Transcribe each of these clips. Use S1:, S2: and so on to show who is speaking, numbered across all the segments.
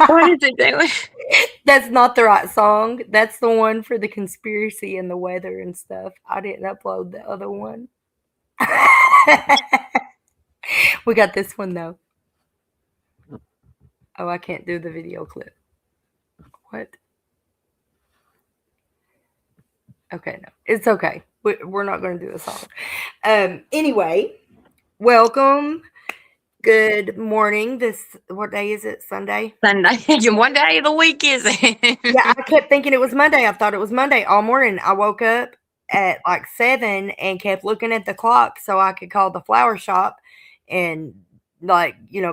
S1: What is it doing?
S2: That's not the right song. That's the one for the conspiracy and the weather and stuff. I didn't upload the other one. We got this one though. Oh, I can't do the video clip. What? Okay, no, it's okay. We're not going to do a song. Anyway, welcome. Good morning. What day is it? Sunday?
S1: Sunday. What day of the week is it?
S2: Yeah, I kept thinking it was Monday. I thought it was Monday all morning. I woke up at like 7 and kept looking at the clock so I could call the flower shop and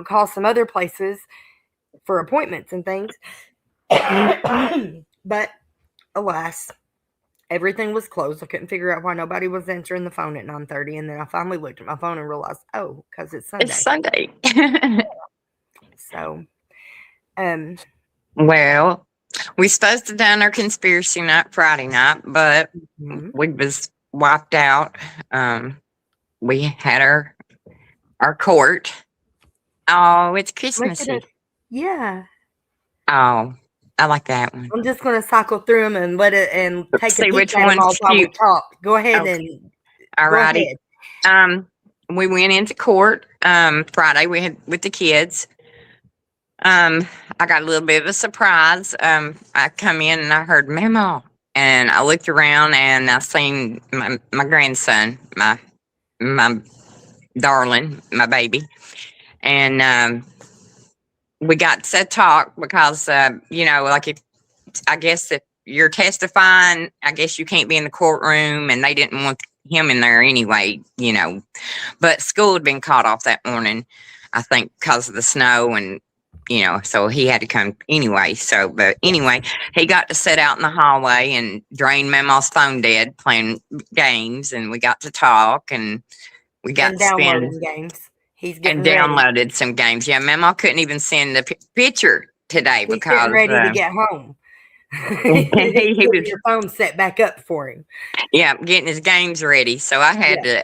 S2: call some other places for appointments and things. But alas, everything was closed. I couldn't figure out why nobody was answering the phone at 9:30, and then I finally looked at my phone and realized, oh, because it's Sunday.
S1: It's Sunday.
S2: So,
S1: well, we supposed to done our conspiracy night Friday night, but we was wiped out. We had our court. Oh, it's Christmassy.
S2: Yeah.
S1: Oh, I like that one.
S2: I'm just going to cycle through them and let it and take
S1: See
S2: a
S1: which
S2: peek at them all
S1: one's
S2: while we
S1: cute.
S2: talk. Go ahead
S1: Okay.
S2: and
S1: all
S2: go
S1: righty.
S2: ahead.
S1: We went into court Friday. We had with the kids. I got a little bit of a surprise. I come in and I heard Memo, and I looked around and I seen my grandson, my darling, my baby, and we got to talk because like I guess if you're testifying, I guess you can't be in the courtroom, and they didn't want him in there anyway, But school had been called off that morning, I think, because of the snow and. So he had to come anyway. So, but anyway, he got to sit out in the hallway and drain Mama's phone dead playing games, and we got to talk, and we got to spend
S2: games. He's
S1: and
S2: getting
S1: downloaded
S2: ready.
S1: some games. Yeah, Mama couldn't even send the picture today
S2: He's
S1: because
S2: getting ready to get home.
S1: he was
S2: your phone set back up for him.
S1: Yeah, getting his games ready. So I had to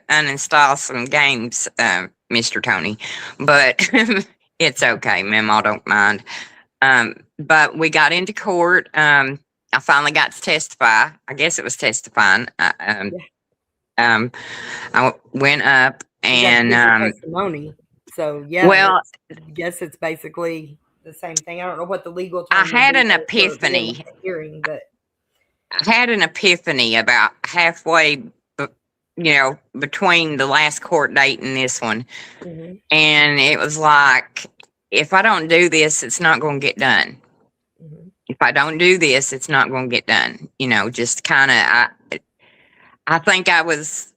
S1: uninstall some games, Mr. Tony, but. It's okay, Mama, don't mind. But we got into court. I finally got to testify. I guess it was testifying. I went up and
S2: testimony. So yeah.
S1: Well,
S2: I guess it's basically the same thing. I don't know what the legal term
S1: I had an epiphany.
S2: Hearing, but
S1: I had an epiphany about halfway, between the last court date and this one. Mm-hmm. And it was like, if I don't do this, it's not going to get done. Mm-hmm. If I don't do this, it's not going to get done. Just kind of, I think I was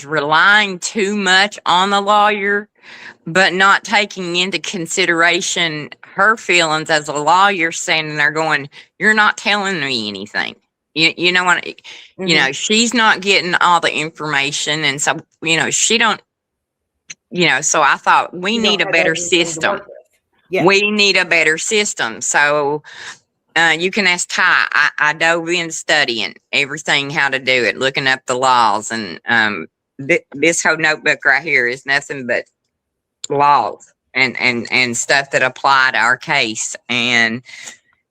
S1: relying too much on the lawyer, but not taking into consideration her feelings as a lawyer, standing there going, you're not telling me anything. You know what? Mm-hmm. She's not getting all the information, and so she don't. So I thought we need a better system. Yeah. We need a better system. So you can ask Ty. I dove in studying everything, how to do it, looking up the laws, and this whole notebook right here is nothing but laws and stuff that apply to our case. And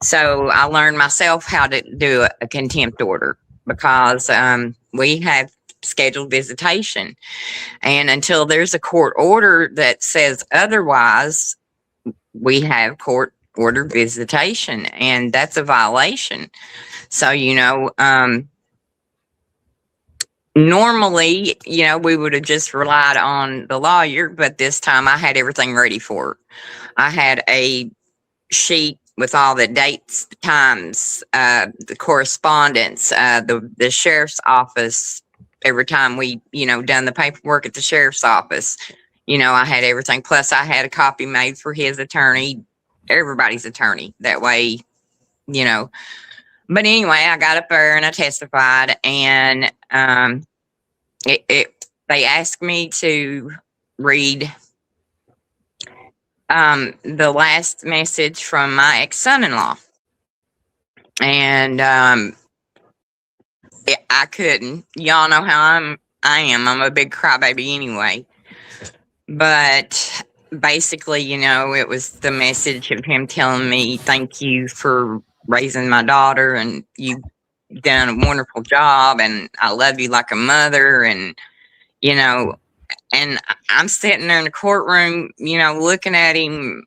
S1: so I learned myself how to do a contempt order because we have scheduled visitation. And until there's a court order that says otherwise, we have court order visitation, and that's a violation. So, normally, we would have just relied on the lawyer, but this time I had everything ready for her. I had a sheet with all the dates, times, the correspondence, the sheriff's office. Every time we, done the paperwork at the sheriff's office, I had everything. Plus, I had a copy made for his attorney, everybody's attorney. That way, But anyway, I got up there and I testified, and they asked me to read the last message from my ex-son-in-law, and I couldn't. Y'all know how I am. I'm a big crybaby anyway. But basically, it was the message of him telling me, thank you for raising my daughter, and you've done a wonderful job, and I love you like a mother. And, and I'm sitting there in the courtroom, looking at him,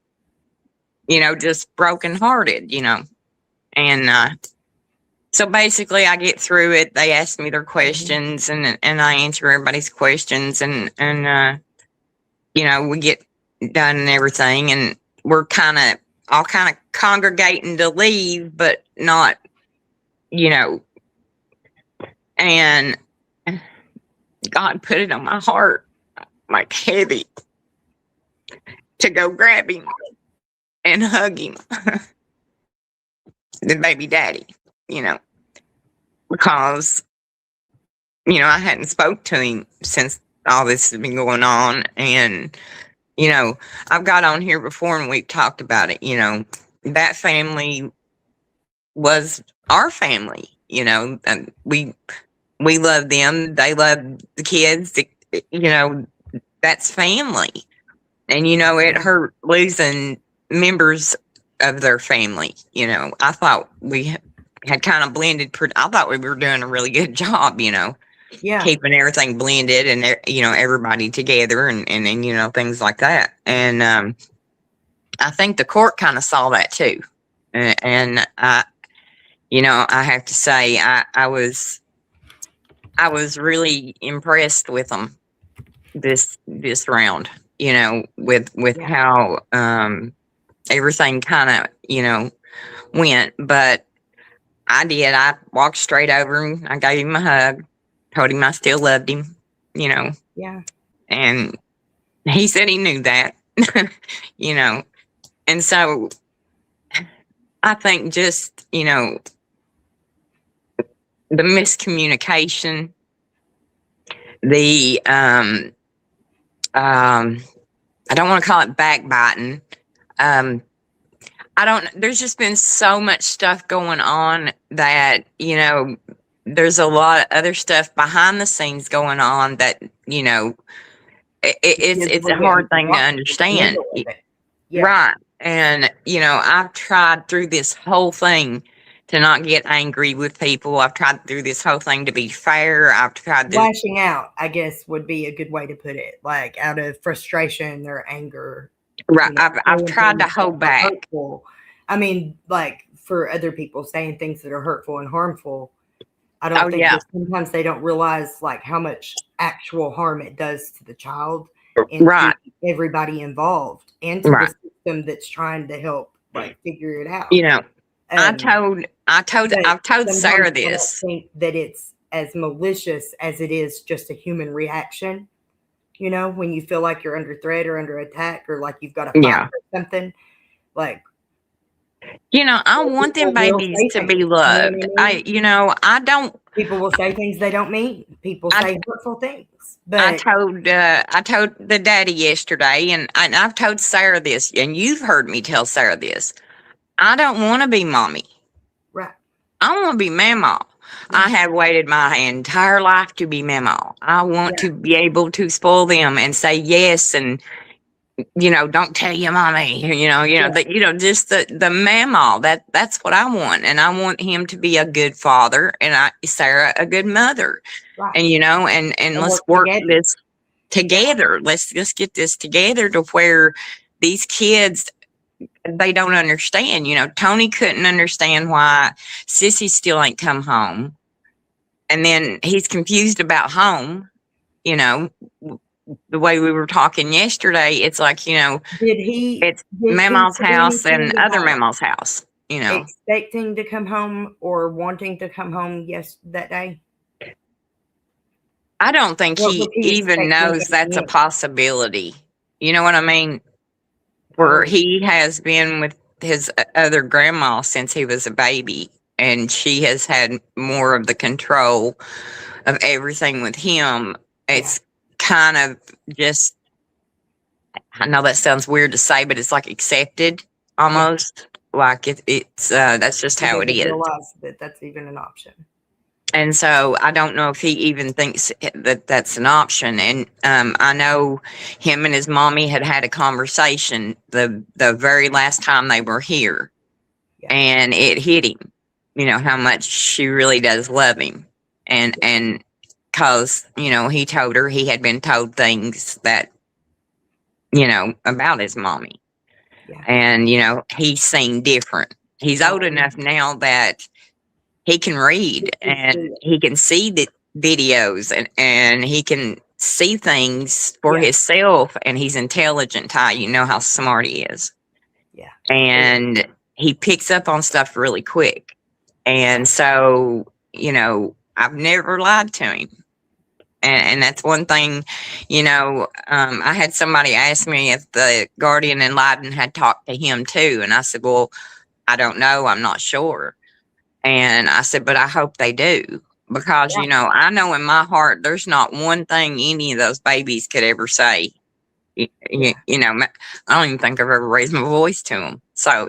S1: just brokenhearted, and so basically I get through it. They ask me their questions, and I answer everybody's questions, and we get done and everything, and we're all kind of congregating to leave, but not, and God put it on my heart like heavy to go grab him and hug him, the baby daddy, because, I hadn't spoke to him since all this has been going on. And, I've got on here before and we've talked about it, that family was our family, and we love them. They love the kids, that's family. And, it hurt losing members of their family. I thought we had kind of blended. I thought we were doing a really good job, keeping everything blended and, everybody together and things like that. And I think the court kind of saw that too. And I have to say, I was really impressed with them this round, with how everything kind of, went. But I walked straight over him. I gave him a hug, told him I still loved him,
S2: Yeah.
S1: and he said he knew that, and so I think just, the miscommunication, the, I don't want to call it backbiting. There's just been so much stuff going on that, there's a lot of other stuff behind the scenes going on that, it's a hard thing to understand.
S2: Yeah.
S1: Right. And, I've tried through this whole thing to not get angry with people. I've tried through this whole thing to be fair. I've tried to
S2: lashing out, I guess, would be a good way to put it, like out of frustration or anger.
S1: Right. I've tried to hold back.
S2: Hurtful. I mean, like for other people saying things that are hurtful and harmful. I don't think that sometimes they don't realize like how much actual harm it does to the child and to everybody involved and to the system that's trying to help like figure it out. I've told Sarah this. I don't think that it's as malicious as it is just a human reaction. When you feel like you're under threat or under attack or like you've got to fight or something. Like,
S1: I want them babies to be loved. I don't.
S2: People will say things they don't mean. People say hurtful things. But
S1: I told the daddy yesterday, and I've told Sarah this, and you've heard me tell Sarah this. I don't want to be mommy.
S2: Right.
S1: I want to be mama. I have waited my entire life to be mama. I want to be able to spoil them and say yes, and don't tell your mommy. Just the mama. That's what I want, and I want him to be a good father, and Sarah a good mother, right. And let's work this together. Let's just get this together to where these kids. They don't understand. Tony couldn't understand why Sissy still ain't come home. And then he's confused about home. The way we were talking yesterday, it's like, it's Mama's house and other Mama's house,
S2: Expecting to come home or wanting to come home that day?
S1: I don't think he even knows that's a possibility. You know what I mean? Where he has been with his other grandma since he was a baby, and she has had more of the control of everything with him. It's kind of just, I know that sounds weird to say, but it's like accepted almost. Like it's that's just how it is.
S2: Realize that that's even an option.
S1: And so I don't know if he even thinks that that's an option. And I know him and his mommy had a conversation the very last time they were here,
S2: Yeah.
S1: and it hit him, how much she really does love him. And because, he told her he had been told things that, about his mommy.
S2: Yeah.
S1: And, he's seen different. He's old enough now that he can read and he can see the videos and he can see things for himself, and he's intelligent, Ty. You know how smart he is.
S2: Yeah.
S1: And he picks up on stuff really quick. And so, I've never lied to him. And that's one thing, I had somebody ask me if the guardian ad litem had talked to him too. And I said, well, I don't know. I'm not sure. And I said, but I hope they do, because, I know in my heart, there's not one thing any of those babies could ever say. I don't even think I've ever raised my voice to them. So,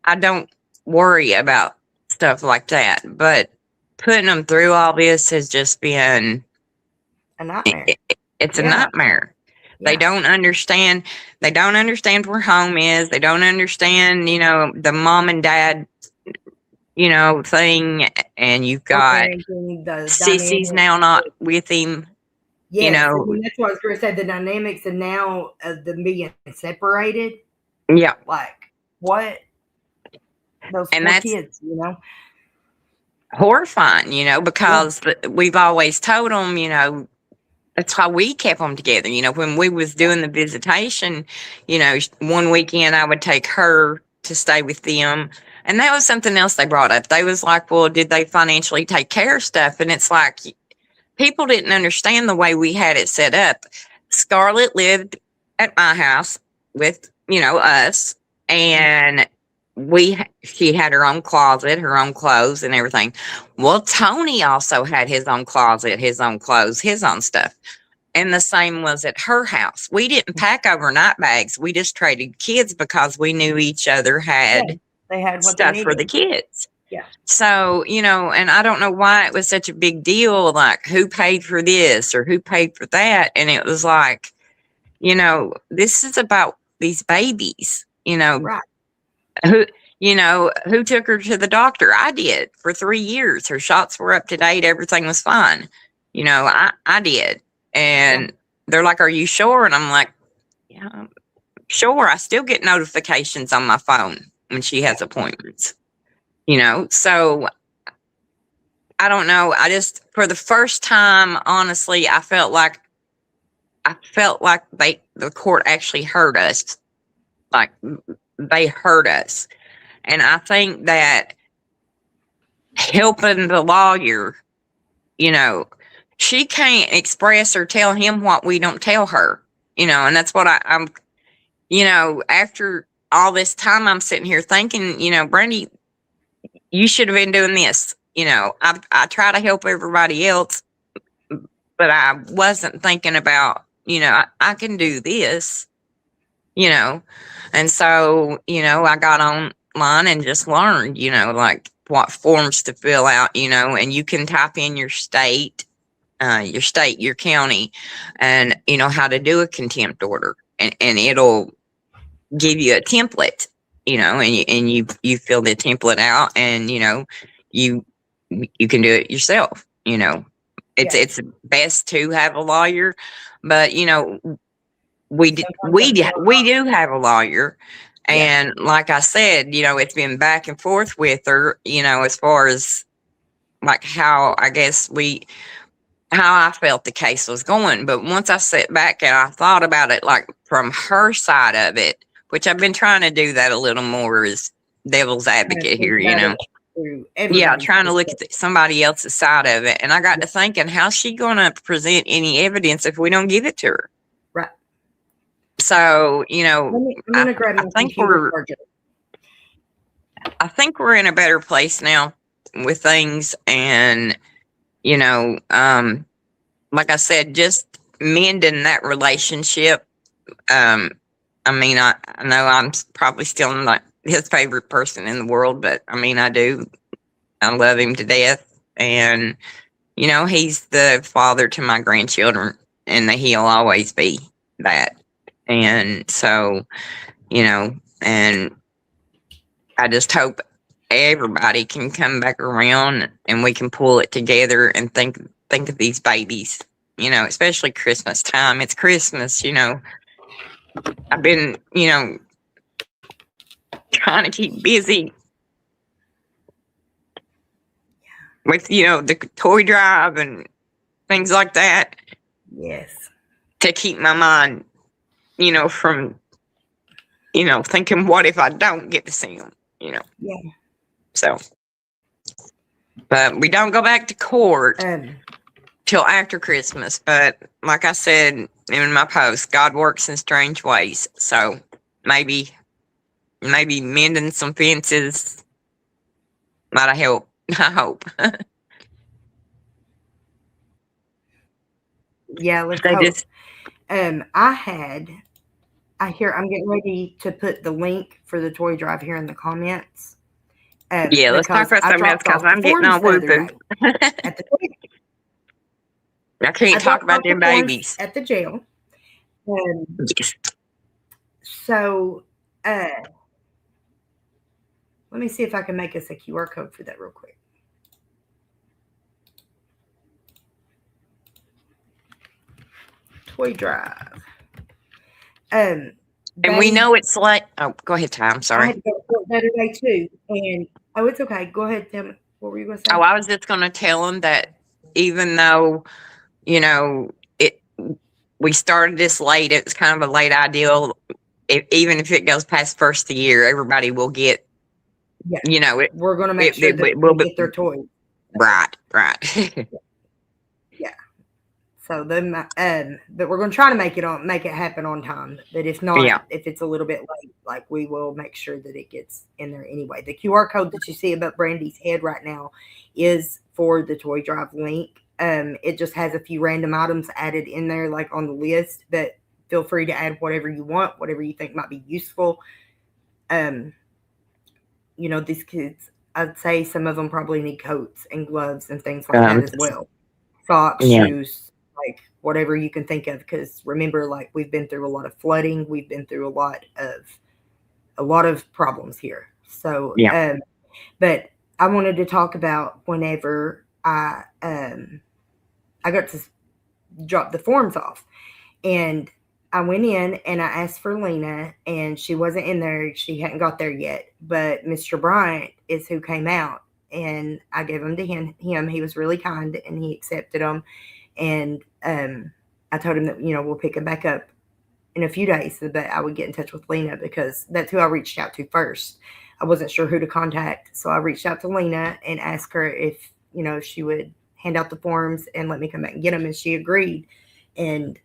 S1: I don't worry about stuff like that. But putting them through all this has just been
S2: a nightmare.
S1: It's a nightmare. They don't understand. They don't understand where home is. They don't understand, the mom and dad thing, and you've got Sissy's now not with him.
S2: Yes, that's what I was going to say. The dynamics and now of them being separated.
S1: Yeah,
S2: like what? Those and poor kids,
S1: horrifying. Because we've always told them, that's how we kept them together. When we was doing the visitation, one weekend I would take her to stay with them. And that was something else they brought up. They was like, well, did they financially take care of stuff? And it's like, people didn't understand the way we had it set up. Scarlett lived at my house with, us. And she had her own closet, her own clothes and everything. Well, Tony also had his own closet, his own clothes, his own stuff. And the same was at her house. We didn't pack overnight bags. We just traded kids because we knew each other had
S2: they had what
S1: stuff for the kids.
S2: Yeah.
S1: So, and I don't know why it was such a big deal, like who paid for this or who paid for that. And it was like, this is about these babies,
S2: right.
S1: Who took her to the doctor? I did for 3 years. Her shots were up to date. Everything was fine. I did. And they're like, are you sure? And I'm like, yeah, I'm sure. I still get notifications on my phone when she has appointments, so I don't know. I just, for the first time, honestly, I felt like the court actually heard us. Like they heard us. And I think that helping the lawyer, she can't express or tell him what we don't tell her, and that's what I'm, after all this time, I'm sitting here thinking, Brandy, you should have been doing this. I try to help everybody else, but I wasn't thinking about, I can do this, and so, I got online and just learned, like what forms to fill out, and you can type in your state, your county, and how to do a contempt order, and it'll give you a template, and you fill the template out, and you can do it yourself. It's best to have a lawyer, but we do have a lawyer. And like I said, it's been back and forth with her, as far as like how I felt the case was going. But once I sat back and I thought about it, like from her side of it, which I've been trying to do that a little more as devil's advocate here, trying to look at somebody else's side of it. And I got to thinking, how's she going to present any evidence if we don't give it to her?
S2: Right.
S1: So,
S2: I
S1: think we're in a better place now with things. And, like I said, just mending that relationship. I know I'm probably still not his favorite person in the world, but I do. I love him to death. And, he's the father to my grandchildren, and he'll always be that. And so, and I just hope everybody can come back around and we can pull it together and think of these babies, especially Christmas time. It's Christmas, I've been, trying to keep busy with, the toy drive and things like that.
S2: Yes.
S1: To keep my mind, from, thinking, what if I don't get to see them,
S2: Yeah.
S1: So, but we don't go back to court till after Christmas. But like I said in my post, God works in strange ways. So maybe mending some fences might help. I hope.
S2: Yeah, let's
S1: They
S2: hope.
S1: just,
S2: I'm getting ready to put the link for the toy drive here in the comments.
S1: yeah, let's talk about something else because I'm getting all whooping.
S2: At the toy
S1: I can't talk about them babies.
S2: At the jail.
S1: Yes.
S2: So, let me see if I can make us a QR code for that real quick. Toy drive.
S1: And we know it's like, oh, go ahead, Ty. I'm sorry.
S2: I had to go to court Saturday too. And, it's okay. Go ahead. Tell me. What were you going to say?
S1: Oh, I was just going to tell them that even though, we started this late, it's kind of a late ideal. Even if it goes past first of the year, everybody will get,
S2: we're going to make sure that we'll get their toys.
S1: Right.
S2: Yeah. So then, but we're going to try to make it happen on time. But if not, if it's a little bit late, like we will make sure that it gets in there anyway. The QR code that you see above Brandy's head right now is for the toy drive link. It just has a few random items added in there, like on the list, but feel free to add whatever you want, whatever you think might be useful. These kids, I'd say some of them probably need coats and gloves and things like that as well. Socks, shoes, like whatever you can think of. Because remember, like we've been through a lot of flooding. We've been through a lot of problems here. So, but I wanted to talk about whenever I got to drop the forms off, and I went in and I asked for Lena, and she wasn't in there. She hadn't got there yet, but Mr. Bryant is who came out, and I gave them to him. He was really kind, and he accepted them. And I told him that, we'll pick him back up in a few days, but I would get in touch with Lena because that's who I reached out to first. I wasn't sure who to contact, so I reached out to Lena and asked her if, she would hand out the forms and let me come back and get them, and she agreed. And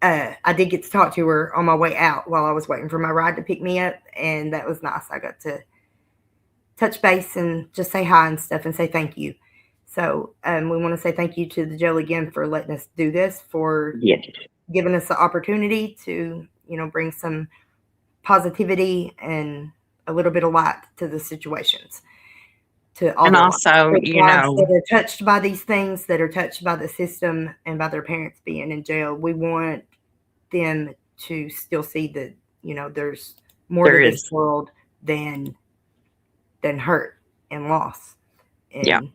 S2: I did get to talk to her on my way out while I was waiting for my ride to pick me up, and that was nice. I got to touch base and just say hi and stuff and say thank you. So we want to say thank you to the jail again for letting us do this, for giving us the opportunity to, bring some positivity and a little bit of light to the situations. To all, and also, that are touched by these things, that are touched by the system and by their parents being in jail. We want them to still see that, there's more to this world than hurt and loss. And,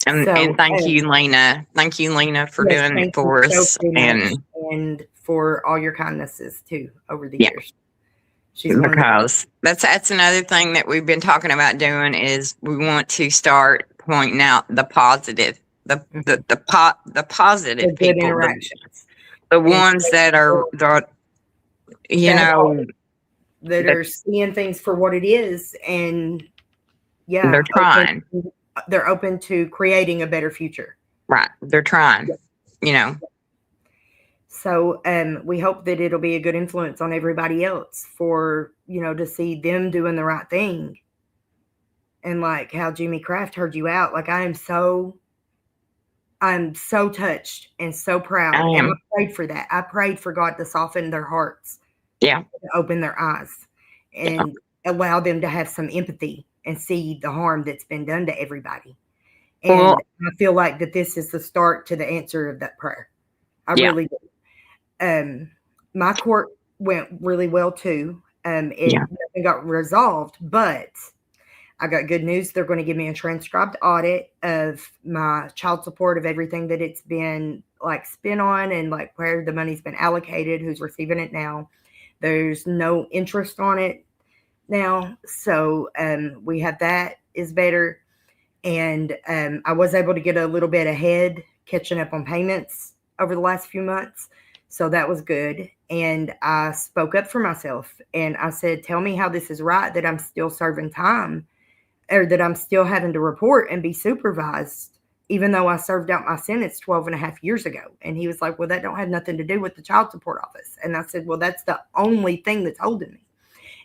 S1: And thank you, Lena. Thank you, Lena, for doing it for us,
S2: and for all your kindnesses too over the years.
S1: Because that's another thing that we've been talking about doing is we want to start pointing out the positive, the positive
S2: good
S1: people,
S2: interactions,
S1: the ones that are that
S2: are seeing things for what it is, and
S1: they're trying.
S2: They're open to creating a better future.
S1: Right, they're trying.
S2: So we hope that it'll be a good influence on everybody else for, to see them doing the right thing. And like how Jimmy Kraft heard you out, like I'm so touched and so proud. And I prayed for that. I prayed for God to soften their hearts.
S1: Yeah.
S2: To open their eyes and allow them to have some empathy and see the harm that's been done to everybody.
S1: Well,
S2: And I feel like that this is the start to the answer of that prayer. I
S1: Yeah.
S2: really do. My court went really well too.
S1: Yeah.
S2: Nothing got resolved, but I got good news. They're going to give me a transcribed audit of my child support, of everything that it's been like spent on, and like where the money's been allocated, who's receiving it now. There's no interest on it now. So we have that is better. And I was able to get a little bit ahead, catching up on payments over the last few months. So that was good. And I spoke up for myself and I said, tell me how this is right, that I'm still serving time, or that I'm still having to report and be supervised, even though I served out my sentence 12 and a half years ago. And he was like, well, that don't have nothing to do with the child support office. And I said, well, that's the only thing that's holding me.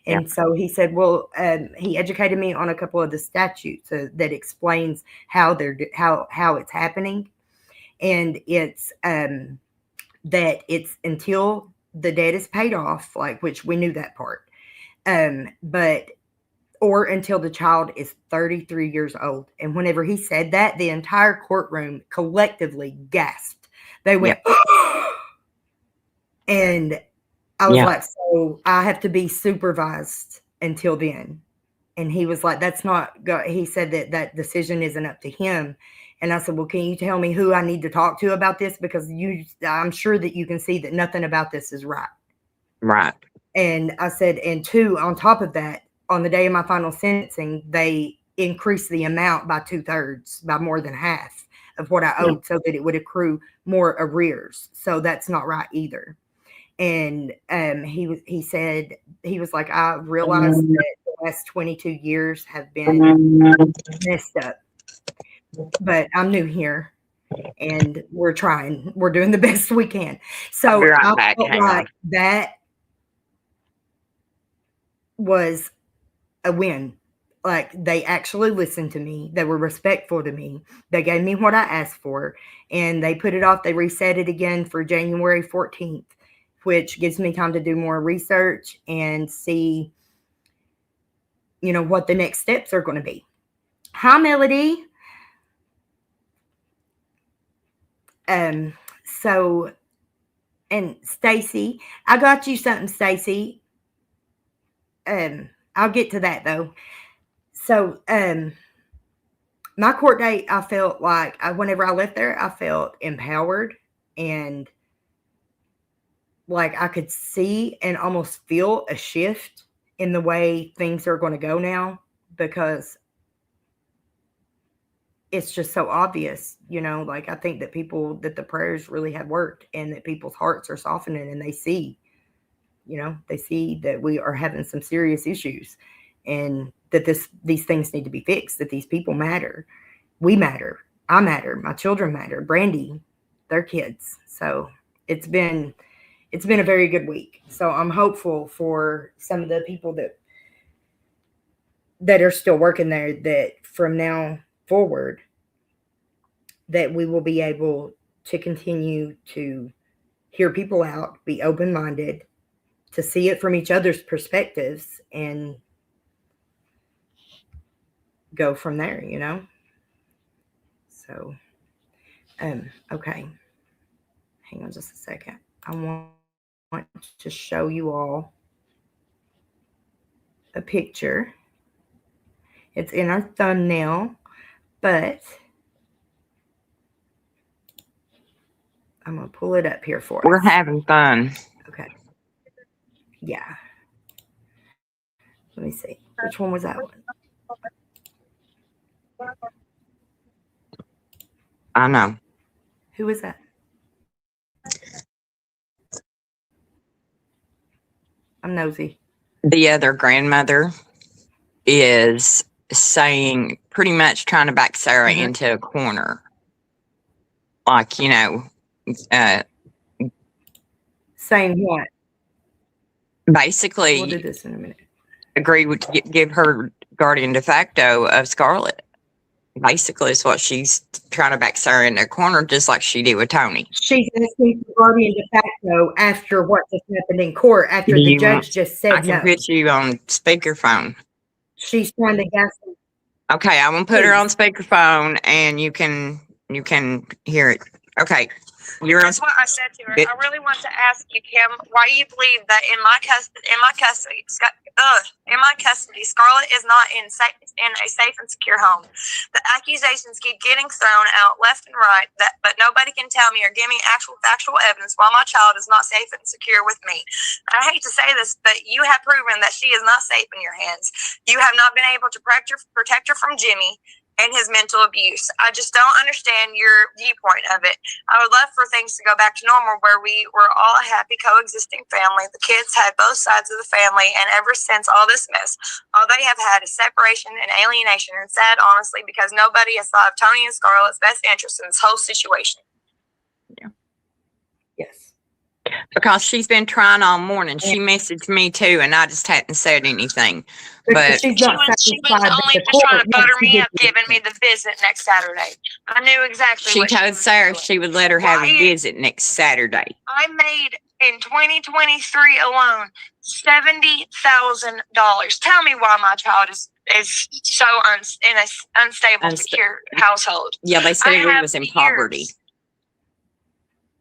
S2: And so he said, well, he educated me on a couple of the statutes that explains how it's happening. And it's that it's until the debt is paid off, like, which we knew that part. Or until the child is 33 years old. And whenever he said that, the entire courtroom collectively gasped. They went, and I was like, so I have to be supervised until then. And he was like, that's not, he said that decision isn't up to him. And I said, well, can you tell me who I need to talk to about this? Because I'm sure that you can see that nothing about this is right.
S1: Right.
S2: And I said, and two, on top of that, on the day of my final sentencing, they increased the amount by 2/3, by more than half of what I owed, so that it would accrue more arrears. So that's not right either. And he said, he was like, I realized that the last 22 years have been messed up, but I'm new here and we're doing the best we can. So
S1: I'll be right
S2: I
S1: back.
S2: felt
S1: Hang
S2: like
S1: on.
S2: that was a win. Like, they actually listened to me. They were respectful to me. They gave me what I asked for, and they put it off. They reset it again for January 14th, which gives me time to do more research and see, what the next steps are going to be. Hi, Melody. So, and Stacy, I got you something, Stacy. I'll get to that though. So, my court date, I felt like whenever I left there, I felt empowered and like I could see and almost feel a shift in the way things are going to go now, because it's just so obvious, like I think that the prayers really have worked, and that people's hearts are softening, and they see that we are having some serious issues, and that these things need to be fixed, that these people matter. We matter. I matter. My children matter. Brandy, their kids. So it's been a very good week. So I'm hopeful for some of the people that are still working there, that from now forward, that we will be able to continue to hear people out, be open-minded, to see it from each other's perspectives, and go from there, So, okay. Hang on just a second. I want to show you all a picture. It's in our thumbnail, but I'm going to pull it up here for us.
S1: We're having fun.
S2: Okay. Yeah. Let me see. Which one was that one?
S1: I know.
S2: Who was that? I'm nosy.
S1: The other grandmother is saying, pretty much trying to back Sarah into a corner. Like,
S2: saying what?
S1: Basically,
S2: We'll do this in a minute.
S1: Agree with give her guardian de facto of Scarlett. Basically, is what she's trying to back Sarah in a corner, just like she did with Tony.
S2: She's asking for guardian de facto after what just happened in court, after the judge just said
S1: I can
S2: no.
S1: put you on speakerphone.
S2: She's trying to guess.
S1: Okay, I'm gonna put her on speakerphone, and you can hear it. Okay, you're on.
S3: That's what I said to her. I really want to ask you, Kim, why you believe that in my custody, Scarlett is not in a safe and secure home. The accusations keep getting thrown out left and right, but nobody can tell me or give me actual factual evidence why my child is not safe and secure with me. I hate to say this, but you have proven that she is not safe in your hands. You have not been able to protect her from Jimmy and his mental abuse. I just don't understand your viewpoint of it. I would love for things to go back to normal where we were all a happy coexisting family. The kids had both sides of the family, and ever since all this mess, all they have had is separation and alienation, and sad, honestly, because nobody has thought of Tony and Scarlett's best interest in this whole situation.
S2: Yes.
S1: Because she's been trying all morning. She messaged me too, and I just hadn't said anything. But
S2: she's
S3: She
S2: not
S3: was
S2: satisfied that
S3: only
S2: the
S3: just trying
S2: court
S3: to butter
S2: wants to
S3: me
S2: give
S3: up,
S2: you
S3: giving me the visit next Saturday. I knew exactly
S1: she
S3: what
S1: told
S3: was
S1: Sarah
S3: doing.
S1: she would let her have a
S3: Why-
S1: visit next Saturday.
S3: I made in 2023 alone $70,000. Tell me why my child is so in an unstable, secure household.
S1: Yeah, they said
S3: I
S1: he
S3: have
S1: was in
S3: years.
S1: poverty.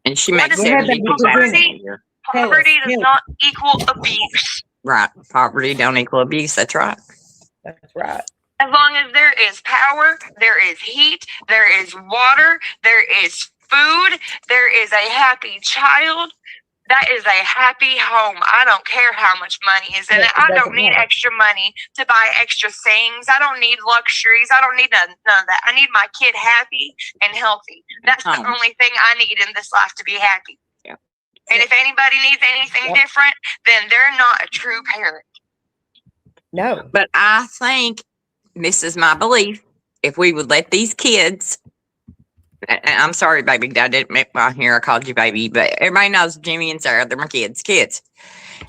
S1: And she
S3: What
S1: makes
S3: is
S2: it?
S1: $72,000 a year.
S3: Poverty
S2: Tell
S3: does
S2: us.
S3: not equal abuse.
S1: Right. Poverty don't equal abuse. That's right.
S2: That's right.
S3: As long as there is power, there is heat, there is water, there is food, there is a happy child, that is a happy home. I don't care how much money is in
S2: Yeah,
S3: it. I
S2: it
S3: don't
S2: doesn't
S3: need
S2: matter.
S3: extra money to buy extra things. I don't need luxuries. I don't need none of that. I need my kid happy and healthy. That's the only thing I need in this life, to be happy.
S1: Yeah.
S3: And if anybody needs anything different, then they're not a true parent.
S2: No.
S1: But I think, this is my belief, if we would let these kids, and I'm sorry, baby, I didn't make my hair, I called you baby, but everybody knows Jimmy and Sarah, they're my kids.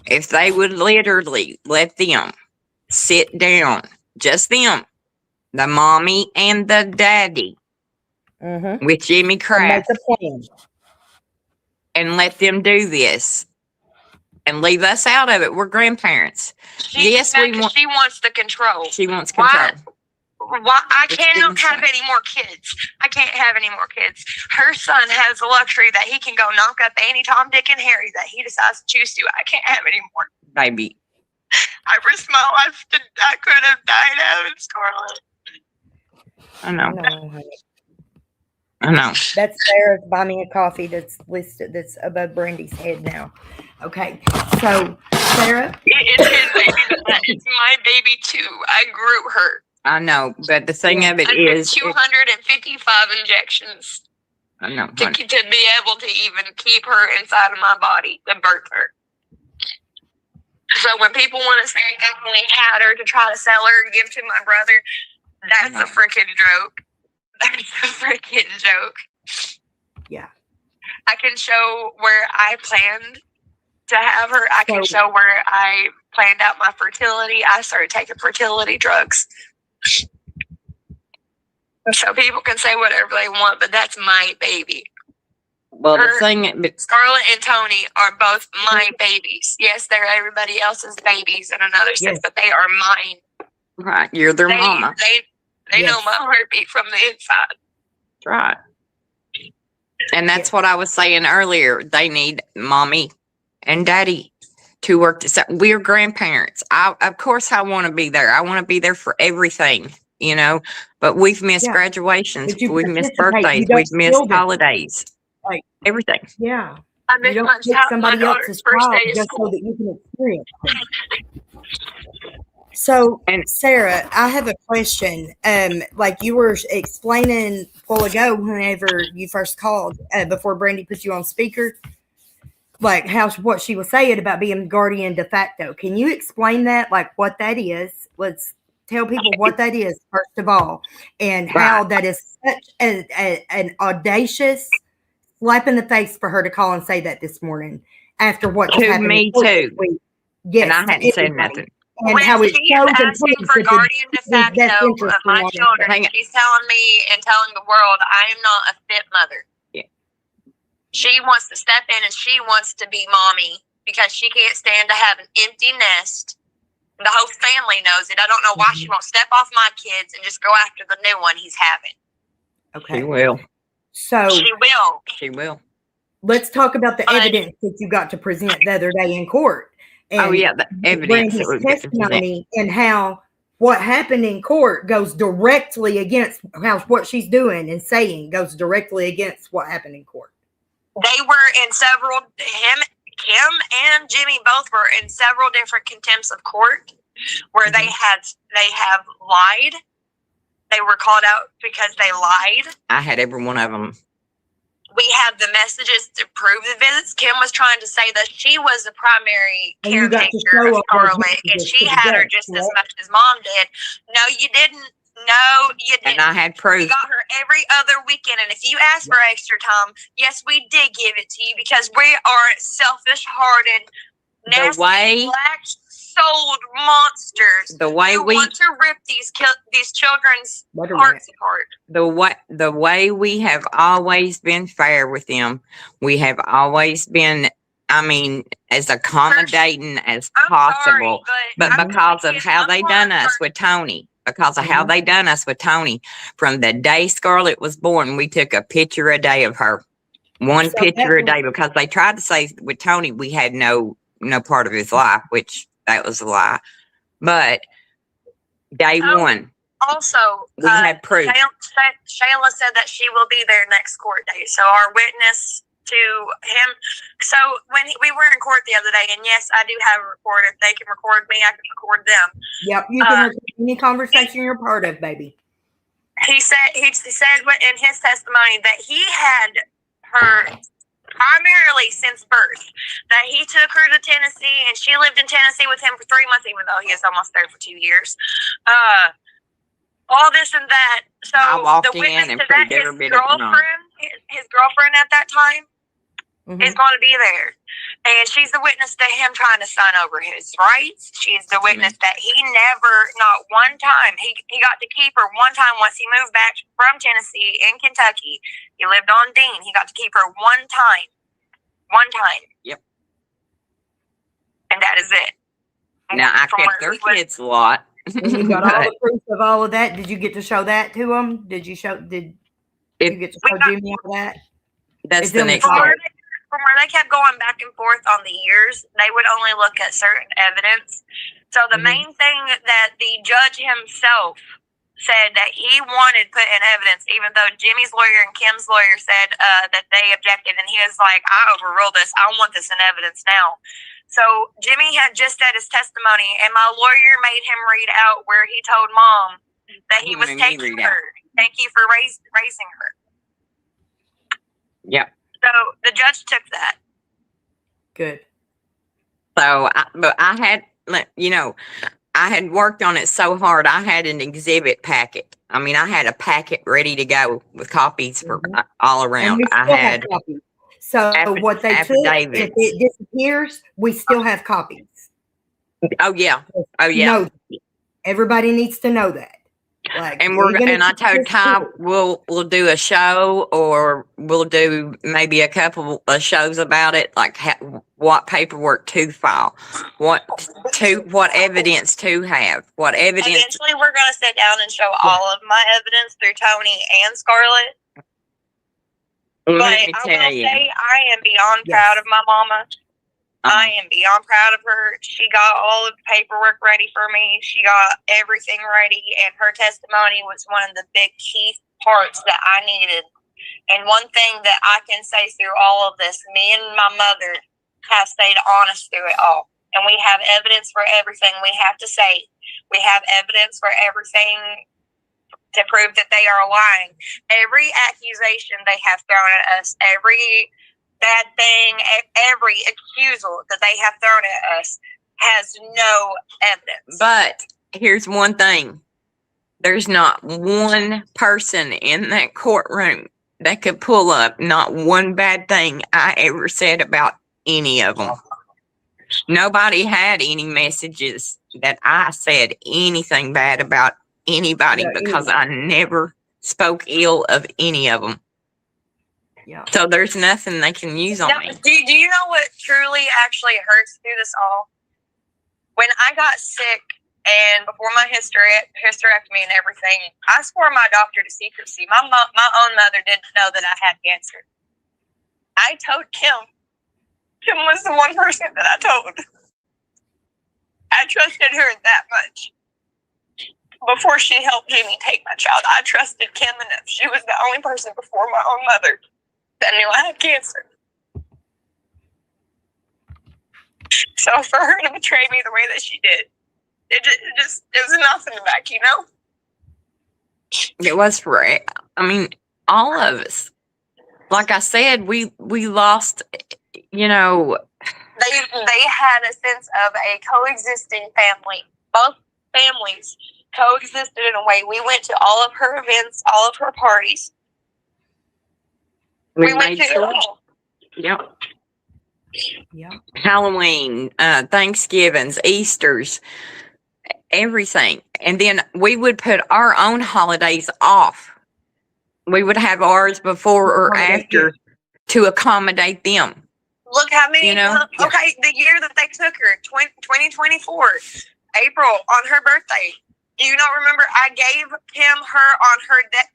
S1: If they would literally let them sit down, just them, the mommy and the daddy, with Jimmy
S2: And
S1: Kraft,
S2: make a plan.
S1: and let them do this and leave us out of it. We're grandparents. Yes, we want.
S3: She wants the control.
S1: She wants control.
S3: Why I
S1: It's
S3: cannot
S1: insane.
S3: have any more kids. I can't have any more kids. Her son has the luxury that he can go knock up any Tom, Dick, and Harry that he decides to choose to. I can't have any more.
S1: Baby.
S3: I risked my life. I could have died having Scarlett.
S1: I know.
S2: No, honey.
S1: I know.
S2: That's Sarah's buy me a coffee that's listed, that's above Brandy's head now. Okay. So, Sarah,
S3: It's his baby, but it's my baby too. I grew her.
S1: I know. But the thing of it
S3: I took
S1: is,
S3: 255 injections
S1: I know.
S3: to be able to even keep her inside of my body, to birth her. So when people want to say I only had her to try to sell her and give to my brother, that's a freaking joke. That's a freaking joke.
S2: Yeah.
S3: I can show where I planned to have her. I can
S2: So-
S3: show where I planned out my fertility. I started taking fertility drugs. So people can say whatever they want, but that's my baby.
S1: Well, the
S3: her-
S1: thing, but
S3: Scarlett and Tony are both my babies. Yes, they're everybody else's babies in another sense,
S2: Yes.
S3: but they are mine.
S1: right, you're their mama.
S3: They know
S2: Yes.
S3: my heartbeat from the inside.
S1: That's right. And that's what I was saying earlier. They need mommy and daddy to work this out. We're grandparents. Of course, I want to be there. I want to be there for everything, you know. But we've missed
S2: Yeah.
S1: graduations.
S2: But you
S1: We've missed
S2: participate.
S1: birthdays.
S2: You don't
S1: We've missed
S2: feel that.
S1: holidays.
S2: Like-
S1: everything.
S2: Yeah.
S3: I
S2: You
S3: missed
S2: don't
S3: my
S2: pick
S3: child, my
S2: somebody
S3: daughter's
S2: else's
S3: first
S2: child
S3: day of
S2: just so
S3: school.
S2: that you can experience it. So,
S1: And-
S2: Sarah, I have a question. Like you were explaining a while ago, whenever you first called, before Brandy put you on speaker, like what she was saying about being guardian de facto. Can you explain that? Like what that is? Let's tell people what that is first of all, and how that is such an audacious slap in the face for her to call and say that this morning after what just
S1: To
S2: happened
S1: me,
S2: in court this
S1: too.
S2: week. Yes,
S1: And I
S2: to
S1: hadn't said
S2: everybody.
S1: nothing.
S2: And
S3: When
S2: how it
S3: she's
S2: shows and
S3: asking
S2: proves
S3: for
S2: that
S3: guardian de
S2: his best
S3: facto
S2: interest
S3: of my
S2: in all
S3: children,
S1: Hang on.
S3: she's telling me and telling the world I am not a fit mother.
S1: Yeah.
S3: She wants to step in and she wants to be mommy because she can't stand to have an empty nest The whole family knows it. I don't know why she won't step off my kids and just go after the new one he's having.
S2: Okay.
S1: She will.
S2: So
S3: She will.
S1: She will.
S2: let's talk about the evidence that you got to present the other day in court. And
S1: Oh yeah, the evidence that
S2: Brandy's
S1: we get to present.
S2: testimony and how what happened in court goes directly against how what she's doing and saying goes directly against what happened in court.
S3: They were in several, Kim and Jimmy both were in several different contempts of court where they have lied. They were called out because they lied.
S1: I had every one of them.
S3: We have the messages to prove the visits. Kim was trying to say that she was the primary
S2: And you got to
S3: caretaker
S2: show
S3: of
S2: up those
S3: Scarlett, and
S2: messages
S3: she
S2: to the
S3: had her
S2: judge,
S3: just as
S2: right?
S3: much as Mom did. No, you didn't. No, you didn't.
S1: And I had
S3: We
S1: proof.
S3: got her every other weekend, and if you ask for extra time, yes, we did give it to you because we are selfish-hearted, nasty,
S1: way-
S3: black-souled monsters
S1: The way
S3: who
S1: we
S3: want to rip these children's
S2: Let her
S3: hearts apart.
S1: the way we have always been fair with them. We have always been, I mean, as accommodating as
S3: I'm
S1: possible.
S3: sorry,
S1: But
S3: I'm
S1: because of
S3: being
S1: how they done us
S3: unplugged.
S1: with Tony, because of how they done us with Tony, from the day Scarlett was born, we took a picture a day of her. One
S2: So
S1: picture a
S2: that
S1: day, because they tried to say with Tony we had no part of his life, which that was a lie. But day
S3: Oh,
S1: one,
S3: Also,
S1: we had proof.
S3: Shayla said that she will be there next court date. So our witness to him. So when we were in court the other day, and yes, I do have a record. If they can record me, I can record them.
S2: Yep, you can record any conversation you're part of, baby.
S3: He said in his testimony that he had her primarily since birth. That he took her to Tennessee, and she lived in Tennessee with him for 3 months, even though he was almost there for 2 years. All this and that. So
S1: I walked
S3: the witness
S1: in and
S3: to that,
S1: proved every bit of it wrong.
S3: his girlfriend at that time
S2: Mhm.
S3: is going to be there, and she's the witness to him trying to sign over his rights. She's the witness that he never, not one time, he got to keep her one time once he moved back from Tennessee in Kentucky. He lived on Dean. He got to keep her one time.
S1: Yep.
S3: And that is it.
S1: Now I
S3: From
S1: kept
S3: where
S1: their
S3: he was-
S1: kids a lot.
S2: And you got all
S1: But
S2: the proof of all of that. Did you get to show that to them? Did you get to show Jimmy all that?
S1: that's
S2: It's
S1: the
S2: in the
S1: next
S2: file.
S1: part.
S3: From where they kept going back and forth on the years, they would only look at certain evidence. So the main thing that the judge himself said that he wanted put in evidence, even though Jimmy's lawyer and Kim's lawyer said that they objected, and he was like, I overruled this. I want this in evidence now. So Jimmy had just said his testimony, and my lawyer made him read out where he told Mom that he was
S1: made me
S3: taking
S1: read out.
S3: her. Thank you for raising her.
S1: Yep.
S3: So the judge took that.
S2: Good.
S1: So, but I had, I had worked on it so hard. I had an exhibit packet. I mean, I had a packet ready to go with copies for all
S2: And
S1: around.
S2: we
S1: I
S2: still
S1: had
S2: have copies. So what they took, if
S1: affidavits.
S2: it disappears, we still have copies.
S1: Oh yeah,
S2: Know that. Everybody needs to know that. Like,
S1: and
S2: even if
S1: I
S2: it
S1: told Ty
S2: disappears,
S1: we'll do a show, or we'll do maybe a couple of shows about it, like what paperwork to file, what evidence to have, what evidence.
S3: Eventually, we're going to sit down and show all of my evidence through Tony and Scarlett. But
S1: Let me
S3: I
S1: tell
S3: will
S1: you,
S3: say I am beyond proud of my mama. I am beyond proud of her. She got all of the paperwork ready for me. She got everything ready, and her testimony was one of the big key parts that I needed. And one thing that I can say through all of this, me and my mother have stayed honest through it all. And we have evidence for everything we have to say. We have evidence for everything to prove that they are lying. Every accusation they have thrown at us, every bad thing, every accusal that they have thrown at us has no evidence.
S1: but here's one thing: there's not one person in that courtroom that could pull up not one bad thing I ever said about any of them. Nobody had any messages that I said anything bad about anybody,
S2: Yeah,
S1: because I never spoke ill of any of them.
S2: yeah.
S1: So there's nothing they can use on
S3: Now,
S1: me.
S3: do you know what truly actually hurts through this all? When I got sick And before my hysterectomy and everything, I swore my doctor to secrecy. My own mother didn't know that I had cancer. I told Kim. Kim was the one person that I told. I trusted her that much. Before she helped Jimmy take my child, I trusted Kim enough. She was the only person before my own mother that knew I had cancer. So for her to betray me the way that she did, it was nothing back, you know?
S1: It was for, I mean, all of us. Like I said, we lost, you know.
S3: They had a sense of a coexisting family. Both families coexisted in a way. We went to all of her events, all of her parties. We went to it all.
S1: Yep.
S2: Yeah.
S1: Halloween, Thanksgivings, Easters, everything. And then we would put our own holidays off. We would have ours before or after to accommodate them.
S3: Look how many,
S1: you know?
S3: Okay, the year that they took her, 2024, April, on her birthday. Do you not remember? I gave Kim her on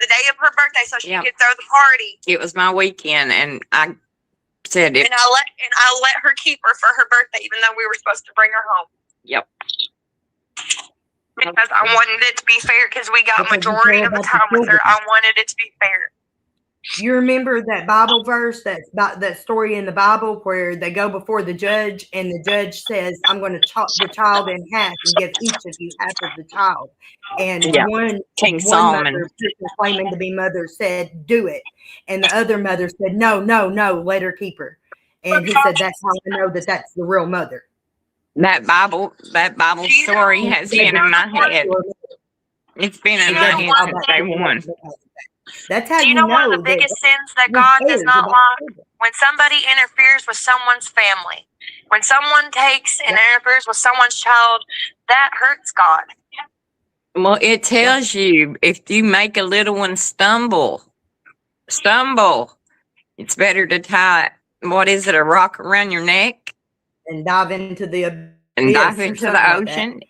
S3: the day of her birthday so she could throw the party.
S1: It was my weekend, and I said it.
S3: And I let her keep her for her birthday, even though we were supposed to bring her home.
S1: Yep.
S3: Because I wanted it to be fair, because we got majority of the time with her. I wanted it to be fair.
S2: You remember that Bible verse, that story in the Bible where they go before the judge and the judge says, I'm going to chop the child in half and give each of you half of the child. And one mother, claiming to be mother, said, do it. And the other mother said, no, let her keep her. And he said, that's how I know that that's the real mother.
S1: That Bible story has been in my head. It's been in my head since day one.
S2: That's how
S3: you know one of the biggest sins that God does not like? When somebody interferes with someone's family. When someone takes and interferes with someone's child, that hurts God.
S1: Well, it tells you if you make a little one stumble, it's better to tie, a rock around your neck?
S2: And dive into the ocean.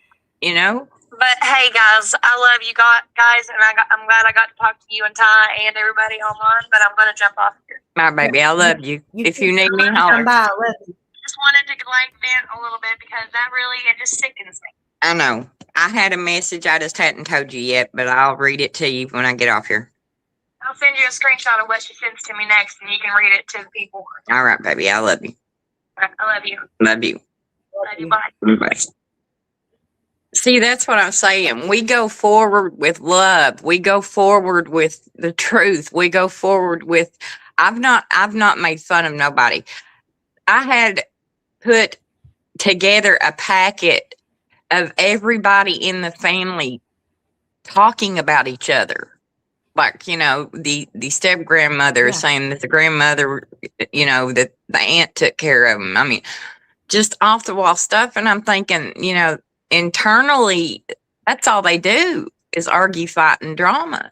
S1: You know?
S3: But hey, guys, I love you guys, and I'm glad I got to talk to you and Ty and everybody online. But I'm gonna jump off here.
S1: My baby, I love you. If you need me, holler.
S2: Bye, love you.
S3: Just wanted to vent a little bit because that really it just sickens me.
S1: I know. I had a message I just hadn't told you yet, but I'll read it to you when I get off here.
S3: I'll send you a screenshot of what she sends to me next, and you can read it to the people.
S1: All right, baby, I love you.
S3: I love you.
S1: Love you.
S3: Love you. Bye.
S1: Bye. See, that's what I'm saying. We go forward with love. We go forward with the truth. We go forward with, I've not made fun of nobody. I had put together a packet of everybody in the family talking about each other. Like, you know, the step grandmother is saying that the grandmother, you know, that the aunt took care of them. I mean, just off the wall stuff. And I'm thinking, you know, internally, that's all they do is argue, fight, and drama.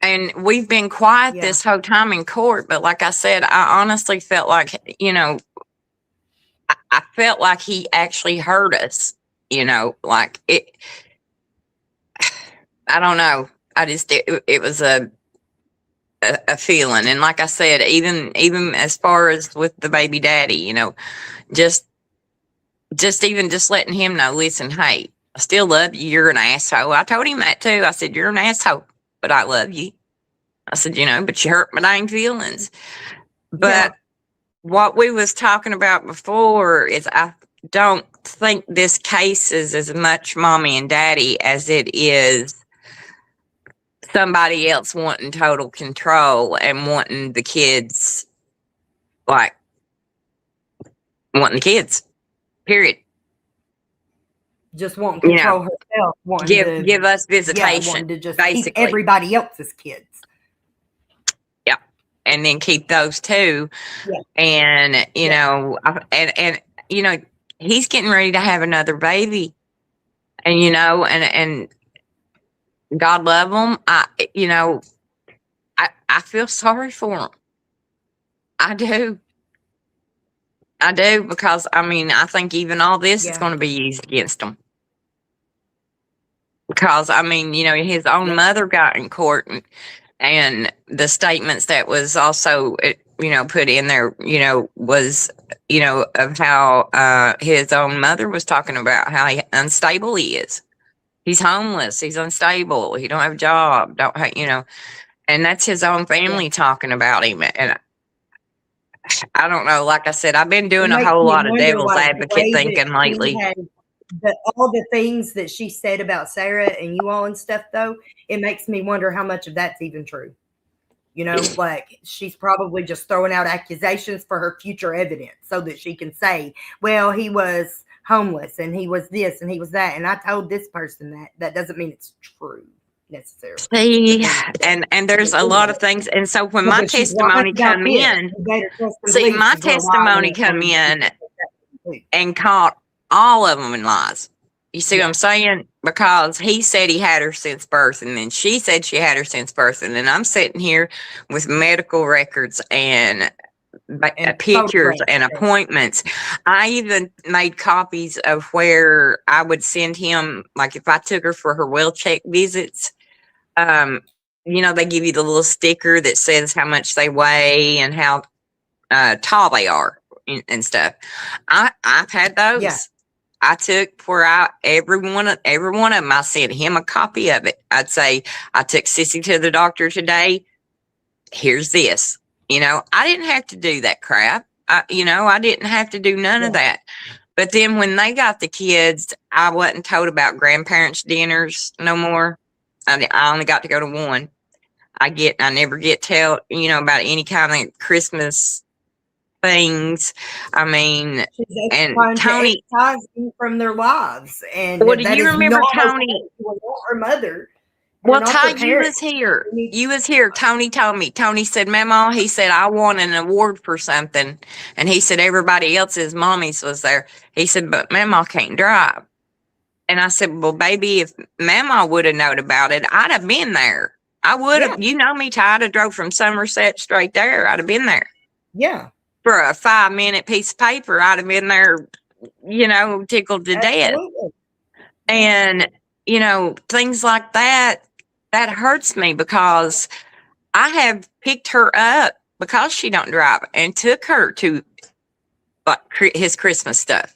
S1: And we've been quiet this whole time in court. But like I said, I honestly felt like, you know, I felt like he actually hurt us, you know, like it. I don't know. I just, it was a feeling. And like I said, even as far as with the baby daddy, you know, just letting him know, listen, hey, I still love you. You're an asshole. I told him that too. I said, you're an asshole, but I love you. I said, you know, but you hurt my dang feelings. But what we was talking about before is I don't think this case is as much mommy and daddy as it is somebody else wanting total control and wanting the kids, like, wanting the kids. Period.
S2: Just wanting to control herself.
S1: Give us visitation.
S2: Wanting to just
S1: basically
S2: keep everybody else's kids.
S1: Yeah. And then keep those too. Yeah. And, you know, and, you know, he's getting ready to have another baby. And, you know, and God love him. I feel sorry for him. I do. Because, I mean, I think even all this is going to be used against them. Because I mean, his own mother got in court, and the statements that was also, put in there, was, of how his own mother was talking about how unstable he is. He's homeless. He's unstable. He don't have a job. Don't have, and that's his own family talking about him. And I don't know. Like I said, I've been doing a whole lot of devil's advocate thinking lately.
S2: All the things that she said about Sarah and you all and stuff, though, it makes me wonder how much of that's even true. Like she's probably just throwing out accusations for her future evidence so that she can say, well, he was homeless and he was this and he was that. And I told this person that. That doesn't mean it's true necessarily.
S1: See, and there's a lot of things. And so when my testimony come in, my testimony come in and caught all of them in lies. You see what I'm saying? Because he said he had her since birth, and then she said she had her since birth, and then I'm sitting here with medical records and pictures and appointments. I even made copies of where I would send him, like if I took her for her well check visits. They give you the little sticker that says how much they weigh and how tall they are and stuff. I've had those. Yeah. I took every one of them. I sent him a copy of it. I'd say, I took Sissy to the doctor today. Here's this. I didn't have to do that crap. I didn't have to do none of that. But then when they got the kids, I wasn't told about grandparents' dinners no more. I only got to go to one. I never get told, about any kind of Christmas things. I mean, and Tony
S2: from their lives. And
S1: well, do you remember Tony?
S2: Her mother.
S1: Well, Ty, you was here. You was here. Tony told me. Tony said, Mama, he said, I won an award for something. And he said, everybody else's mommies was there. He said, but Mama can't drive. And I said, well, baby, if Mama would have known about it, I'd have been there. I would have, you know me, Ty, I'd have drove from Somerset straight there. I'd have been there.
S2: Yeah.
S1: For a 5-minute piece of paper, I'd have been there, tickled to death. And, things like that hurts me because I have picked her up because she don't drive and took her to his Christmas stuff.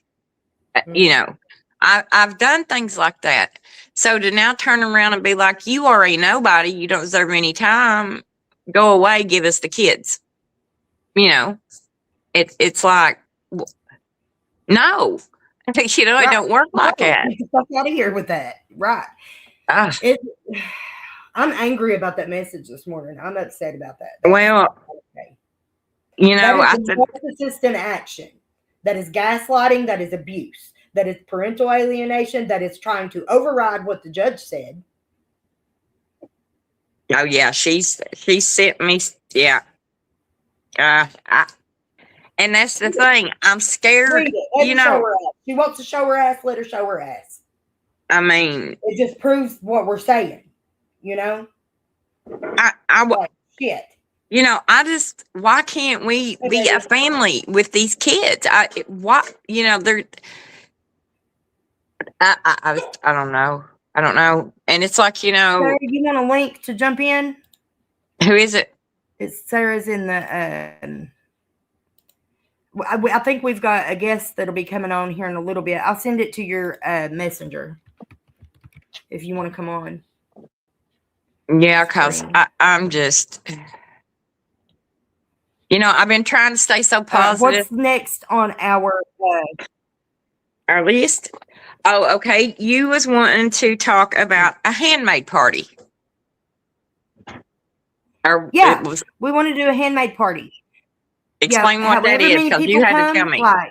S1: I've done things like that. So to now turn around and be like, you are a nobody, you don't deserve any time, go away, give us the kids. It's like, no, it don't work like that.
S2: Get the fuck out of here with that. Right. I'm angry about that message this morning. I'm upset about that.
S1: Well,
S2: okay.
S1: I said,
S2: persistent action. That is gaslighting. That is abuse. That is parental alienation. That is trying to override what the judge said.
S1: Oh yeah, she sent me. Yeah. And that's the thing. I'm scared.
S2: She wants to show her ass. Let her show her ass.
S1: I mean,
S2: it just proves what we're saying. Shit.
S1: Why can't we be a family with these kids? I don't know. I don't know. And it's like,
S2: Sarah, you want a link to jump in?
S1: Who is it?
S2: It's Sarah's in the, I think we've got a guest that'll be coming on here in a little bit. I'll send it to your messenger if you want to come on.
S1: Yeah, because I'm just, I've been trying to stay so positive.
S2: What's next on our
S1: list? Oh, okay. You was wanting to talk about a handmade party.
S2: Yeah, we want to do a handmade party.
S1: Explain what that is, because you had to tell me.
S2: Right.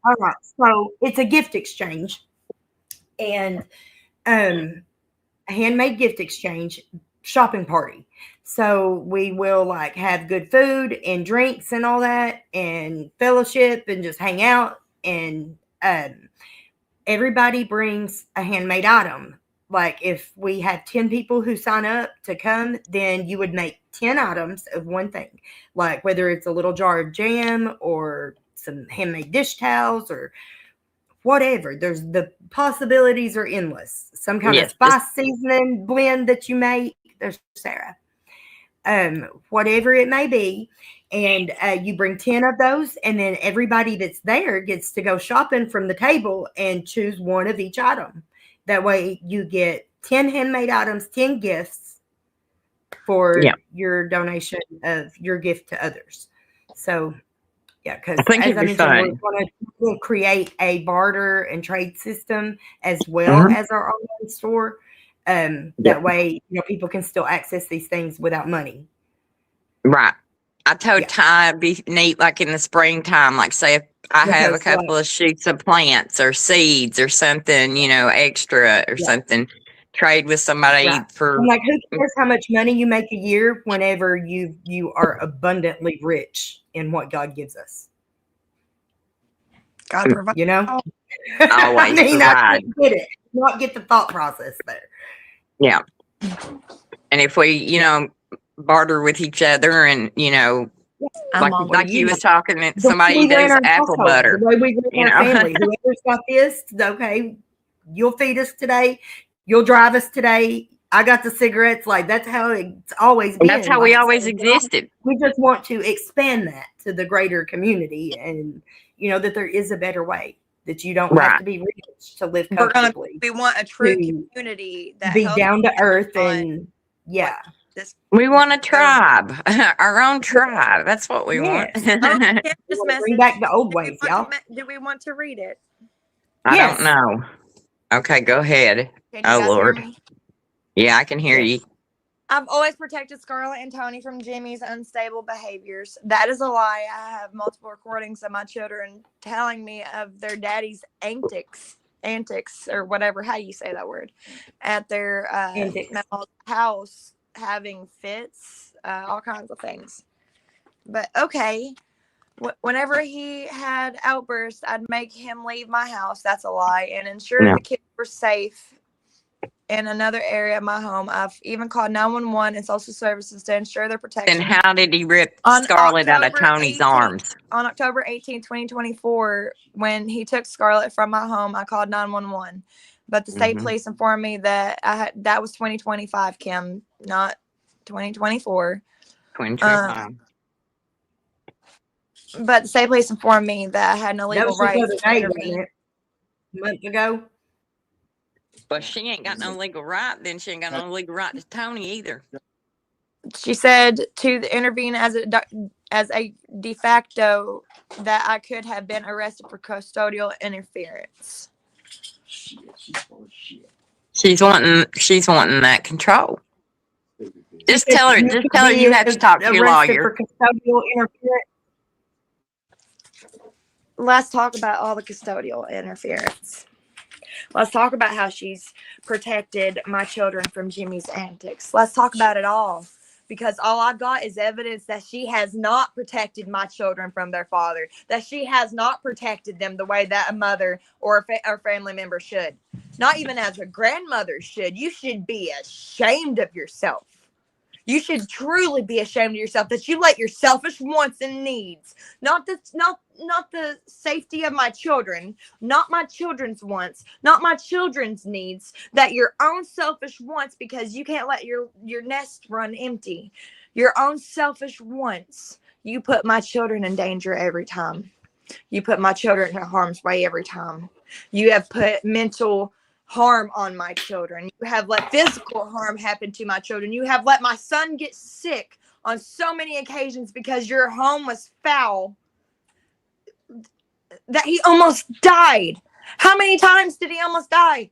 S2: All right. So it's a gift exchange, and a handmade gift exchange shopping party. So we will have good food and drinks and all that, and fellowship and just hang out. And everybody brings a handmade item. Like if we have 10 people who sign up to come, then you would make 10 items of one thing. Like whether it's a little jar of jam or some handmade dish towels or whatever. There's the possibilities are endless. Some kind of
S1: Yes,
S2: spice seasoning blend that you make. There's Sarah. Whatever it may be. And you bring 10 of those, and then everybody that's there gets to go shopping from the table and choose one of each item. That way you get 10 handmade items, 10 gifts for your donation of your gift to others. So, yeah, because
S1: I think
S2: as
S1: it'd
S2: I
S1: be
S2: mentioned,
S1: fun.
S2: we'll create a barter and trade system as well as our online store. That way, people can still access these things without money.
S1: Right. I told Ty it'd be neat, like in the springtime, like say if I have a couple of shoots of plants or seeds or something, extra or something, trade with somebody for.
S2: I'm like, who cares how much money you make a year whenever you are abundantly rich in what God gives us?
S3: God provide.
S1: Always
S2: I mean,
S1: provide.
S2: I get it. Not get the thought process there.
S1: Yeah. And if we, barter with each other and, like you was talking, somebody does apple butter.
S2: The way we run our family. Whoever's got this, okay, you'll feed us today. You'll drive us today. I got the cigarettes. Like, that's how it's always been.
S1: That's how we always existed.
S2: We just want to expand that to the greater community and, that there is a better way. That you don't have to be rich to live comfortably.
S3: We want a true community that
S2: be down to earth and
S1: we want a tribe, our own tribe. That's what we want.
S2: Bring back the old ways, y'all.
S3: Do we want to read it?
S1: I don't know. Okay, go ahead. Oh Lord. Yeah, I can hear you.
S3: I've always protected Scarlett and Tony from Jimmy's unstable behaviors. That is a lie. I have multiple recordings of my children telling me of their daddy's antics, or whatever, how you say that word, at their house, having fits, all kinds of things. But okay, whenever he had outbursts, I'd make him leave my house. That's a lie. And ensure the kids were safe in another area of my home. I've even called 911 and social services to ensure their protection.
S1: And how did he rip Scarlett out of Tony's arms?
S3: On October 18, 2024, when he took Scarlett from my home, I called 911. But the state police informed me that that was 2025, Kim, not 2024.
S1: 2025.
S3: But the state police informed me that I had no legal right to intervene.
S2: A month ago.
S1: But she ain't got no legal right. Then she ain't got no legal right to Tony either.
S3: She said to intervene as a de facto that I could have been arrested for custodial interference.
S1: She's wanting that control. Just tell her you have to talk to your lawyer.
S2: For custodial interference.
S3: Let's talk about all the custodial interference. Let's talk about how she's protected my children from Jimmy's antics. Let's talk about it all. Because all I've got is evidence that she has not protected my children from their father. That she has not protected them the way that a mother or a family member should. Not even as a grandmother should. You should be ashamed of yourself. You should truly be ashamed of yourself that you let your selfish wants and needs, not the safety of my children, not my children's wants, not my children's needs, that your own selfish wants, because you can't let your nest run empty. Your own selfish wants. You put my children in danger every time. You put my children in harm's way every time. You have put mental harm on my children. You have let physical harm happen to my children. You have let my son get sick on so many occasions because your home was foul that he almost died. How many times did he almost die?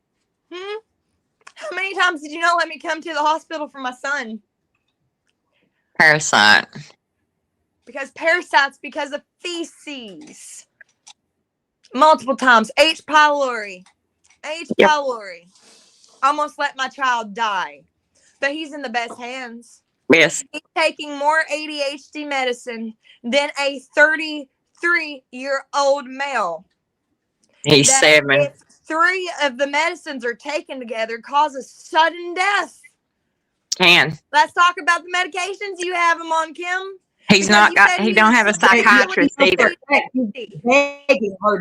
S3: How many times did you not let me come to the hospital for my son?
S1: Parasite.
S3: Because parasites, because of feces. Multiple times. H. pylori. Almost let my child die. But he's in the best hands.
S1: Yes.
S3: He's taking more ADHD medicine than a 33-year-old male.
S1: He's 7.
S3: If 3 of the medicines are taken together, causes sudden death.
S1: Can.
S3: Let's talk about the medications you have him on, Kim.
S1: He's
S3: Because
S1: not
S3: you
S1: got.
S3: said
S1: He
S3: he
S1: don't
S3: was
S1: have a
S3: so really
S1: psychiatrist either.
S2: He's begging her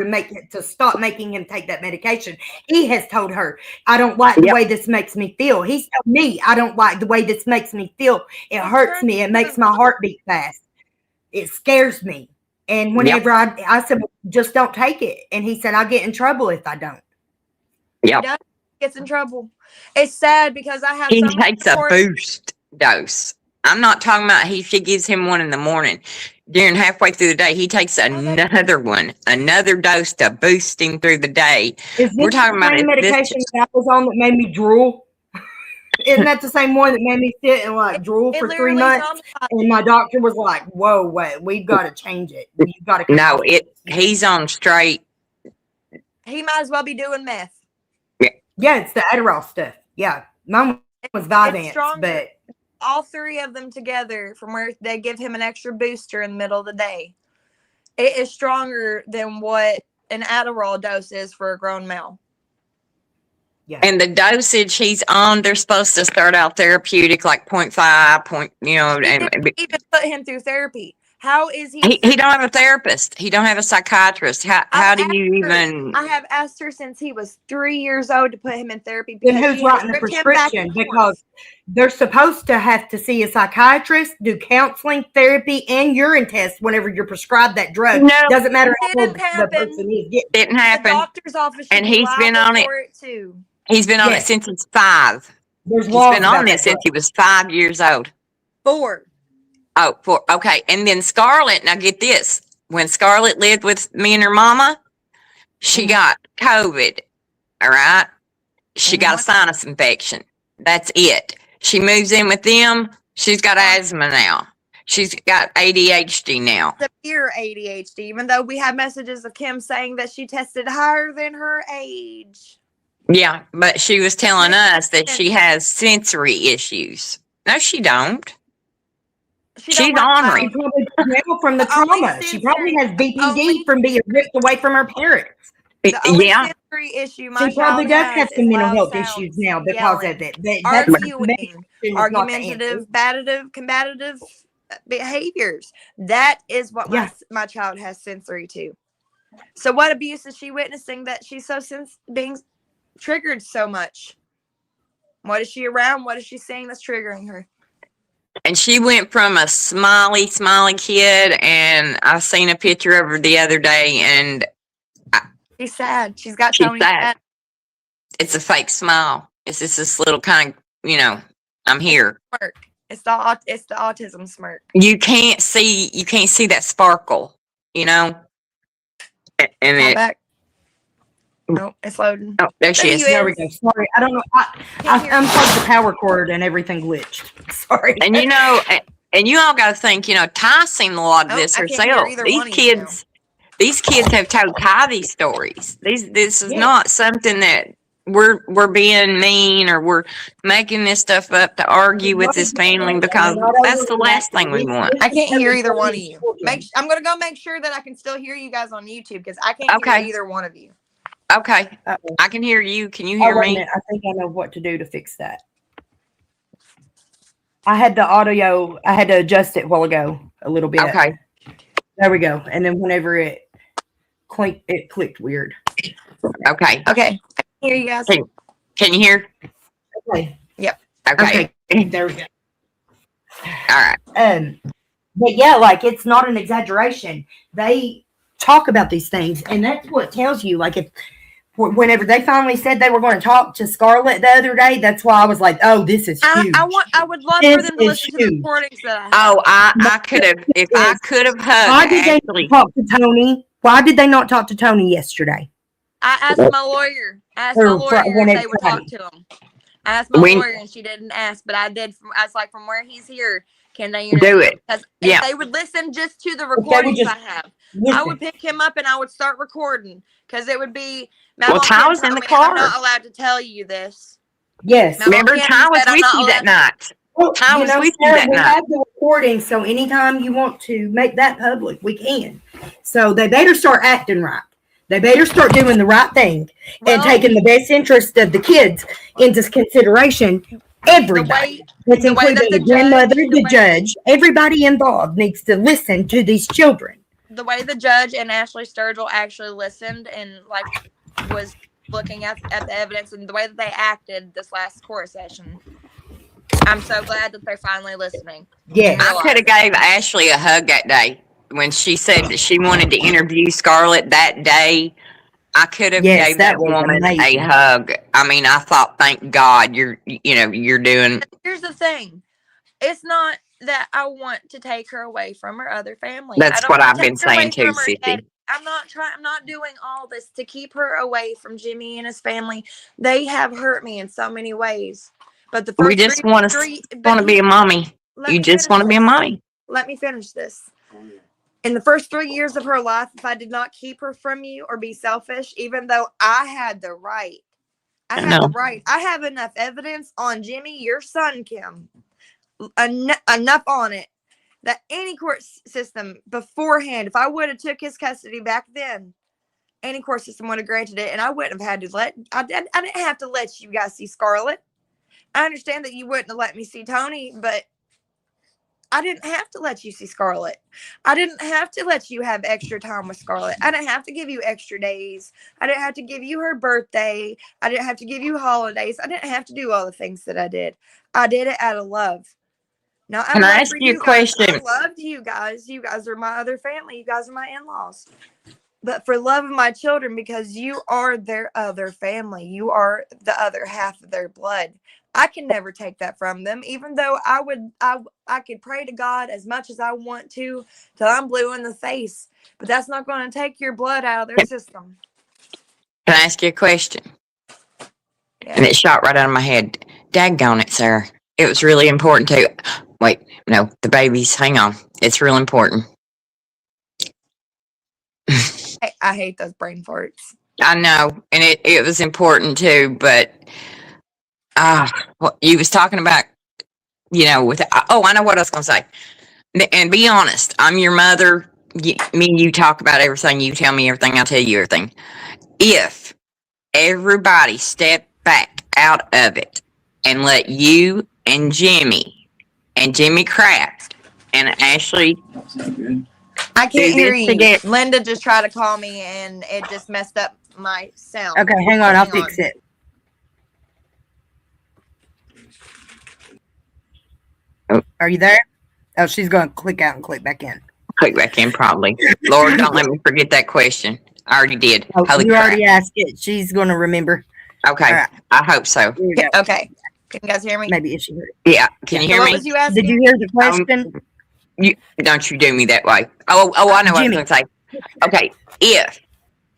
S2: to stop making him take that medication. He has told her, I don't like the
S1: Yep.
S2: way this makes me feel. He's told me, I don't like the way this makes me feel. It hurts me. It makes my heart beat fast. It scares me. And whenever I said, well, just don't take it. And he said, I'll get in trouble if I don't.
S1: Yep.
S3: He does, gets in trouble. It's sad because I have
S1: He
S3: so many
S1: takes a boost dose. I'm not talking about she gives him one in the morning. During halfway through the day, he takes another one, another dose to boost him through the day.
S2: Is this
S1: We're talking
S2: the
S1: about
S2: same medication that I was on that made me drool? Isn't that the same one that made me sit and like drool for 3 months? And my doctor was like, "Whoa, wait, we've got to change it. You've got to."
S1: No, he's on straight.
S3: He might as well be doing meth.
S2: Yeah, it's the Adderall stuff. Yeah, mine was Vyvanse, but
S3: all three of them together, from where they give him an extra booster in the middle of the day, it is stronger than what an Adderall dose is for a grown male.
S2: Yeah.
S1: And the dosage he's on, they're supposed to start out therapeutic, like 0.5 point. You know, and
S3: even put him through therapy. How is he?
S1: He don't have a therapist. He don't have a psychiatrist. How do you even?
S3: I have asked her since he was 3 years old to put him in therapy.
S2: Then who's writing the prescription? Because they're supposed to have to see a psychiatrist, do counseling, therapy, and urine tests whenever you're prescribed that drug.
S1: No,
S2: doesn't matter how old
S3: didn't
S2: the
S3: happen.
S2: person is.
S1: Didn't happen.
S3: The doctor's office,
S1: and he's been on it
S3: too.
S1: He's been on it since he's 5.
S2: He's
S1: been on this since he was 5 years old.
S3: 4.
S1: Oh, 4. Okay. And then Scarlett, now get this. When Scarlett lived with me and her mama, she got COVID. All right. She got a sinus infection. That's it. She moves in with them. She's got asthma now. She's got ADHD now.
S3: Severe ADHD, even though we have messages of Kim saying that she tested higher than her age.
S1: Yeah, but she was telling us that she has sensory issues. No, she don't. She's ornery.
S2: From the trauma. She probably has BPD from being ripped away from her parents.
S3: The only sensory issue
S2: she probably does have some mental health issues now because of it.
S3: Arguing, argumentative, combative behaviors. That is what my child has sensory to. So what abuse is she witnessing that she's so being triggered so much? What is she around? What is she saying that's triggering her?
S1: And she went from a smiley kid, and I seen a picture of her the other day, and
S3: she's sad. She's got Tony sad.
S1: It's a fake smile. It's just this little kind of, I'm here.
S3: Smirk. It's the autism smirk.
S1: You can't see that sparkle, And
S3: back. No, it's loading.
S1: Oh, there she is.
S2: There we go. Sorry, I don't know. I unplugged the power cord and everything glitched. Sorry.
S1: And you all got to think. Ty seen a lot of this herself. These kids have told Ty these stories. This is not something that we're being mean or we're making this stuff up to argue with this family, because that's the last thing we want.
S3: I can't hear either one of you. I'm gonna go make sure that I can still hear you guys on YouTube, because I can't hear either one of you.
S1: Okay. I can hear you. Can you hear me?
S2: I think I know what to do to fix that. I had the audio. I had to adjust it a while ago a little bit.
S1: Okay.
S2: There we go. And then whenever it clicked weird.
S1: Okay.
S3: Okay. I can hear you guys.
S1: Can you hear?
S2: Okay.
S3: Yep.
S1: Okay.
S2: There we go.
S1: All right.
S2: But yeah, it's not an exaggeration. They talk about these things, and that's what tells you, whenever they finally said they were going to talk to Scarlett the other day, that's why I was like, oh, this is huge.
S3: I would love for them to listen to the recordings that I have.
S1: Oh, I could have, if I could have hugged.
S2: Why did they not talk to Tony? Why did they not talk to Tony yesterday?
S3: I asked my lawyer. if they would talk to him. I asked my lawyer, and she didn't ask, but I did. I was like, from where he's here, can they
S1: do it?
S3: Because if they would listen just to the recordings I have, I would pick him up and I would start recording, because it would be.
S1: Ty was in the car.
S3: I'm not allowed to tell you this.
S2: Yes.
S1: Remember, Ty was with you that night. Ty was with you that night. We
S2: have the recording, so anytime you want to make that public, we can. So they better start acting right. They better start doing the right thing and taking the best interest of the kids into consideration. Everybody. Let's
S3: the way
S2: include
S3: that
S2: the
S3: the
S2: grandmother,
S3: judge-
S2: the judge. Everybody involved needs to listen to these children.
S3: The way the judge and Ashley Sturgill actually listened and like was looking at the evidence and the way that they acted this last court session. I'm so glad that they're finally listening.
S2: Yes.
S1: I could have gave Ashley a hug that day when she said that she wanted to interview Scarlett that day. I could have
S2: Yes,
S1: gave
S2: that
S1: that
S2: was
S1: woman
S2: amazing.
S1: a hug. I mean, I thought, thank God you're doing.
S3: Here's the thing. It's not that I want to take her away from her other family.
S1: That's
S3: I don't
S1: what
S3: want
S1: I've
S3: to take
S1: been
S3: her away
S1: saying too,
S3: from her dad.
S1: Sissy.
S3: I'm not doing all this to keep her away from Jimmy and his family. They have hurt me in so many ways. But the first
S1: We just want to be a mommy. You just want to be a mommy.
S3: Let me finish this. In the first 3 years of her life, if I did not keep her from you or be selfish, even though I had the right, I have enough evidence on Jimmy, your son, Kim, enough on it that any court system beforehand, if I would have took his custody back then, any court system would have granted it, and I wouldn't have had to I didn't have to let you guys see Scarlett. I understand that you wouldn't have let me see Tony, but I didn't have to let you see Scarlett. I didn't have to let you have extra time with Scarlett. I didn't have to give you extra days. I didn't have to give you her birthday. I didn't have to give you holidays. I didn't have to do all the things that I did. I did it out of love. Now,
S1: Can I ask you a question?
S3: I loved you guys. You guys are my other family. You guys are my in-laws. But for love of my children, because you are their other family. You are the other half of their blood. I can never take that from them, even though I could pray to God as much as I want to till I'm blue in the face. But that's not going to take your blood out of their system.
S1: Can I ask you a question?
S3: Yeah.
S1: And it shot right out of my head. Daggone it, Sarah. It was really important too. Wait, no, the babies. Hang on. It's real important.
S3: I hate those brain farts.
S1: I know, and it was important too, but what you was talking about, with I know what I was gonna say. And be honest, I'm your mother. Me and you talk about everything. You tell me everything. I tell you everything. If everybody stepped back out of it and let you and Jimmy Kraft and Ashley.
S3: I can't hear you.
S1: Together.
S3: Linda just tried to call me and it just messed up my sound.
S2: Okay, hang on. I'll fix it.
S1: Oh.
S2: Are you there? Oh, she's going to click out and click back in.
S1: Click back in, probably. Lord, don't let me forget that question. I already did.
S2: Oh,
S1: Holy
S2: you
S1: crap.
S2: already asked it. She's going to remember.
S1: Okay,
S2: right.
S1: I hope so.
S3: Okay. Can you guys hear me?
S2: Maybe if she heard
S1: it. Yeah, can you hear me?
S3: What was you asking?
S2: Did you hear the question?
S1: Don't you do me that way. Oh, I know
S2: Jimmy.
S1: what I was going to say. Okay, if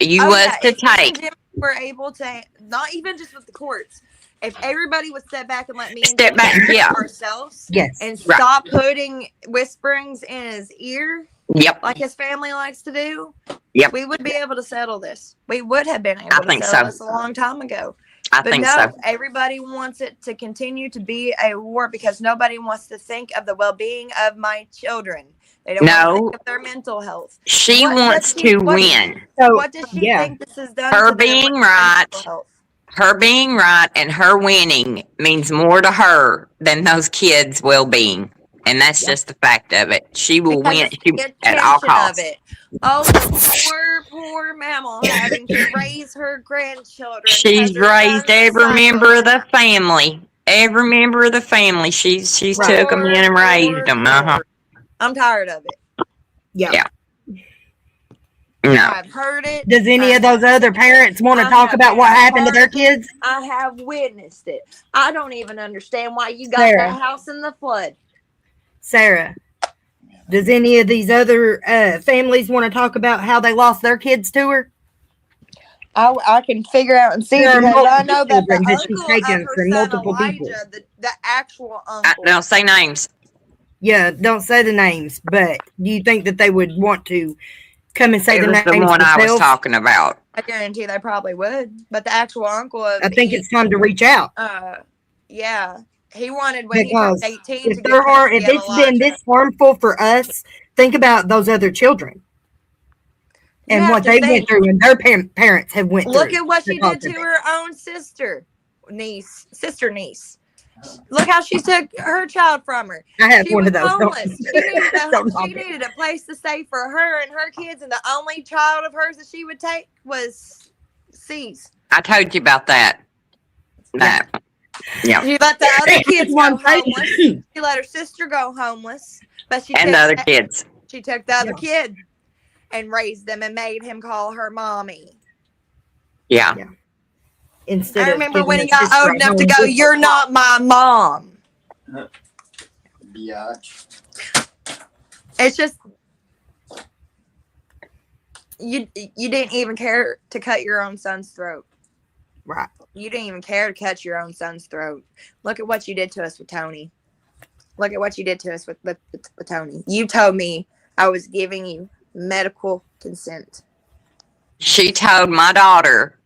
S1: you was to take.
S3: Jimmy were able to, not even just with the courts, if everybody would step back and let me
S1: Step back, yeah.
S3: ourselves,
S2: Yes.
S3: and stop putting whisperings in his ear,
S1: Yep.
S3: like his family likes to do,
S1: Yep.
S3: we would be able to settle this. We would have been able to settle this a long time ago.
S1: I think so.
S3: Everybody wants it to continue to be a war because nobody wants to think of the well-being of my children. They don't want to think of their mental health.
S1: She wants to win.
S2: So,
S3: what does she think this has done?
S1: Her
S3: to their
S1: being
S3: mental
S1: right.
S3: health?
S1: Her being right and her winning means more to her than those kids' well-being. And that's just the fact of it. She will win at all costs.
S3: Oh, poor mammal having to raise her grandchildren.
S1: She's raised every member of the family. Every member of the family. She's took them in and raised them.
S3: I'm tired of it.
S2: Yeah.
S1: No.
S3: I've heard it.
S2: Does any of those other parents want to talk about what happened to their kids?
S3: I have witnessed it. I don't even understand why you got that house in the flood.
S2: Sarah, does any of these other families want to talk about how they lost their kids to her?
S3: I can figure out and see because I know that the
S2: she's
S3: uncle
S2: taken
S3: of her
S2: from
S3: son
S2: multiple
S3: Elijah,
S2: people.
S3: the actual uncle.
S1: Don't say names.
S2: Yeah, don't say the names. But do you think that they would want to come and say
S1: It
S2: the
S1: was
S2: names
S1: the one
S2: themselves?
S1: I was talking about.
S3: I guarantee they probably would. But the actual uncle of
S2: I think it's time to reach out.
S3: Yeah. He wanted when
S2: Because
S3: he was 18
S2: if
S3: to
S2: they're hard,
S3: get
S2: if it's been this harmful for us, think about those other children and what they went through and their parents have went through.
S3: Look at what she did to her own sister niece.
S4: Look how she took her child from her.
S2: I have
S4: She
S2: one
S4: was
S2: of those.
S4: homeless.
S2: Don't
S4: She needed a place to stay for her and her kids, and the only child of hers that she would take was C's.
S1: I told you about that.
S2: Yeah.
S1: Yeah.
S4: She let the other kids go
S2: One thing.
S4: homeless. She let her sister go homeless, but she
S1: And
S4: took
S1: the other kids.
S4: She took the other kid and raised them and made him call her mommy.
S1: Yeah.
S2: Instead
S4: I
S2: of
S4: remember
S2: giving
S4: when he
S2: the
S4: got
S2: sister
S4: old
S2: a
S4: enough to
S2: home
S4: go,
S2: with
S4: "You're
S2: her
S4: not my mom."
S5: Biatch.
S4: It's just you didn't even care to cut your own son's throat.
S2: Right.
S4: You didn't even care to cut your own son's throat. Look at what you did to us with Tony. Look at what you did to us with Tony. You told me I was giving you medical consent.
S1: She told my daughter,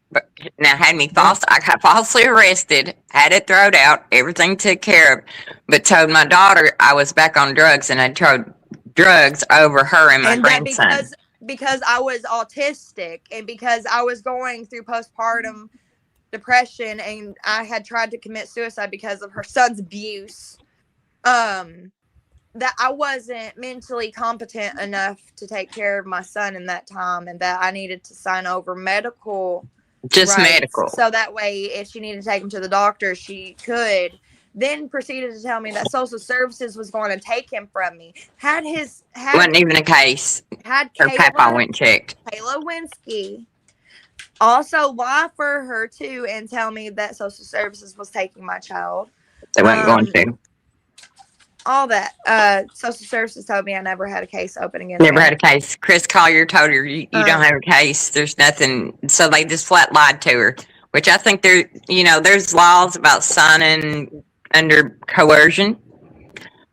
S1: now had me I got falsely arrested, had it thrown out, everything took care of, but told my daughter I was back on drugs and I tried drugs over her and my grandson.
S4: Because I was autistic and because I was going through postpartum depression and I had tried to commit suicide because of her son's abuse. That I wasn't mentally competent enough to take care of my son in that time, and that I needed to sign over medical
S1: Just
S4: rights,
S1: medical.
S4: so that way if she needed to take him to the doctor she could. Then proceeded to tell me that social services was going to take him from me.
S1: Wasn't even a case.
S4: Had
S1: Her papa went and checked.
S4: Kayla Winsky also lie for her too and tell me that social services was taking my child.
S1: They weren't going to.
S4: All that. Social services told me I never had a case open against
S1: Never
S4: me.
S1: had a case. Chris Collier told her you don't have a case. There's nothing. So they just flat lied to her, which I think there's laws about signing under coercion.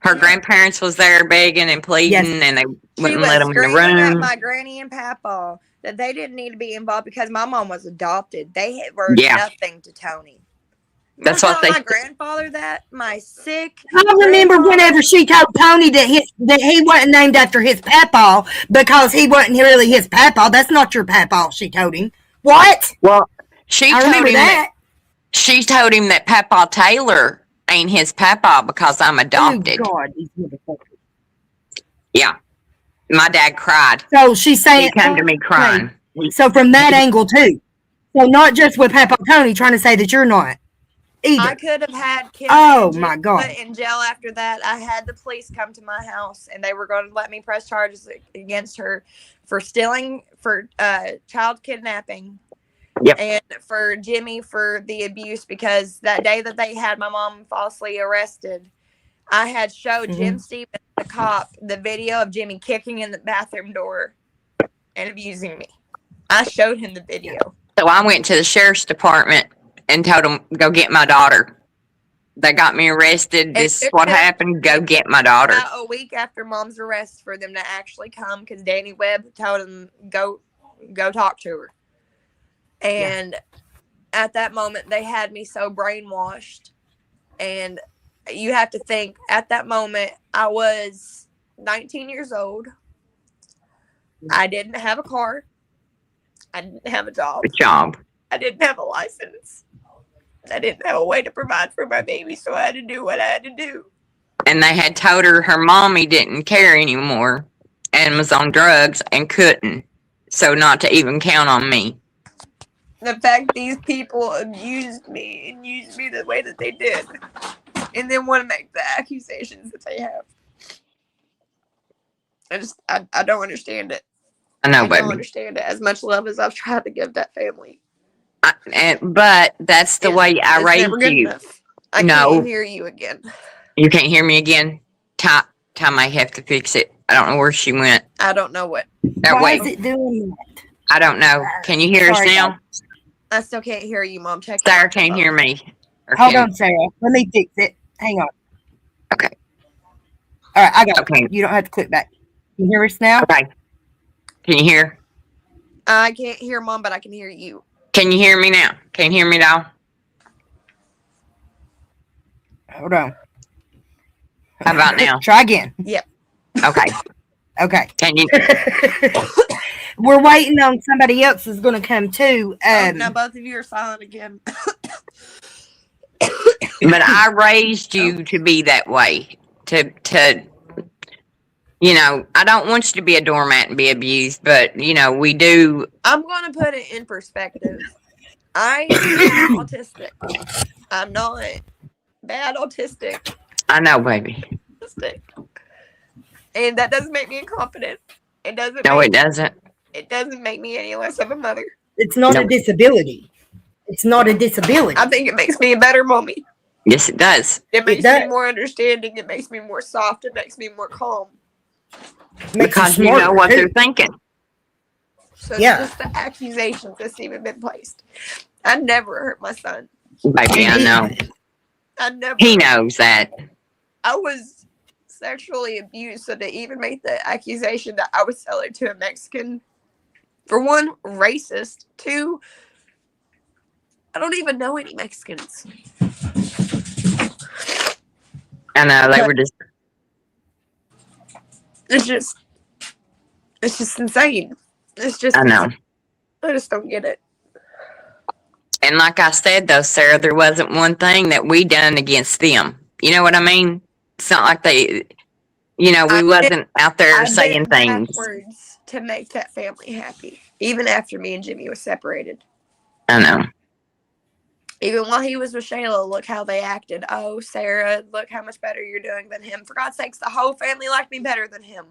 S1: Her grandparents was there begging and pleading, and they wouldn't let them in the room.
S4: At my granny and papa that they didn't need to be involved because my mom was adopted. They were nothing to Tony.
S1: That's what they.
S4: My grandfather, that my sick.
S2: I remember whenever she told Tony that he wasn't named after his papa because he wasn't really his papa. That's not your papa. She told him. What?
S1: Well, she
S2: I
S1: told
S2: remember
S1: him
S2: that.
S1: She told him that Papa Taylor ain't his papa because I'm adopted.
S2: Oh God, these motherfuckers.
S1: Yeah, my dad cried.
S2: So she's saying
S1: He came to me crying.
S2: So from that angle too. So not just with Papa Tony trying to say that you're not. Either.
S4: I could have had Kim
S2: my God.
S4: put in jail after that. I had the police come to my house and they were going to let me press charges against her for stealing, for child kidnapping, and for Jimmy for the abuse, because that day that they had my mom falsely arrested, I had showed Jim Stevens, the cop, the video of Jimmy kicking in the bathroom door and abusing me. I showed him the video.
S1: So I went to the sheriff's department and told them, go get my daughter. They got me arrested. This is what happened. Go get my daughter.
S4: A week after Mom's arrest for them to actually come, because Danny Webb told them, go talk to her. And at that moment, they had me so brainwashed. And you have to think, at that moment, I was 19 years old. I didn't have a car. I didn't have a job. I didn't have a license. I didn't have a way to provide for my baby, so I had to do what I had to do.
S1: And they had told her mommy didn't care anymore and was on drugs and couldn't. So not to even count on me.
S4: The fact these people abused me and used me the way that they did, and then want to make the accusations that they have. I don't understand it.
S1: I know,
S4: baby. I don't understand it. As much love as I've tried to give that family.
S1: But that's the way I raised you.
S4: Enough. I can't hear you again.
S1: You can't hear me again? Ty may have to fix it. I don't know where she went.
S4: I don't know what.
S2: Why is it doing that?
S1: I don't know. Can you hear us now?
S4: I still can't hear you, Mom. Check.
S1: Sarah can't hear me.
S2: Hold on, Sarah. Let me fix it. Hang on.
S1: Okay.
S2: All right, I got it. You don't have to click back. Can you hear us now?
S1: Okay. Can you hear?
S4: I can't hear Mom, but I can hear you.
S1: Can you hear me now? Can you hear me now?
S2: Hold on.
S1: How about now?
S2: Try again.
S4: Yep.
S1: Okay.
S2: Okay.
S1: Can you?
S2: We're waiting on somebody else is going to come too.
S4: Now both of you are silent again.
S1: But I raised you to be that way. To I don't want you to be a doormat and be abused, but we do.
S4: I'm going to put it in perspective. I am autistic. I'm not bad autistic.
S1: I know, baby.
S4: Autistic. And that doesn't make me incompetent. It doesn't.
S1: No, it doesn't.
S4: It doesn't make me any less of a mother.
S2: It's not a disability. It's not a disability.
S4: I think it makes me a better mommy.
S1: Yes, it does.
S4: It makes me more understanding. It makes me more soft. It makes me more calm.
S1: Because you know what they're thinking.
S4: So just the accusations that's even been placed. I never hurt my son.
S1: Baby, I know. He knows that.
S4: I was sexually abused, so to even make the accusation that I was selling to a Mexican, for one, racist. Two, I don't even know any Mexicans.
S1: I know, they were just.
S4: It's just insane. It's just.
S1: I know.
S4: I just don't get it.
S1: And like I said, though, Sarah, there wasn't one thing that we done against them. You know what I mean? It's not like they, we wasn't out there saying things.
S4: Backwards to make that family happy, even after me and Jimmy were separated.
S1: I know.
S4: Even while he was with Shayla, look how they acted. Oh, Sarah, look how much better you're doing than him. For God's sakes, the whole family liked me better than him.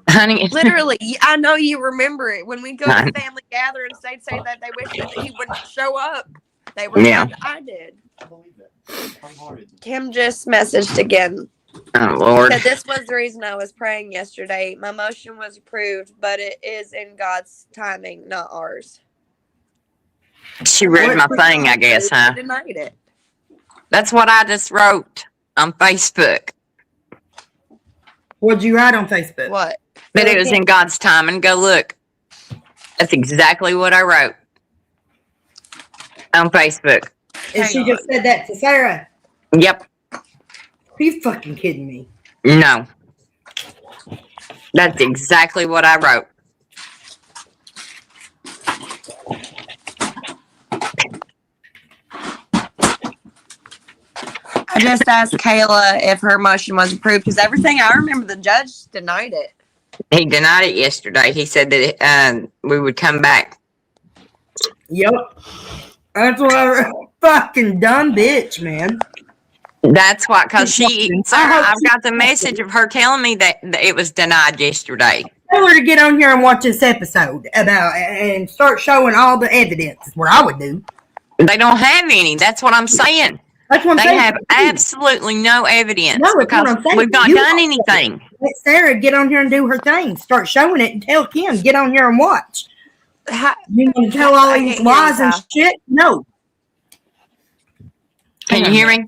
S1: Honey.
S4: Literally, I know you remember it. When we go to family gatherings, they'd say that they wish that he wouldn't show up. They were glad I did. Kim just messaged again.
S1: Oh, Lord.
S4: Said this was the reason I was praying yesterday. My motion was approved, but it is in God's timing, not ours.
S1: She read my thing, I guess, huh?
S4: Denied it.
S1: That's what I just wrote on Facebook.
S2: What'd you write on Facebook?
S4: What?
S1: That it was in God's time. And go look. That's exactly what I wrote on Facebook.
S2: And she just said that to Sarah?
S1: Yep.
S2: Are you fucking kidding me?
S1: No. That's exactly what I wrote.
S4: I just asked Kayla if her motion was approved because everything I remember, the judge denied it.
S1: He denied it yesterday. He said that we would come back.
S2: Yep. That's what I fucking dumb bitch, man.
S1: That's what, because I've got the message of her telling me that it was denied yesterday.
S2: Tell her to get on here and watch this episode and start showing all the evidence. Is what I would do.
S1: They don't have any. That's what I'm saying.
S2: That's what I'm saying.
S1: They have absolutely no evidence
S2: because
S1: we've not done anything.
S2: Let Sarah get on here and do her thing. Start showing it and tell Kim, get on here and watch. You want to tell all these lies and shit? No.
S1: Can you hear me?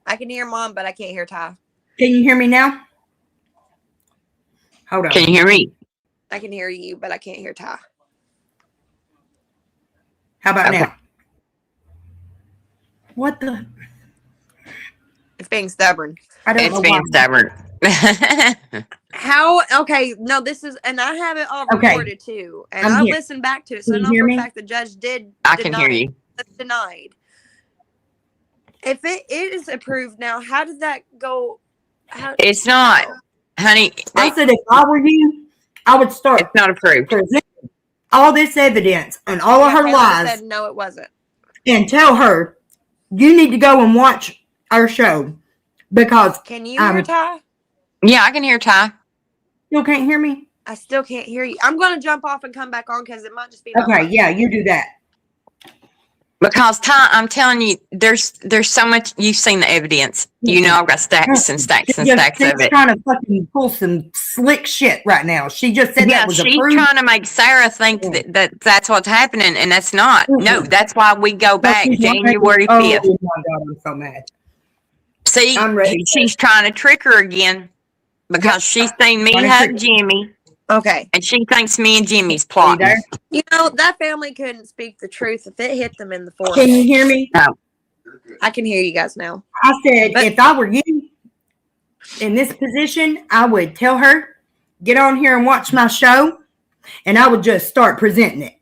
S4: I can hear Mom, but I can't hear Ty.
S2: Can you hear me now? Hold on.
S1: Can you hear me?
S4: I can hear you, but I can't hear Ty.
S2: How about now? What the?
S4: It's being stubborn.
S2: I don't know.
S1: It's being stubborn.
S4: How? Okay, no, this is, and I have it all recorded too, and I listened back to it, so I know for a fact the judge did.
S1: I can hear you.
S4: It's denied. If it is approved now, how did that go?
S1: It's not, honey.
S2: I said if I were you, I would start.
S1: It's not approved.
S2: Presenting all this evidence and all of her lies.
S4: Said, no, it wasn't.
S2: And tell her you need to go and watch our show because.
S4: Can you hear Ty?
S1: Yeah, I can hear Ty.
S2: You can't hear me?
S4: I still can't hear you. I'm going to jump off and come back on because it might just be.
S2: Okay, yeah, you do that.
S1: Because Ty, I'm telling you, there's so much. You've seen the evidence. You know, I've got stacks and stacks and stacks of it.
S2: She's trying to fucking pull some slick shit right now. She just said that was approved.
S1: She's trying to make Sarah think that's what's happening, and that's not. No, that's why we go back January 5th.
S2: Oh my God, I'm so mad.
S1: See, she's trying to trick her again because she's seen me hug Jimmy.
S4: Okay.
S1: And she thinks me and Jimmy's plotting.
S4: You know, that family couldn't speak the truth if it hit them in the forehead.
S2: Can you hear me?
S1: No.
S4: I can hear you guys now.
S2: I said, if I were you in this position, I would tell her, get on here and watch my show, and I would just start presenting it.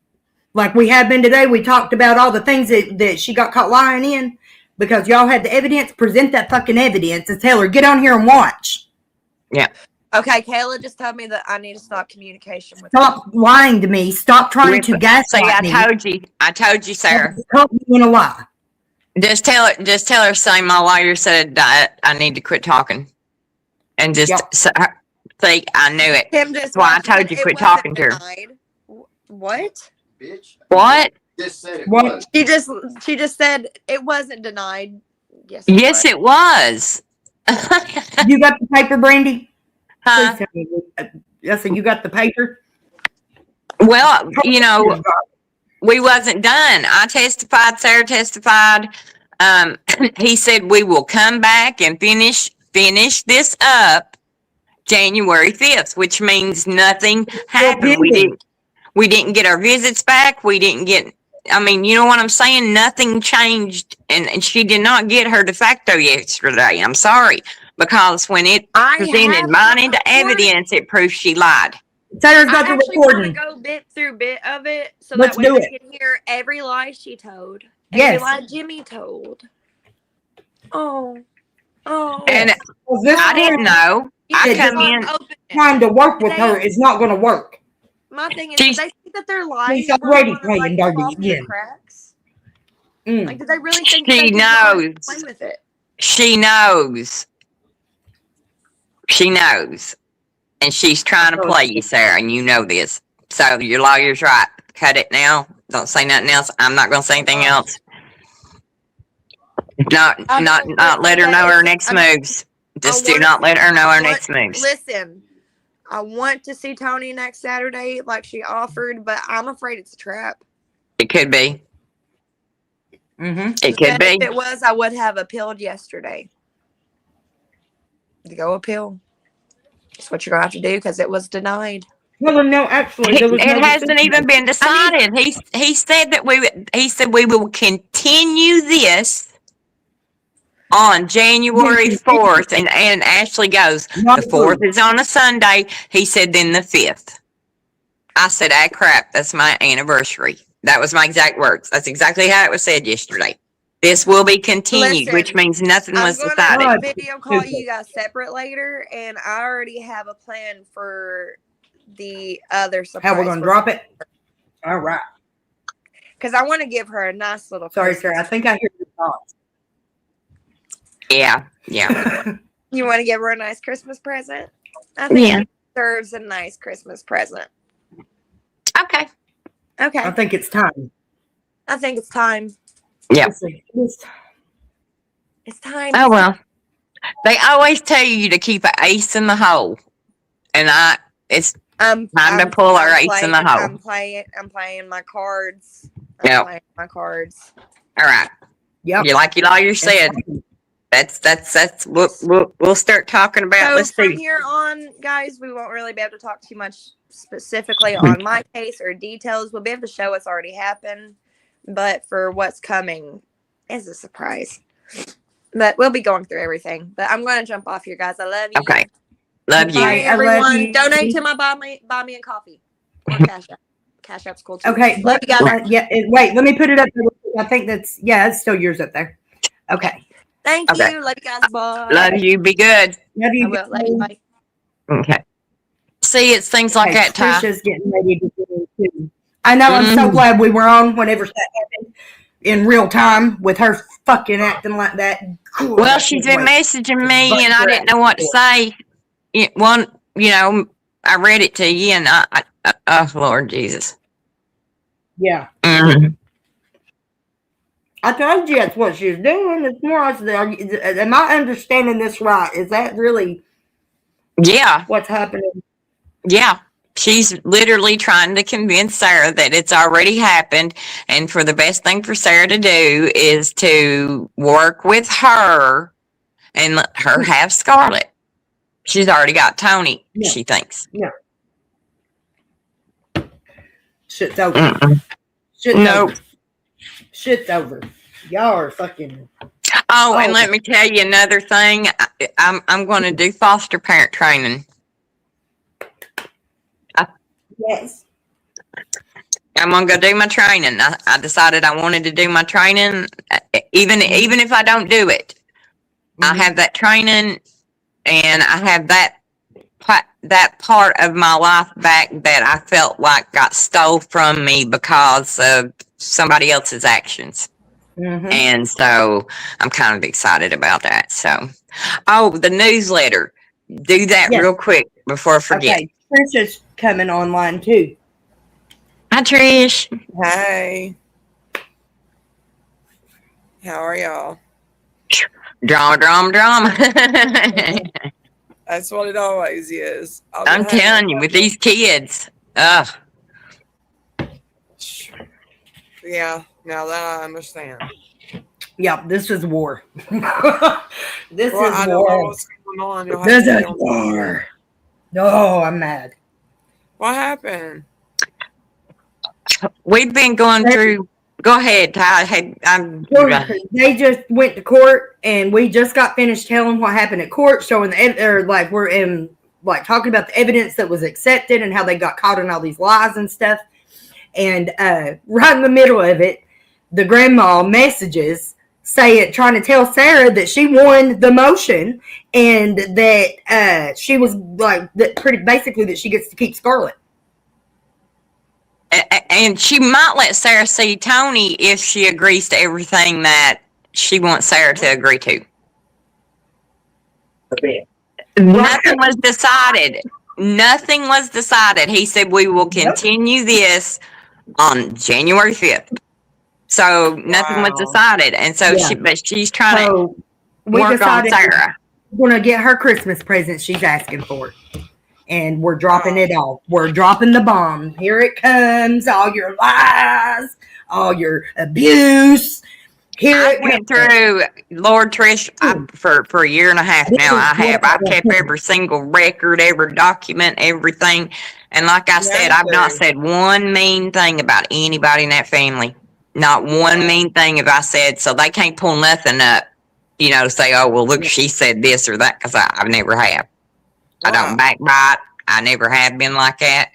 S2: Like we have been today. We talked about all the things that she got caught lying in. because y'all had the evidence. Present that fucking evidence and tell her, get on here and watch.
S1: Yeah.
S4: Okay, Kayla just told me that I need to stop communication with
S2: Stop lying to me. Stop trying to gaslight me.
S1: I told you, Sarah.
S2: Caught me in a lie.
S1: Just tell her, say my lawyer said that I need to quit talking. And just say, I knew it.
S4: Kim
S1: That's
S4: just
S1: why I
S4: watched it.
S1: told you
S4: It
S1: quit
S4: wasn't
S1: talking to her.
S4: denied. What?
S5: Bitch.
S1: What?
S5: Just said it
S2: What?
S5: was.
S4: She just said it wasn't denied. Yes.
S1: Yes, it was.
S2: You got the paper, Brandy?
S1: Huh?
S2: Please tell me. I said, you got the paper?
S1: Well, you know, we wasn't done. I testified. Sarah testified. He said we will come back and finish this up January 5th, which means nothing happened. We didn't get our visits back. We didn't get. I mean, you know what I'm saying? Nothing changed, and she did not get her de facto yesterday. I'm sorry, because when it presented mine into evidence, it proved she lied.
S2: Sarah's
S4: I
S2: got the
S4: actually want to
S2: recording.
S4: go bit through bit of it so
S2: Let's
S4: that way
S2: do
S4: we
S2: it.
S4: can hear every lie she told.
S2: Yes.
S4: Every lie Jimmy told. Oh.
S1: And I didn't know. I come in.
S2: Trying to work with her is not going to work.
S4: My thing is, did they think that their lies
S2: She's already playing dirty
S4: fall through the
S2: again.
S4: cracks?
S2: Mm.
S4: Like, did they really think
S1: She
S4: they could
S1: knows.
S4: play with it?
S1: She knows. She knows. And she's trying to play you, Sarah, and you know this. So your lawyer's right. Cut it now. Don't say nothing else. I'm not going to say anything else. Not let her know her next moves. Just do not let her know her next moves.
S4: Listen, I want to see Tony next Saturday like she offered, but I'm afraid it's a trap.
S1: It could be.
S2: Mm-hmm.
S1: It could be.
S4: If it was, I would have appealed yesterday. To go appeal. That's what you're going to have to do because it was denied.
S2: Well, no, actually, there was
S1: It
S2: no
S1: hasn't
S2: decision.
S1: even been decided. He said that we will continue this on January 4th, and Ashley goes, the 4th is on a Sunday. He said, then the 5th. I said, ah, crap, that's my anniversary. That was my exact words. That's exactly how it was said yesterday. This will be continued, which means nothing was decided.
S4: I'm going to video call you guys separate later, and I already have a plan for the other surprise.
S2: How we're going to drop it? All right.
S4: Because I want to give her a nice little
S2: Sorry,
S4: Christmas.
S2: sir. I think I hear your thoughts.
S1: Yeah.
S4: You want to give her a nice Christmas present? I think she deserves a nice Christmas present.
S1: Okay.
S2: I think it's time.
S4: I think it's time.
S1: Yeah.
S4: It's time.
S1: Oh, well. They always tell you to keep an ace in the hole. And it's time to pull our ace in the hole.
S4: I'm playing my cards.
S1: Yep.
S4: Playing my cards.
S1: All right.
S2: Yep.
S1: You like your lawyer said. That's we'll start talking about.
S4: So
S1: Let's
S4: from
S1: see.
S4: here on, guys, we won't really be able to talk too much specifically on my case or details. We'll be able to show what's already happened, but for what's coming is a surprise. But we'll be going through everything. But I'm going to jump off here, guys. I love you.
S1: Okay. Love you.
S4: Bye,
S2: I love
S4: everyone.
S2: you.
S4: Donate to my buy me a coffee or Cash App. Cash App's cool too.
S2: Okay.
S4: Love you guys.
S2: Wait, let me put it up there. I think it's still yours up there. Okay.
S4: Thank
S1: Okay.
S4: you. Love you guys. Bye.
S1: Love you. Be good.
S2: Love
S4: I
S2: you.
S4: will. Love you. Bye.
S1: Okay. See, it's things like that, Ty.
S2: Trisha's getting ready to do it too. I know. I'm so glad we were on whenever that happened in real time with her fucking acting like that.
S1: Well, she's been messaging me, and I didn't know what to say. I read it to you, and oh, Lord Jesus.
S2: Yeah.
S1: Mm-hmm.
S2: I told you that's what she's doing. It's more like, am I understanding this right? Is that really what's happening?
S1: Yeah. She's literally trying to convince Sarah that it's already happened, and for the best thing for Sarah to do is to work with her and let her have Scarlett. She's already got Tony, she thinks.
S2: Yeah. Shit's over.
S1: Mm-mm.
S2: Shit's over. Y'all are fucking.
S1: Oh, and let me tell you another thing. I'm going to do foster parent training.
S2: Yes.
S1: I'm going to go do my training. I decided I wanted to do my training. Even if I don't do it, I have that training, and I have that part of my life back that I felt like got stole from me because of somebody else's actions. And so I'm kind of excited about that. So, the newsletter. Do that
S2: Yes.
S1: real quick before I forget.
S2: Okay, Trisha's coming online too.
S1: Hi, Trish.
S4: Hey. How are y'all?
S1: Drama.
S4: That's what it always is.
S1: I'm telling you, with these kids. Ugh.
S4: Yeah, now that I understand.
S2: Yeah, this is war. This
S4: Well,
S2: is
S4: I don't know
S2: war.
S4: what's going on. You'll have
S2: This
S4: to
S2: is
S4: tell me.
S2: war. No, I'm mad.
S4: What happened?
S1: We've been going through. Go ahead, Ty.
S2: They just went to court, and we just got finished telling what happened at court, showing we're in talking about the evidence that was accepted and how they got caught in all these lies and stuff. And right in the middle of it, the grandma messages trying to tell Sarah that she won the motion and that she was basically that she gets to keep Scarlett.
S1: And she might let Sarah see Tony if she agrees to everything that she wants Sarah to agree to. Nothing was decided. Nothing was decided. He said we will continue this on January 5th. So nothing was decided. And so she's trying to work on Sarah.
S2: We're going to get her Christmas present she's asking for. And we're dropping it off. We're dropping the bomb. Here it comes. All your lies, all your abuse.
S1: I went through, Lord Trish, for a year and a half now. I've kept every single record, every document, everything. And like I said, I've not said one mean thing about anybody in that family. Not one mean thing have I said. So they can't pull nothing up, say, oh, well, look, she said this or that, because I've never have. I don't backbite. I never have been like that.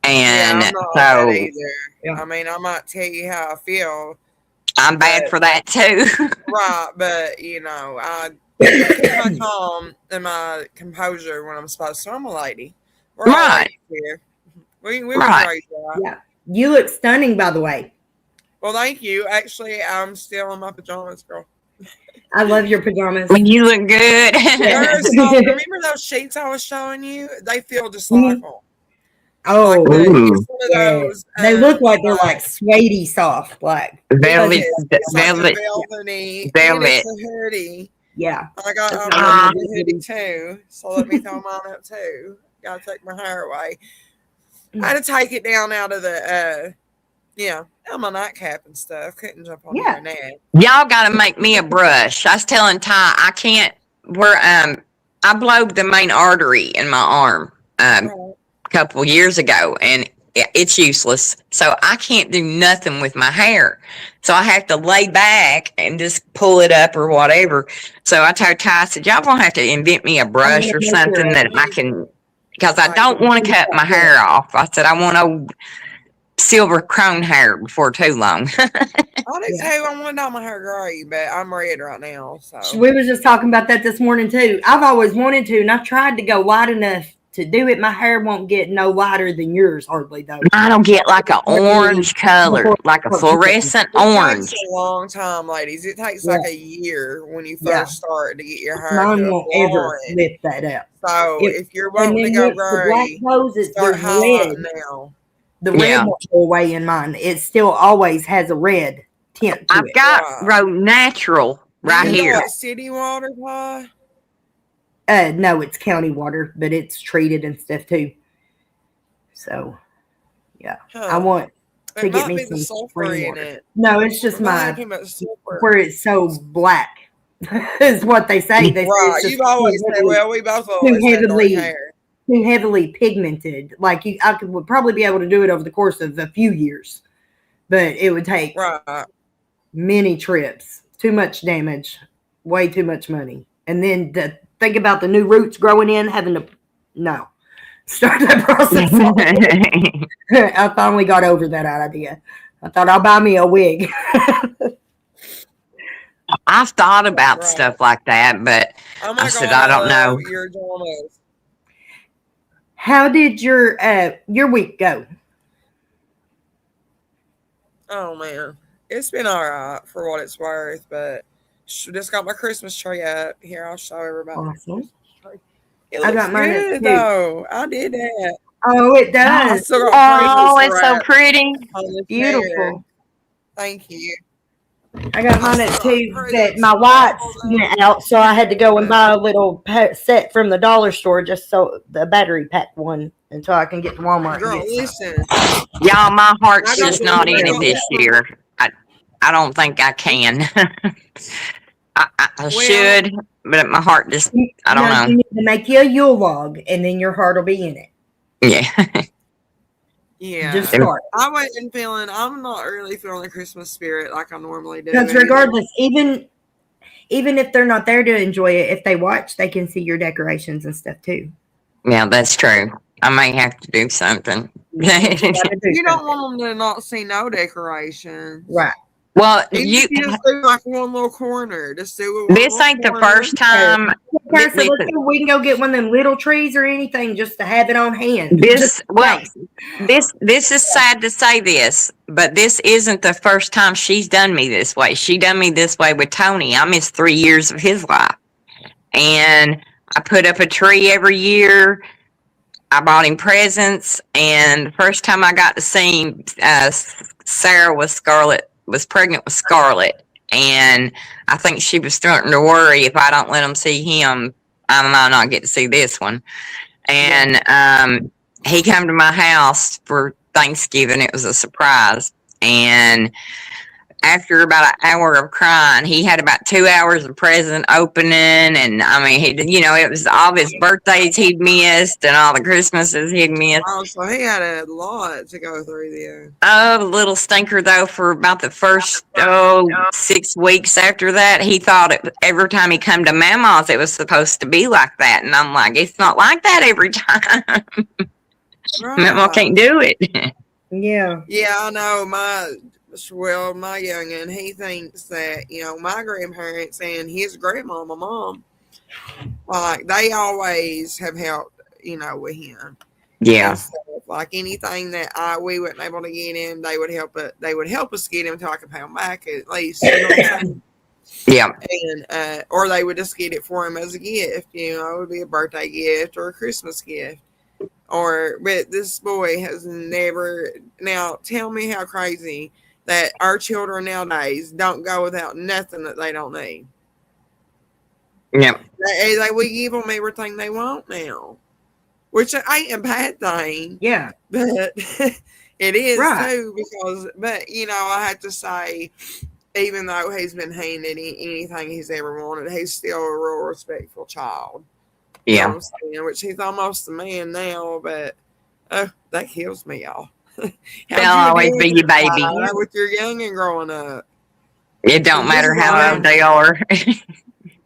S1: And
S4: I'm not like that either. I mean, I might tell you how I feel.
S1: I'm bad for that too.
S4: Right, but I keep my calm and my composure when I'm supposed to. I'm a lady. We're all ladies here. We were great.
S2: Yeah. You look stunning, by the way.
S4: Well, thank you. Actually, I'm still in my pajamas, girl.
S2: I love your pajamas.
S1: You look good.
S4: Remember those sheets I was showing you? They feel just like them.
S2: Oh,
S4: it's one of those,
S2: they look like they're like suede soft, like
S1: velvet.
S4: Velvet. It's a hoodie.
S2: Yeah,
S4: I got a hoodie too, so let me throw mine up too. Gotta take my hair away. I had to take it down out of the on my nightcap and stuff. Couldn't jump on your neck.
S1: Y'all gotta make me a brush. I was telling Ty I can't. I blowed the main artery in my arm a couple years ago, and it's useless. So I can't do nothing with my hair. So I have to lay back and just pull it up or whatever. So I told Ty, I said, y'all gonna have to invent me a brush or something that I can, because I don't want to cut my hair off. I said, I want old silver crown hair before too long.
S4: I did too. I want to dye my hair gray, but I'm red right now. So
S2: we were just talking about that this morning too. I've always wanted to, and I've tried to go light enough to do it. My hair won't get no lighter than yours hardly though.
S1: I don't get like an orange color, like a fluorescent orange.
S4: It takes a long time, ladies. It takes like a year when you first start to get your hair.
S2: Mine won't ever lift that up.
S4: So if you're wanting to go gray, start highlighting now.
S2: The red won't go away in mine. It still always has a red tint to it.
S1: I've got Road Natural right here.
S4: City water, pie?
S2: No, it's county water, but it's treated and stuff too. So, I want to get me some sulfur in it. No, it's just where it's so black is what they say.
S4: You've always said. Well, we both always said dark hair.
S2: Too heavily pigmented. Like would probably be able to do it over the course of a few years, but it would take many trips. Too much damage, way too much money, and then think about the new roots growing in, having to start that process. I finally got over that idea. I thought I'll buy me a wig.
S1: I've thought about
S4: Right.
S1: stuff like that, but
S4: Oh my
S1: I said,
S4: God,
S1: I don't
S4: love
S1: know.
S4: your dramas.
S2: How did your week go?
S4: Oh man, it's been all right for what it's worth, but just got my Christmas tree up here. I'll show everybody.
S2: Awesome.
S4: It
S2: I
S4: looks
S2: got mine up
S4: good
S2: too.
S4: though. I did that.
S2: Oh, it
S4: I
S2: does.
S4: still got
S1: Oh,
S4: presents
S1: it's so
S4: wrapped
S1: pretty.
S4: on the chair.
S2: Beautiful.
S4: Thank you.
S2: I got mine
S4: I
S2: up
S4: still got
S2: too. But
S4: presents
S2: my
S4: wrapped
S2: lights
S4: on
S2: went
S4: the
S2: out, so I had to go and
S4: chair.
S2: buy a little set from the dollar store, just so the battery pack one, until I can get to Walmart.
S4: Girl,
S2: And get some.
S4: listen.
S1: Y'all, my heart's
S4: I got
S1: just
S4: the
S1: not
S4: one
S1: in
S4: I
S1: it
S4: got
S1: this
S4: from.
S1: year. I don't think I can. I
S4: Well,
S1: should, but my heart just, I don't
S2: No,
S1: know.
S2: you need to make you a Yule log, and then your heart will be in it.
S1: Yeah.
S4: yeah.
S2: Just start.
S4: I wasn't feeling. I'm not really feeling the Christmas spirit like I normally do.
S2: Because
S4: either.
S2: regardless, even if they're not there to enjoy it, if they watch, they can see your decorations and stuff too.
S1: Yeah, that's true. I may have to do something.
S2: You gotta do
S4: You don't
S2: something.
S4: want them to not see no decorations.
S2: Right.
S1: Well,
S4: Even
S1: you
S4: if you just do like one little corner, just do it. One
S1: this
S4: little
S1: ain't the
S4: corner.
S1: first time.
S2: Okay, so let's
S1: Listen,
S2: go. We can go get one of them little trees or anything just to have it on hand.
S1: this well,
S2: Just
S1: this is sad to say this, but this isn't the first time she's done me this way. She done me this way with Tony. I missed 3 years of his life, and I put up a tree every year. I bought him presents, and the first time I got to see him, Sarah was pregnant with Scarlett, and I think she was starting to worry if I don't let him see him, I might not get to see this one. And he came to my house for Thanksgiving. It was a surprise, and after about an hour of crying, he had about 2 hours of present opening. And I mean, it was all his birthdays he'd missed and all the Christmases he'd missed.
S4: Oh, so he had a lot to go through there.
S1: Oh, the little stinker, though, for about the first 6 weeks after that, he thought every time he come to Mama's, it was supposed to be like that. And I'm like, it's not like that every time. Mama can't do it.
S2: yeah.
S4: Yeah, I know. My youngin', he thinks that, my grandparents and his grandma, my mom, like, they always have helped, with him.
S1: Yeah.
S4: So, like, anything that we weren't able to get him, they would help us get him until I could pay him back at least. You know what I'm saying?
S1: Yeah.
S4: And or they would just get it for him as a gift. It would be a birthday gift or a Christmas gift. But this boy has never. Now, tell me how crazy that our children nowadays don't go without nothing that they don't need.
S1: Yeah.
S4: We give them everything they want now, which ain't a bad thing.
S2: Yeah.
S4: But it is
S2: Right.
S4: too, but I have to say, even though he's been handed anything he's ever wanted, he's still a real respectful child. You know
S1: Yeah.
S4: what I'm saying? Which he's almost a man now, but that kills me, y'all.
S1: They'll always be your baby.
S4: With your youngin' growing up.
S1: It don't matter how old they are.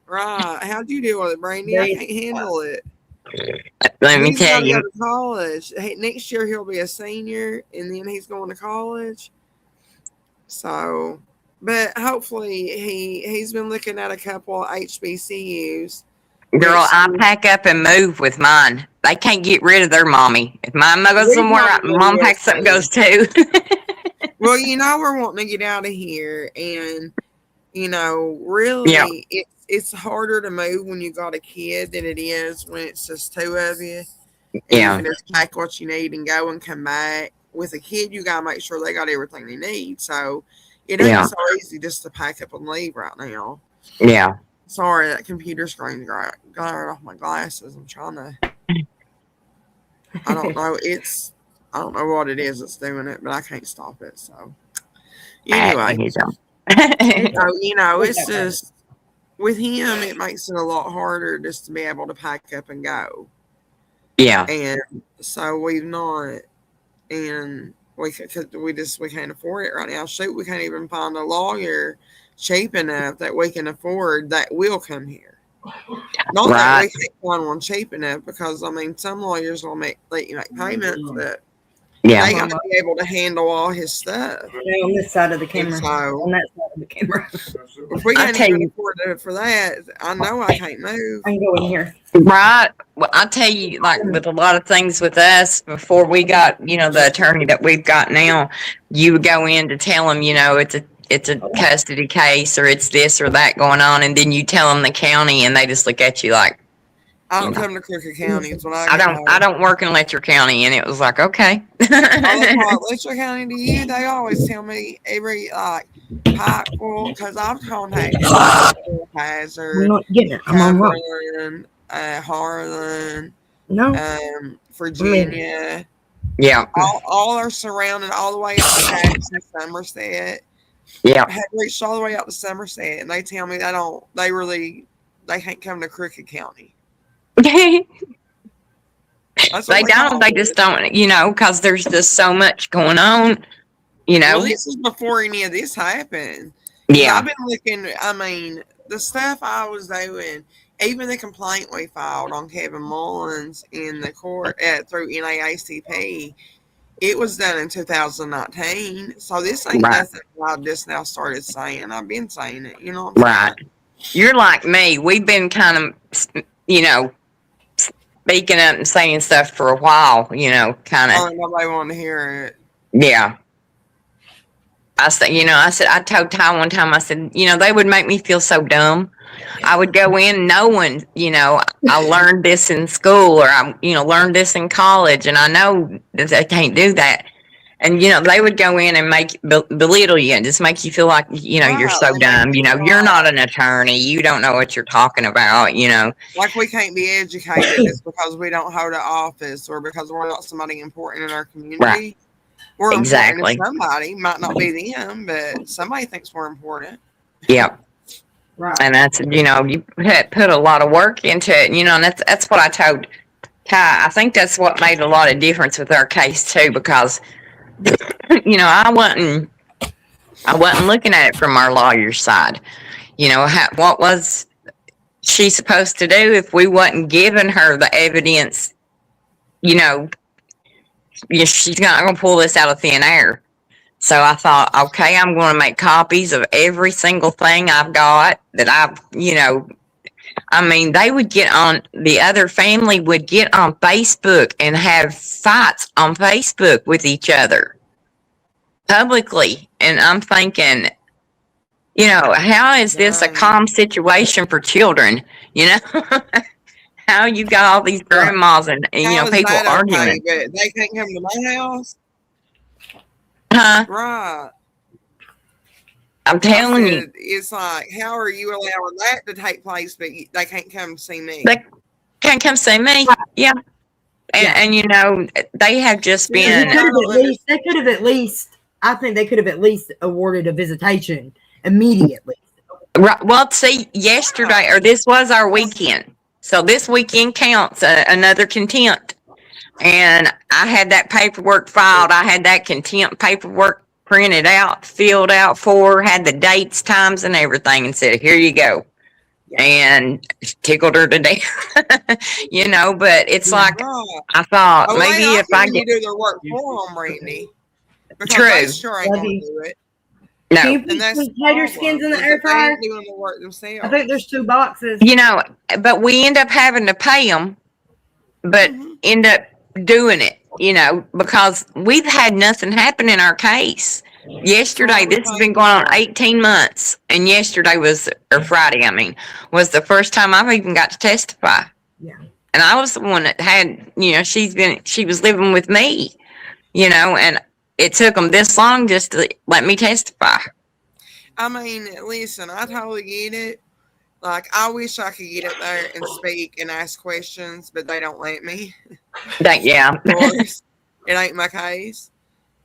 S4: Right. How'd you deal with it, Brandy? I can't handle it.
S1: Let me
S4: He's
S1: tell
S4: gotta go
S1: you.
S4: to college. Next year he'll be a senior, and then he's going to college. So, but hopefully he's been looking at a couple of HBCUs.
S1: Girl, I pack up and move with mine. They can't get rid of their mommy. If mine goes somewhere, mom packs up and goes too.
S4: Well, we're wanting to get out of here, and really, it's harder to move when you got a kid than it is when it's just two of you. And you can just pack what you need and go and come back. With a kid, you gotta make sure they got everything they need. So it ain't so easy just to pack up and leave right now.
S1: Yeah.
S4: Sorry, that computer screen got off my glasses. I'm trying to. I don't know. I don't know what it is that's doing it, but I can't stop it. So anyway, so, it's just with him. It makes it a lot harder just to be able to pack up and go.
S1: Yeah.
S4: And so we've not, and we can't afford it right now. Shoot, we can't even find a lawyer cheap enough that we can afford that will come here. Not that we can't find one cheap enough, because some lawyers will let you make payments, but
S1: Yeah.
S5: They got to be able to handle all his stuff.
S2: They're on this side of the camera.
S5: So,
S2: On that side of the camera.
S5: if we
S1: I
S5: can't
S1: tell
S5: even
S1: you-
S5: afford it for that, I know I can't move.
S2: I can go in here.
S1: Right. Well, I tell you, like with a lot of things with us, before we got, the attorney that we've got now, you would go in to tell them, it's a custody case or it's this or that going on, and then you tell them the county, and they just look at you like,
S5: I don't come to Crooked County. It's when I
S1: I
S5: get
S1: don't,
S5: home.
S1: I don't work in Letcher County, and it was like, okay.
S5: All they call Letcher County to you, they always tell me every Pikeville, because I've contacted Hazard,
S2: I'm not getting it. I'm on rock.
S5: Cumberland, Harlan,
S2: No.
S5: Virginia.
S1: Yeah.
S5: All are surrounded all the way up to Jackson, Somerset.
S1: Yeah.
S5: Have reached all the way up to Somerset, and they tell me they can't come to Crooked County.
S1: They
S5: That's what
S1: don't. They just don't, because there's just so much going on,
S5: Well, this is before any of this happened.
S1: Yeah.
S5: I've been looking, the stuff I was doing, even the complaint we filed on Kevin Mullins in the court through NAACP, it was done in 2019. So this ain't nothing I just now started saying. I've been saying it, you know what I'm saying?
S1: You're like me. We've been kind of, speaking up and saying stuff for a while, kind of.
S5: Nobody wanted to hear it.
S1: Yeah. I told Ty one time, I said, they would make me feel so dumb. I would go in knowing, I learned this in school or I, learned this in college, and I know that they can't do that. And, they would go in and belittle you and just make you feel like, you're so dumb. You're not an attorney. You don't know what you're talking about,
S5: Like we can't be educated just because we don't hold an office or because we're not somebody important in our community.
S1: Right.
S5: We're
S1: Exactly.
S5: important to somebody. Might not be them, but somebody thinks we're important.
S1: Yeah.
S2: Right.
S1: And that's, you put a lot of work into it, and that's what I told Ty. I think that's what made a lot of difference with our case too, because, I wasn't looking at it from our lawyer's side. What was she supposed to do if we wasn't giving her the evidence? She's not going to pull this out of thin air. So I thought, okay, I'm going to make copies of every single thing I've got that they would get on, the other family would get on Facebook and have fights on Facebook with each other publicly. And I'm thinking, how is this a calm situation for children? How you got all these grandmas and people arguing.
S5: Okay, but they can't come to my house?
S1: Huh?
S5: Right.
S1: I'm telling you.
S5: It's like, how are you allowing that to take place, but they can't come see me?
S1: They can't come see me. Yeah. And they have just been.
S2: They could have at least, I think they could have at least awarded a visitation immediately.
S1: Right. Well, see, yesterday, or this was our weekend. So this weekend counts another contempt. And I had that paperwork filed. I had that contempt paperwork printed out, filled out had the dates, times, and everything, and said, here you go. And tickled her to death. But it's like, I thought maybe if I get.
S5: do their work for them, Randy.
S1: True.
S5: They sure ain't going to do it.
S1: No.
S2: Can you put potato skins in the air fryer?
S5: Doing the work themselves.
S2: I think there's 2 boxes.
S1: But we end up having to pay them, but end up doing it, because we've had nothing happen in our case. Yesterday, this has been going on 18 months, and yesterday Friday, was the first time I've even got to testify.
S2: Yeah.
S1: And I was the one that had, she was living with me, and it took them this long just to let me testify.
S5: Listen, I totally get it. Like, I wish I could get up there and speak and ask questions, but they don't let me.
S1: Yeah.
S5: Of course, it ain't my case.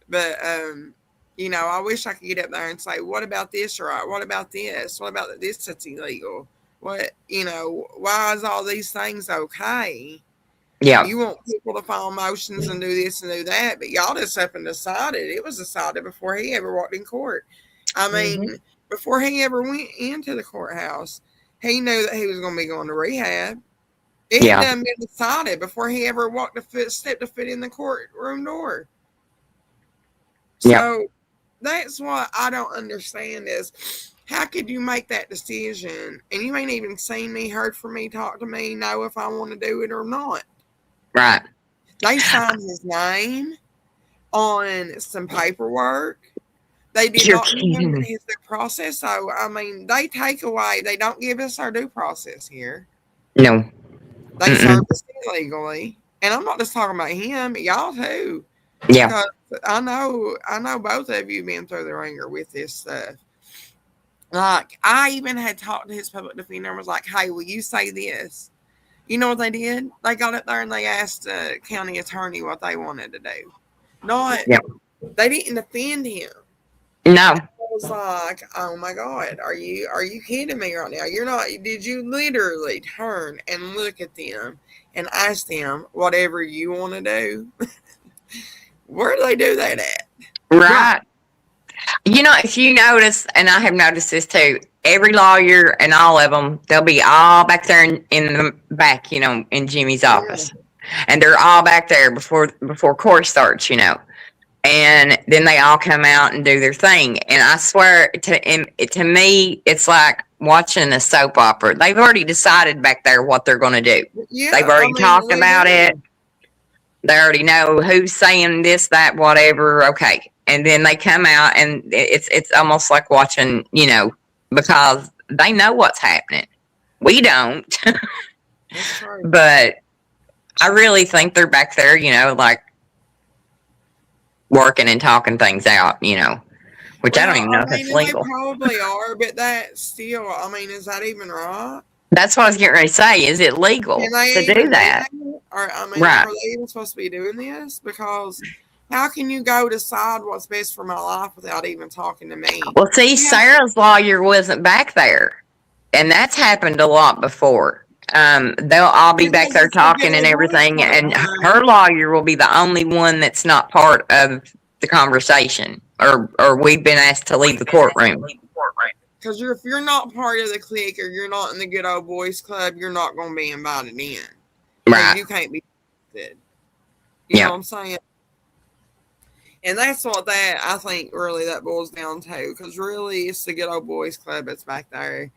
S5: But, I wish I could get up there and say, what about this, right? What about this? What about this that's illegal? What, why is all these things okay?
S1: Yeah.
S5: You want people to file motions and do this and do that, but y'all just up and decided. It was decided before he ever walked in court. Before he ever went into the courthouse, he knew that he was going to be going to rehab. It had done been decided before he ever stepped a foot in the courtroom door. So that's what I don't understand is how could you make that decision and you ain't even seen me, heard from me, talk to me, know if I want to do it or not.
S1: Right.
S5: They signed his name on some paperwork. They did
S1: You're
S5: not give him
S1: kidding.
S5: his due process. So, I mean, they take away, they don't give us our due process here.
S1: No.
S5: They
S1: Mm-mm.
S5: serve us illegally. And I'm not just talking about him, y'all too.
S1: Yeah.
S5: Because I know both of you been through the ringer with this stuff. Like, I even had talked to his public defender and was like, hey, will you say this? You know what they did? They got up there and they asked the county attorney what they wanted to do. Not,
S1: Yeah.
S5: they didn't defend him.
S1: No.
S5: I was like, oh my God, are you kidding me right now? You're not, did you literally turn and look at them and ask them whatever you want to do? Where do they do that at?
S1: Right. You know, if you notice, and I have noticed this too, every lawyer and all of them, they'll be all back there in the back, you know, in Jimmy's office. And they're all back there before court starts, you know. And then they all come out and do their thing. And I swear, to me, it's like watching a soap opera. They've already decided back there what they're going to do.
S5: Yeah,
S1: They've already talked about it. They already know who's saying this, that, whatever. Okay. And then they come out and it's almost like watching, you know, because they know what's happening. We don't.
S5: That's right.
S1: But I really think they're back there, you know, like working and talking things out, you know, which I don't even know if it's legal.
S5: They probably are, but that still, I mean, is that even right?
S1: That's what I was getting ready to say. Is it legal to do that?
S5: Or, I mean,
S1: Right.
S5: are they even supposed to be doing this? Because how can you go decide what's best for my life without even talking to me?
S1: Well, see, Sarah's lawyer wasn't back there, and that's happened a lot before. They'll all be back there talking and everything, and her lawyer will be the only one that's not part of the conversation, or we've been asked to leave the courtroom.
S5: Because if you're not part of the clique or you're not in the good old boys club, you're not going to be invited in.
S1: Right.
S5: You can't be invited. You know what I'm saying? And that's what that, I think, really that boils down to. Because really, it's the good old boys club that's back there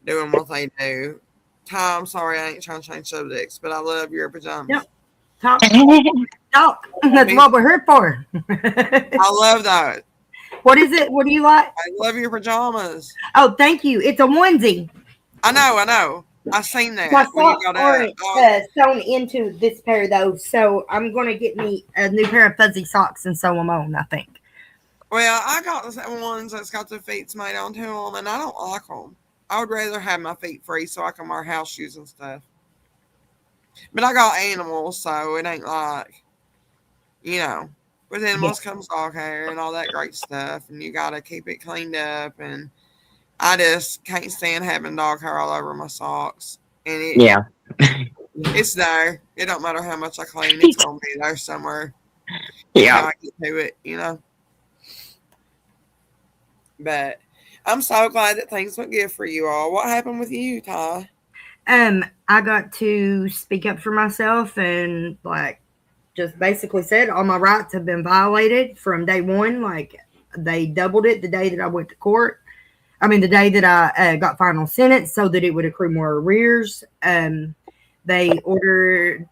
S5: doing what they do. Ty, I'm sorry, I ain't trying to change subjects, but I love your pajamas.
S2: Yep. Talk. That's what we're here for.
S5: I love that.
S2: What is it? What do you like?
S5: I love your pajamas.
S2: Oh, thank you. It's a onesie.
S5: I know. I seen that.
S2: My socks aren't sewn into this pair, though, so I'm going to get me a new pair of fuzzy socks and sew them on, I think.
S5: Well, I got the ones that's got the feet made onto them, and I don't like them. I would rather have my feet free so I can wear house shoes and stuff. But I got animals, so it ain't like, you know. With animals comes dog hair and all that great stuff, and you got to keep it cleaned up. And I just can't stand having dog hair all over my socks. And it's there. It don't matter how much I clean, it's going to be there somewhere.
S1: Yeah.
S5: I get to it, you know. But I'm so glad that things went good for you all. What happened with you, Ty?
S2: I got to speak up for myself and like just basically said all my rights have been violated from day one. Like they doubled it the day that I went to court. I mean, the day that I got final sentence so that it would accrue more arrears. They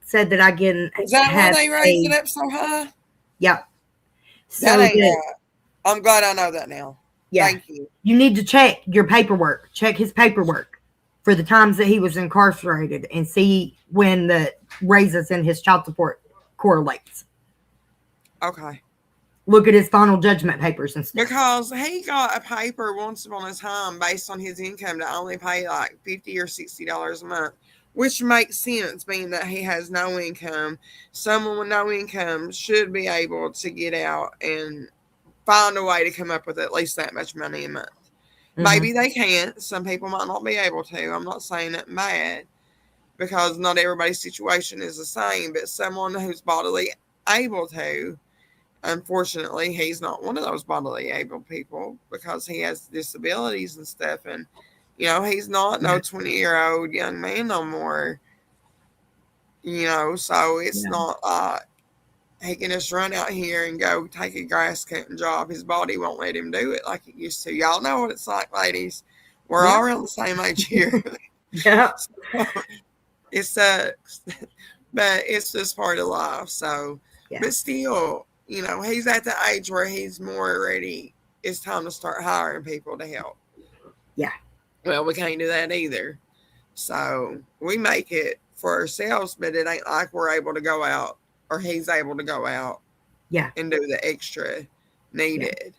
S2: said that I can.
S5: Is that why they raised it up so high?
S2: Yeah. So
S5: that ain't right. I'm glad I know that now.
S2: Yeah.
S5: Thank you.
S2: You need to check your paperwork. Check his paperwork for the times that he was incarcerated and see when the raises in his child support correlates.
S5: Okay.
S2: Look at his final judgment papers and stuff.
S5: Because he got a paper once upon a time based on his income to only pay like $50 or $60 a month, which makes sense being that he has no income. Someone with no income should be able to get out and find a way to come up with at least that much money a month. Mm-hmm. Maybe they can't. Some people might not be able to. I'm not saying that bad because not everybody's situation is the same, but someone who's bodily able to, unfortunately, he's not one of those bodily able people because he has disabilities and stuff. And, you know, he's not no 20-year-old young man no more, you know, so it's not like, he can just run out here and go take a grass cutting job. His body won't let him do it like it used to. Y'all know what it's like, ladies. We're all around the same age here.
S2: Yeah.
S5: So, it sucks. But it's just part of life. So,
S2: Yeah.
S5: but still, you know, he's at the age where he's more ready. It's time to start hiring people to help.
S2: Yeah.
S5: Well, we can't do that either. So we make it for ourselves, but it ain't like we're able to go out or he's able to go out and do the extra needed.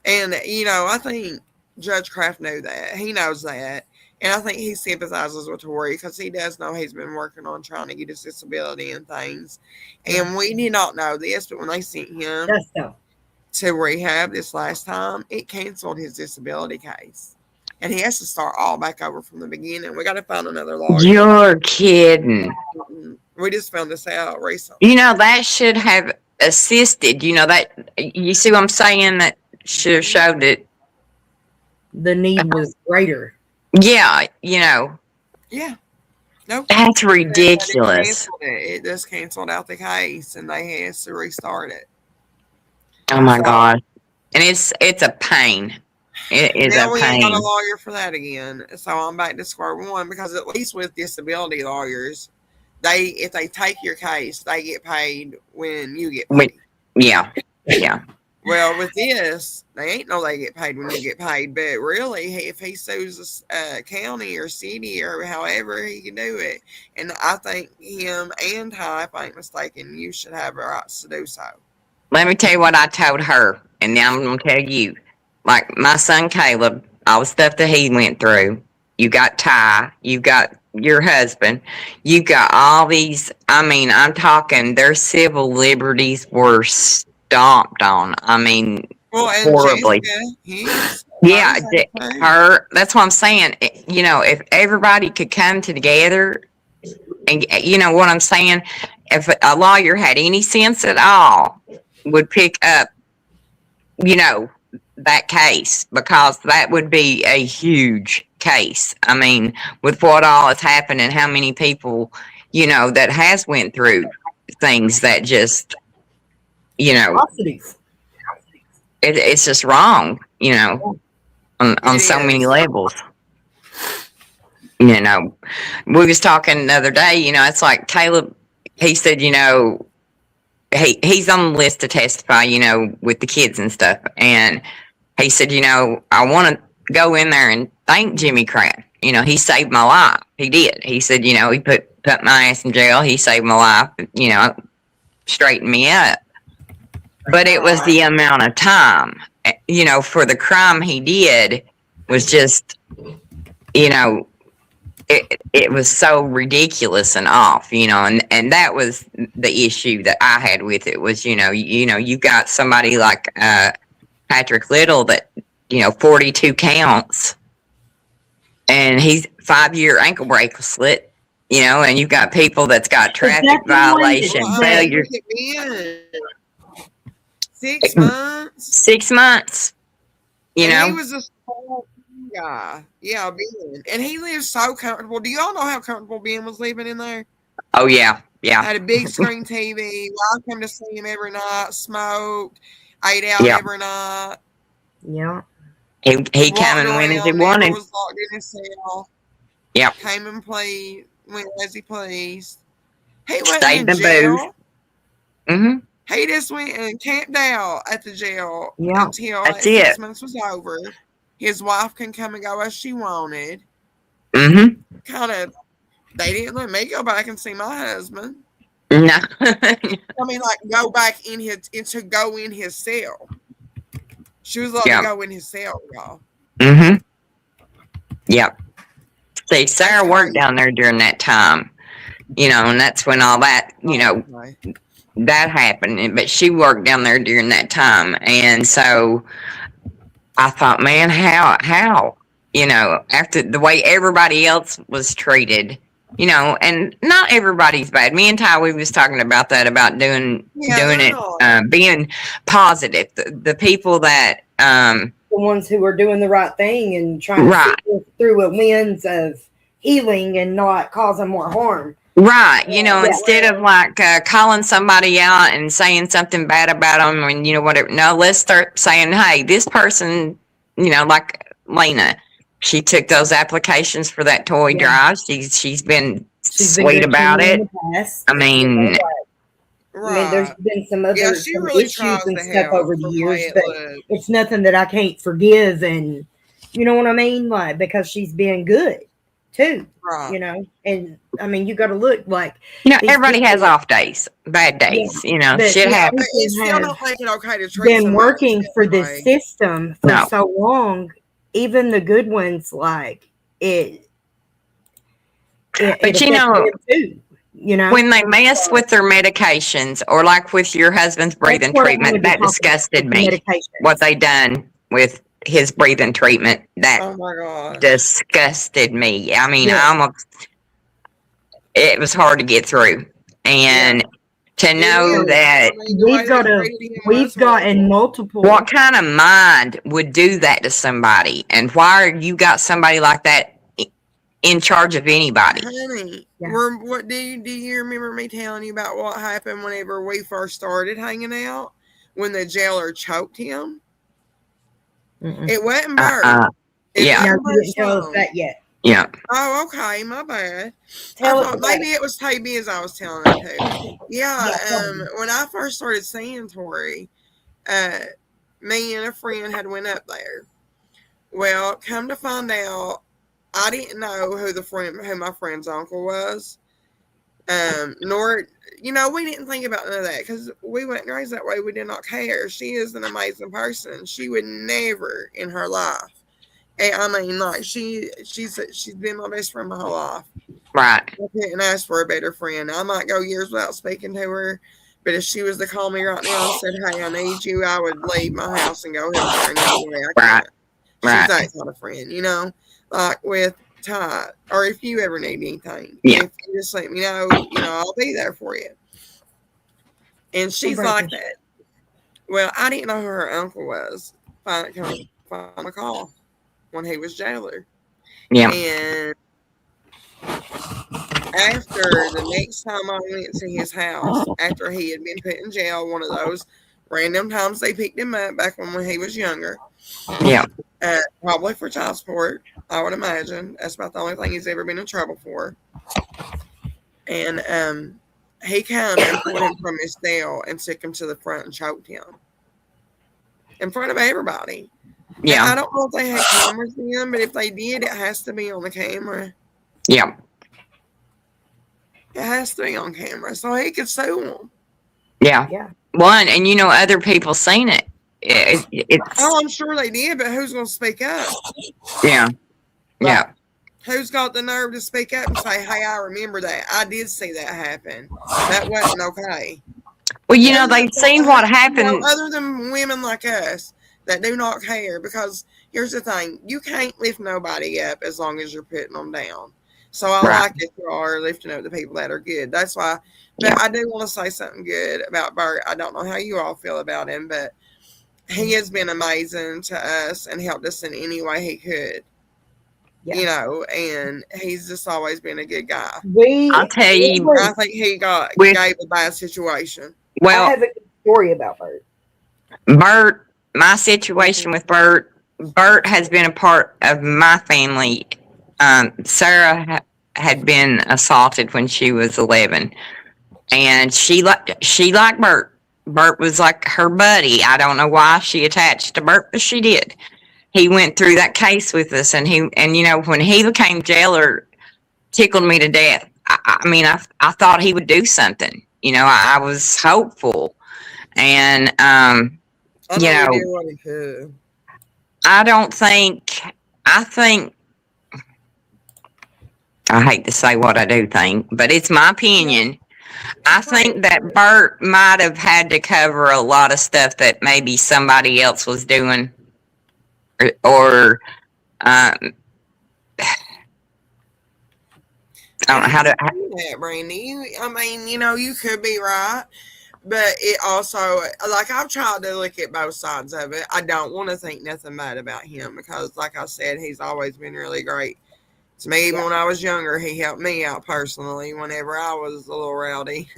S5: And, you know, I think Judge Kraft knew that. He knows that. And I think he sympathizes with Tori because he does know he's been working on trying to get his disability and things. And we did not know this, but when they sent him to rehab this last time, it canceled his disability case. And he has to start all back over from the beginning. We got to find another lawyer.
S1: You're kidding.
S5: We just found this out recently.
S1: You know, that should have assisted. You know, that, you see what I'm saying? That should have showed it.
S2: The need was greater.
S1: Yeah, you know.
S5: Yeah. Nope.
S1: That's ridiculous.
S5: It just canceled out the case and they had to restart it.
S1: Oh my God. And it's a pain. It is
S5: now
S1: a
S5: we
S1: pain.
S5: ain't got a lawyer for that again. So I'm back to square one because at least with disability lawyers, if they take your case, they get paid when you get paid.
S1: Yeah.
S5: Well, with this, they ain't no they get paid when you get paid. But really, if he sues a county or city or however, he can do it. And I think him and Ty, if I ain't mistaken, you should have a right to do so.
S1: Let me tell you what I told her, and now I'm going to tell you. Like my son Caleb, all the stuff that he went through. You got Ty, you got your husband, you got all these. I mean, I'm talking their civil liberties were stomped on. I mean, horribly. Yeah, her. That's what I'm saying. You know, if everybody could come together, and you know what I'm saying, if a lawyer had any sense at all, would pick up, you know, that case, because that would be a huge case. I mean, with what all has happened and how many people, you know, that has went through things that just, you know, it's just wrong, you know, on so many levels. You know, we was talking the other day, you know, it's like Caleb, he said, you know, he's on the list to testify, you know, with the kids and stuff. And he said, you know, I want to go in there and thank Jimmy Kraft. You know, he saved my life. He did. He said, you know, he put my ass in jail. He saved my life, you know, straightened me up. But it was the amount of time, you know, for the crime he did was just, you know, it was so ridiculous and off, you know, and that was the issue that I had with it was, you know, you got somebody like Patrick Little that, you know, 42 counts and he's 5-year ankle bracelet, you know, and you've got people that's got traffic violation, failure.
S5: 6 months.
S1: 6 months. You know,
S5: he was a small guy. Yeah, Ben. And he lives so comfortable. Do y'all know how comfortable Ben was living in there?
S1: Oh yeah.
S5: Had a big screen TV. I come to see him every night. Smoked. Ate out every night.
S2: Yeah.
S1: He came and went as he wanted.
S5: Was locked in his cell.
S1: Yeah.
S5: Came and went as he pleased. He went
S1: Stayed
S5: in
S1: the
S5: jail.
S1: booth.
S5: He just went and camped out at the jail until 6 months was over. His wife can come and go as she wanted. Kind of, they didn't let me go back and see my husband.
S1: No.
S5: I mean, like, go back in his cell. She was allowed to go in his cell, y'all.
S1: Yep. See, Sarah worked down there during that time, you know, and that's when all that, you know, that happened. But she worked down there during that time. And so I thought, man, how, you know, after the way everybody else was treated, you know, and not everybody's bad. Me and Ty, we was talking about that, about doing it, being positive. The people that,
S2: the ones who are doing the right thing and trying to see through a lens of healing and not causing more harm.
S1: Right. You know,
S2: Yeah.
S1: instead of like calling somebody out and saying something bad about them and, you know, whatever. No, let's start saying, hey, this person, you know, like Lena, she took those applications for that toy
S2: Yeah.
S1: drive. She's been
S2: She's been
S1: sweet
S2: good to
S1: about
S2: me in
S1: it.
S2: the past.
S1: I mean,
S2: I mean, there's
S5: Right.
S2: been some
S5: Yeah,
S2: other
S5: she
S2: some
S5: really
S2: issues
S5: tries
S2: and
S5: to
S2: stuff
S5: help
S2: over the
S5: from the way
S2: years,
S5: it
S2: but
S5: looks.
S2: it's nothing that I can't forgive, and you know what I mean, like because she's been good too,
S5: Right.
S2: you know. And I mean, you got to look like
S1: you know,
S2: these
S1: everybody has
S2: people,
S1: off days, bad
S2: yeah,
S1: days. You know,
S2: but
S1: shit
S2: these
S5: Yeah, but
S1: happens.
S5: it
S2: people
S5: still
S2: have
S5: don't make it okay to treat
S2: been
S5: somebody
S2: working for
S5: that
S2: this
S5: way.
S2: system for
S1: No.
S2: so long. Even the good ones, like it
S1: But you
S2: affects
S1: know,
S2: them too, you know.
S1: when they mess with their medications or like with your husband's
S2: That's
S1: breathing
S2: what I
S1: treatment,
S2: wanted to
S1: that
S2: talk about
S1: disgusted
S2: with the
S1: me. What
S2: medications.
S1: they done with his breathing treatment, that
S5: Oh my gosh.
S1: disgusted me. I mean,
S2: Yeah.
S1: I almost, it was hard to get through. And to
S5: It
S1: know
S5: is.
S1: that
S5: I mean, the way they treated him was
S2: We've gotten
S5: horrible.
S2: multiple.
S1: what kind of mind would do that to somebody? And why are you got somebody like that in charge of anybody?
S5: Honey,
S2: Yeah.
S5: what do you remember me telling you about what happened whenever we first started hanging out? When the jailer choked him?
S2: Mm-mm.
S5: It wasn't Bert. It
S1: Yeah.
S2: No,
S5: wasn't
S2: you
S5: Bert's
S2: didn't tell us
S5: phone.
S2: that yet.
S1: Yeah.
S5: Oh, okay, my bad.
S2: Tell
S5: I
S2: us
S5: thought
S2: about
S5: maybe
S2: it.
S5: it was KB as I was telling it to. Yeah,
S2: Yeah, tell me.
S5: when I first started seeing Tori, me and a friend had went up there. Well, come to find out, I didn't know who my friend's uncle was. Nor, you know, we didn't think about none of that because we weren't raised that way. We did not care. She is an amazing person. She would never in her life. And I mean, like she's been my best friend my whole life.
S1: Right.
S5: I couldn't ask for a better friend. I might go years without speaking to her, but if she was to call me right now and said, "Hey, I need you," I would leave my house and go help her in any way I
S1: Right.
S5: can. She's
S1: Right.
S5: that kind of friend, you know, like with Ty, or if you ever need anything,
S1: Yeah.
S5: if you just let me know, you know, I'll be there for you. And she's like that. Well, I didn't know who her uncle was. Find a call when he was jailer.
S1: Yeah.
S5: And after the next time I went to his house, after he had been put in jail, one of those random times they picked him up back when he was younger,
S1: Yeah.
S5: probably for child support, I would imagine. That's about the only thing he's ever been in trouble for. And he came and pulled him from his cell and took him to the front and choked him in front of everybody.
S1: Yeah.
S5: And I don't know if they had cameras then, but if they did, it has to be on the camera.
S1: Yeah.
S5: It has to be on camera so he could sue them.
S1: Yeah.
S2: Yeah.
S1: One, and you know, other people seen it. It's
S5: Oh, I'm sure they did, but who's going to speak up?
S1: yeah. Yeah.
S5: Who's got the nerve to speak up and say, "Hey, I remember that. I did see that happen. That wasn't okay."
S1: Well, you know, they've seen what happened.
S5: Other than women like us that do not care, because here's the thing: you can't lift nobody up as long as you're putting them down. So I
S1: Right.
S5: like that you are lifting up the people that are good. That's why. But
S1: Yeah.
S5: I do want to say something good about Bert. I don't know how you all feel about him, but he has been amazing to us and helped us in any way he could.
S2: Yeah.
S5: You know, and he's just always been a good guy.
S1: I'll tell you.
S5: I think he
S1: With-
S5: gave a bad situation.
S2: I
S1: Well,
S2: have a good story about Bert.
S1: Bert, my situation with Bert has been a part of my family. Sarah had been assaulted when she was 11, and she liked Bert. Bert was like her buddy. I don't know why she attached to Bert, but she did. He went through that case with us, and you know, when he became jailer, tickled me to death. I mean, I thought he would do something. You know, I was hopeful, and
S5: I
S1: you
S5: know
S1: know,
S5: he did what he could.
S1: I think, I hate to say what I do think, but it's my opinion. I think that Bert might have had to cover a lot of stuff that maybe somebody else was doing, or I don't know how to.
S5: That, Brandy. I mean, you know, you could be right, but it also, like, I've tried to look at both sides of it. I don't want to think nothing bad about him because, like I said, he's always been really great So maybe even when I was younger, he helped me out personally whenever I was a little rowdy.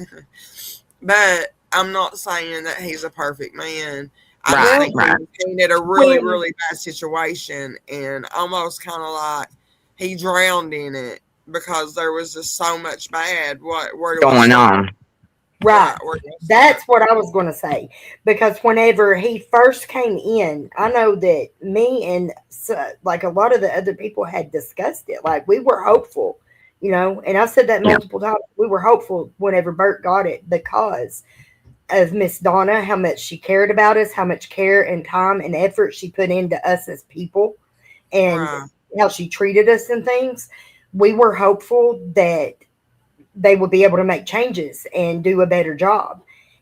S5: But I'm not saying that he's a perfect man. I just
S1: Right,
S5: think
S1: right.
S5: he had a really,
S2: When
S5: really bad situation and almost kind of like he drowned in it because there was just so much bad. Where do I
S1: Going
S5: start?
S1: on.
S2: right,
S5: Where do I start?
S2: that's what I was going to say. Because whenever he first came in, I know that me and like a lot of the other people had discussed it. Like we were hopeful, and I said that
S1: Yeah.
S2: multiple times. We were hopeful whenever Bert got it because of Miss Donna, how much she cared about us, how much care and time and effort she put into us as people, and
S5: Right.
S2: how she treated us and things. We were hopeful that they would be able to make changes and do a better job.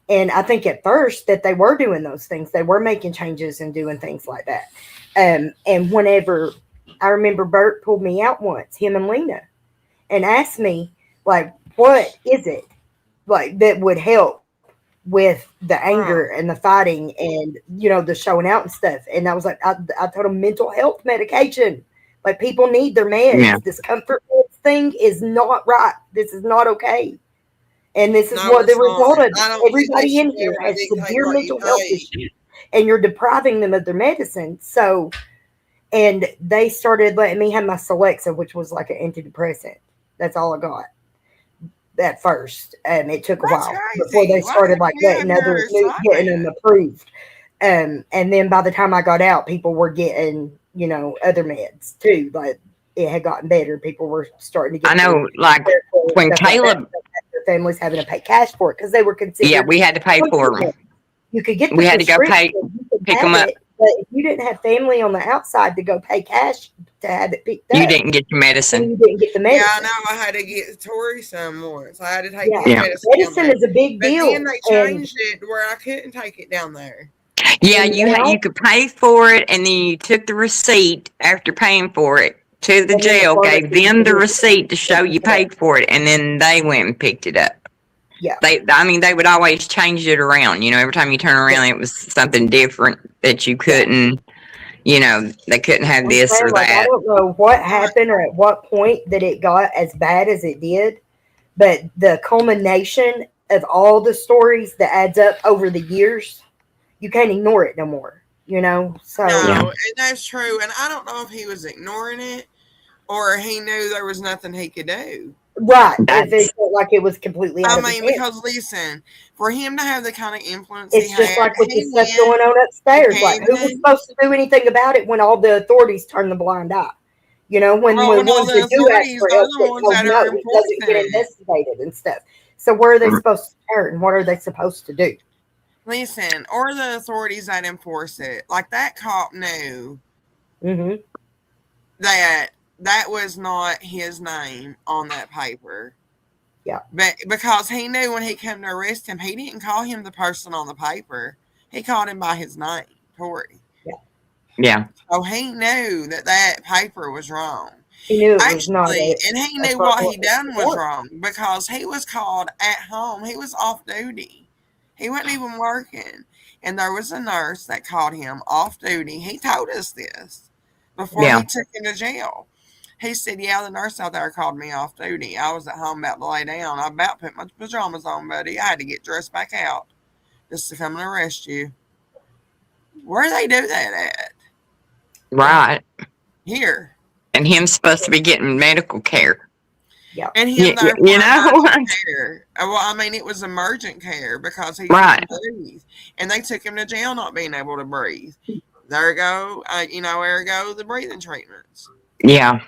S2: And I think at first that they were doing those things, they were making changes and doing things like that. And whenever I remember Bert pulled me out once, him and Lena, and asked me, like, what is it like that would help with the anger
S5: Right.
S2: and the fighting and the showing out and stuff? And I was like, I told him mental health medication. Like people need their meds.
S1: Yeah.
S2: This comfort meds thing is not right. This is not okay. And this is
S5: No,
S2: what the
S5: it's not.
S2: result of.
S5: I don't think they
S2: Everybody
S5: should
S2: in
S5: be
S2: here
S5: able to
S2: has
S5: dictate
S2: severe
S5: what you
S2: mental health
S5: take.
S2: issues, and you're depriving them of their medicine. So, and they started letting me have my Celexa, which was like an antidepressant. That's all I got at first. It took a
S5: That's
S2: while before
S5: crazy.
S2: they
S5: Why
S2: started
S5: couldn't
S2: like
S5: you have
S2: letting other
S5: your
S2: getting them
S5: supplement?
S2: approved. And then by the time I got out, people were getting other meds too. Like it had gotten better. People were starting to
S1: I
S2: get their
S1: know, like
S2: therapy and
S1: when
S2: stuff like that.
S1: Caleb,
S2: Their families having to pay cash for it because they were
S1: yeah,
S2: considered
S1: we had to pay for
S2: comfort
S1: them.
S2: meds. You could get the
S1: We had to go
S2: prescription,
S1: pay,
S2: you could
S1: pick
S2: have
S1: them up.
S2: it, but if you didn't have family on the outside to go pay cash to have it picked
S1: You
S2: up,
S1: didn't get your
S2: then
S1: medicine.
S2: you didn't get the
S5: Yeah, I
S2: medicine.
S5: know. I had to get Tori some once. I had to take
S2: Yeah,
S5: his
S1: Yeah.
S5: medicine down
S2: medicine
S5: there.
S2: is a big
S5: But then
S2: deal,
S5: they
S2: and
S5: changed it to where I couldn't take it down there.
S1: Yeah,
S2: and
S1: you
S2: now,
S1: could pay for it, and then you took the receipt after paying for it to the
S2: and then the
S1: jail, gave
S2: pharmacy
S1: them the
S2: can
S1: receipt to show you
S2: pick it up.
S1: paid for it, and then they went and picked it up.
S2: Yeah,
S1: I mean, they would always change it around. Every time you turn
S2: yeah,
S1: around, it was something different that you
S2: yeah.
S1: couldn't. They couldn't have
S2: I'm
S1: this
S2: saying,
S1: or
S2: like, I
S1: that.
S2: don't know what
S5: Right.
S2: happened or at what point that it got as bad as it did, but the culmination of all the stories that adds up over the years, you can't ignore it no more. So
S1: Yeah,
S5: No, and that's true. And I don't know if he was ignoring it or he knew there was nothing he could do.
S2: right, if it
S1: that's
S2: felt like it was completely out
S5: I
S2: of his
S5: mean,
S2: hands.
S5: because listen, for him to have the kind of influence he
S2: It's just
S5: had,
S2: like with the
S5: he
S2: stuff
S5: went
S2: going on
S5: to
S2: upstairs. Like, who was
S5: Camden.
S2: supposed to do anything about it when all the authorities turned the blind eye? When
S5: Well, when all
S2: ones
S5: the
S2: that do ask
S5: authorities
S2: for
S5: are
S2: help
S5: the
S2: get
S5: ones
S2: told
S5: that are
S2: no, it doesn't
S5: enforcing
S2: get
S5: it.
S2: investigated and stuff. So where are they supposed to turn? What are they supposed to do?
S5: Listen, or the authorities that enforce it. Like that cop knew
S2: Mm-hmm.
S5: that that was not his name on that paper.
S2: Yeah.
S5: But because he knew when he came to arrest him, he didn't call him the person on the paper. He called him by his name, Tory.
S1: yeah,
S5: So he knew that that paper was wrong.
S2: He knew it was not
S5: Actually, and he
S2: a
S5: knew
S2: front
S5: what he done was
S2: warrant.
S5: wrong because he was called at home. He was off duty. He wasn't even working. And there was a nurse that called him off duty. He told us this before
S1: yeah.
S5: he took him to jail. He said, yeah, the nurse out there called me off duty. I was at home about to lay down. I about put my pajamas on, buddy. I had to get dressed back out just to come and arrest you. Where they do that at?
S1: Right.
S5: Here.
S1: And him supposed to be getting medical care.
S2: Yeah.
S5: And him there for
S1: You know
S5: emergent care. Well, I mean, it was emergent care because he
S1: Right.
S5: couldn't breathe. And they took him to jail not being able to breathe. There you go. Ergo, the breathing treatments.
S1: Yeah.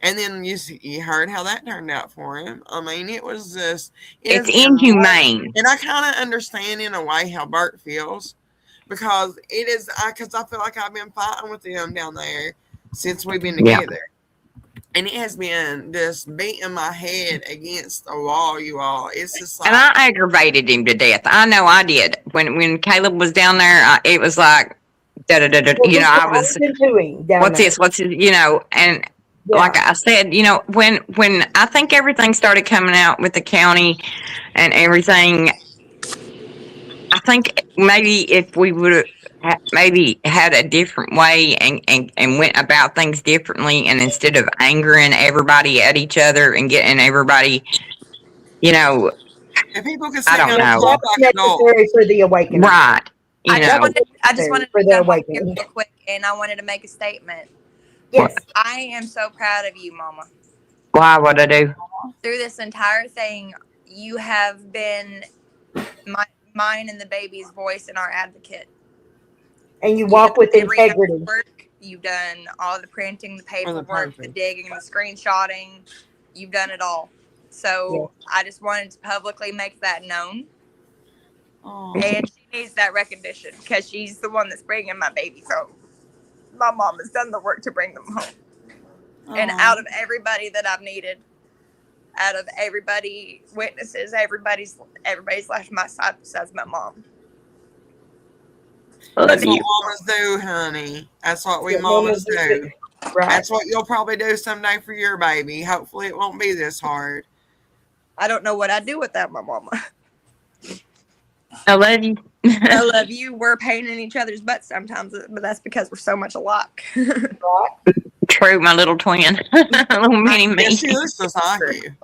S5: And then you heard how that turned out for him. I mean, it was just,
S1: It's
S5: has been
S1: inhumane.
S5: and I kind of understand in a way how Bert feels because because I feel like I've been fighting with him down there since we've been
S1: Yeah.
S5: together. And it has been just beating my head against the wall, you all. It's just like,
S1: And I aggravated him to death. I know I did. When Caleb was down there, it was like, da da da da.
S2: Well,
S1: I was,
S2: to him down
S1: what's
S2: there.
S1: this? What's this? And
S2: Yeah.
S1: like I said, when I think everything started coming out with the county and everything, I think maybe if we would have maybe had a different way and went about things differently, and instead of angering everybody at each other and getting everybody, you know,
S5: If people could
S1: I
S5: sit
S1: don't
S5: down and
S1: know.
S5: talk
S2: That's
S5: like adults,
S2: necessary for the awakening.
S1: Right. You
S4: I just
S1: know,
S4: wanted, I just wanted
S2: For
S4: to
S2: the
S4: jump on here
S2: awakening.
S4: real quick, and I wanted to make a statement.
S2: Yes.
S4: I am so proud of you, Mama.
S1: why would I do?
S4: Through this entire thing, you have been mine and the baby's voice and our advocate.
S2: And you
S4: You've
S2: walk
S4: done
S2: with
S4: every
S2: integrity.
S4: work. You've done all the printing, the paperwork, the
S5: perfect.
S4: digging, the screenshotting. You've done it all. So I just wanted to publicly make that known.
S5: Oh,
S4: And she needs that recognition because she's the one that's bringing my babies home. My mom has done the work to bring them home. And out of everybody that I've needed, out of everybody witnesses, everybody's left my side besides my mom.
S1: Love
S5: that's what
S1: you.
S5: mamas do, honey. That's what we
S2: What
S5: mamas
S2: mamas
S5: do.
S2: do. Right.
S5: That's what you'll probably do someday for your baby. Hopefully, it won't be this hard.
S4: I don't know what I'd do without my mama.
S1: I love you.
S4: I love you. We're a pain in each other's butts sometimes, but that's because we're so much alike.
S1: True, my little twin. Little mini me.
S5: Yeah, she looks just like you.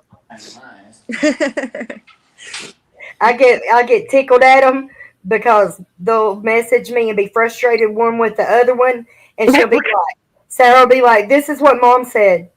S2: I get tickled at them because they'll message me and be frustrated one with the other one, and she'll be like, Sarah will be like, "This is what Mom said,"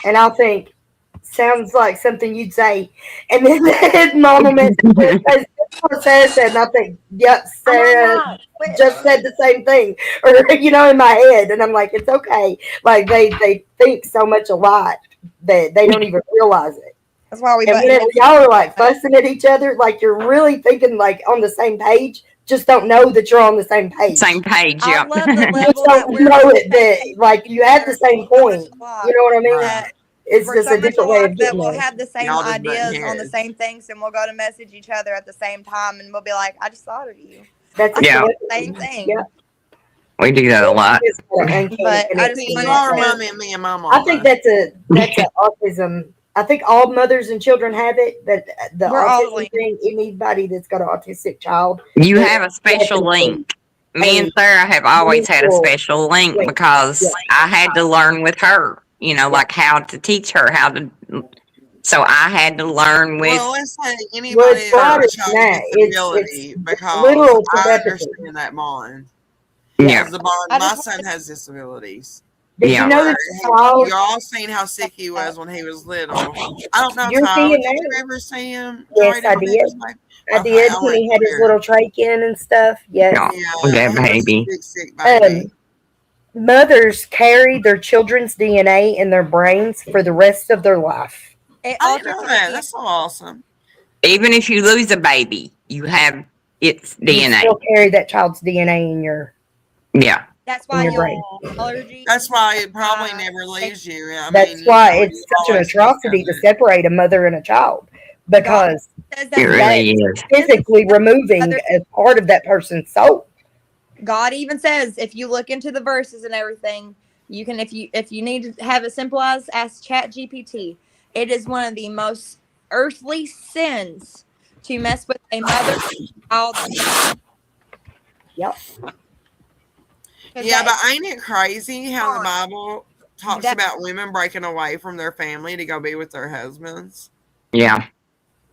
S2: and I'll think, "Sounds like something you'd say," and then Mom will message me and say, "This is what Sarah said," and I think, "Yep, Sarah just said the same thing," or in my head, and I'm like, "It's okay." Like they think so much alike that they don't even realize it.
S4: That's why we.
S2: And whenever y'all are like fussing at each other, like you're really thinking like on the same page, just don't know that you're on the same page.
S1: Same page,
S4: I
S1: yeah.
S4: love the
S2: Just
S4: level that
S2: don't
S4: we're
S2: know it that like you have the same point. You know what I mean?
S5: Right.
S2: It's
S4: We're
S2: just
S4: so
S2: a
S4: much
S2: different way
S4: alike
S2: of
S4: that
S2: getting
S4: we'll
S2: there.
S4: have the same
S5: Y'all just button
S4: ideas on the
S5: heads.
S4: same things, and we'll go to message each other at the same time, and we'll be like, "I just thought of you."
S2: That's
S1: Yeah.
S4: Same thing.
S2: Yeah.
S1: We do that a lot.
S2: It's an uncanny
S4: But I
S2: connection.
S4: just
S5: See, you
S4: wanted
S5: all
S4: to-
S5: remind me of me and my mama.
S2: I think that's an autism. I think all mothers and children have it. That the
S4: We're all
S2: autism
S4: linked.
S2: thing. Anybody that's got an autistic child,
S1: You
S2: they
S1: have a special
S2: definitely-
S1: link. Me and Sarah have always had a special link because I had to learn with her, like how to teach her how to. So I had to learn with.
S5: Well, let's say
S2: Well,
S5: anybody
S2: it's broader
S5: with a
S2: than
S5: child
S2: that.
S5: with disability
S2: It's
S5: because
S2: literal
S5: I
S2: telepathy.
S5: understand that bond.
S1: Yeah.
S5: Because the bond,
S4: I
S5: my
S4: just
S5: son has disabilities.
S2: Did
S1: Yeah.
S2: you know that child?
S5: You all seen how sick he was when he was little. I don't know,
S2: You're
S5: Tyler.
S2: seeing
S5: Did you
S2: that?
S5: ever see him?
S2: Yes, I
S5: When he
S2: did.
S5: was like-
S2: I
S5: Okay,
S2: did
S5: I
S2: when he
S5: went
S2: had his
S5: there.
S2: little trach in and stuff. Yes.
S1: Yeah.
S5: Yeah,
S1: That
S5: he was
S1: baby.
S5: a sick baby.
S2: Mothers carry their children's DNA in their brains for the rest of their life.
S4: It
S5: I didn't
S4: alters
S5: know that. That's so awesome.
S1: Even if you lose a baby, you have its
S2: You
S1: DNA.
S2: still carry that child's DNA in your
S1: Yeah.
S4: That's why
S2: your
S4: your
S2: brain.
S4: allergies.
S5: That's why it probably never leaves you.
S2: That's why it's such an atrocity to separate a mother and a child, because
S4: says
S1: It
S4: that
S1: really is.
S2: physically removing a part of that person's soul.
S4: God even says if you look into the verses and everything, you can if you need to have it simple as ask Chat GPT. It is one of the most earthly sins to mess with a mother child.
S2: Yep.
S5: Yeah, but ain't it crazy how the
S4: on.
S5: Bible talks
S4: That-
S5: about women breaking away from their family to go be with their husbands?
S1: Yeah.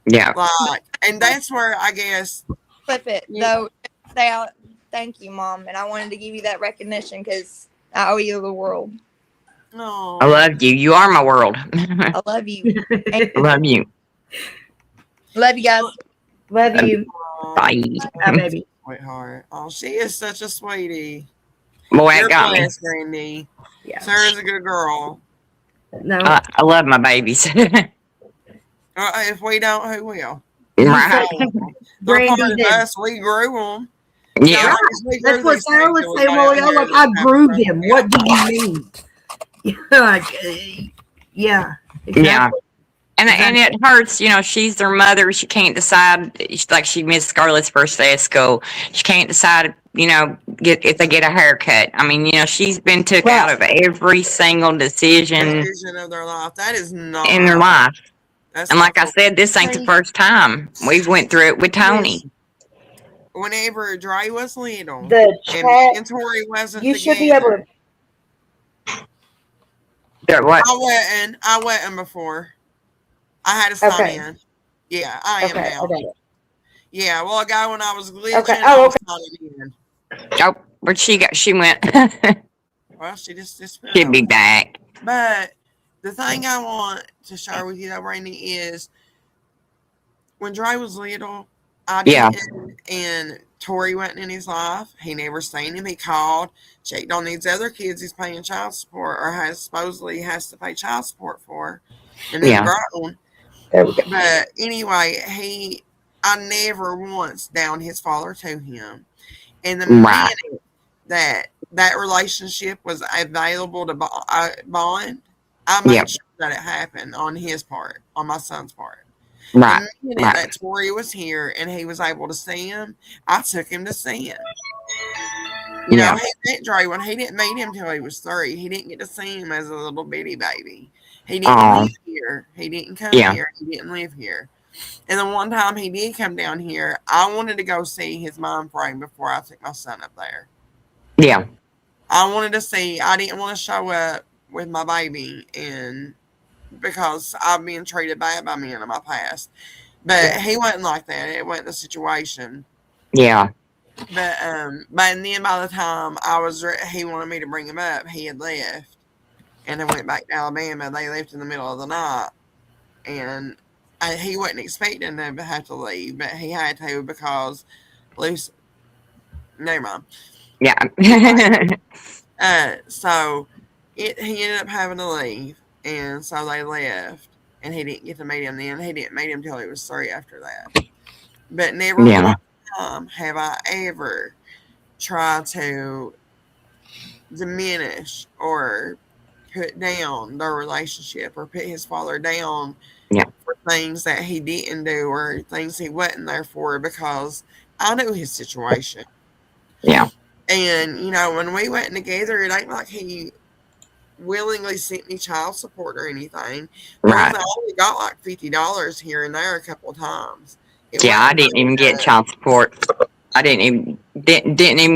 S1: Yeah.
S5: Like, and that's where I guess
S4: flip it though. Say out. Thank you, Mom, and I wanted to give you that recognition because I owe you the world.
S5: no.
S1: I love you. You are my world.
S4: I love you.
S1: I love you.
S4: Love you guys.
S2: Love you.
S1: Bye.
S2: Bye, baby.
S5: Sweetheart. Oh, she is such a sweetie.
S1: Boy,
S5: You're
S1: it got me.
S5: blessed, Brandy.
S2: Yeah.
S5: Sarah's a good girl.
S2: No.
S1: I love my babies.
S5: If we don't, who will?
S1: Right.
S5: They're part
S2: Brandy
S5: of
S2: did.
S5: us. We grew them.
S1: Yeah.
S2: That's what Sarah was saying. Well, y'all like, I grew them. What do you mean? Like, yeah. Exactly.
S1: Yeah. And it hurts, she's their mother. She can't decide, like she missed Scarlett's first day of school. She can't decide, if they get a haircut. I mean, she's been took out of every single decision
S5: of their life. That is not
S1: in their life.
S5: That's
S1: And like I
S5: not
S1: said, this ain't the first time. We've went through it with Tony.
S5: whenever Dre was little
S2: The
S5: and me
S2: chat,
S5: and Tori wasn't
S2: you should be able
S5: together,
S2: to.
S1: What?
S5: I wasn't before. I had to sign
S2: Okay.
S5: in. Yeah, I am
S2: Okay.
S5: now.
S2: I got it.
S5: Yeah, well, ago when I was glitching,
S2: Okay.
S5: I
S2: Oh,
S5: was
S2: okay.
S5: signing in.
S1: Oh, where'd she go? She went.
S5: Well, she just disappeared.
S1: She'll be back.
S5: But the thing I want to share with you, though, Randy, is when Dre was little, I
S1: Yeah.
S5: didn't, and Tori wasn't in his life. He never seen him. He called, checked on these other kids he's paying child support or supposedly has to pay child support for, and then
S1: Yeah.
S5: grown.
S2: There we go.
S5: But anyway, I never once downed his father to him. And the
S1: Right.
S5: minute that relationship was available to bond, I made
S1: Yep.
S5: sure that it happened on his part, on my son's part.
S1: Right.
S5: The minute
S1: Right.
S5: that Tori was here and he was able to see him, I took him to see him. You know,
S1: Yeah.
S5: he met Dre when he didn't meet him till he was 3. He didn't get to see him as a little bitty baby. He didn't live here. He didn't come
S1: Yeah.
S5: here. He didn't live here. And the one time he did come down here, I wanted to go see his mom frame before I took my son up there.
S1: Yeah.
S5: I wanted to see. I didn't want to show up with my baby, and because I've been treated bad by men in my past. But he wasn't like that. It wasn't the situation.
S1: Yeah.
S5: But then by the time he wanted me to bring him up, he had left, and I went back to Alabama. They left in the middle of the night, and he wasn't expecting to have to leave, but he had to because Lucy. Never mind.
S1: Yeah.
S5: So he ended up having to leave, and so they left, and he didn't get to meet him then. He didn't meet him till he was 3 after that. But never
S1: Yeah.
S5: one time have I ever tried to diminish or put down their relationship or put his father down
S1: Yeah.
S5: for things that he didn't do or things he wasn't there for, because I knew his situation.
S1: Yeah.
S5: And, you know, when we went together, it ain't like he willingly sent me child support or anything.
S1: Right.
S5: I only got like $50 here and there a couple of times.
S1: Yeah, I didn't even get child support. I didn't even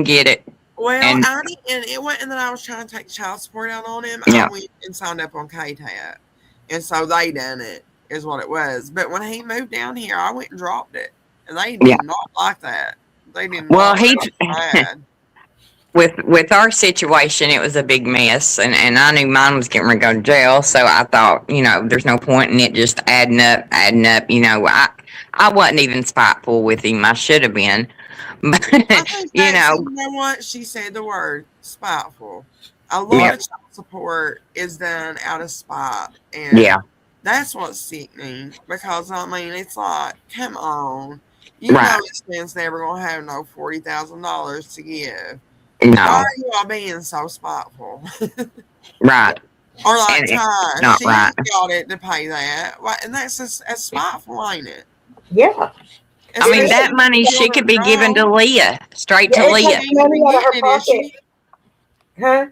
S1: get it.
S5: Well,
S1: And
S5: I didn't. It wasn't that I was trying to take child support out on him.
S1: Yeah.
S5: I went and signed up on KTAP, and so they done it. Is what it was. But when he moved down here, I went and dropped it, and they did
S1: Yeah.
S5: not like that. They didn't.
S1: Well,
S5: bad.
S1: with our situation, it was a big mess, and I knew mine was getting ready to go to jail, so I thought, you know, there's no point in it just adding up. You know, I wasn't even spiteful with him. I should have been, but
S5: I think
S1: you know
S5: what she said, the word spiteful. A lot of child support is done out of spite, and
S1: yeah,
S5: that's what's sickening. Because I mean, it's like, come on, you
S1: Right.
S5: know, this man's never gonna have no $40,000 to give.
S1: no,
S5: Why are you all being so spiteful?
S1: right,
S5: Or like,
S1: And it's
S5: Ty,
S1: not
S5: she
S1: right.
S5: got it to pay that. And that's as spiteful, ain't it?
S2: Yeah.
S1: I mean,
S5: Especially
S1: that money
S5: if
S1: she
S5: you're
S1: could be given to
S5: wrong.
S1: Leah, straight to
S2: Yeah, it's
S1: Leah.
S2: like money out of her
S5: Did
S2: pocket.
S5: she?
S2: Huh?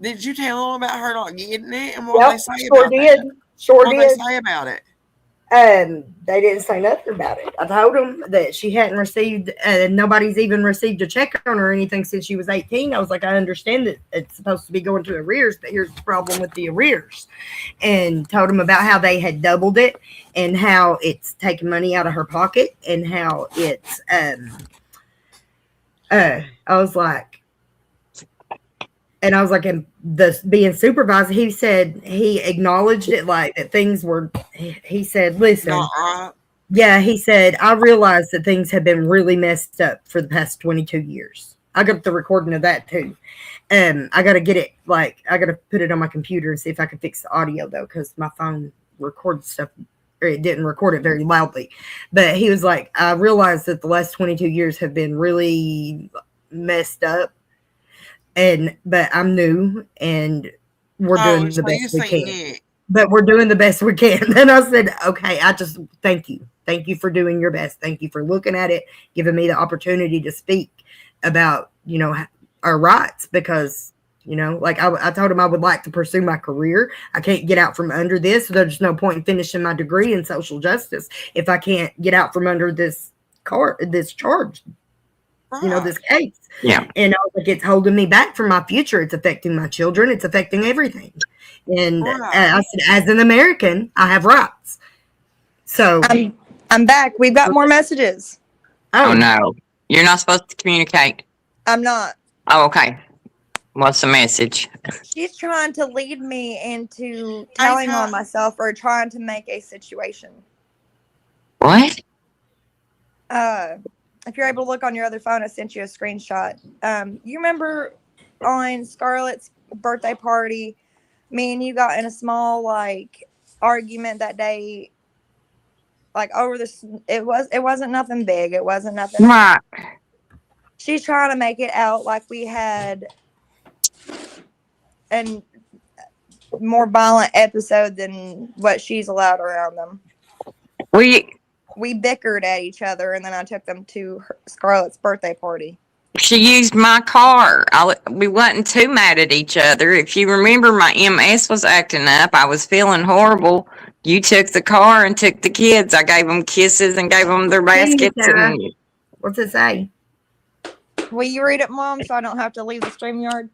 S5: Did you tell them about her not getting it? And what
S2: Yep,
S5: they say
S2: sure
S5: about
S2: did.
S5: that?
S2: Sure
S5: What
S2: did.
S5: they say about it?
S2: They didn't say nothing about it. I told them that she hadn't received, nobody's even received a check on her or anything since she was 18. I was like, I understand that it's supposed to be going to arrears, but here's the problem with the arrears. And told them about how they had doubled it and how it's taking money out of her pocket and how it's, I was like, and being supervised, he said he acknowledged it, like that things were, he said, listen,
S5: Not right.
S2: yeah, he said, I realized that things have been really messed up for the past 22 years. I got the recording of that too. I got to get it, I got to put it on my computer and see if I can fix the audio though, because my phone records stuff, or it didn't record it very loudly. But he was like, I realized that the last 22 years have been really messed up. But I'm new and we're doing the best we can. But we're doing the best we can. And I said, okay, I just thank you. Thank you for doing your best. Thank you for looking at it, giving me the opportunity to speak about, you know, our rights, because, you know, like I told him I would like to pursue my career. I can't get out from under this. So there's no point in finishing my degree in social justice if I can't get out from under this charge. this case.
S1: Yeah.
S2: And I was like, it's holding me back from my future. It's affecting my children. It's affecting everything. And I said, as an American, I have rights. So
S4: I'm back. We've got more messages.
S1: Oh no. You're not supposed to communicate.
S4: I'm not.
S1: Oh, okay. What's the message?
S4: She's trying to lead me into telling on myself or trying to make a situation.
S1: What?
S4: If you're able to look on your other phone, I sent you a screenshot. You remember on Scarlett's birthday party, me and you got in a small argument that day, over this. It wasn't nothing big. It wasn't nothing.
S1: Right.
S4: She's trying to make it out like we had a more violent episode than what she's allowed around them. We bickered at each other, and then I took them to Scarlett's birthday party.
S1: She used my car. We wasn't too mad at each other. If you remember, my MS was acting up. I was feeling horrible. You took the car and took the kids. I gave them kisses and gave them their baskets. And
S2: what's it say?
S4: Will you read it, Mom, so I don't have to leave the StreamYard?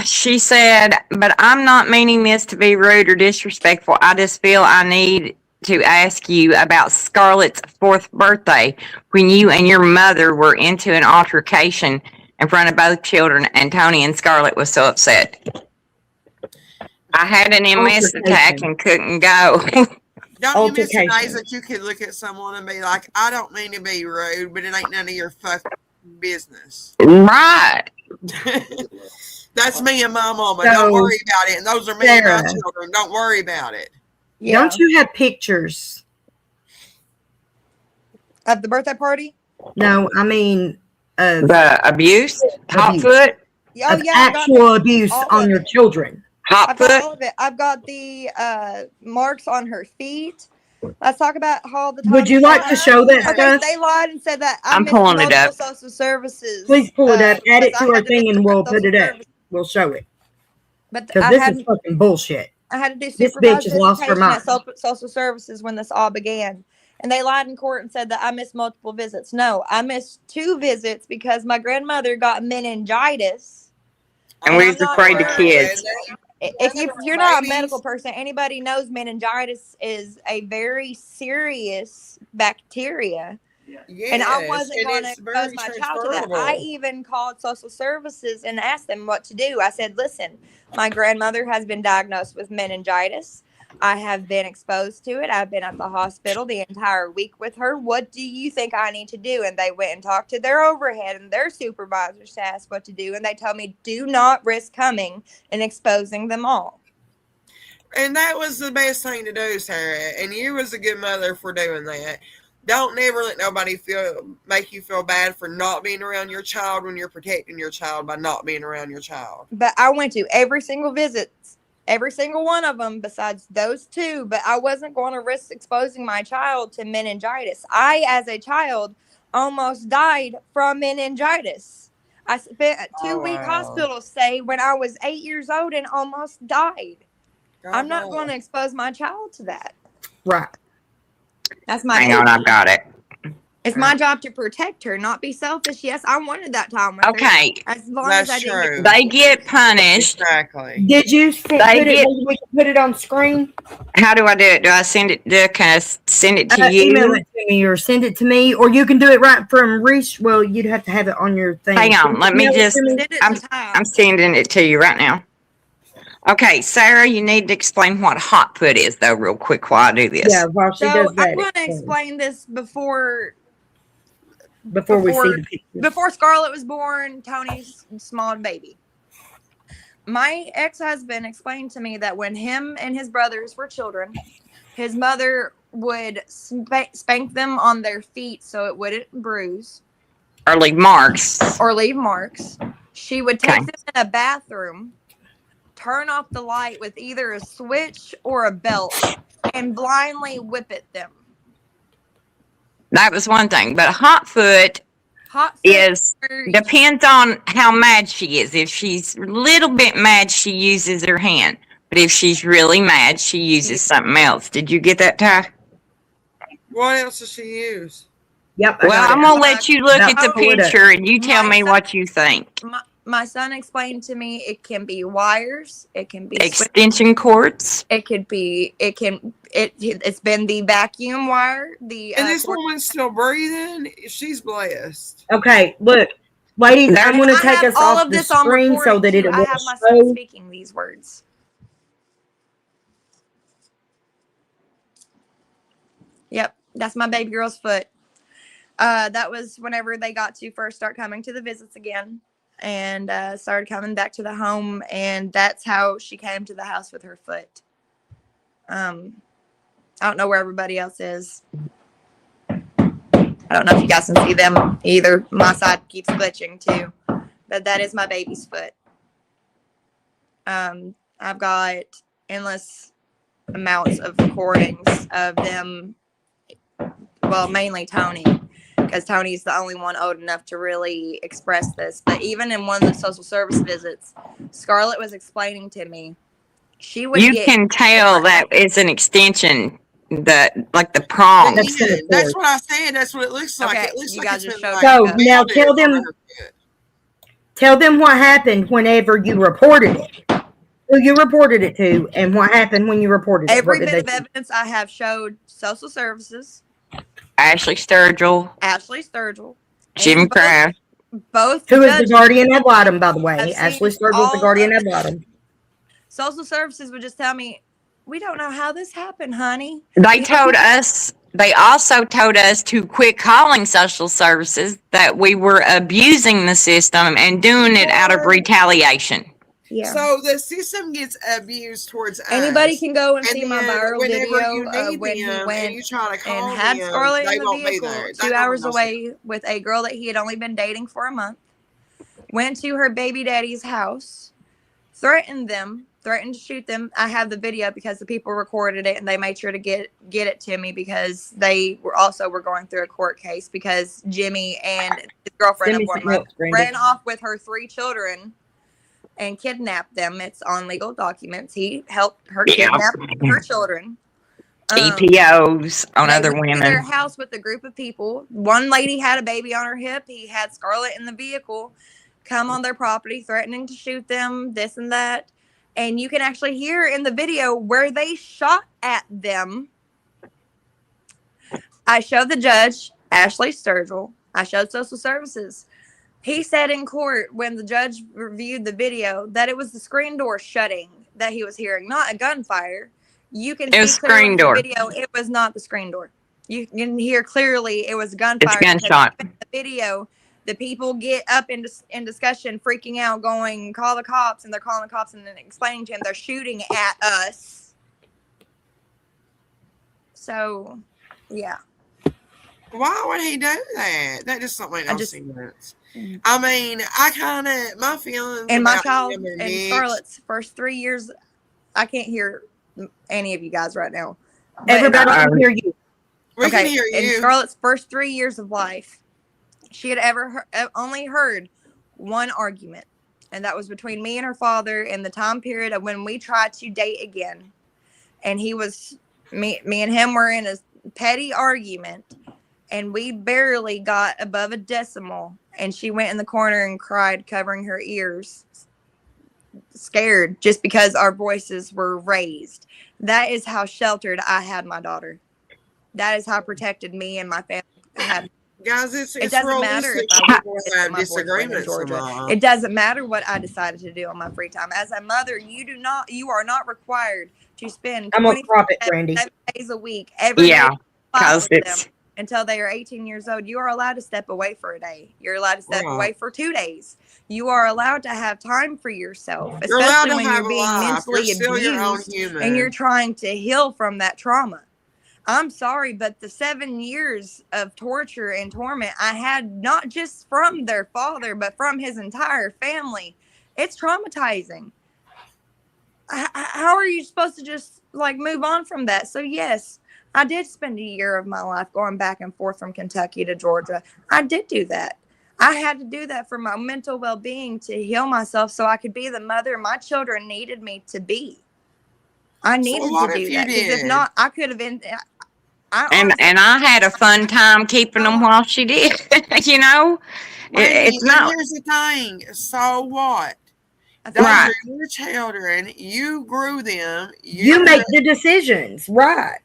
S1: She said, but I'm not meaning this to be rude or disrespectful. I just feel I need to ask you about Scarlett's 4th birthday when you and your mother were into an altercation in front of both children, and Tony and Scarlett was so upset. I had an MS attack and couldn't go.
S5: Don't you miss the days that you could look at someone and be like, I don't mean to be rude, but it ain't none of your fucking business.
S1: Right.
S5: That's me and my mama. Don't worry about it. And those are me and my children. Don't worry about it.
S2: Yeah. Don't you have pictures
S4: of the birthday party?
S2: No, I mean
S1: the abuse, Hotfoot.
S2: Oh, yeah, actual abuse on your children.
S4: I've got all of it. I've got the marks on her feet. Let's talk about all the time.
S2: Would you like to show that stuff?
S4: They lied and said that
S1: I'm pulling it up.
S4: Social services.
S2: Please pull it up. Add it to our thing and we'll put it up. We'll show it. Because this is fucking bullshit.
S4: I had to do
S2: this bitch has lost her mind.
S4: At social services when this all began. And they lied in court and said that I missed multiple visits. No, I missed 2 visits because my grandmother got meningitis.
S1: And we was afraid of kids.
S4: If you're not a medical person, anybody knows meningitis is a very serious bacteria.
S5: Yes,
S4: and I wasn't going to expose my child to that. I even called social services and asked them what to do. I said, listen, my grandmother has been diagnosed with meningitis. I have been exposed to it. I've been at the hospital the entire week with her. What do you think I need to do? And they went and talked to their overhead and their supervisors to ask what to do. And they told me, do not risk coming and exposing them all.
S5: And that was the best thing to do, Sarah. And you was a good mother for doing that. Don't never let nobody make you feel bad for not being around your child when you're protecting your child by not being around your child.
S4: But I went to every single visit. Every single one of them besides those 2, but I wasn't going to risk exposing my child to meningitis. I, as a child, almost died from meningitis. I spent a 2-week hospital stay when I was 8 years old and almost died. I'm not going to expose my child to that.
S2: Right.
S4: That's my
S1: Hang on, I've got it.
S4: It's my job to protect her, not be selfish. Yes, I wanted that time with
S1: her.
S4: As long as I didn't.
S1: They get punished.
S5: Exactly.
S2: Did you put it on screen?
S1: How do I do it? Do I send it? Can I send it to you?
S2: Email it to me or send it to me, or you can do it right from Reach. Well, you'd have to have it on your thing.
S1: Hang on, let me just. I'm sending it to you right now. Okay, Sarah, you need to explain what Hotfoot is, though, real quick while I do this.
S2: Yeah, while she does that.
S4: I'm going to explain this before
S2: we see the picture.
S4: Before Scarlett was born, Tony's small baby. My ex-husband explained to me that when him and his brothers were children, his mother would spank them on their feet so it wouldn't bruise.
S1: Or leave marks.
S4: She would take them in a bathroom, turn off the light with either a switch or a belt, and blindly whip at them.
S1: That was one thing, but Hotfoot depends on how mad she is. If she's a little bit mad, she uses her hand. But if she's really mad, she uses something else. Did you get that, Ty?
S5: What else does she use?
S2: Yep, I
S1: Well,
S2: got
S1: I'm
S2: it.
S1: gonna let you look
S2: About
S1: at the
S2: Florida.
S1: picture and you tell
S4: My
S1: me
S4: son-
S1: what you think.
S4: My son explained to me it can be wires, it can be switch,
S1: Extension cords.
S4: it's been the vacuum wire, the
S5: And this
S4: cord.
S5: woman's still breathing. She's blessed.
S2: Okay, look, ladies, I'm going to
S4: I
S2: take
S4: have
S2: us
S4: all
S2: off
S4: of
S2: the
S4: this on
S2: screen so
S4: recording
S2: that
S4: too.
S2: it
S4: I
S2: will
S4: have my son
S2: show.
S4: speaking these words. Yep, that's my baby girl's foot. That was whenever they got to first start coming to the visits again, and started coming back to the home, and that's how she came to the house with her foot. I don't know where everybody else is. I don't know if you guys can see them either. My side keeps glitching too, but that is my baby's foot. I've got endless amounts of recordings of them. Well, mainly Tony, because Tony's the only one old enough to really express this. But even in one of the social service visits, Scarlett was explaining to me, she would
S1: You
S4: get
S1: can tell that it's an extension, like the prong.
S2: That's for the
S5: That's
S2: cord.
S5: what I said. That's what it looks like.
S4: Okay,
S5: It looks
S4: you
S5: like
S4: guys
S5: it's
S4: just
S5: been
S4: showed
S5: like
S2: So now
S5: welded
S2: tell
S5: over
S2: them,
S5: her foot.
S2: tell them what happened whenever you reported it. Who you reported it to, and what happened when you reported it.
S4: every
S2: What did
S4: bit
S2: they
S4: of
S2: do?
S4: evidence I have showed social services,
S1: Ashley Sturgill,
S4: Ashley Sturgill,
S1: Jim
S4: and
S1: Kraft.
S4: both
S2: Who is the
S4: judges
S2: guardian ad litem, by the way?
S4: have
S2: Ashley
S4: seen
S2: Sturgill's the
S4: all
S2: guardian
S4: of
S2: ad
S4: the
S2: litem.
S4: social services would just tell me, we don't know how this happened, honey.
S1: They told us, they also told us to quit calling social services, that we were abusing the system and doing it out of retaliation.
S4: Yeah.
S5: So the system gets abused towards us.
S4: Anybody can go and
S5: And
S4: see my
S5: then
S4: viral
S5: whenever
S4: video
S5: you
S4: of
S5: need
S4: when he
S5: them
S4: went
S5: and you try to call
S4: and had
S5: them,
S4: Scarlett
S5: they
S4: in the
S5: won't be
S4: vehicle
S5: there.
S4: 2 hours away with a girl that he had only been dating for a month. Went to her baby daddy's house, threatened to shoot them. I have the video because the people recorded it and they made sure to get it to me because they were going through a court case because Jimmy and his girlfriend of 1 month ran off with her 3 children and kidnapped them. It's on legal documents. He helped her kidnap her children.
S1: EPOs on
S4: They
S1: other
S4: went to their
S1: women.
S4: house with a group of people. One lady had a baby on her hip. He had Scarlett in the vehicle, come on their property, threatening to shoot them, this and that. And you can actually hear in the video where they shot at them. I showed the judge, Ashley Sturgill. I showed social services. He said in court when the judge reviewed the video that it was the screen door shutting that he was hearing, not a gunfire. You can see clearly in the video it was not the screen door. You can hear clearly it was gunfire.
S1: It's gunshot.
S4: In the video, the people get up in discussion, freaking out, going, call the cops, and they're calling the cops and then explaining to him they're shooting at us. So, yeah.
S5: Why would he do that? That just don't make no sense. I mean, my feelings
S4: and my
S5: about
S4: child
S5: him are
S4: and
S5: mixed.
S4: Scarlett's first 3 years, I can't hear any of you guys right now.
S2: Everybody can hear you.
S5: We can hear you.
S4: In Scarlett's first 3 years of life, she had only heard one argument, and that was between me and her father in the time period of when we tried to date again. And me and him were in a petty argument, and we barely got above a decimal. And she went in the corner and cried, covering her ears, scared just because our voices were raised. That is how sheltered I had my daughter. That is how protected me and my family had.
S5: Guys,
S4: it doesn't matter if I was my boyfriend in Georgia. It doesn't matter what I decided to do on my free time. As a mother, you are not required to spend 7 days a week every day with them until they are 18 years old. You are allowed to step away for a day. You're allowed to step away for 2 days. You are allowed to have time for yourself, especially when you're being mentally abused and you're trying to heal from that trauma. I'm sorry, but the 7 years of torture and torment I had, not just from their father, but from his entire family, it's traumatizing. How are you supposed to just move on from that? So yes, I did spend a year of my life going back and forth from Kentucky to Georgia. I did do that. I had to do that for my mental well-being, to heal myself so I could be the mother my children needed me to be. I needed to do that because if not,
S1: And I had a fun time keeping them while she did. You know,
S5: Wendy,
S1: it's
S5: and
S1: not
S5: here's the thing. So what? Those
S1: right.
S5: are your children. You grew them.
S2: You make the decisions, right?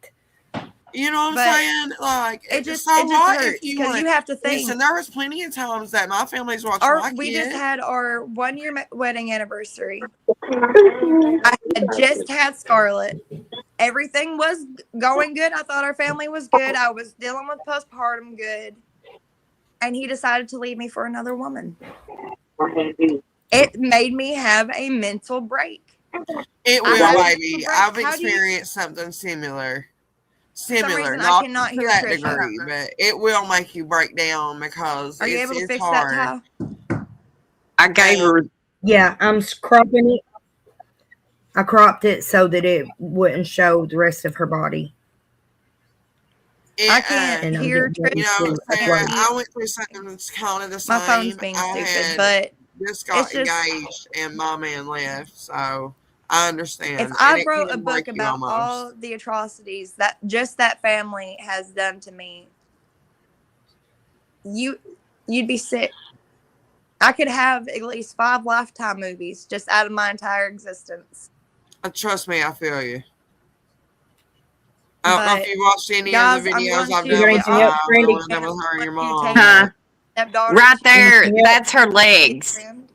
S5: You know what
S4: But
S5: I'm saying? Like,
S4: it just
S5: what
S4: hurts
S5: if you
S4: because
S5: want?
S4: you have to think.
S5: Listen, there was plenty of times that my family's watching my
S4: We
S5: kids.
S4: just had our 1-year wedding anniversary. I had just had Scarlett. Everything was going good. I thought our family was good. I was dealing with postpartum good. And he decided to leave me for another woman. It made me have a mental break.
S5: It
S4: I
S5: will,
S4: had a
S5: baby.
S4: mental break.
S5: I've
S4: How do you-
S5: experienced something similar.
S4: For some reason, I
S5: Not
S4: cannot
S5: to
S4: hear
S5: that
S4: Trisha.
S5: degree, but it will make you break down because
S4: Are you able to
S5: it's
S4: fix
S5: hard.
S4: that tile?
S1: I gave her.
S2: Yeah, I'm cropping it. I cropped it so that it wouldn't show the rest of her body.
S4: I can't
S2: And I'm
S4: hear
S2: getting ready
S4: Trisha.
S5: You know,
S2: to
S5: Sarah,
S2: upload.
S5: I went through something that's kind of the same.
S4: My phone's being stupid,
S5: had
S4: but
S5: just got
S4: it's just-
S5: engaged and my man left, so I understand.
S4: if
S5: And
S4: I
S5: it
S4: wrote
S5: can
S4: a book
S5: break you
S4: about
S5: almost.
S4: all the atrocities that just that family has done to me, you'd be sick. I could have at least 5 Lifetime movies just out of my entire existence.
S5: Trust me, I feel you. I don't know if
S4: But,
S5: you watched any
S4: guys,
S5: of the
S4: I'm
S5: videos
S4: going
S5: I've
S4: to
S5: done with
S2: anything else, Brandy?
S5: with her and your
S4: You
S5: mom.
S4: take
S1: Huh?
S4: Stepdaughter
S1: Right
S4: to
S1: there,
S2: Anything else?
S1: that's her legs.
S4: friend.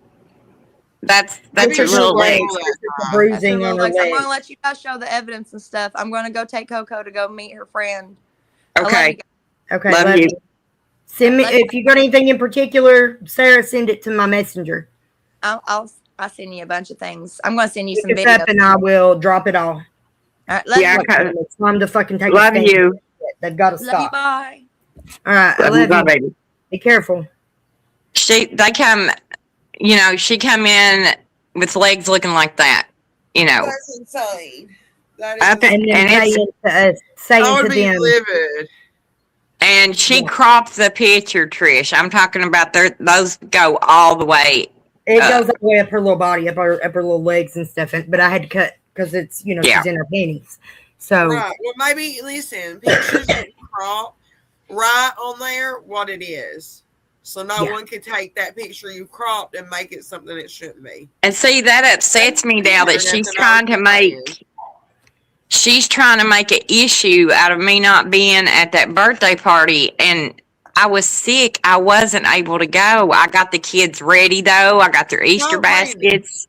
S1: That's
S2: Look
S1: her
S2: at
S1: little
S2: her
S1: legs.
S2: legs.
S5: That
S2: The
S5: time.
S2: bruising
S4: That's
S2: on
S4: her
S2: her
S4: legs. I'm going
S2: legs.
S4: to let you guys show the evidence and stuff. I'm going to go take Coco to go meet her friend. I love you
S1: Okay,
S4: guys.
S2: Okay,
S1: love
S2: love
S1: you.
S2: you. Send me
S4: Love you.
S2: if you got anything in particular, Sarah. Send it to my messenger.
S4: I'll send you a bunch of things. I'm going to send you some
S2: Pick us up
S4: videos.
S2: and I will drop it all.
S4: All right, love
S1: Yeah,
S4: you.
S1: okay.
S2: It's time to fucking take a
S1: Love
S2: stand.
S1: you.
S2: They've got to
S4: Love you.
S2: stop.
S4: Bye.
S2: All right, I
S1: Love you,
S2: love
S1: bye,
S2: you.
S1: baby.
S2: Be careful.
S1: They come. You know, she come in with legs looking like that. You know,
S5: That's insane. That
S1: I
S5: is
S1: think-
S2: And then
S1: And it's-
S2: saying to us,
S5: I
S2: saying to
S5: would be
S2: them,
S5: livid.
S1: and she
S2: Yeah.
S1: cropped the picture, Trish. I'm talking about those go all the way.
S2: it goes all the way up her little body, up her little legs and stuff. But I had to cut because it's
S1: Yeah.
S2: she's in her panties. So
S5: Right. Well, maybe listen. Pictures that crop right on there what it is, so no
S2: Yeah.
S5: one can take that picture you cropped and make it something it shouldn't be.
S1: And see, that upsets me now that
S5: That's
S1: she's
S5: an
S1: trying to
S5: argument.
S1: she's trying to make an issue out of me not being at that birthday party. And I was sick. I wasn't able to go. I got the kids ready though. I got their Easter
S5: Don't blame me.
S1: baskets.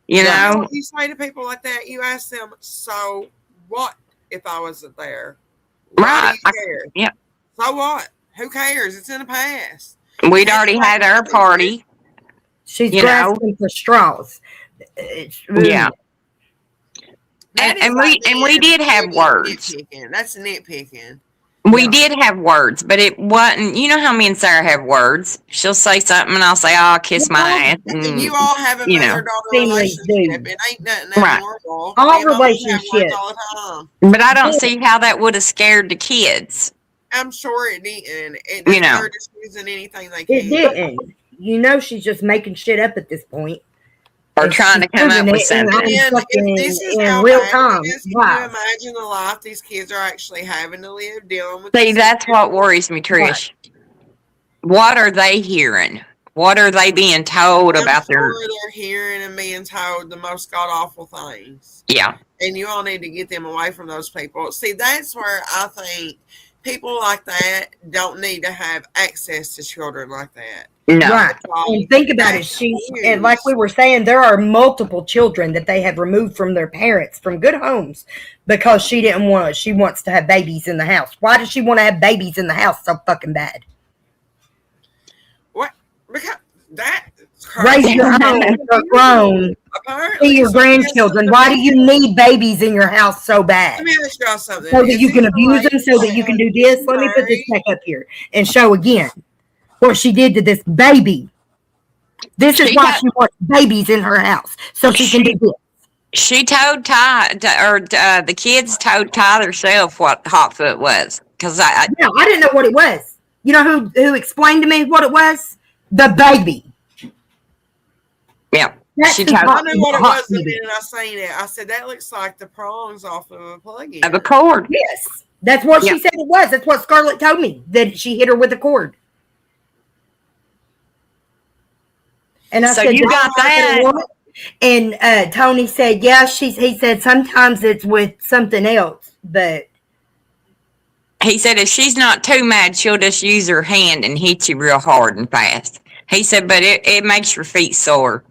S1: You
S5: That's
S1: know,
S5: what you say to people like that. You ask them, "So what if I wasn't there? Why
S1: Right.
S5: do you care?
S1: yeah.
S5: So what? Who cares? It's in the past."
S1: We'd already had our party.
S2: she's
S1: You know.
S2: grasping for straws.
S1: Yeah.
S5: That is
S1: And
S5: like
S1: we
S5: being
S1: did have
S5: really
S1: words.
S5: nitpicking. That's nitpicking.
S1: We
S2: Yeah.
S1: did have words, but it wasn't. You know how me and Sarah have words. She'll say something, and I'll say, "Oh, I'll kiss my ass."
S5: And you all have a
S1: you know,
S5: mother-daughter
S2: families
S5: relationship.
S2: do.
S5: It ain't nothing
S1: Right.
S5: abnormal.
S2: All
S5: Me and my mom have words
S2: relationships.
S5: all the time.
S1: But I don't see how that would have scared the kids.
S5: I'm sure it didn't.
S1: You know.
S5: They're just using anything they
S2: It
S5: can.
S2: didn't. She's just making shit up at this point.
S1: Or
S2: And
S1: trying to
S2: she's
S1: come up
S2: proving
S1: with
S2: it, and
S1: something.
S5: And
S2: fucking
S5: if this is
S2: in
S5: how
S2: real
S5: bad
S2: time.
S5: it is, can
S2: Wow.
S5: you imagine the life these kids are actually having to live dealing with
S1: See,
S5: this?
S1: that's what worries me, Trish. What are they hearing? What are they being told
S5: I'm
S1: about
S5: sure they're hearing and being told the most god awful things.
S1: Yeah.
S5: And you all need to get them away from those people. See, that's where I think people like that don't need to have access to children like that.
S1: No.
S2: Right. And think about it. And like we were saying, there are multiple children that they have removed from their parents from good homes because she wants to have babies in the house. Why does she want to have babies in the house so fucking bad?
S5: What? Because that's
S2: Raise
S5: crazy.
S2: your own, you're grown.
S5: Apparently,
S2: See your grandchildren. Why do you need babies in your house so bad?
S5: Let me ask y'all something.
S2: So that
S5: Is
S2: you can
S5: this
S2: abuse them, so that you can do this. Let me put this back up here and show again what she did to this baby. This is why she wants babies in her house, so she can do this.
S1: She told the kids told Ty herself what Hotfoot was. Because
S2: I didn't know what it was. You know who explained to me what it was? The baby.
S1: Yeah.
S5: I knew what it was the minute I seen it. I said, that looks like the prongs off of a plug-in.
S1: Of a cord.
S2: Yes. That's what she said it was. That's what Scarlett told me, that she hit her with a cord. And I
S1: So
S2: said,
S1: you got that.
S2: And Tony said, yeah, he said sometimes it's with something else, but
S1: He said if she's not too mad, she'll just use her hand and hit you real hard and fast. He said, but it makes your feet sore.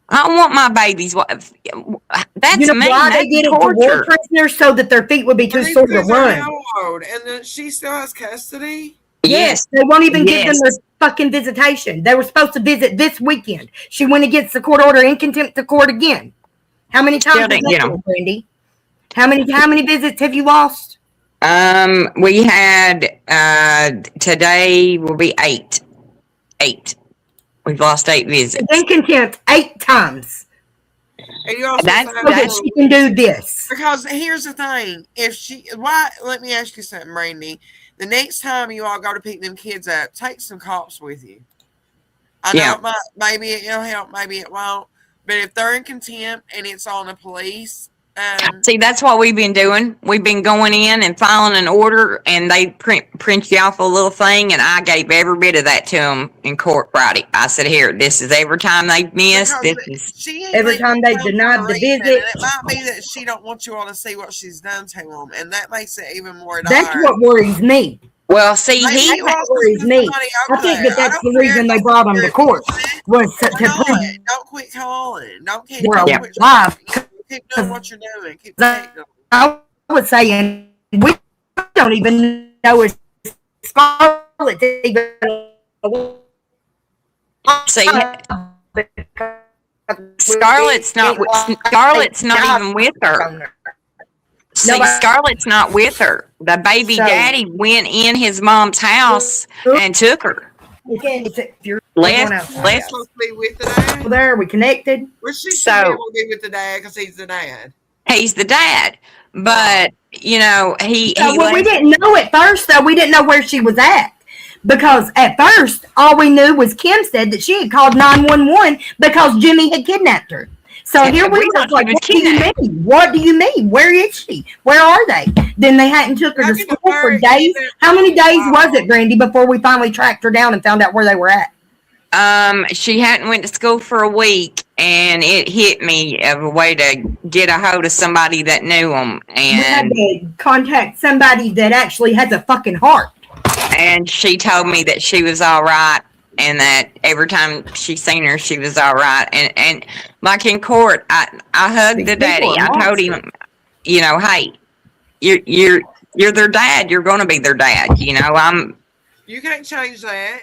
S1: I don't want my babies. That's
S2: you know
S1: mean.
S2: why
S1: That's
S2: they did it to war
S1: torture.
S2: prisoners, so that their feet would be too sore to run.
S5: And then she still has custody?
S1: Yes.
S2: They won't even give them their fucking visitation. They were supposed to visit this weekend. She went against the court order in contempt of court again. How many times did that, Brandy? How many visits have you lost?
S1: We had today will be 8. 8. We've lost 8 visits.
S2: In contempt 8 times.
S5: And you also
S2: that she can do this.
S5: Because here's the thing. Let me ask you something, Brandy. The next time you all go to pick them kids up, take some cops with you. I know maybe it'll help, maybe it won't. But if they're in contempt and it's on the police,
S1: see, that's what we've been doing. We've been going in and filing an order, and they print you off a little thing, and I gave every bit of that to them in court Friday. I said, here, this is every time they miss.
S2: Every time they denied the visit.
S5: It might be that she don't want you all to see what she's done to them, and that makes it even more dire.
S2: That's what worries me.
S1: Well, see,
S2: that worries me. I think that's the reason they brought him to court. Was to prove.
S5: Don't quit calling. Don't keep
S2: live.
S5: Keep doing what you're doing. Keep
S2: I was saying, we don't even know if Scarlett's even.
S1: See, Scarlett's not even with her. See, Scarlett's not with her. The baby daddy went in his mom's house and took her. Let's
S5: be with the dad.
S2: There, we connected.
S5: Well, she should be with the dad because he's the dad.
S1: He's the dad, but you know we
S2: didn't know at first though. We didn't know where she was at because at first all we knew was Kim said that she had called 911 because Jimmy had kidnapped her. So here we were like, what do you mean? What do you mean? Where is she? Where are they? Then they hadn't took her to school for days. How many days was it, Brandy, before we finally tracked her down and found out where they were at?
S1: She hadn't went to school for a week, and it hit me of a way to get a hold of somebody that knew them. And
S2: we had to contact somebody that actually has a fucking heart.
S1: And she told me that she was all right. And that every time she seen her, she was all right. And like in court, I hugged the daddy. I told him, you know, hey, you're their dad. You're going to be their dad. You know,
S5: You can't change that.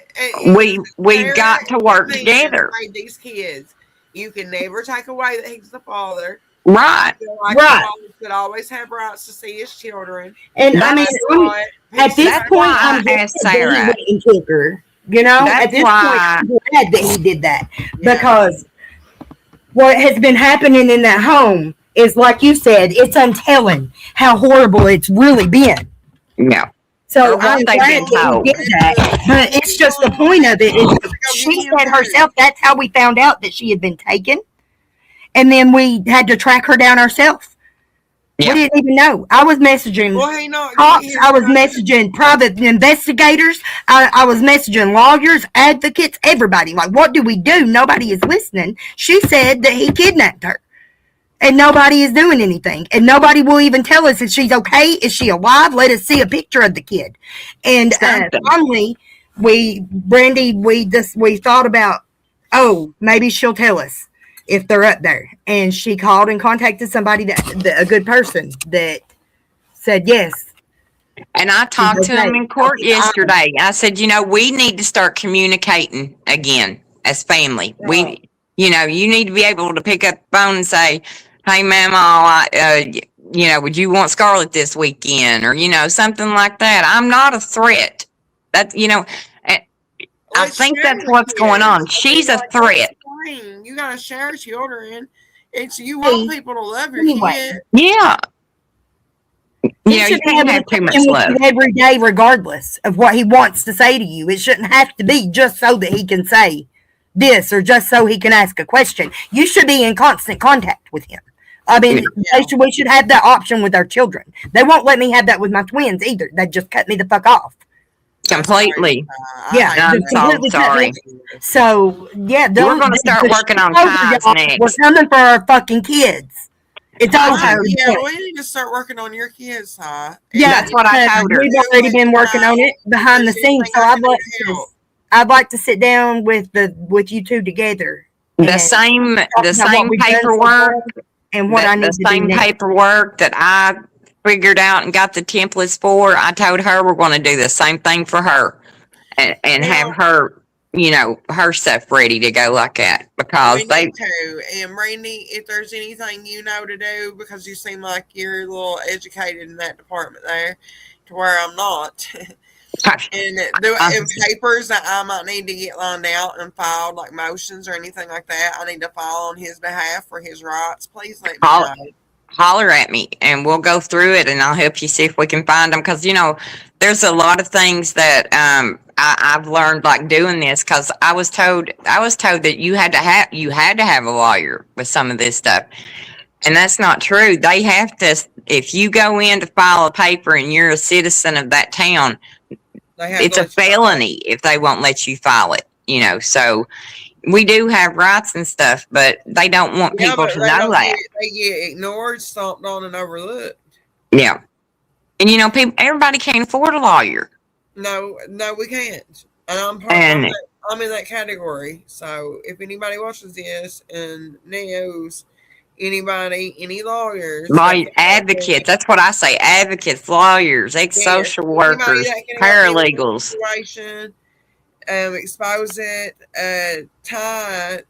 S1: We've got to work together.
S5: These kids, you can never take away that he's the father.
S1: Right.
S5: Right. He should always have rights to see his children.
S2: And I mean, at this point,
S1: I asked Sarah.
S2: You know, at this point, I'm glad that he did that because what has been happening in that home is, like you said, it's untelling how horrible it's really been.
S1: Yeah.
S2: So I'm glad that he did that. But it's just the point of it is she said herself that's how we found out that she had been taken. And then we had to track her down ourselves. Yeah. We didn't even know. I was messaging cops. I was messaging private investigators. I was messaging lawyers, advocates, everybody. Like, what do we do? Nobody is listening. She said that he kidnapped her. And nobody is doing anything. And nobody will even tell us if she's okay. Is she alive? Let us see a picture of the kid. And finally, Brandy, we thought about, maybe she'll tell us if they're up there. And she called and contacted somebody a good person that said yes.
S1: And I talked to him in court yesterday. I said, you know, we need to start communicating again as family. Right. You need to be able to pick up the phone and say, hey, Mama, would you want Scarlett this weekend? Or, something like that. I'm not a threat. That's, I think that's what's going on. She's a threat.
S5: You got to share children. And so you want people to love your kid.
S1: Yeah. You can't have too much love.
S2: Every day, regardless of what he wants to say to you. It shouldn't have to be just so that he can say this or just so he can ask a question. You should be in constant contact with him I mean, we should have that option with our children. They won't let me have that with my twins either. They just cut me the fuck off.
S1: Completely.
S2: Yeah,
S1: I'm
S2: just
S1: so
S2: completely cut me
S1: sorry.
S2: off. So yeah,
S1: We're going to start working on ties
S2: We're
S1: next.
S2: coming for our fucking kids. It's over.
S5: Yeah, we need to start working on your kids, huh?
S2: Yeah,
S1: That's what I told her.
S2: We've already been working on it behind the scenes. So I'd like to sit down with you two together.
S1: The same paperwork
S2: and what I need
S1: the
S2: to
S1: same
S2: do next.
S1: paperwork that I figured out and got the templates for. I told her we're going to do the same thing for her and have her, her stuff ready to go like that because
S5: we need to. And Randy, if there's anything you know to do, because you seem like you're a little educated in that department there, to where I'm not. And papers that I might need to get lined out and filed, like motions or anything like that, I need to file on his behalf for his rights. Please let me know.
S1: Holler at me and we'll go through it and I'll help you see if we can find them because there's a lot of things that I've learned like doing this because I was told that you had to have a lawyer with some of this stuff, and that's not true. They have to. If you go in to file a paper and you're a citizen of that town, it's a felony if they won't let you file it. So we do have rights and stuff, but they don't want people to know that.
S5: They get ignored, stomped on, and overlooked.
S1: Yeah. And everybody can't afford a lawyer.
S5: No, we can't. And I'm in that category. So if anybody watches this and knows any lawyers,
S1: advocates, that's what I say. Advocates, lawyers, ex-social workers, paralegals.
S5: Expose it. Ty,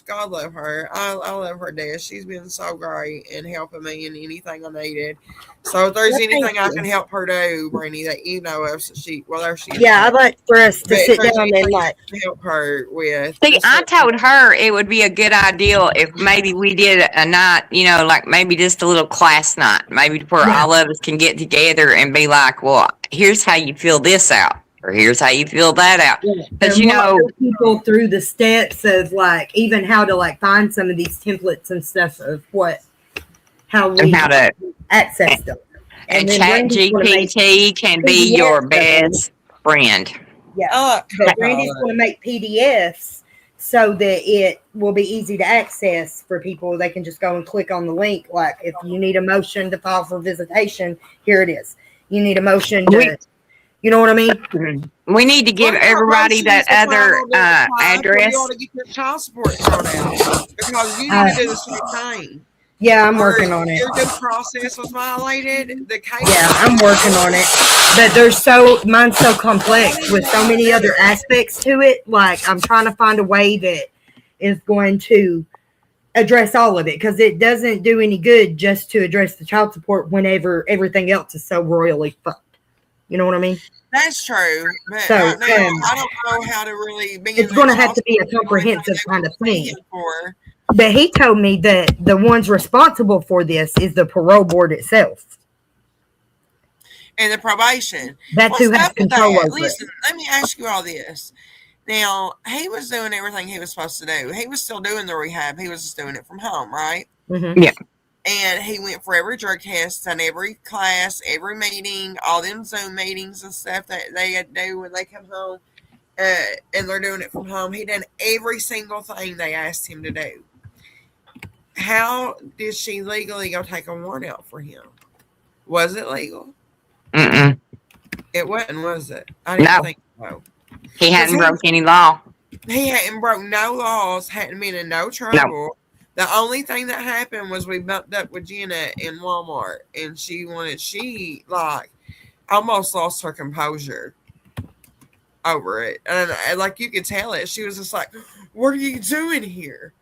S5: God love her. I love her dad. She's been so great in helping me in anything I needed. So if there's anything I can help her do, Brandy, that you know of,
S2: I'd like for us to sit down and
S5: help her with.
S1: See, I told her it would be a good idea if maybe we did a night, like maybe just a little class night, maybe where all of us can get together and be like, well, here's how you fill this out. Or here's how you fill that out. Because
S2: people through the steps of even how to find some of these templates and stuff of how to access them.
S1: And ChatGPT can be your best friend.
S2: Yeah. But Randy's going to make PDFs so that it will be easy to access for people. They can just go and click on the link. Like if you need a motion to file for visitation, here it is. You need a motion to you know what I mean?
S1: We need to give everybody that other address.
S5: You ought to get your child support thrown out because you need to do the same thing.
S2: Yeah, I'm working on it.
S5: Your due process was violated.
S2: I'm working on it. But mine's so complex with so many other aspects to it. Like I'm trying to find a way that is going to address all of it because it doesn't do any good just to address the child support whenever everything else is so royally fucked. You know what I mean?
S5: That's true. But I don't know how to really be.
S2: It's going to have to be a comprehensive kind of thing. But he told me that the ones responsible for this is the parole board itself.
S5: And the probation.
S2: That's who has control over it.
S5: Listen, let me ask you all this. Now, he was doing everything he was supposed to do. He was still doing the rehab. He was just doing it from home, right?
S2: Mm-hmm.
S1: Yeah.
S5: And he went for every drug test and every class, every meeting, all them Zoom meetings and stuff that they had to do when they come home. And they're doing it from home. He done every single thing they asked him to do. How did she legally go take a warrant out for him? Was it legal?
S1: Mm-mm.
S5: It wasn't, was it? I didn't think so.
S1: He hadn't broke any law.
S5: He hadn't broke no laws, hadn't been in no trouble.
S1: No.
S5: The only thing that happened was we bumped up with Jenna in Walmart, and she almost lost her composure over it. And you could tell it. She was just like, what are you doing here?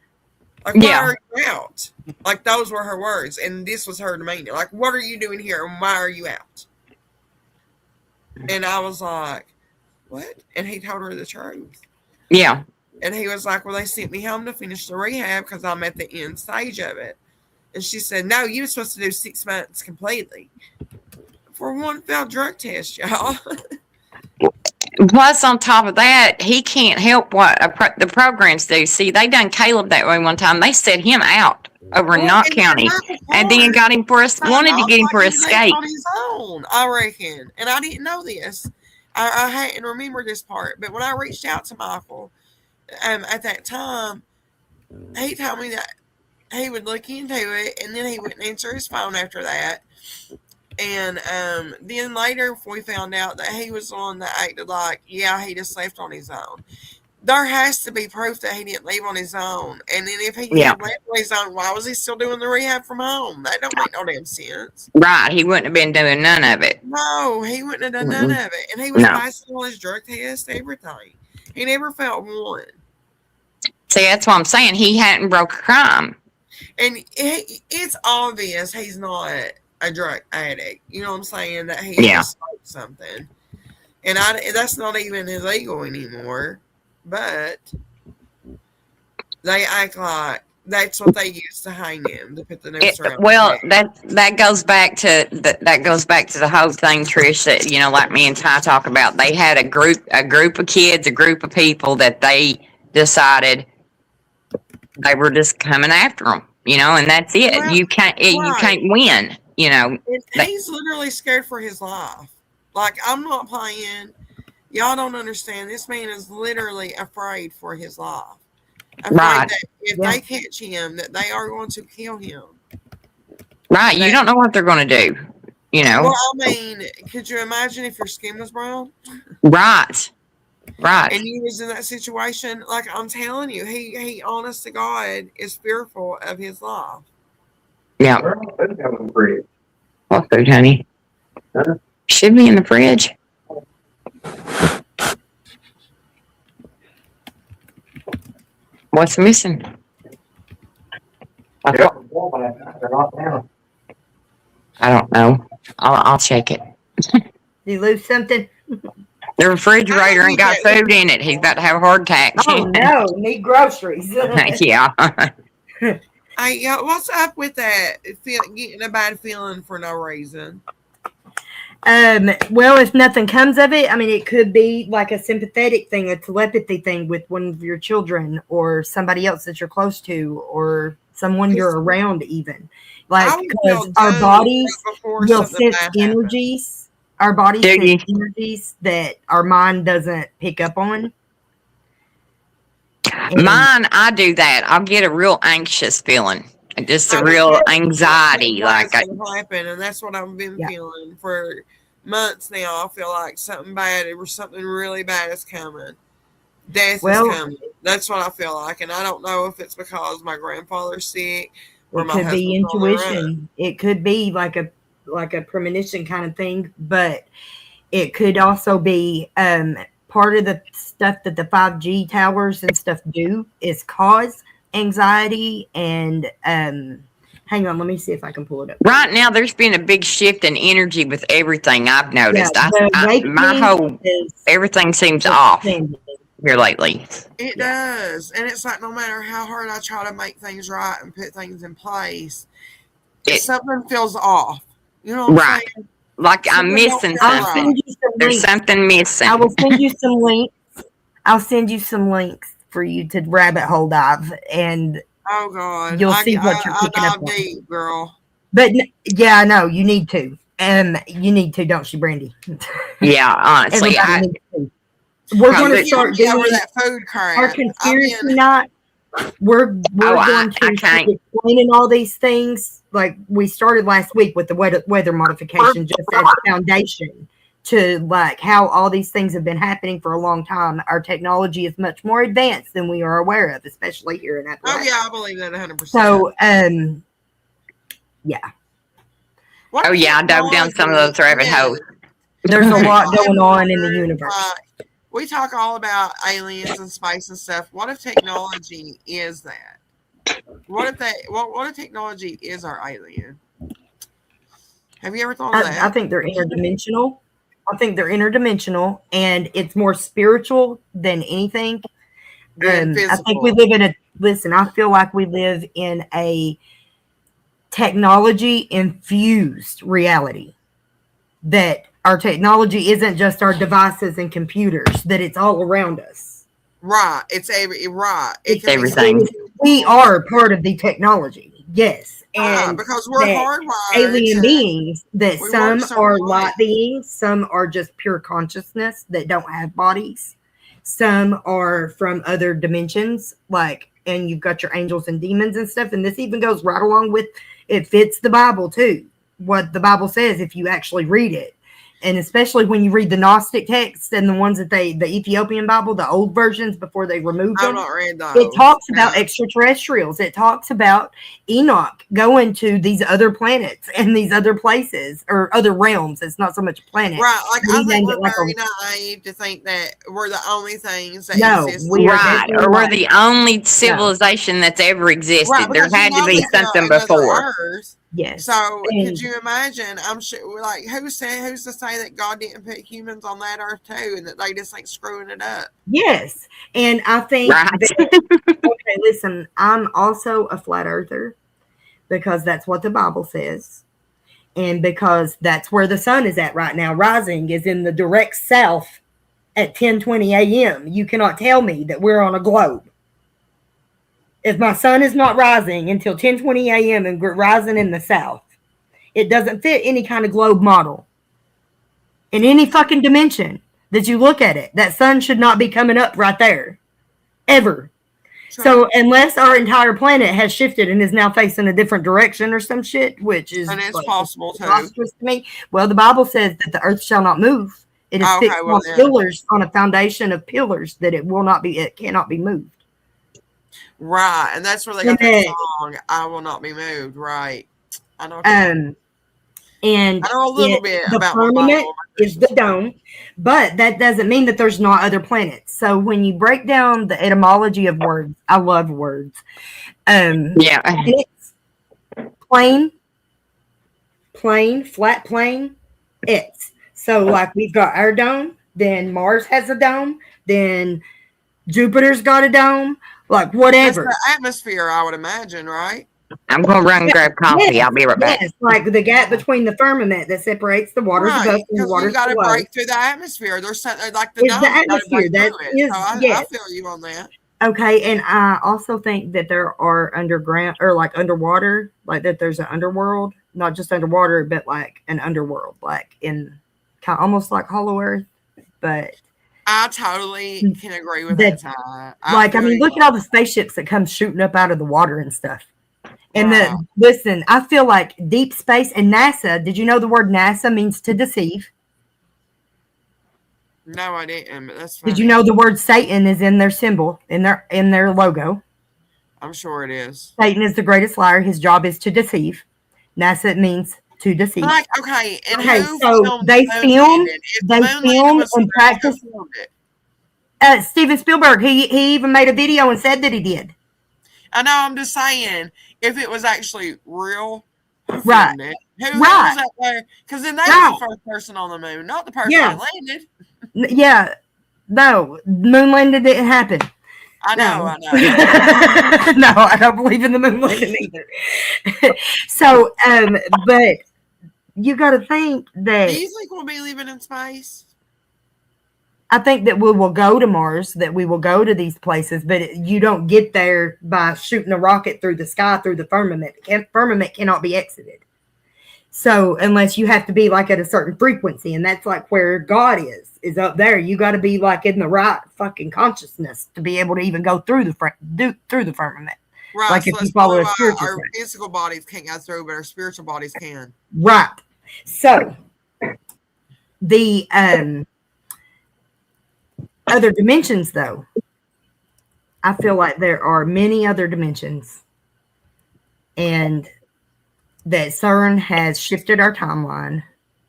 S5: Like, why are you out? Like, those were her words. And this was her demeanor. Like, what are you doing here? And why are you out? And I was like, what? And he told her the truth.
S1: Yeah.
S5: And he was like, well, they sent me home to finish the rehab because I'm at the end stage of it. And she said, no, you were supposed to do 6 months completely. For one failed drug test, y'all.
S1: Plus, on top of that, he can't help what the programs do. See, they done Caleb that way one time. They set him out over in
S5: Well,
S1: Knott
S5: and
S1: County,
S5: Michael
S1: and then
S5: Clark
S1: got him for us, wanted to
S5: signed
S1: get him
S5: off
S1: for
S5: like he left
S1: escape.
S5: on his own, I reckon. And I didn't know this. I hadn't remembered this part. But when I reached out to Michael at that time, he told me that he would look into it, and then he wouldn't answer his phone after that. And then later we found out that he was the one that acted like, yeah, he just left on his own. There has to be proof that he didn't leave on his own. And then if he
S1: Yeah.
S5: had left on his own, why was he still doing the rehab from home? That don't make no damn sense.
S1: Right. He wouldn't have been doing none of it.
S5: No, he wouldn't have done none of it. And he was passing all his drug tests, everything. He never felt one.
S1: See, that's what I'm saying. He hadn't broke a crime.
S5: And it's obvious he's not a drug addict. You know what I'm saying? That he just smoked something. And that's not even illegal anymore. But they act like that's what they used to hang him, to put the noose around.
S1: Well, that goes back to the whole thing, Trish. That like me and Ty talk about. They had a group of kids, a group of people that they decided they were just coming after them. And that's it.
S5: Well,
S1: you can't win.
S5: He's literally scared for his life. Like, I'm not playing. Y'all don't understand. This man is literally afraid for his life. Afraid that if they catch him, that they are going to kill him.
S1: Right. You don't know what they're going to do.
S5: Well, I mean, could you imagine if your skin was brown?
S1: Right. Right.
S5: And you was in that situation? Like, I'm telling you, he honest to God, is fearful of his life.
S1: Yeah. What food, honey? Should be in the fridge. What's missing? I don't know. I'll check it.
S2: Did you lose something?
S1: The refrigerator ain't got food in it. He's about to have a heart attack.
S2: Oh no, need groceries.
S1: Yeah.
S5: Hey, what's up with that? Getting a bad feeling for no reason.
S2: Well, if nothing comes of it, I mean, it could be like a sympathetic thing, a telepathy thing with one of your children or somebody else that you're close to or someone you're around even. Like, because our bodies will sense energies. Our bodies sense energies that our mind doesn't pick up on. And
S1: mine, I do that. I'll get a real anxious feeling. Just a real anxiety. Like
S5: happen, and that's what I've been feeling for months now. I feel like something bad or something really bad is coming. Death is coming. That's what I feel like, and I don't know if it's because my grandfather's sick or my husband's
S2: be intuition. It could be like a premonition kind of thing, but it could also be part of the stuff that the 5G towers and stuff do is cause anxiety and hang on, let me see if I can pull it up.
S1: Right now there's been a big shift in energy with everything I've noticed. Everything seems off here lately.
S5: It does, and it's like no matter how hard I try to make things right and put things in place, something feels off. You know what I'm saying?
S1: Like I'm missing something. There's something missing.
S2: I will send you some links. I'll send you some links for you to rabbit hole dive, and
S5: oh god,
S2: you'll see what you're picking up on.
S5: Deep, girl.
S2: But yeah, I know you need to, you need to, don't you, Brandy?
S1: Yeah, honestly,
S2: we're going to start doing
S5: that food crap.
S2: Our conspiracy night. We're going to start explaining all these things. Like we started last week with the weather modification, just as a foundation to like how all these things have been happening for a long time. Our technology is much more advanced than we are aware of, especially here in Appalachia.
S5: Oh yeah, I believe that 100%.
S2: So, yeah.
S1: Oh yeah, I dove down some of those rabbit holes.
S2: There's a lot going on in the universe.
S5: We talk all about aliens and space and stuff. What if technology is that? What if technology is our alien? Have you ever thought of that?
S2: I think they're interdimensional. And it's more spiritual than anything. I think we live in I feel like we live in a technology infused reality, that our technology isn't just our devices and computers, that it's all around us.
S5: Right. It's
S1: everything.
S2: We are part of the technology. Yes,
S5: Ah,
S2: and
S5: because we're
S2: that
S5: hardwired
S2: alien
S5: to,
S2: beings, that
S5: we work
S2: some
S5: certain
S2: are
S5: ways.
S2: light beings, some are just pure consciousness that don't have bodies, some are from other dimensions, like, and you've got your angels and demons and stuff, and this even goes right along with, it fits the Bible too, what the Bible says if you actually read it. And especially when you read the Gnostic texts and the ones that the Ethiopian Bible, the old versions before they removed
S5: I've
S2: them,
S5: not read those.
S2: it talks about extraterrestrials. It talks about Enoch going to these other planets and these other places or other realms. It's not so much a planet.
S5: Right, like
S2: He
S5: I think
S2: named
S5: we're
S2: it like
S5: very
S2: a,
S5: naive to think that we're the only things that
S2: no,
S5: exist.
S2: we are
S1: Right.
S2: definitely
S1: Or we're
S2: not.
S1: the only civilization that's ever existed.
S5: Right,
S1: There
S5: because you
S1: had to
S5: know
S1: be
S5: there's
S1: something
S5: another
S1: before.
S5: Earth.
S2: Yes.
S5: So
S2: And
S5: could you imagine? I'm sure. Like, who's to say that God didn't put humans on that Earth too, and that they just like screwing it up?
S2: yes. And I think
S1: Right.
S2: that, okay, listen, I'm also a flat earther because that's what the Bible says. And because that's where the sun is at right now, rising is in the direct south at 10:20 a.m. You cannot tell me that we're on a globe. If my sun is not rising until 10:20 a.m. and rising in the south, it doesn't fit any kind of globe model. In any fucking dimension that you look at it, that sun should not be coming up right there. Ever.
S5: True.
S2: So unless our entire planet has shifted and is now facing a different direction or some shit, which is
S5: and it's
S2: like,
S5: possible too.
S2: preposterous to me. Well, the Bible says that the earth shall not move. It is
S5: Okay,
S2: fixed
S5: well
S2: on
S5: then.
S2: pillars, on a foundation of pillars, that it will not be, it cannot be moved.
S5: Right, and that's where they
S2: And
S5: got that
S2: that,
S5: song, "I Will Not Be Moved." Right, I know.
S2: and
S5: I know a little bit
S2: the
S5: about my
S2: firmament
S5: Bible.
S2: is the dome, but that doesn't mean that there's not other planets. So when you break down the etymology of words, I love words.
S1: Yeah.
S2: It's plane, flat plane, it's. So like we've got our dome, then Mars has a dome, then Jupiter's got a dome, like
S5: That's
S2: whatever.
S5: the atmosphere, I would imagine, right?
S1: I'm going to run and grab coffee.
S2: Yes,
S1: I'll be right back.
S2: yes, like the gap between the firmament that separates the waters above
S5: Right,
S2: and the
S5: because
S2: waters
S5: you got to
S2: below
S5: break through the atmosphere. There's something like the
S2: is
S5: dome.
S2: the
S5: You got to
S2: atmosphere.
S5: break
S2: That
S5: through it.
S2: is,
S5: So I
S2: yes.
S5: feel you on that.
S2: Okay, and I also think that there are underground or like underwater, like that there's an underworld, not just underwater, but like an underworld, like in kind of almost like Hollow Earth, but
S5: I totally can agree with that, Ty.
S2: like, I mean, look at all the spaceships that come shooting up out of the water and stuff. And
S5: Right.
S2: listen, I feel like deep space and NASA, did you know the word NASA means to deceive?
S5: No, I didn't, but that's funny.
S2: Did you know the word Satan is in their symbol, in their logo?
S5: I'm sure it is.
S2: Satan is the greatest liar. His job is to deceive. NASA means to deceive.
S5: Like, okay, and
S2: Okay,
S5: who
S2: so
S5: filmed
S2: they
S5: Moon
S2: film,
S5: Landing? If
S2: they
S5: Moon Landing
S2: film
S5: was
S2: and
S5: real,
S2: practice.
S5: who filmed it?
S2: Steven Spielberg, he even made a video and said that he did.
S5: I know. I'm just saying, if it was actually real, who
S2: Right.
S5: filmed it? Who
S2: Right.
S5: was that there? Because then they
S2: Right.
S5: was the first person on the moon, not the person
S2: Yeah.
S5: that landed.
S2: Yeah, no, moon landing didn't happen.
S5: I know.
S2: No.
S5: I know.
S2: No, I don't believe in the moon landing either. So, but you got to think that
S5: Do you think we'll be living in space?
S2: I think that we will go to Mars, that we will go to these places, but you don't get there by shooting a rocket through the sky, through the firmament. Firmament cannot be exited. So unless you have to be like at a certain frequency, and that's like where God is up there. You got to be like in the right fucking consciousness to be able to even go through the firmament.
S5: Right.
S2: Like
S5: So
S2: if
S5: that's
S2: you follow
S5: probably
S2: a
S5: why
S2: spiritual
S5: our
S2: track.
S5: physical bodies can't go through, but our spiritual bodies can.
S2: Right. So the other dimensions, though, I feel like there are many other dimensions, and that CERN has shifted our timeline.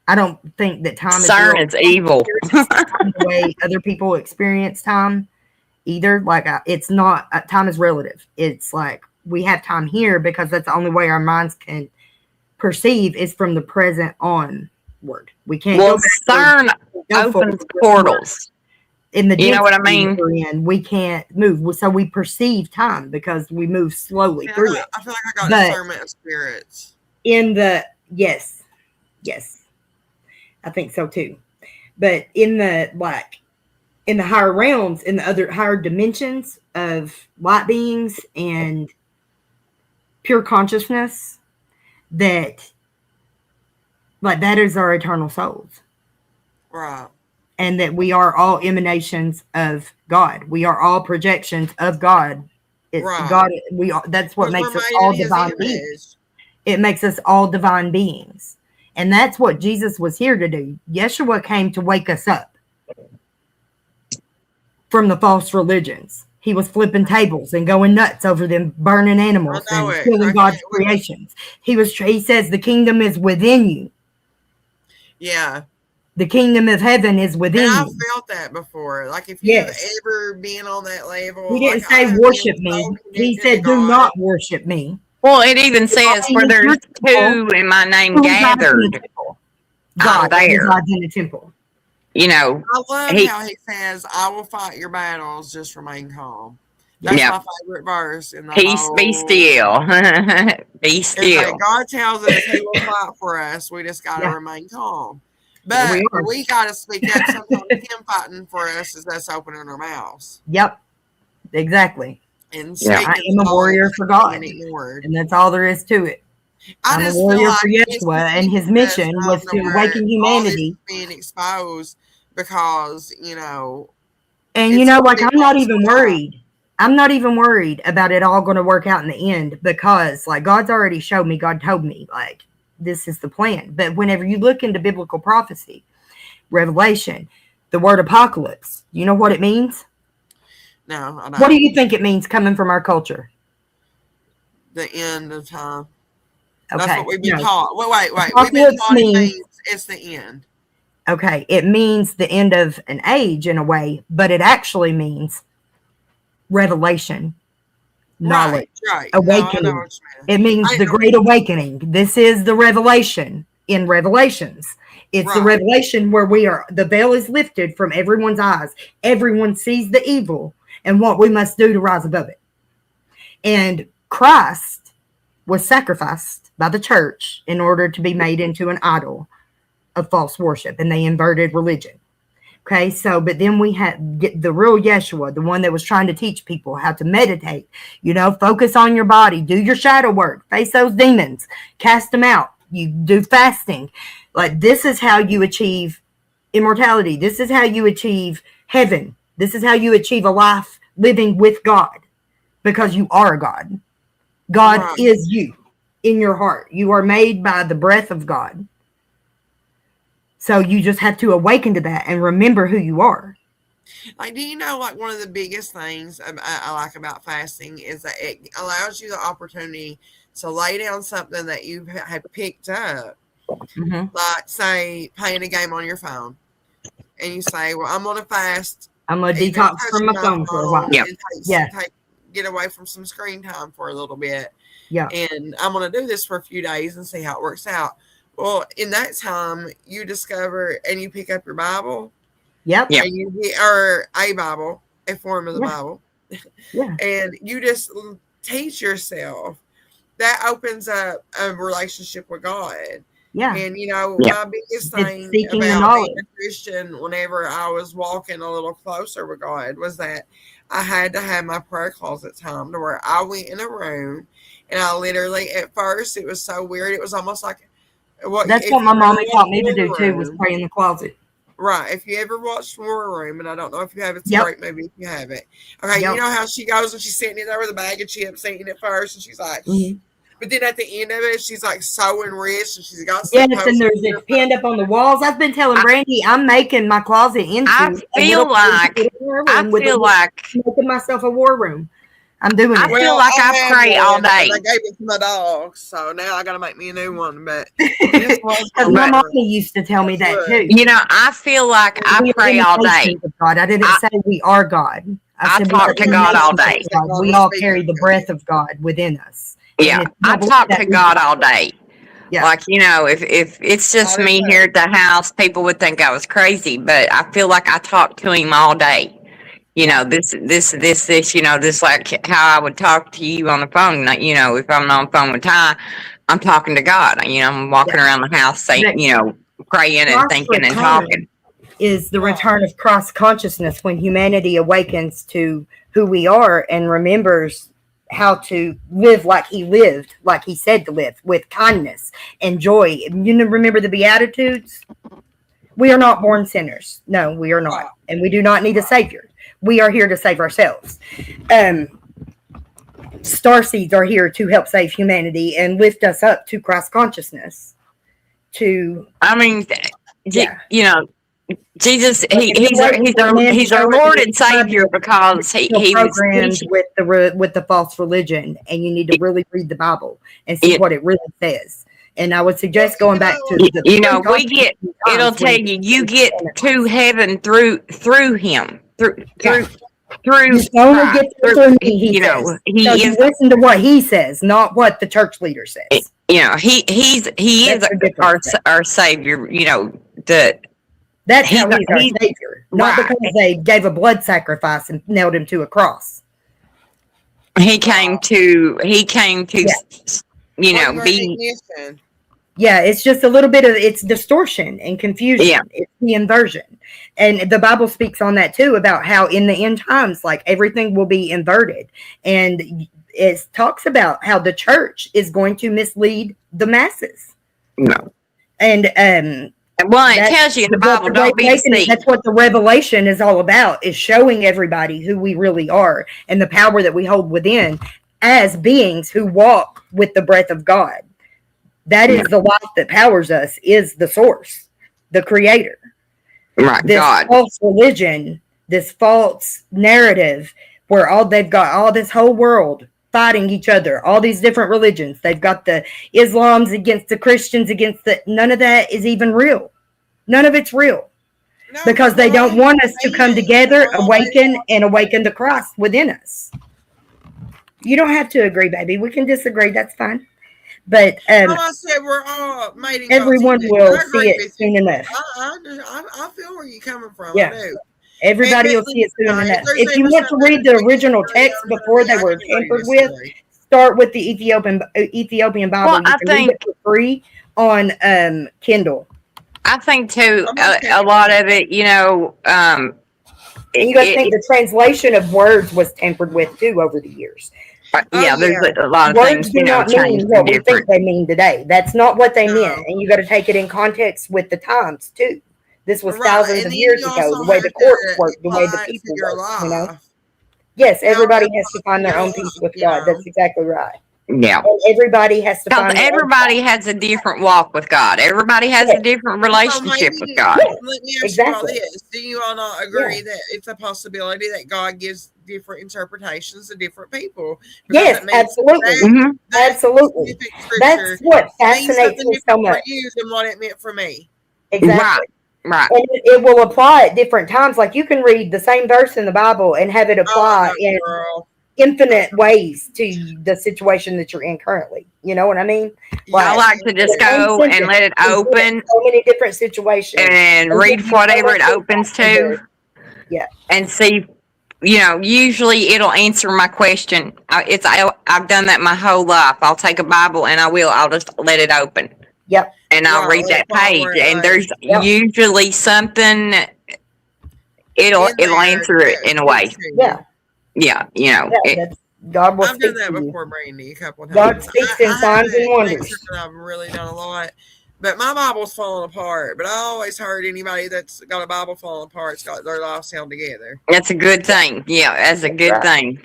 S2: I don't think that time
S1: CERN is evil.
S2: the way other people experience time either. Like, it's not, time is relative. It's like we have time here because that's the only way our minds can perceive is from the present onward. We can't
S1: Well,
S2: go backwards,
S1: CERN
S2: go
S1: opens
S2: forward.
S1: portals.
S2: In the
S1: You know what I
S2: density
S1: mean?
S2: that we're in, we can't move. So we perceive time because we move slowly
S5: Yeah,
S2: through it.
S5: I feel like I got
S2: But-
S5: discernment of spirits.
S2: In the yes, I think so too. But in the higher realms, in the other higher dimensions of light beings and pure consciousness, that like that is our eternal souls.
S5: Right.
S2: And that we are all emanations of God. We are all projections of God. It's
S5: Right.
S2: God. We are. That's what
S5: Because
S2: makes
S5: we're
S2: us
S5: made
S2: all
S5: in his
S2: divine
S5: image.
S2: beings. It makes us all divine beings, and that's what Jesus was here to do. Yeshua came to wake us up from the false religions. He was flipping tables and going nuts over them burning animals
S5: I know
S2: and
S5: it.
S2: killing
S5: I
S2: God's
S5: can't wait.
S2: creations. He says the kingdom is within you.
S5: Yeah.
S2: The kingdom of heaven is
S5: And
S2: within
S5: I've
S2: you.
S5: felt that before. Like if you've
S2: Yes.
S5: ever been on that level,
S2: He didn't
S5: like I
S2: say
S5: have
S2: worship
S5: been
S2: me.
S5: so
S2: He
S5: connected to
S2: said, do
S5: God.
S2: not worship me.
S1: Well, it even says,
S2: Body
S1: where
S2: is
S1: there's
S2: your temple.
S1: two in my name
S2: Who resides in the
S1: gathered,
S2: temple?
S1: I'm
S2: God
S1: there.
S2: resides in the temple.
S1: You know,
S5: I love
S1: he,
S5: how he says, I will fight your battles, just remain calm. That's
S1: yeah,
S5: my favorite verse in the
S1: peace, be
S5: whole.
S1: still. Be
S5: It's
S1: still.
S5: like God tells us he will fight for us. We just got to
S2: Yeah.
S5: remain calm.
S2: Yeah,
S5: But
S2: we are.
S5: we got to speak up. Sometimes him fighting for us is us opening our mouths
S2: Yep. Exactly.
S5: and
S1: Yeah.
S2: I
S5: speaking
S2: am a warrior
S5: knowledge
S2: for
S5: that's
S2: God.
S5: being ignored.
S2: And that's all there is to it.
S5: I
S2: I'm a
S5: just feel
S2: warrior
S5: like
S2: for
S5: it's
S2: Yeshua, and his
S5: keeping us
S2: mission was
S5: from
S2: to
S5: where
S2: awaken
S5: all this is
S2: humanity.
S5: being exposed because, you know,
S2: And you
S5: it's
S2: know,
S5: going to
S2: like
S5: be
S2: I'm not
S5: lost
S2: even
S5: for time.
S2: worried. I'm not even worried about it all going to work out in the end, because like God's already showed me, God told me like this is the plan. But whenever you look into biblical prophecy, Revelation, the word apocalypse, you know what it means?
S5: No, I don't.
S2: What do you think it means coming from our culture?
S5: The end of time.
S2: Okay.
S5: That's what we've been
S2: no.
S5: taught. Wait. We've been
S2: Apocalypse
S5: taught it
S2: means,
S5: means it's the end.
S2: okay, it means the end of an age in a way, but it actually means revelation, knowledge,
S5: Right.
S2: awakening.
S5: No, I know what you mean.
S2: It means the great awakening. This is the revelation in Revelations. It's the
S5: Right.
S2: revelation where we are, the veil is lifted from everyone's eyes. Everyone sees the evil and what we must do to rise above it. And Christ was sacrificed by the church in order to be made into an idol of false worship, and they inverted religion. Okay, so but then we had the real Yeshua, the one that was trying to teach people how to meditate, focus on your body, do your shadow work, face those demons, cast them out. You do fasting. Like, this is how you achieve immortality. This is how you achieve heaven. This is how you achieve a life living with God, because you are a God. God is you in your heart. You are made by the breath of God. So you just have to awaken to that and remember who you are.
S5: Like, do you know, like, one of the biggest things I like about fasting is that it allows you the opportunity to lay down something that you have picked up.
S2: Mm-hmm.
S5: Like, say, playing a game on your phone. And you say, well, I'm going to fast.
S2: I'm going to detox from my phone for a while.
S1: Yep.
S5: And get away from some screen time for a little bit.
S2: Yeah.
S5: And I'm going to do this for a few days and see how it works out. Well, in that time, you discover and you pick up your Bible.
S2: Yep.
S5: And or a Bible, a form of the Bible.
S2: Yeah.
S5: And you just teach yourself. That opens up a relationship with God.
S2: Yeah.
S5: And, my biggest thing about being a Christian whenever I was walking a little closer with God was that I had to have my prayer closet time, to where I went in a room and I literally, at first, it was so weird. It was almost like,
S2: that's what my mommy taught me to do too, was pray in the closet.
S5: Right. If you ever watched War Room, and I don't know if you have, it's a great movie if you have it. Okay, you know how she goes and she's sitting in there with a bag of chips, eating it first, and she's like, but then at the end of it, she's like so enriched, and she's got some
S2: and there's it pinned up on the walls. I've been telling Brandy I'm making my closet into
S1: I feel like
S2: making myself a war room. I'm doing it.
S1: I feel like I pray all day.
S5: I gave it to my dog, so now I got to make me a new one. But because
S2: my mommy used to tell me that too.
S1: I feel like I pray all day.
S2: God, I didn't say we are God.
S1: I talk to God all day.
S2: We all carry the breath of God within us.
S1: Yeah, I talk to God all day.
S2: Yeah.
S1: Like, if it's just me here at the house, people would think I was crazy, but I feel like I talk to him all day. This, just like how I would talk to you on the phone. If I'm on the phone with Ty, I'm talking to God. I'm walking around the house saying, praying and thinking and talking.
S2: Is the return of Christ consciousness, when humanity awakens to who we are and remembers how to live like he lived, like he said to live, with kindness and joy. Remember the Beatitudes? We are not born sinners. No, we are not. And we do not need a savior. We are here to save ourselves. Starseeds are here to help save humanity and lift us up to Christ consciousness.
S1: I mean,
S2: Yeah.
S1: you know, Jesus, he's our Lord and Savior because he was
S2: programmed with the false religion, and you need to really read the Bible and see what it really says. And I would suggest going back to
S1: it'll tell you get to heaven through him, through
S2: you only get through me, he says. You listen to what he says, not what the church leader says.
S1: He is our Savior.
S2: That's how he's our Savior, not because they gave a blood sacrifice and nailed him to a cross.
S1: He came to be.
S2: Yeah, it's just a little bit of it's distortion and confusion. Yeah. It's the inversion. And the Bible speaks on that too, about how in the end times, like everything will be inverted. And it talks about how the church is going to mislead the masses.
S1: No.
S2: And
S1: it tells you in the Bible, don't be deceived.
S2: That's what the revelation is all about, is showing everybody who we really are and the power that we hold within as beings who walk with the breath of God. That is the life that powers us, is the source, the creator.
S1: Right,
S2: this
S1: God.
S2: False religion, this false narrative where they've got all this whole world fighting each other, all these different religions. They've got the Islams against the Christians none of that is even real. None of it's real. No, because they don't want us to come together, awaken to Christ within us. You don't have to agree, baby. We can disagree. That's fine. But
S5: I said we're all made in
S2: everyone will see it soon enough.
S5: I feel where you're coming from.
S2: Yeah.
S5: I do.
S2: Everybody will see it soon enough. If you want to read the original text before they were tampered with, start with the Ethiopian Bible.
S1: Well,
S2: you can read it for free on Kindle.
S1: I think too, a lot of it,
S2: and you got to think the translation of words was tampered with too over the years.
S1: There's a lot of
S2: words
S1: things,
S2: do not mean what we think they mean today. That's not what they meant, and you got to take it in context with the times too. This was thousands of years ago. The way the courts work, the way the people work. Yes, everybody has to find their own peace with God. That's exactly right.
S1: Yeah.
S2: And everybody has to find
S1: everybody has a different walk with God. Everybody has a different relationship with God.
S5: Let me ask you all this. Do you all not agree that it's a possibility that God gives different interpretations to different people?
S2: Yes, absolutely. Absolutely. That's what fascinates me so much.
S5: For you than what it meant for me.
S2: Exactly.
S1: Right.
S2: And it will apply at different times. Like you can read the same verse in the Bible and have it apply in infinite ways to the situation that you're in currently. You know what I mean?
S1: I like to just go and let it open.
S2: So many different situations.
S1: And read whatever it opens to.
S2: Yeah.
S1: And see, usually it'll answer my question. I've done that my whole life. I'll take a Bible and I'll just let it open.
S2: Yep.
S1: And I'll read that page, and there's usually something. It'll answer it in a way.
S2: Yeah.
S1: Yeah.
S2: God will
S5: I've done that before, Brandy, a couple of
S2: God
S5: times.
S2: speaks in signs and wonders.
S5: I've really done a lot, but my Bible's falling apart. But I always heard anybody that's got a Bible falling apart's got their lives held together.
S1: That's a good thing. Yeah, that's a good thing.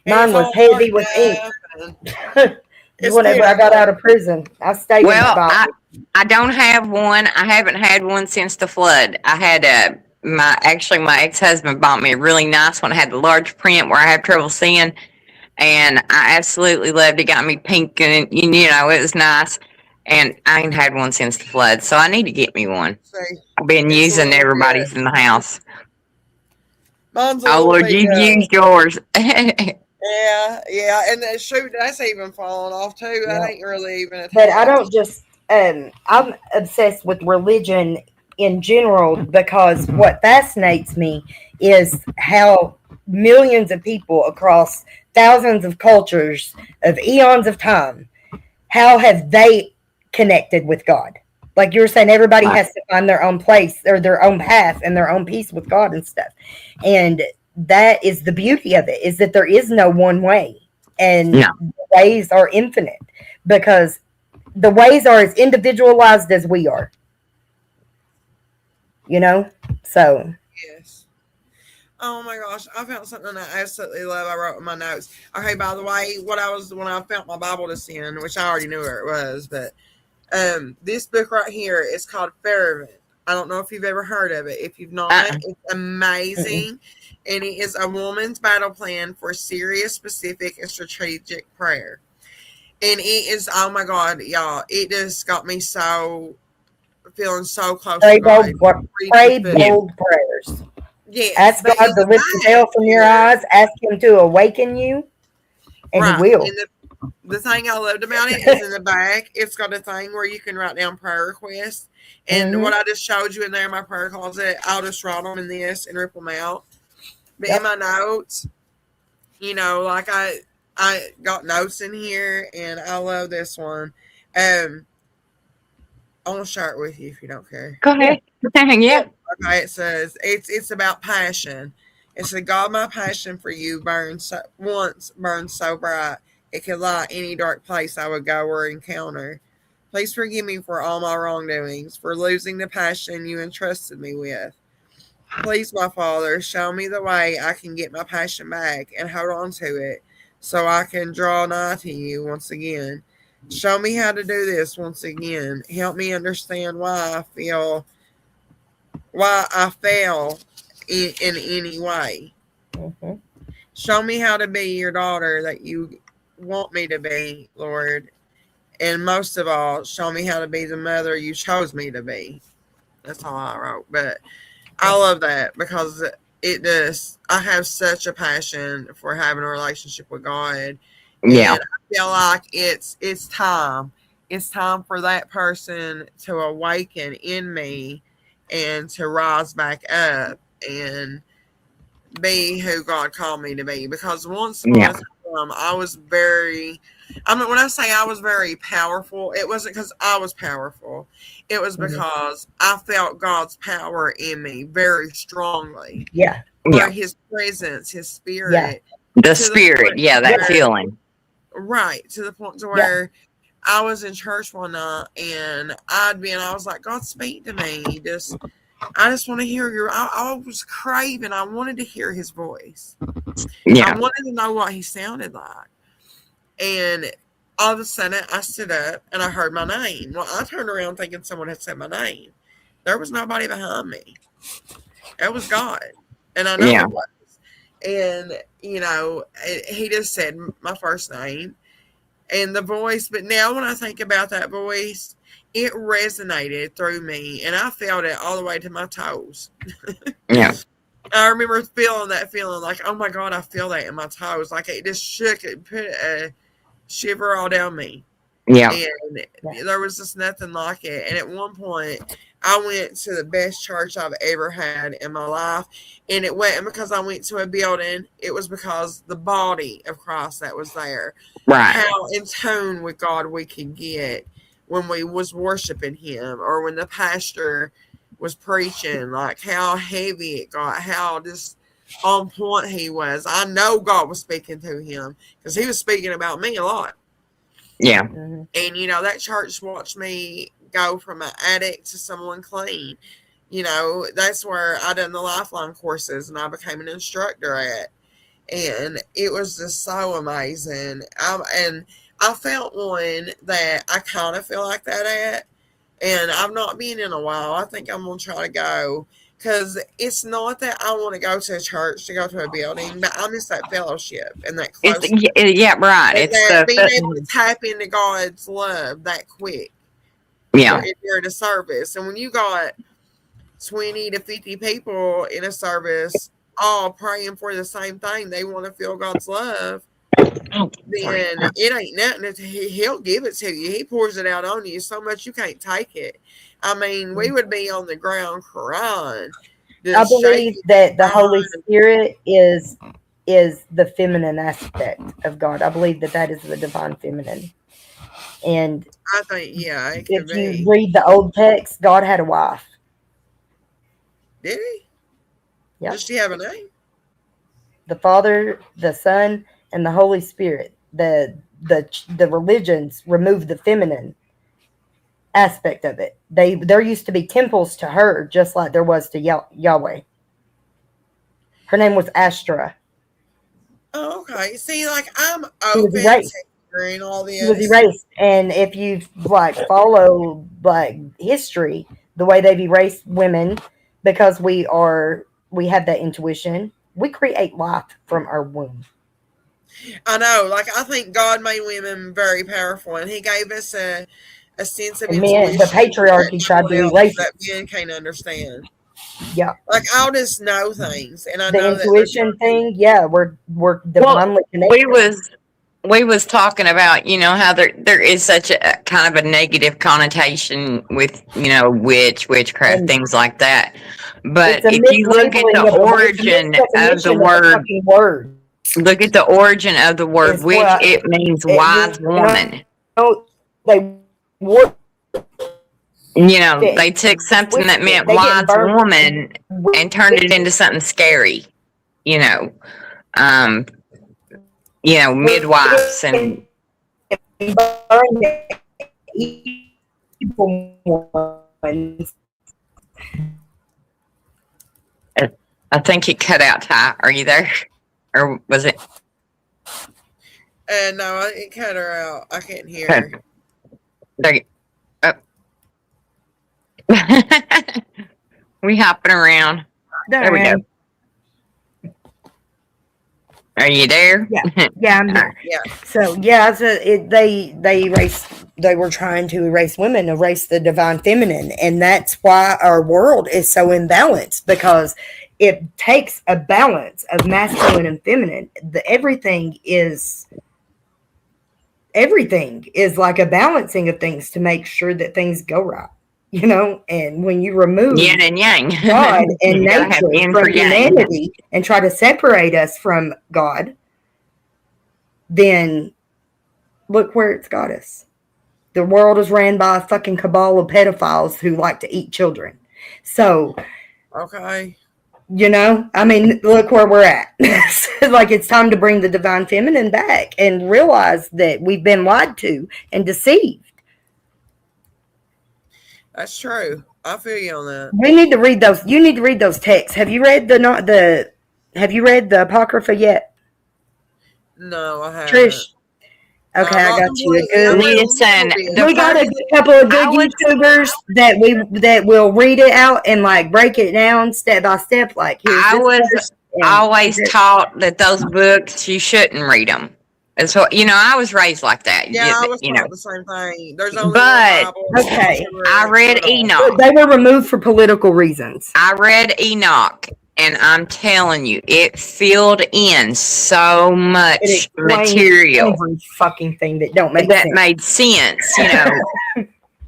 S2: Mine was heavy with ink. Whenever I got out of prison, I stayed.
S1: I don't have one. I haven't had one since the flood. I had my ex-husband bought me a really nice one. It had the large print where I have trouble seeing, and I absolutely loved it. Got me pink, and it was nice. And I ain't had one since the flood, so I need to get me one. I've been using everybody's in the house.
S5: Mine's
S1: Lord, you've used yours.
S5: Yeah, and that's even falling off too. That ain't really even.
S2: But I don't just. I'm obsessed with religion in general because what fascinates me is how millions of people across thousands of cultures of eons of time, how have they connected with God? Like you were saying, everybody has to find their own place or their own path and their own peace with God and stuff. And that is the beauty of it, is that there is no one way. and
S1: No.
S2: the ways are infinite because the ways are as individualized as we are, you know? So,
S5: Yes. Oh my gosh, I found something I absolutely love. I wrote in my notes. Okay, by the way, when I found my Bible to send, which I already knew where it was, but this book right here is called Fervent. I don't know if you've ever heard of it. If you've not, it's amazing. And it is a woman's battle plan for serious, specific, and strategic prayer. And it is, oh my God, y'all, it just got me so, feeling so close
S2: pray
S5: to God.
S2: bold prayers.
S5: Yes,
S2: Ask
S5: but
S2: God
S5: in
S2: to
S5: the
S2: lift the
S5: back
S2: veil from your
S5: here,
S2: eyes. Ask Him to awaken you, and He
S5: right,
S2: will.
S5: in the thing I loved about it is in the back, it's got a thing where you can write down prayer requests. And what I just showed you in there in my prayer closet, I'll just write them in this and rip them out. But in my notes, you know, like I got notes in here, and I love this one. I want to share it with you if you don't care.
S1: Go ahead. Yeah.
S5: Okay, it says it's about passion. It said, God, my passion for you burned so bright it could light any dark place I would go or encounter. Please forgive me for all my wrongdoings, for losing the passion you entrusted me with. Please, my Father, show me the way I can get my passion back and hold on to it so I can draw nigh to you once again. Show me how to do this once again. Help me understand why I fail in any way. Show me how to be your daughter that you want me to be, Lord. And most of all, show me how to be the mother you chose me to be. That's all I wrote. But I love that because it does. I have such a passion for having a relationship with God.
S1: Yeah.
S5: And I feel like it's time. It's time for that person to awaken in me and to rise back up and be who God called me to be. Because once upon a time, I was very, I mean, when I say I was very powerful, it wasn't because I was powerful. It was because I felt God's power in me very strongly.
S2: Yeah.
S5: Or His presence, His spirit.
S1: The spirit. Yeah, that feeling.
S5: Right. To the point to where I was in church one night and I was like, God, speak to me. I just want to hear I was craving. I wanted to hear His voice.
S1: Yeah.
S5: I wanted to know what He sounded like. And all of a sudden I stood up and I heard my name. Well, I turned around thinking someone had said my name. There was nobody behind me. It was God. And I know it was. And, you know, He just said my first name and the voice. But now when I think about that voice, it resonated through me and I felt it all the way to my toes.
S1: Yeah.
S5: I remember feeling that feeling like, oh my God, I feel that in my toes. Like it just shook, it put a shiver all down me.
S1: Yeah.
S5: And there was just nothing like it. And at one point, I went to the best church I've ever had in my life. And it wasn't because I went to a building. It was because the body of Christ that was there.
S1: Right.
S5: How in tune with God we could get when we was worshiping Him or when the pastor was preaching, like how heavy it got, how just on point he was. I know God was speaking to him because He was speaking about me a lot.
S1: Yeah.
S5: And, you know, that church watched me go from an addict to someone clean. You know, that's where I done the Lifeline courses and I became an instructor at. And it was just so amazing. And I felt one that I kind of feel like that at. And I've not been in a while. I think I'm going to try to go. Because it's not that I want to go to a church, to go to a building, but I miss that fellowship and that closeness.
S1: Yeah, right.
S5: And
S1: It's
S5: that being able to tap into God's love that quick.
S1: Yeah.
S5: During a service. And when you got 20 to 50 people in a service all praying for the same thing, they want to feel God's love, then it ain't nothing. He'll give it to you. He pours it out on you so much you can't take it. I mean, we would be on the ground crying.
S2: I believe that the Holy Spirit is the feminine aspect of God. I believe that is the divine feminine. And
S5: I think, it could be.
S2: If you read the old text, God had a wife.
S5: Did He?
S2: Yeah.
S5: Does she have a name?
S2: The Father, the Son, and the Holy Spirit. the religions removed the feminine aspect of it. There used to be temples to her, just like there was to Yahweh. Her name was Astra.
S5: Oh, okay. See, like I'm
S2: She was
S5: open to
S2: erased.
S5: hearing all
S2: She was
S5: this.
S2: erased, and if you like follow like history, the way they've erased women, because we have that intuition. We create life from our womb.
S5: I know. Like I think God made women very powerful, and He gave us a sense of
S2: And men,
S5: intuition
S2: the patriarchy tried to erase
S5: that
S2: it.
S5: men can't understand.
S2: Yeah,
S5: Like I'll just know things, and I
S2: the
S5: know that
S2: intuition thing. Yeah, we're divinely connected.
S1: we was talking about, how there is such a kind of a negative connotation with, witchcraft,
S2: And
S1: things like that. But
S2: it's a
S1: if you look at
S2: mislabeling
S1: the
S2: of the
S1: origin of the
S2: misdefinition of the
S1: word,
S2: fucking word.
S1: look at the origin of the word
S2: Is
S1: witch,
S2: what
S1: it means wise woman.
S2: They would.
S1: They took something that meant wise woman and turned it into something scary. Midwives and I think it cut out. Ty, are you there, or was it?
S5: No, it cut her out. I can't hear her.
S1: There you, we hopping around. There we go. Are you there?
S2: Yeah, I'm here.
S5: Yeah.
S2: So yeah, they were trying to erase women, erase the divine feminine, and that's why our world is so imbalanced, because it takes a balance of masculine and feminine. Everything is like a balancing of things to make sure that things go right. And when you remove
S1: yin and yang,
S2: God and nature from
S1: yang.
S2: humanity and try to separate us from God, then look where it's got us. The world is ran by a fucking cabal of pedophiles who like to eat children. So,
S5: okay.
S2: Look where we're at. Like, it's time to bring the divine feminine back and realize that we've been lied to and deceived.
S5: That's true. I feel you on that.
S2: We need to read those. You need to read those texts. Have you read Have you read the Apocrypha yet?
S5: No, I haven't.
S2: Trish. Okay, I got you a good.
S1: Listen,
S2: We got a couple of good YouTubers that will read it out and like break it down step by step. Like,
S1: I was always taught that those books you shouldn't read them. And so, I was raised like that.
S5: Yeah, I was taught the same thing. There's only
S1: but
S5: one Bible.
S2: Okay,
S1: I read Enoch.
S2: They were removed for political reasons.
S1: I read Enoch, and I'm telling you, it filled in so much material.
S2: Every fucking thing that don't make sense.
S1: Made sense.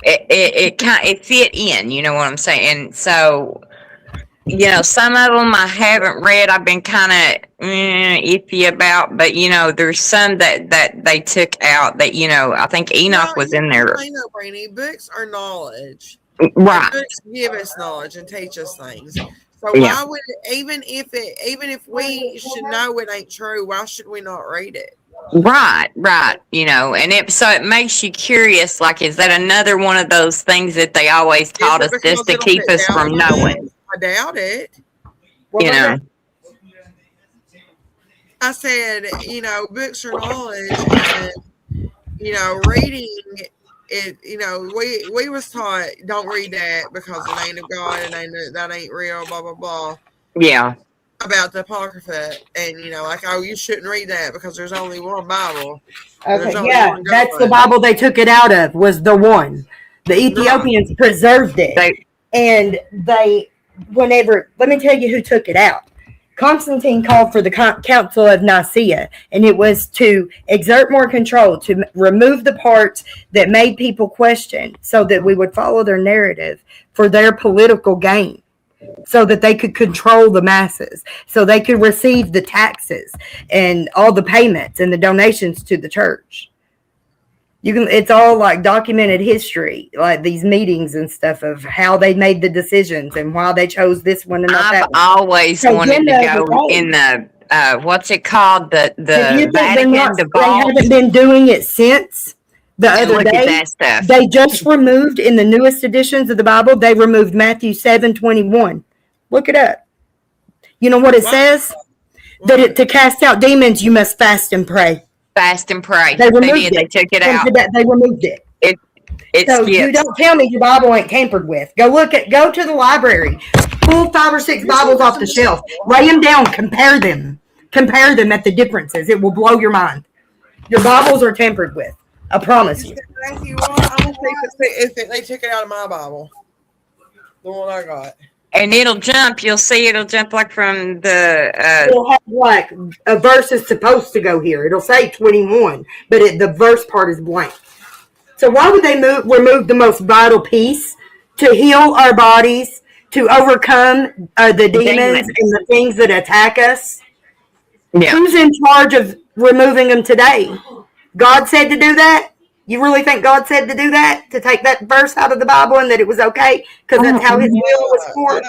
S1: It fit in. You know what I'm saying? And so, some of them I haven't read. I've been kind of iffy about, but there's some that they took out that I think Enoch was in there.
S5: I know, Brandy. Books are knowledge,
S1: right?
S5: Books give us knowledge and teach us things. So why would even if we should know it ain't true, why should we not read it?
S1: Right. And it makes you curious. Like, is that another one of those things that they always taught us just to keep us from knowing?
S5: I doubt it. I said, books are knowledge, and reading it. We was taught don't read that because it ain't of God and that ain't real. Blah blah blah.
S1: Yeah.
S5: About the Apocrypha, and you shouldn't read that because there's only one Bible.
S2: Okay, yeah, that's the Bible they took it out of, was the one. The Ethiopians preserved it, and let me tell you who took it out. Constantine called for the Council of Nicaea, and it was to exert more control, to remove the parts that made people question, so that we would follow their narrative for their political gain, so that they could control the masses, so they could receive the taxes and all the payments and the donations to the church. It's all like documented history, like these meetings and stuff of how they made the decisions and why they chose this one and not that one.
S1: I've always wanted to go in what's it called?
S2: If you
S1: The
S2: think they're
S1: Vatican,
S2: not,
S1: the
S2: they
S1: vault.
S2: haven't been doing it since the
S1: And
S2: other
S1: look at
S2: day.
S1: that stuff.
S2: They just removed in the newest editions of the Bible. They removed Matthew 7:21. Look it up. You know what it says? That to cast out demons, you must fast and pray.
S1: Fast and pray.
S2: They removed
S1: did. They
S2: it.
S1: took it
S2: From
S1: out.
S2: today, they removed it.
S1: It
S2: So you
S1: skips.
S2: don't tell me your Bible ain't tampered with. Go to the library, pull 5 or 6 Bibles off the shelf, lay them down, compare them at the differences. It will blow your mind. Your Bibles are tampered with. I promise you.
S5: Matthew, what? I'm gonna see if they took it out of my Bible, the one I got.
S1: And it'll jump. You'll see it'll jump like from the.
S2: It'll have like a verse is supposed to go here. It'll say 21, but the verse part is blank. So why would they remove the most vital piece to heal our bodies, to overcome the demons and the things that attack us?
S1: Yeah.
S2: Who's in charge of removing them today? God said to do that? You really think God said to do that? To take that verse out of the Bible and that it was okay? Because that's how his will was for?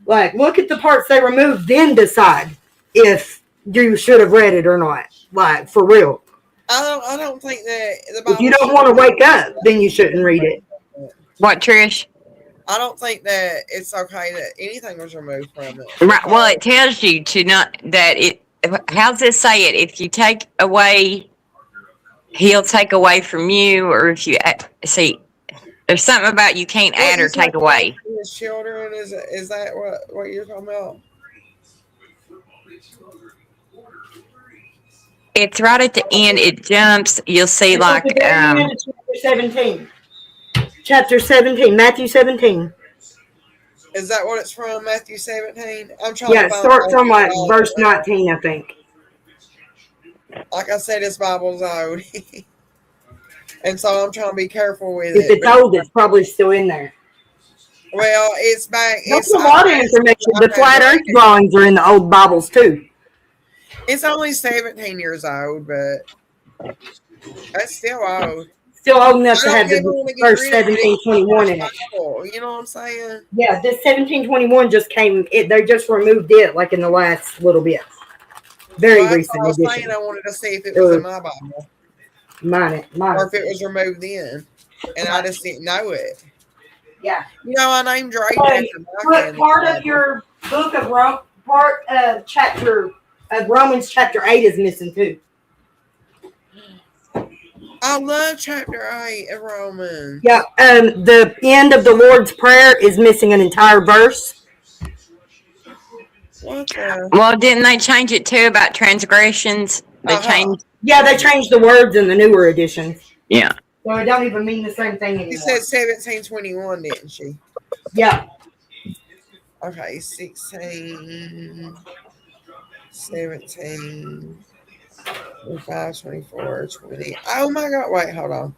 S2: Like, look at the parts they removed, then decide if you should have read it or not. Like, for real.
S5: I don't think that the Bible.
S2: If you don't want to wake up, then you shouldn't read it.
S1: What, Trish?
S5: I don't think that it's okay that anything was removed from it.
S1: Right. Well, it tells you to not that it. How's this say it? If you take away, he'll take away from you, or if you see, there's something about you can't add or take away.
S5: His children is that what you're talking about?
S1: It's right at the end. It jumps. You'll see like
S2: chapter 17. Chapter 17, Matthew 17.
S5: Is that what it's from? Matthew 17. I'm trying.
S2: Yeah, it starts on like verse 19, I think.
S5: Like I said, this Bible's old, and so I'm trying to be careful with
S2: If
S5: it.
S2: it's old, it's probably still in there.
S5: Well, it's back.
S2: That's a lot of information. The flat Earth drawings are in the old Bibles too.
S5: It's only 17 years old, but that's still old.
S2: Still old enough to have the verse 1721 in it.
S5: You know what I'm saying?
S2: Yeah, this 1721 just came. They just removed it like in the last little bit. Very recent
S5: I was
S2: edition.
S5: saying I wanted to see if it was in my Bible.
S2: Mine.
S5: Or if it was removed then. And I just didn't know it.
S2: Yeah.
S5: You know, I named Drake
S2: part of your book of chapter of Romans chapter 8 is missing too.
S5: I love chapter 8 of Romans.
S2: Yeah, the end of the Lord's Prayer is missing an entire verse.
S1: Well, didn't they change it too about transgressions? They changed.
S2: Yeah, they changed the words in the newer editions.
S1: Yeah.
S2: So it don't even mean the same thing anymore.
S5: You said 1721, didn't she?
S2: Yeah.
S5: Okay, 16, 17, 25, 24, 20. Oh my God! Wait, hold on.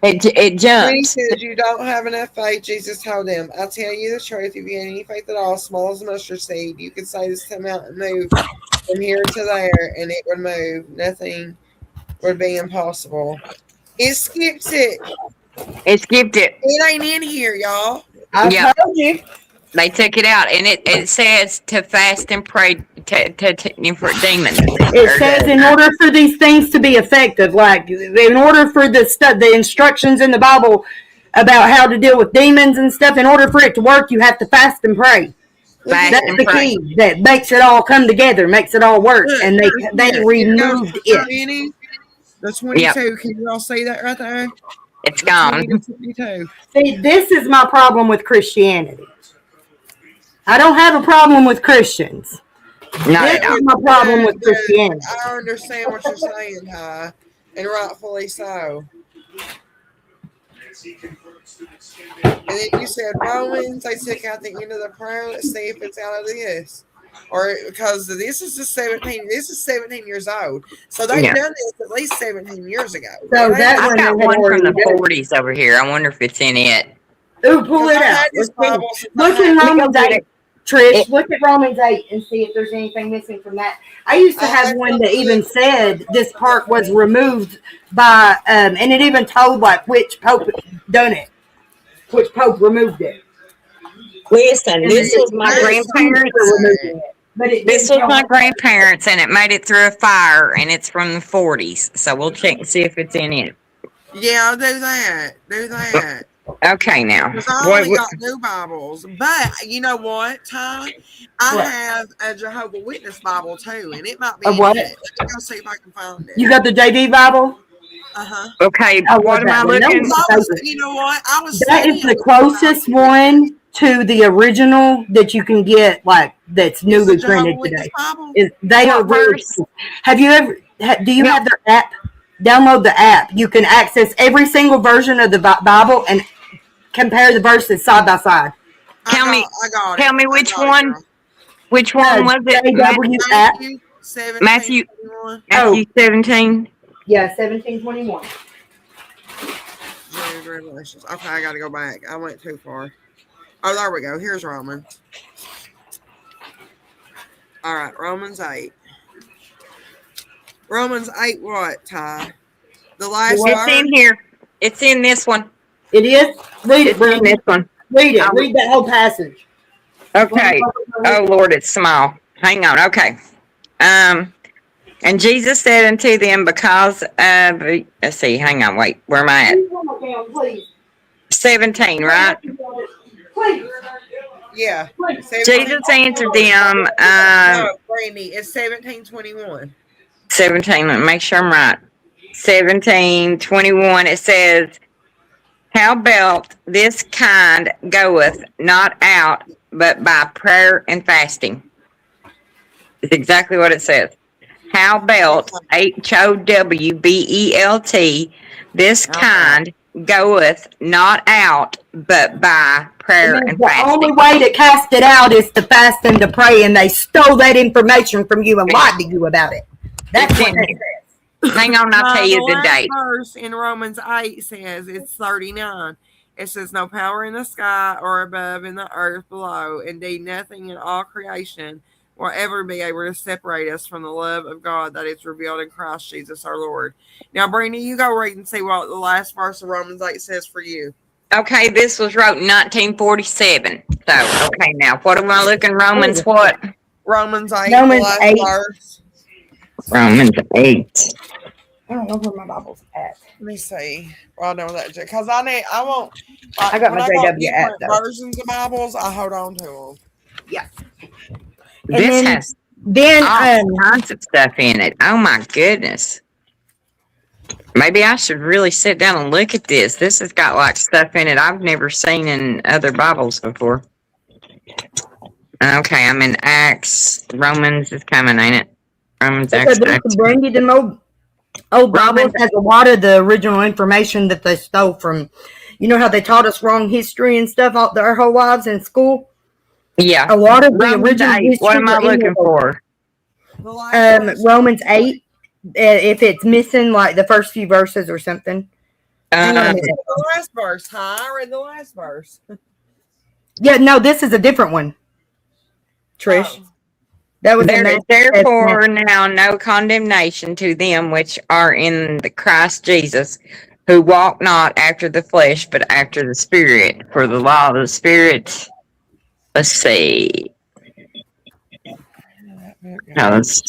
S1: It jumps.
S5: 20 says you don't have enough faith. Jesus told them, "I tell you the truth. If you had any faith at all, small as a mustard seed, you could say this to the mountain, move from here to there, and it would move. Nothing would be impossible." It skips it.
S1: It skipped it.
S5: It ain't in here, y'all.
S2: I told you.
S1: They took it out, and it says to fast and pray for demons.
S2: It says in order for these things to be effective, like in order for the instructions in the Bible about how to deal with demons and stuff, in order for it to work, you have to fast and pray. That's the key that makes it all come together, makes it all work, and they removed it.
S5: The 22, can you all see that right there?
S1: It's gone.
S2: See, this is my problem with Christianity. I don't have a problem with Christians. This is my problem with Christianity.
S5: I understand what you're saying, Ty, and rightfully so. And then you said Romans, they took out the end of the prayer. Let's see if it's out of this. Or because this is 17 years old. So they've done this at least 17 years ago.
S2: So that
S1: I've got one from the 40s over here. I wonder if it's in it.
S2: Ooh, pull it out. Look in Romans 8. Trish, look at Romans 8 and see if there's anything missing from that. I used to have one that even said this part was removed by, and it even told like which pope done it, which pope removed it.
S1: Listen, this was my grandparents.
S2: But it
S1: This
S2: didn't
S1: was
S2: tell
S1: my
S2: me.
S1: grandparents, and it made it through a fire, and it's from the 40s. So we'll check and see if it's in it.
S5: Yeah, I'll do that. Do that.
S1: Okay, now.
S5: Because I only got new Bibles. But you know what, Ty? I
S2: What?
S5: have a Jehovah Witness Bible too, and it might be
S2: A
S5: in
S2: what?
S5: it. Let me go see if I can find it.
S2: You got the JV Bible?
S5: Uh-huh.
S1: Okay,
S2: I
S1: what
S2: love
S1: am
S2: that
S1: I
S2: one. That
S1: looking?
S2: one's my favorite.
S5: You know what? I was
S2: That is
S5: studying
S2: the
S5: with
S2: closest one to the original that you can get, like that's
S5: Is the
S2: newly
S5: Jehovah
S2: printed
S5: Witness
S2: today.
S5: Bible?
S2: They are
S1: What
S2: really
S1: verse?
S2: cool. Have you ever? Do you
S1: No.
S2: have their app? Download the app. You can access every single version of the Bible and compare the verses side by side.
S1: Tell me,
S5: I got
S1: tell
S5: it.
S1: me
S5: I
S1: which
S5: got it,
S1: one.
S5: girl.
S1: Which one was it?
S2: JW app.
S5: Matthew 17,
S1: Matthew
S5: 21.
S1: Matthew 17.
S2: Yeah, 1721.
S5: James Revelations. Okay, I gotta go back. I went too far. Oh, there we go. Here's Romans. All right, Romans 8. Romans 8 what, Ty? The last
S2: What?
S1: It's in
S5: verse?
S1: here. It's in this one.
S2: It is. Read it,
S1: It's in
S2: Brandon.
S1: this one.
S2: Read it. Read that whole passage.
S1: Okay. Oh Lord, it's small. Hang on. Okay. And Jesus said unto them, because of, let's see, hang on, wait, where am I at?
S2: Please.
S1: 17, right?
S2: Please.
S5: Yeah.
S1: Jesus answered them,
S5: No, Brandy, it's 1721.
S1: 17, let me make sure I'm right. 17:21, it says, howbeit this kind goeth not out but by prayer and fasting. It's exactly what it says. Howbeit, HOWBELT, this kind goeth not out but by prayer and
S2: The only
S1: fasting.
S2: way to cast it out is to fast and to pray, and they stole that information from you and lied to you about it. That's
S1: It's
S2: what
S1: in
S2: that
S1: here.
S2: says.
S1: Hang on, I'll tell you the
S5: last
S1: date.
S5: verse in Romans 8 says it's 39. It says, no power in the sky or above in the earth below. Indeed, nothing in all creation will ever be able to separate us from the love of God that is revealed in Christ Jesus our Lord. Now, Brandy, you go read and see what the last verse of Romans 8 says for you.
S1: Okay, this was wrote in 1947. So, okay, now, what am I looking? Romans what?
S5: Romans 8,
S2: Romans
S5: the last
S2: 8.
S5: verse.
S1: Romans 8.
S2: I don't know where my Bible's at.
S5: Let me see. Well, no, that because I won't.
S2: I got
S5: when
S2: my
S5: I got
S2: JW app,
S5: different
S2: though.
S5: versions of Bibles, I hold on to them.
S2: Yeah.
S1: This
S2: then,
S1: has
S2: then
S1: all kinds of stuff in it. Oh my goodness. Maybe I should really sit down and look at this. This has got like stuff in it I've never seen in other Bibles before. Okay, I'm in Acts. Romans is coming, ain't it? Romans, Acts.
S2: bring you them old Bibles has a lot of the original information that they stole from. You know how they taught us wrong history and stuff all their whole lives in school?
S1: Yeah.
S2: A lot of the
S1: Romans
S2: original
S1: 8.
S2: history.
S1: What am I looking for?
S2: Romans 8. If it's missing like the first few verses or something. Hang on a minute.
S5: The last verse, huh? I read the last verse.
S2: Yeah, no, this is a different one. Trish.
S5: Oh.
S2: That was
S1: There is therefore now no condemnation to them which are in the Christ Jesus, who walk not after the flesh, but after the Spirit. For the law of the Spirit, let's see. No, let's,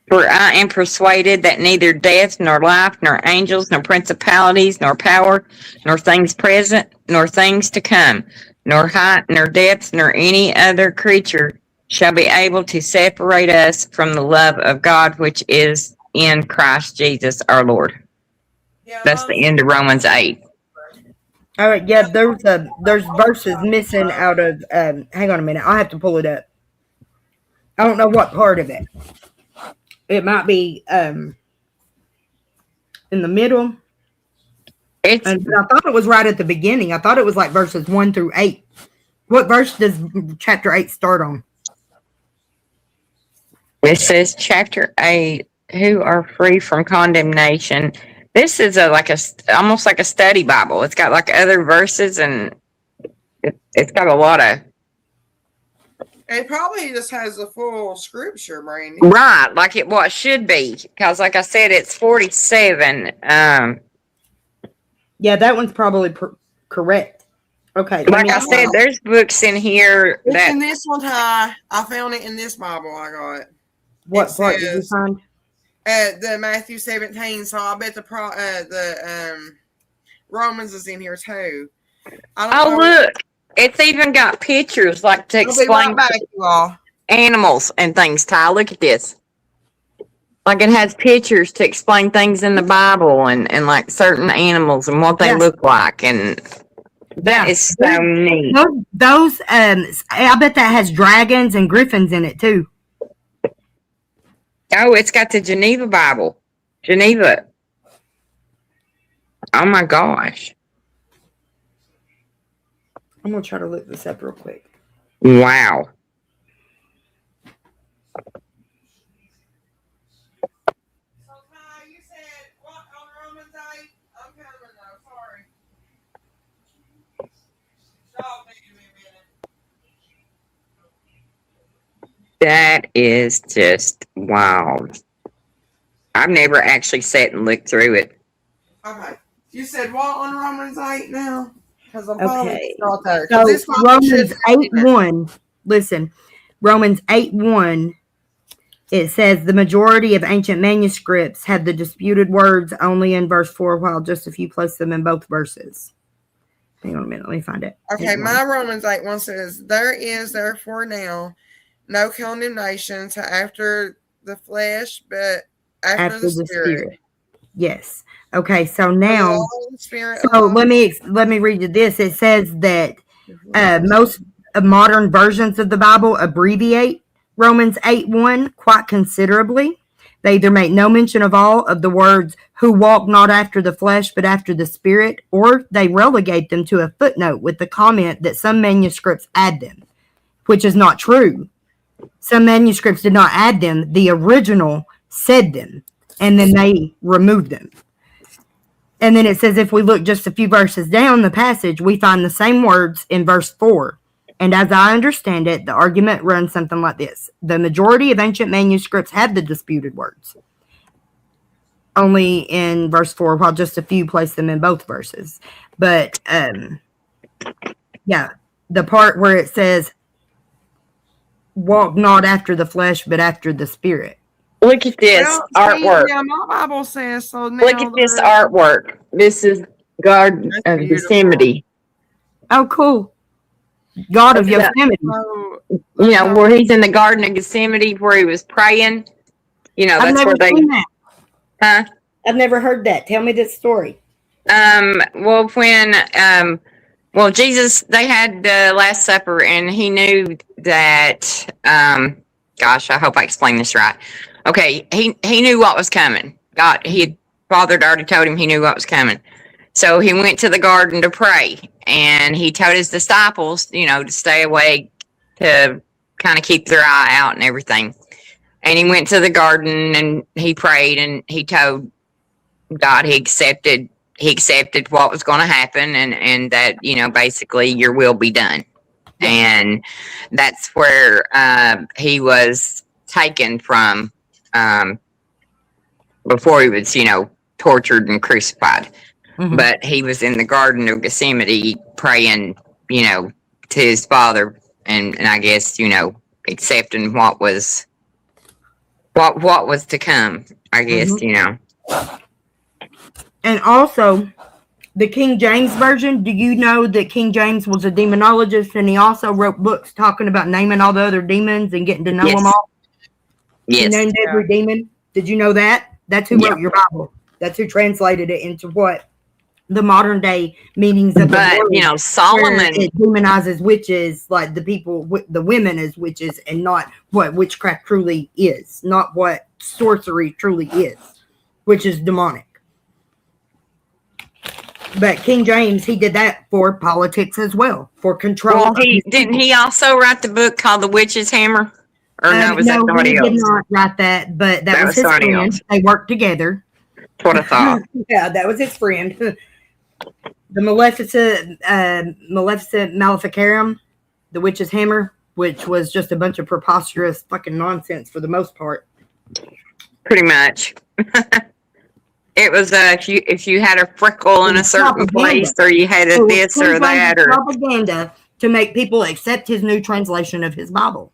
S1: for I am persuaded that neither death, nor life, nor angels, nor principalities, nor power, nor things present, nor things to come, nor height, nor depth, nor any other creature shall be able to separate us from the love of God which is in Christ Jesus our Lord.
S5: Yeah,
S1: That's the end of Romans 8.
S2: All right, yeah, there's verses missing out of. Hang on a minute, I'll have to pull it up. I don't know what part of it. It might be in the middle. I thought it was right at the beginning. I thought it was like verses 1 through 8. What verse does chapter 8 start on?
S1: It says chapter 8, who are free from condemnation. This is almost like a study Bible. It's got like other verses, and it's got a lot of.
S5: It probably just has the full scripture, Brandy.
S1: Right, like it should be, because like I said, it's 47.
S2: Yeah, that one's probably correct. Okay.
S1: Like I said, there's books in here
S5: It's
S1: that
S5: in this one, Ty. I found it in this Bible I got.
S2: What part did you find?
S5: The Matthew 17. So I bet the Romans is in here too. I don't know.
S1: look, it's even got pictures like to
S5: I'll be
S1: explain
S5: right back, you all.
S1: animals and things. Ty, look at this. Like it has pictures to explain things in the Bible and like certain animals and what they look like, and that is so neat.
S2: Those I bet that has dragons and griffins in it too.
S1: Oh, it's got the Geneva Bible. Geneva. Oh my gosh.
S2: I'm gonna try to look this up real quick.
S1: Wow.
S5: You said what on Romans 8? I'm coming though, sorry. Stop me a minute.
S1: That is just wild. I've never actually sat and looked through it.
S5: Okay. You said what on Romans 8 now? Because I'm
S2: Okay.
S5: probably there.
S2: So
S5: This
S2: Romans 8:1. Listen, Romans 8:1. It says the majority of ancient manuscripts have the disputed words only in verse 4, while just a few place them in both verses. Hang on a minute, let me find it.
S5: Okay, my Romans 8:1 says, there is therefore now no condemnation to after the flesh, but after the spirit.
S2: Yes. Okay, so now,
S5: Spirit
S2: so let me read you this. It says that most modern versions of the Bible abbreviate Romans 8:1 quite considerably. They either make no mention of all of the words who walk not after the flesh but after the spirit, or they relegate them to a footnote with the comment that some manuscripts add them, which is not true. Some manuscripts did not add them. The original said them, and then they removed them. And then it says if we look just a few verses down the passage, we find the same words in verse 4. And as I understand it, the argument runs something like this. The majority of ancient manuscripts have the disputed words only in verse 4, while just a few place them in both verses. But, yeah, the part where it says, walk not after the flesh, but after the spirit.
S1: Look at this artwork.
S5: Yeah, my Bible says so. Now
S1: Look at this artwork. This is Garden of Gethsemane.
S2: Oh, cool. God of Yosemite.
S1: You know, where he's in the Garden of Gethsemane where he was praying. You know, that's where they. Huh?
S2: I've never heard that. Tell me this story.
S1: Well, when Jesus, they had the Last Supper, and he knew that. Gosh, I hope I explained this right. Okay, he knew what was coming. Father had already told him he knew what was coming. So he went to the garden to pray, and he told his disciples, you know, to stay awake, to kind of keep their eye out and everything. And he went to the garden and he prayed, and he told God he accepted what was going to happen, and that, you know, basically your will be done. And that's where he was taken from before he was, you know, tortured and crucified. Mm-hmm. But he was in the Garden of Gethsemane praying, you know, to his Father, and I guess, you know, accepting what was to come, I guess. Mm-hmm. You know.
S2: And also, the King James Version, do you know that King James was a demonologist, and he also wrote books talking about naming all the other demons and getting to know them all?
S1: Yes.
S2: He named every demon. Did you know that? That's who wrote your Bible. That's who translated it into what the modern day meanings of the word.
S1: You know, Solomon.
S2: It demonizes witches, like the women as witches, and not what witchcraft truly is, not what sorcery truly is, which is demonic. But King James, he did that for politics as well, for control.
S1: Well, didn't he also write the book called The Witch's Hammer? Or no, was that somebody else?
S2: No, he did not write that, but that was his friend. Else. They worked together.
S1: That's what I thought.
S2: Yeah, that was his friend. The Maleficent Maleficarum, The Witch's Hammer, which was just a bunch of preposterous fucking nonsense for the most part.
S1: Pretty much. It was if you had a freckle in a certain place, or you had a this or that, or
S2: propaganda to make people accept his new translation of his Bible,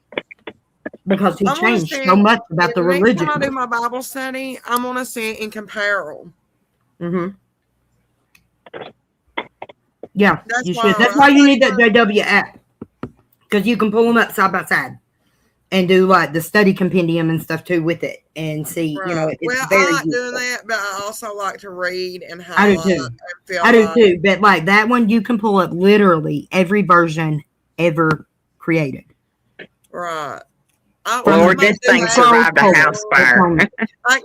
S2: because he changed so much about the religion.
S5: Next time I do my Bible study, I'm gonna see it in comparable.
S2: Mm-hmm. Yeah,
S5: That's
S2: you should. That's why you need that JW app, because you can pull them up side by side and do like the study compendium and stuff too with it, and see.
S5: Right.
S2: You know, it's
S5: well,
S2: very
S5: I like
S2: useful.
S5: doing that, but I also like to read and
S2: I
S5: highlight.
S2: do too. I do too. But like that one, you can pull up literally every version ever created.
S5: Right.
S1: Lord, this thing survived a house fire.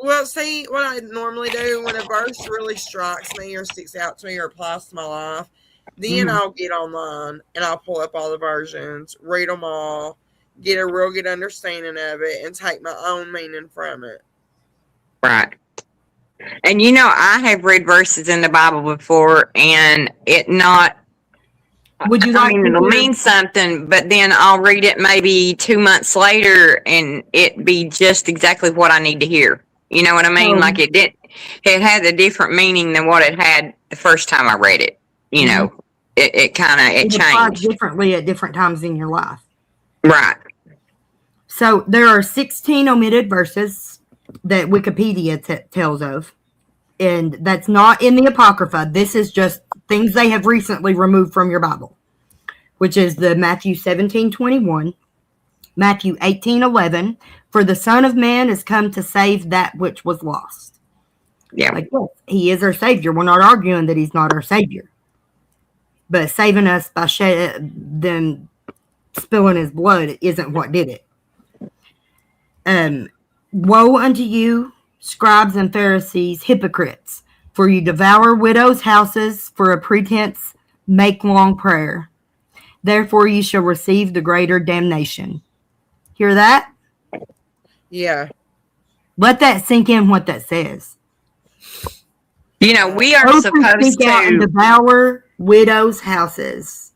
S5: Well, see, what I normally do when a verse really strikes me or sticks out to me or applies to my life, then I'll get online and I'll pull up all the versions, read them all, get a real good understanding of it, and take my own meaning from it.
S1: Right. And you know, I have read verses in the Bible before, and it not.
S2: Would you like?
S1: It'll mean something, but then I'll read it maybe 2 months later, and it be just exactly what I need to hear. You know what I mean? Like it had a different meaning than what it had the first time I read it. You know, it changed
S2: differently at different times in your life.
S1: Right.
S2: So there are 16 omitted verses that Wikipedia tells of, and that's not in the Apocrypha. This is just things they have recently removed from your Bible, which is the Matthew 17:21, Matthew 18:11. For the Son of Man is come to save that which was lost.
S1: Yeah,
S2: like yes, he is our Savior. We're not arguing that he's not our Savior, but saving us by them spilling his blood isn't what did it. Woe unto you, scribes and Pharisees, hypocrites, for you devour widows' houses, for a pretense make long prayer. Therefore you shall receive the greater damnation. Hear that?
S5: Yeah.
S2: Let that sink in what that says.
S1: You know, we are supposed to
S2: devour widows' houses.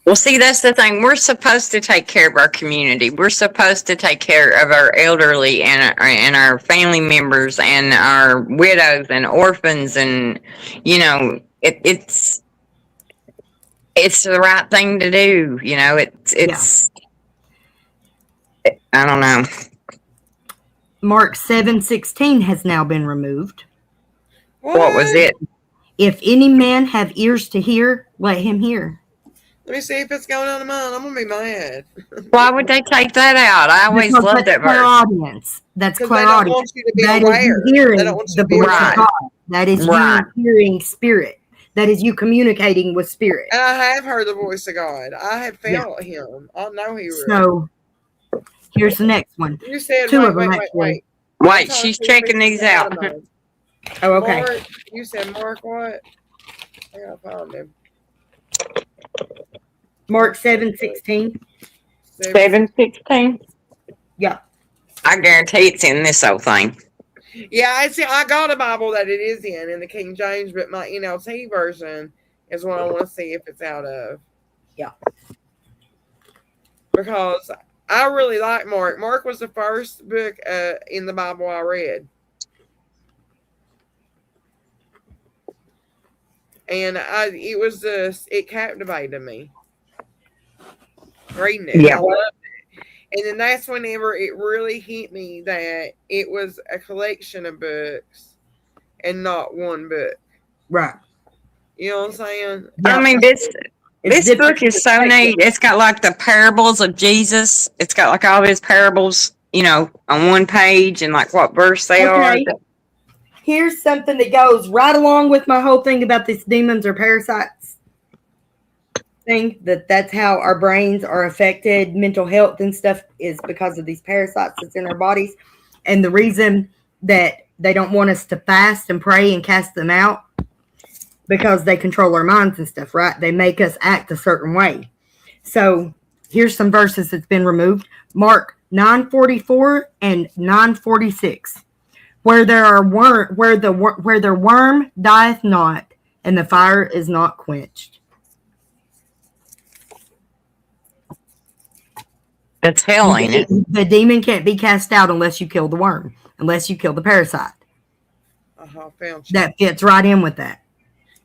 S1: Well, see, that's the thing. We're supposed to take care of our community. We're supposed to take care of our elderly and our family members and our widows and orphans, and you know, it's the right thing to do. You know, it's I don't know.
S2: Mark 7:16 has now been removed.
S1: What was it?
S2: If any man have ears to hear, let him hear.
S5: Let me see if it's going on in mine. I'm gonna be mad.
S1: Why would they take that out? I always loved that verse.
S2: Audience. That's clear
S5: audience.
S2: They don't want
S5: you to be aware.
S2: Hearing
S5: they don't want you
S2: the voice of God. That is you hearing spirit. That is you communicating with spirit.
S5: And I have heard the voice of God. I have felt him. I know he will.
S2: So here's the next one.
S5: You said
S2: two of them actually.
S1: Wait, she's checking these out.
S2: Oh, okay.
S5: Mark, you said Mark what? I gotta find him.
S2: Mark 7:16.
S1: 7:16.
S2: Yeah.
S1: I guarantee it's in this old thing.
S5: Yeah, I got a Bible that it is in the King James, but my NLT version is what I want to see if it's out of.
S2: Yeah.
S5: Because I really like Mark. Mark was the first book in the Bible I read. And it captivated me. Reading it.
S1: Yeah.
S5: I loved it. And then that's whenever it really hit me that it was a collection of books and not one book.
S2: Right.
S5: You know what I'm saying?
S1: Yeah. I mean, this book is so neat. It's got like the parables of Jesus. It's got like all his parables, you know, on one page and like what verse they are.
S2: Here's something that goes right along with my whole thing about these demons or parasites thing, that's how our brains are affected, mental health and stuff is because of these parasites that's in our bodies. And the reason that they don't want us to fast and pray and cast them out, because they control our minds and stuff, right? They make us act a certain way. So here's some verses that's been removed. Mark 9:44 and 9:46. Where their worm dieth not, and the fire is not quenched.
S1: That's hell, ain't it?
S2: The demon can't be cast out unless you kill the worm, unless you kill the parasite.
S5: found you.
S2: That fits right in with that.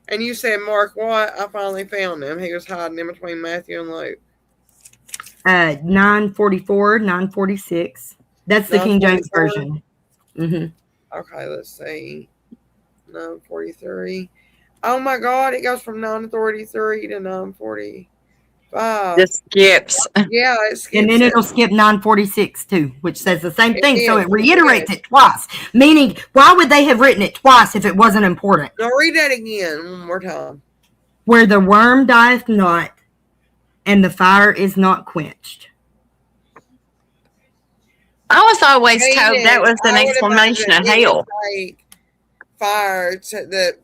S5: And you said Mark what? I finally found him. He was hiding in between Matthew and Luke.
S2: 944, 946. That's the King James
S5: 944?
S2: version. Mm-hmm.
S5: Okay, let's see. 943. Oh my God, it goes from 943 to 945.
S1: Just skips.
S5: Yeah, it skips
S2: And then
S5: it.
S2: it'll skip 946 too, which says the same
S5: It
S2: thing. So
S5: is,
S2: it reiterates
S5: it
S2: it twice. Meaning, why would they have written it twice if it wasn't important?
S5: Now read that again one more time.
S2: Where the worm dieth not, and the fire is not quenched.
S1: I was always
S5: Hey,
S1: told that was an
S5: I would
S1: explanation of
S5: imagine it
S1: hell.
S5: was like fire to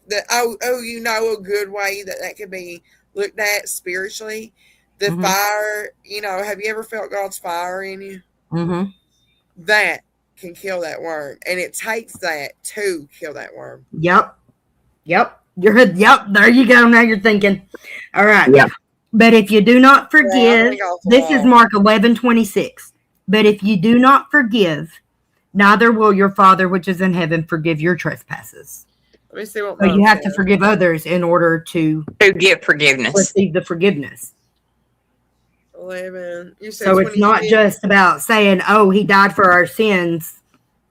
S5: you know a good way that could be looked at spiritually. The
S2: Mhm.
S5: fire, you know, have you ever felt God's fire in you?
S2: Mm-hmm.
S5: That can kill that worm, and it takes that to kill that worm.
S2: Yep. Yep. There you go. Now you're thinking. All right.
S1: Yep.
S2: But if you do not
S5: Yeah, I
S2: forgive,
S5: think I'll
S2: this is
S5: fall.
S2: Mark 11:26. But if you do not forgive, neither will your Father which is in heaven forgive your trespasses.
S5: Let me see what.
S2: So you
S5: mine
S2: have to
S5: says.
S2: forgive others in order to
S1: To get forgiveness.
S2: receive the forgiveness.
S5: 11. You said
S2: So it's not
S5: 26?
S2: just about saying, oh, he died for our sins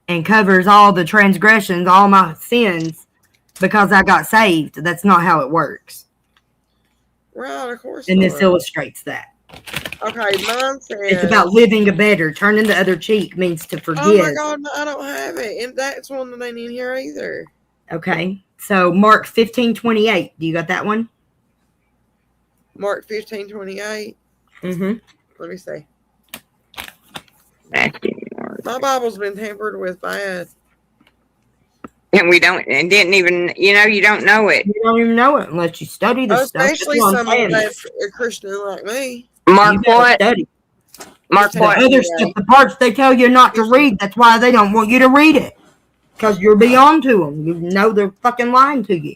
S2: and covers all the transgressions, all my sins, because I got saved. That's not how it works.
S5: Right, of course.
S2: And this
S5: not.
S2: illustrates that.
S5: Okay, mine says.
S2: It's about living a better. Turning the other cheek means to forgive.
S5: Oh my God, no, I don't have it, and that's one that ain't in here either.
S2: Okay. So Mark 15:28. Do you got that one?
S5: Mark 15:28.
S2: Mm-hmm.
S5: Let me see.
S1: Matthew, Mark.
S5: My Bible's been tampered with bad.
S1: And we don't, and didn't even, you don't know it.
S2: You don't even know it unless you study the stuff.
S5: Especially
S2: That's what I'm
S5: someone
S2: saying.
S5: that's a Christian like me.
S1: Mark
S2: You gotta
S1: what?
S2: study.
S1: Mark
S5: The
S2: The
S1: what?
S2: other stuff, the parts they tell you not to read, that's why they don't want you to read it. Because you're beyond to them. You know they're fucking lying to you.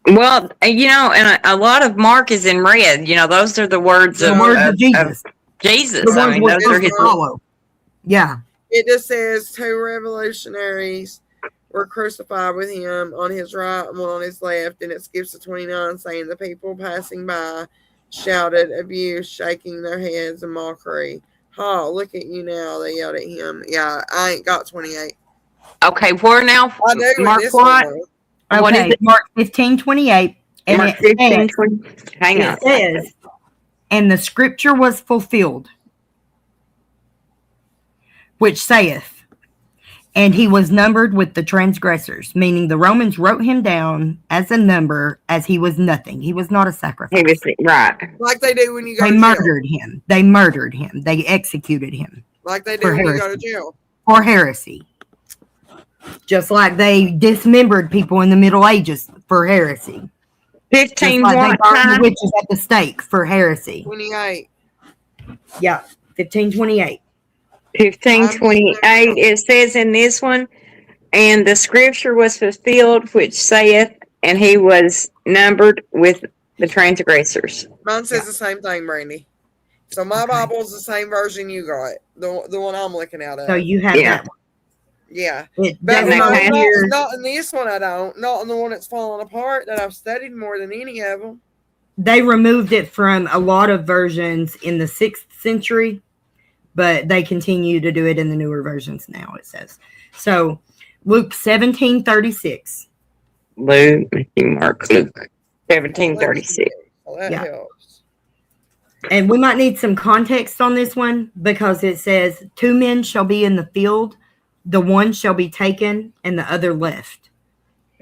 S1: Well, and a lot of Mark is in red. Those are the words
S2: The
S1: of,
S2: words of Jesus.
S1: Jesus.
S2: The
S1: I
S2: ones
S1: mean,
S2: we're
S1: those are
S2: supposed
S1: his.
S2: to follow. Yeah.
S5: It just says 2 revolutionaries were crucified with him, on his right and one on his left, and it skips to 29 saying the people passing by shouted abuse, shaking their heads in mockery. Oh, look at you now, they yelled at him. Yeah, I ain't got 28.
S1: Okay, where now?
S5: I do in
S1: Mark
S5: this
S1: what?
S5: one, though.
S1: What is
S2: Okay,
S1: it?
S2: Mark 15:28. And
S1: Mark
S2: it says,
S1: 15, 20. Hang on.
S2: it says, and the scripture was fulfilled, which saith, and he was numbered with the transgressors, meaning the Romans wrote him down as a number, as he was nothing. He was not a sacrifice.
S1: He was right.
S5: Like they do when you go
S2: They
S5: to jail.
S2: murdered him. They murdered him. They executed him
S5: Like they do
S2: for
S5: when you go to
S2: heresy.
S5: jail.
S2: for heresy. Just like they dismembered people in the Middle Ages for heresy. Just
S1: 15
S2: like they
S1: what
S2: burned the
S1: time?
S2: witches at the stake for heresy.
S5: 28.
S2: Yeah, 1528.
S1: 15:28. It says in this one, and the scripture was fulfilled, which saith, and he was numbered with the transgressors.
S5: Mine says the same thing, Brandy. So my
S2: Okay.
S5: Bible's the same version you got, the one I'm looking at.
S2: So you have
S1: Yeah.
S2: that one.
S5: Yeah.
S2: It
S5: But
S1: And they
S2: doesn't
S1: have
S2: appear-
S5: not in this one, I don't. Not in the one that's falling apart that I've studied more than any of them.
S2: They removed it from a lot of versions in the 6th century, but they continue to do it in the newer versions now, it says. So Luke 17:36.
S1: Luke, Mark, Luke. 17:36.
S5: So that
S2: Yeah.
S5: helps.
S2: And we might need some context on this one because it says 2 men shall be in the field, the one shall be taken and the other left.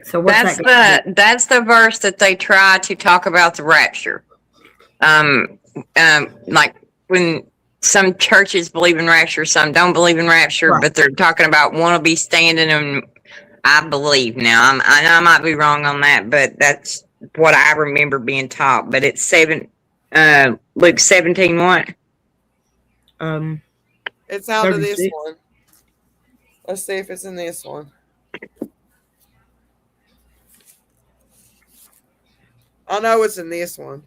S2: So what's
S1: That's
S2: that?
S1: that's the verse that they try to talk about the rapture. Like when some churches believe in rapture, some don't believe in rapture,
S2: Right.
S1: but they're talking about one will be standing, and I believe now. I might be wrong on that, but that's what I remember being taught. But it's Luke 17 what?
S5: It's out of this
S2: 36.
S5: one. Let's see if it's in this one. I know it's in this one.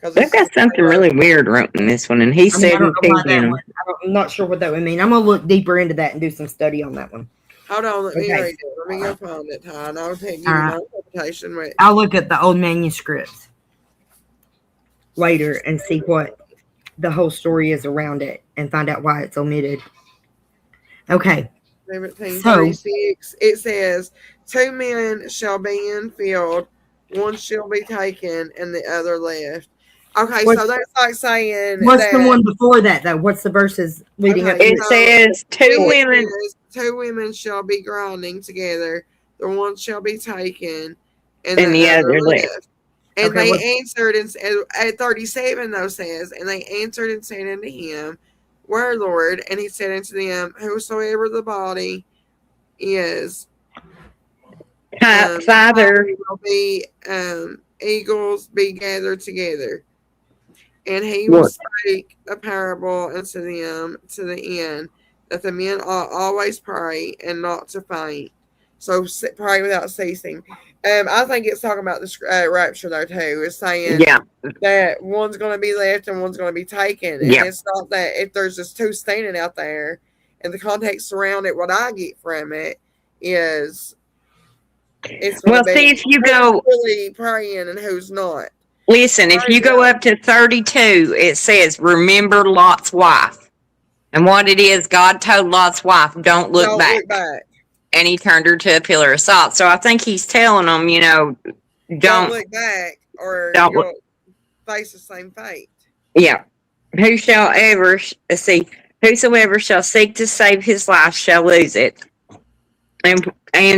S1: They've got something really weird wrote in this one, and he
S2: I
S1: said,
S2: don't know why that one. I'm not sure what that would mean. I'm gonna look deeper into that and do some study on that one.
S5: Hold on, let me
S2: Okay.
S5: read it. Let me go find it, Ty, and I'll give you
S2: All
S5: my
S2: right.
S5: interpretation. With
S2: I'll look at the old manuscripts later and see what the whole story is around it and find out why it's omitted. Okay.
S5: 1736, it says, 2 men shall be in field, one shall be taken, and the other left. Okay, so that's like saying
S2: What's
S5: that.
S2: the one before that, though? What's the verses leading up to
S1: It
S2: it?
S1: says
S5: two women shall be grinding together, the one shall be taken, and
S1: the other left.
S5: And
S2: Okay,
S5: they answered, and at 37, though, says, and they answered and said unto him, Where, Lord? And he said unto them, Whosoever the body is,
S1: Father,
S5: will be eagles be gathered together. And he will speak a parable unto them to the end, that the men ought always pray and not to faint. So pray without ceasing. I think it's talking about the rapture, though, too. It's saying that one's going to be left and one's going to be taken. And it's not that if there's just two standing out there, and the context around it, what I get from it is it's going to be
S1: see if you go
S5: really praying and who's not.
S1: Listen, if you go up to 32, it says, remember Lot's wife. And what it is, God told Lot's wife, don't look back. And he turned her to a pillar of salt. So I think he's telling them, don't
S5: look back or you'll face the same fate.
S1: Yeah. Whosoever shall seek to save his life shall lose it. And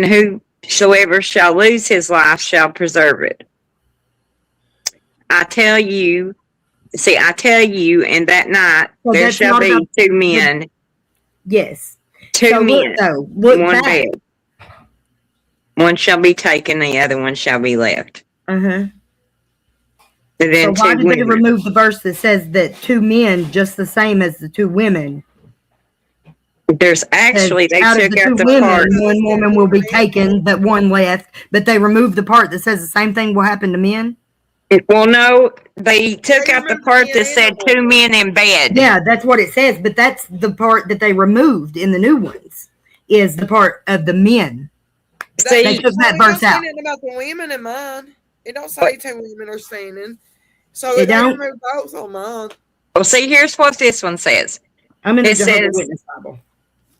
S1: whosoever shall lose his life shall preserve it. I tell you, in that night there shall be two men.
S2: Yes.
S1: Two men.
S2: Look
S1: one
S2: back.
S1: bed. One shall be taken, the other one shall be left.
S2: Uh-huh.
S1: So
S2: why did they remove the verse that says that two men just the same as the two women?
S1: There's actually, they
S2: out
S1: took
S2: of the
S1: out
S2: two
S1: the
S2: women,
S1: part.
S2: one woman will be taken, but one left. But they removed the part that says the same thing will happen to men.
S1: Well, no, they took out the part that said two men in bed.
S2: Yeah, that's what it says. But that's the part that they removed in the new ones, is the part of the men.
S1: See,
S2: they took that verse out.
S5: It about the women in mine. It don't say two women are standing. So
S2: it don't
S5: remove both on mine.
S1: Well, see, here's what this one says.
S2: I'm in the Jehovah's Witness Bible.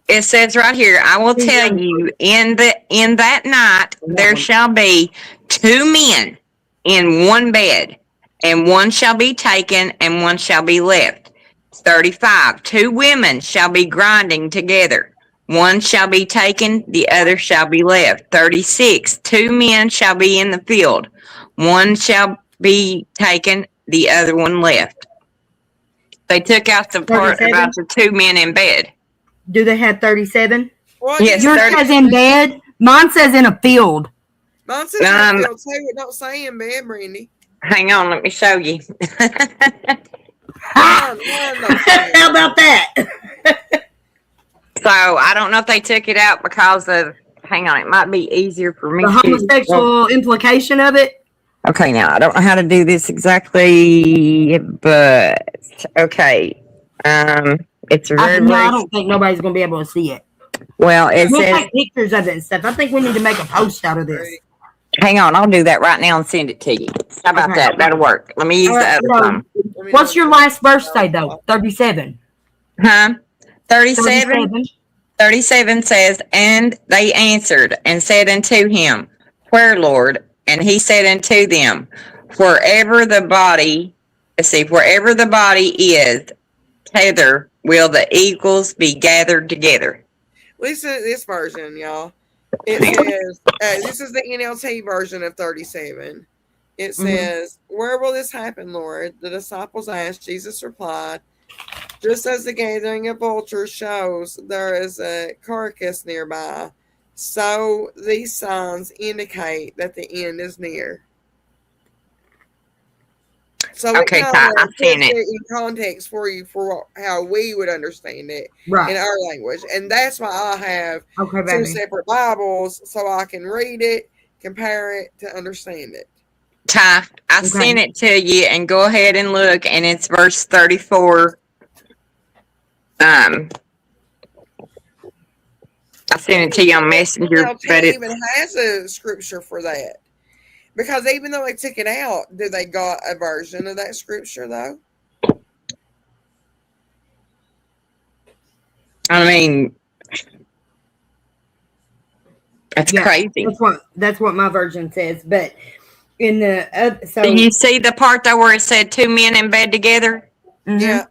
S1: It says right here, I will tell you, in that night there shall be two men in one bed, and one shall be taken and one shall be left. 35, two women shall be grinding together. One shall be taken, the other shall be left. 36, two men shall be in the field. One shall be taken, the other one left. They took out the part
S2: 37?
S1: about the two men in bed.
S2: Do they have 37?
S1: Yes,
S2: yours says in bed. Mine says in a field.
S5: Mine says in a field too. It don't say in bed, Brandy.
S1: Hang on, let me show you.
S2: How about that?
S1: So I don't know if they took it out because of. Hang on, it might be easier for me.
S2: The homosexual implication of it.
S1: Okay, now I don't know how to do this exactly, but okay. It's very.
S2: I don't think nobody's gonna be able to see it.
S1: Well, it
S2: we'll
S1: says
S2: take pictures of it and stuff. I think we need to make a post out of this.
S1: Hang on, I'll do that right now and send it to you. How about that? That'll work. Let me use the other one.
S2: What's your last verse say though? 37.
S1: Huh? 37. 37 says, and they answered and said unto him, Where, Lord? And he said unto them, wherever the body is, thither will the eagles be gathered together.
S5: Listen to this version, y'all. It says, this is the NLT version of 37. It says, Where will this happen, Lord? The disciples asked. Jesus replied, Just as the gathering of vultures shows there is a carcass nearby, so these signs indicate that the end is near. So
S1: okay, I've seen it
S5: in context for you for how we would understand it in our language, and that's why I have two separate Bibles so I can read it, compare it to understand it.
S1: Ty, I sent it to you, and go ahead and look, and it's verse 34. I sent it to you on Messenger,
S5: NLT
S1: but it,
S5: even has a scripture for that. Because even though they took it out, do they got a version of that scripture though?
S1: I mean, that's
S2: Yeah,
S1: crazy.
S2: that's what my version says. But in the so
S1: Do you see the part though where it said 2 men in bed together?
S2: mhm.
S5: Yeah.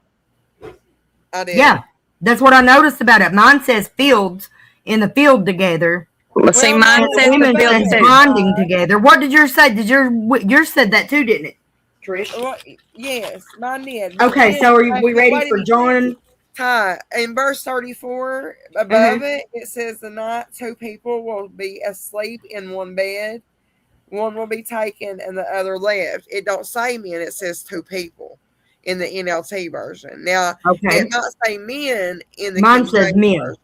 S5: I did.
S2: Yeah, that's what I noticed about it. Mine says fields in the field together.
S1: Well, see,
S5: Well,
S1: mine
S2: And
S5: no,
S2: the
S1: says the
S2: women
S1: field
S2: says
S1: too.
S2: bonding together. What did yours say? Did yours said that too, didn't it, Trish?
S5: Well, yes, mine did. But
S2: Okay,
S5: then,
S2: so are we
S5: but
S2: ready
S5: wait a
S2: for
S5: minute.
S2: John?
S5: Ty, in verse 34, above it says the night 2 people will be asleep in one bed. One will be taken and the other left. It don't say men, it says 2 people in the NLT version. Now,
S2: Okay,
S5: it might say men in the
S2: mine
S5: King
S2: says
S5: James
S2: men.
S5: version.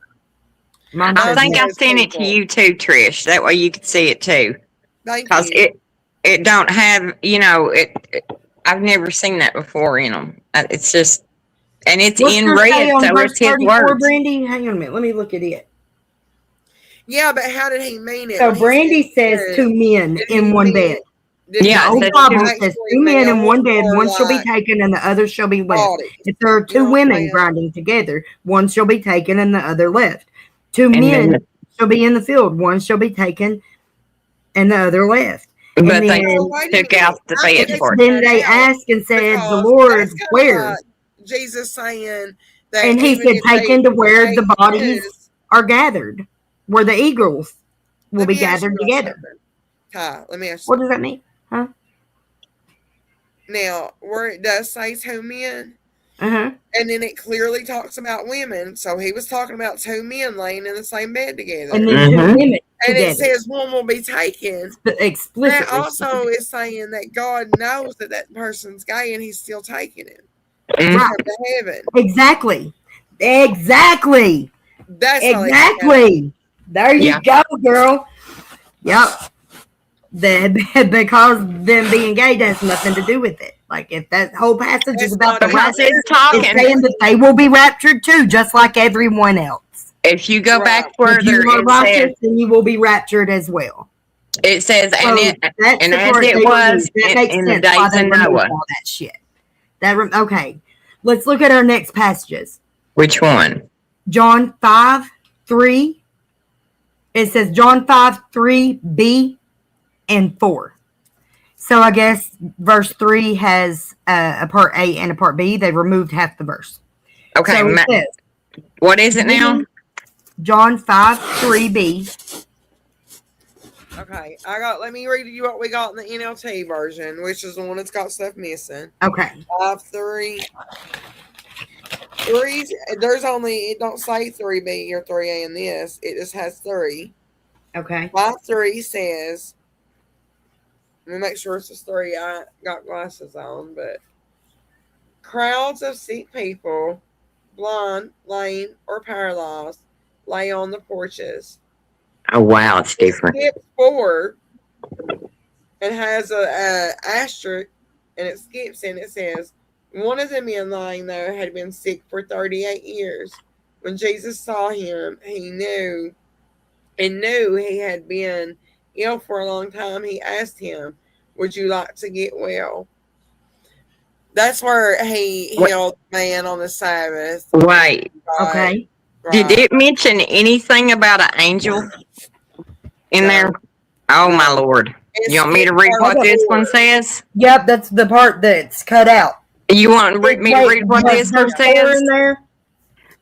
S2: Mine
S1: I
S2: says
S1: think
S2: men.
S1: I sent it to you too, Trish. That way you could see it too.
S5: Thank
S1: Because
S5: you.
S1: it don't have, I've never seen that before in them. It's just, and it's
S2: What's
S1: in
S2: your
S1: red,
S2: say on
S1: so
S2: verse
S1: it's his
S2: 34,
S1: words.
S2: Brandy? Hang on a minute. Let me look at it.
S5: Yeah, but how did he mean it?
S2: So
S5: When he
S2: Brandy says
S5: men,
S2: 2 men
S5: did
S2: in
S5: he
S2: one
S5: mean
S2: bed.
S5: it? Did
S1: Yeah,
S2: The
S5: he
S1: it
S2: old
S1: says
S2: Bible
S1: two,
S2: says
S5: actually
S2: 2 men in
S5: male
S2: one bed.
S5: or
S2: One shall be
S5: like
S2: taken and the other shall be left.
S5: bodies?
S2: If there are
S5: You
S2: 2
S5: know what I'm
S2: women
S5: saying?
S2: grinding together, one shall be taken and the other left. 2
S1: and
S2: men
S1: then,
S2: shall be in the field. One shall be taken and the other left. And
S1: but they
S2: then,
S5: Well, wait a
S1: took out
S5: minute.
S1: the
S5: I think
S1: bed
S5: they
S1: part.
S5: took
S2: then
S5: that
S2: they
S5: out
S2: asked and said, "The
S5: because
S2: Lord,
S5: that's kind of
S2: where?"
S5: like Jesus saying that
S2: And he
S5: even
S2: said,
S5: if they
S2: "Taken to where the
S5: made
S2: bodies
S5: his,
S2: are gathered, where the eagles will
S5: let
S2: be
S5: me ask
S2: gathered
S5: you
S2: together."
S5: something. Ty, let me ask you
S2: What does
S5: something.
S2: that mean? Huh?
S5: Now, where it does say 2 men,
S2: Uh-huh.
S5: and then it clearly talks about women, so he was talking about 2 men laying in the same bed
S2: And
S5: together.
S2: then 2
S1: Mm-hmm.
S2: women
S5: And it
S2: together.
S5: says one will be taken. That
S2: Explicitly.
S5: also is saying that God knows that that person's gay and he's still taking him
S1: Mm-hmm.
S5: to
S2: Right.
S5: come to heaven.
S2: Exactly. Exactly.
S5: That's how they
S2: Exactly. There you
S1: Yeah.
S2: go, girl. Yep. Because them being gay has nothing to do with it. Like if that whole passage is
S5: That's
S2: about
S5: not
S2: the
S5: even
S1: Because
S2: rapture,
S1: it's
S2: it's
S1: talking.
S2: saying that they will be raptured too, just like everyone else.
S1: If you go back
S5: right.
S2: If
S1: further,
S2: you are
S1: it says,
S2: righteous, then you will be raptured as well.
S1: and
S2: So that's
S1: and
S2: the
S1: as
S2: part
S1: it
S2: they
S1: was
S2: removed. That makes
S1: in the
S2: sense why
S1: days
S2: they
S1: of
S2: removed
S1: Noah.
S2: all that shit. Okay. Let's look at our next passages.
S1: Which one?
S2: John 5:3. It says John 5:3b and 4. So I guess verse 3 has a part A and a part B. They removed half the verse.
S1: Okay,
S2: So it says,
S1: what is it now?
S2: John 5:3b.
S5: Okay, let me read you what we got in the NLT version, which is the one that's got stuff missing.
S2: Okay.
S5: 5:3. There's only, it don't say 3B or 3A in this. It just has 3.
S2: Okay.
S5: 5:3 says, let me make sure it's just 3. I got glasses on, but crowds of sick people, blind, lame, or paralyzed, lay on the porches.
S1: Oh wow, it's
S5: It
S1: different.
S5: skips 4 and has a asterisk, and it skips and it says, one of the men lying there had been sick for 38 years. When Jesus saw him, he knew he had been ill for a long time. He asked him, would you like to get well? That's where he healed the man on the Sabbath.
S1: Right.
S2: Okay.
S1: Did it mention anything about an angel in
S5: No.
S1: there? Oh
S5: No.
S1: my Lord. You want me to read what this one says?
S2: Yep, that's the part that's cut out.
S1: You want me to read what this one
S2: verse 4
S1: says?
S2: in there?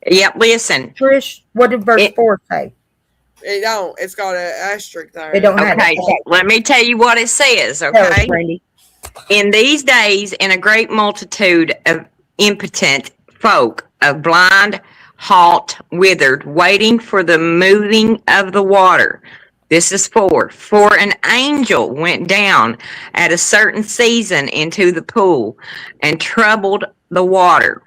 S1: Yep, listen.
S2: Trish, what did verse 4 say?
S5: It don't. It's got an asterisk there.
S2: It don't have
S1: Okay,
S2: it. Okay.
S1: let me tell you what it says,
S2: Tell us,
S1: okay?
S2: Brandy.
S1: In these days, in a great multitude of impotent folk, of blind, halt, withered, waiting for the moving of the water. This is 4. For an angel went down at a certain season into the pool and troubled the water.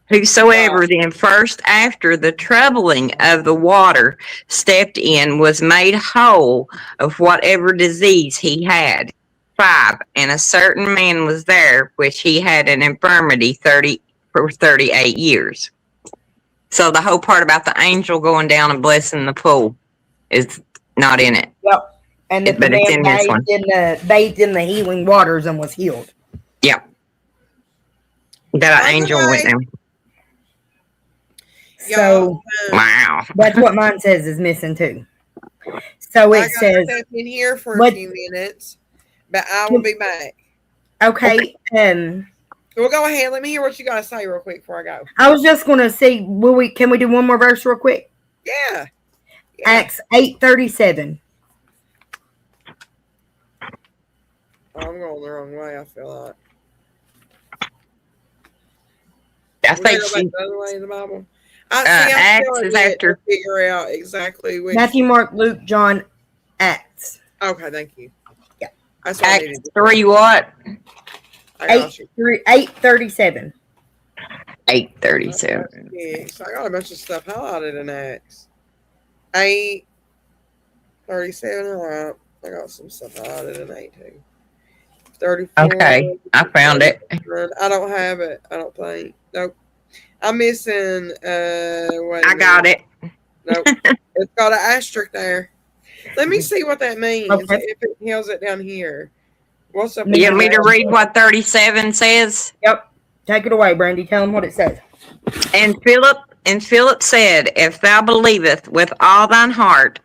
S1: Whosoever then first after the troubling of the water stepped in was made whole of whatever disease he had. 5. And a certain man was there which he had an infirmity for 38 years. So the whole part about the angel going down and blessing the pool is not in it.
S2: Yep. And that the
S1: But it's
S2: man
S1: in this one.
S2: bathed in the healing waters and was healed.
S1: Yeah. That an angel went
S5: Anyway,
S1: down.
S2: So
S1: Wow.
S2: that's what mine says is missing too. So
S5: I
S2: it
S5: gotta
S2: says,
S5: step in here for a
S2: what-
S5: few minutes, but I will be back.
S2: okay,
S5: Well, go ahead. Let me hear what you gotta say real quick before I go.
S2: I was just gonna see, can we do one more verse real quick?
S5: Yeah.
S2: Acts 8:37.
S5: I'm going the wrong way, I feel like.
S1: I
S5: We're gonna
S1: think
S5: go back
S1: she,
S5: the other way in the Bible. I
S1: Acts
S5: still
S1: is
S5: yet
S1: after.
S5: to figure out exactly which.
S2: Matthew, Mark, Luke, John, Acts.
S5: Okay, thank you.
S2: Yeah.
S5: That's what I
S1: Acts
S5: needed.
S1: 3 what?
S5: I got you.
S2: 8:37.
S1: 8:37.
S5: Yeah, so I got a bunch of stuff highlighted in Acts. 8:37. All right. I got some stuff highlighted in 8 too. 34.
S1: Okay, I found it.
S5: I don't have it. I don't think. Nope. I'm missing. Wait.
S1: I got it.
S5: Nope. It's got an asterisk there. Let me see what that means.
S2: Okay.
S5: If it tells it down here. What's up?
S1: You want me to read what 37 says?
S2: Yep. Take it away, Brandy. Tell them what it says.
S1: And Philip said, If thou believest with all thine heart,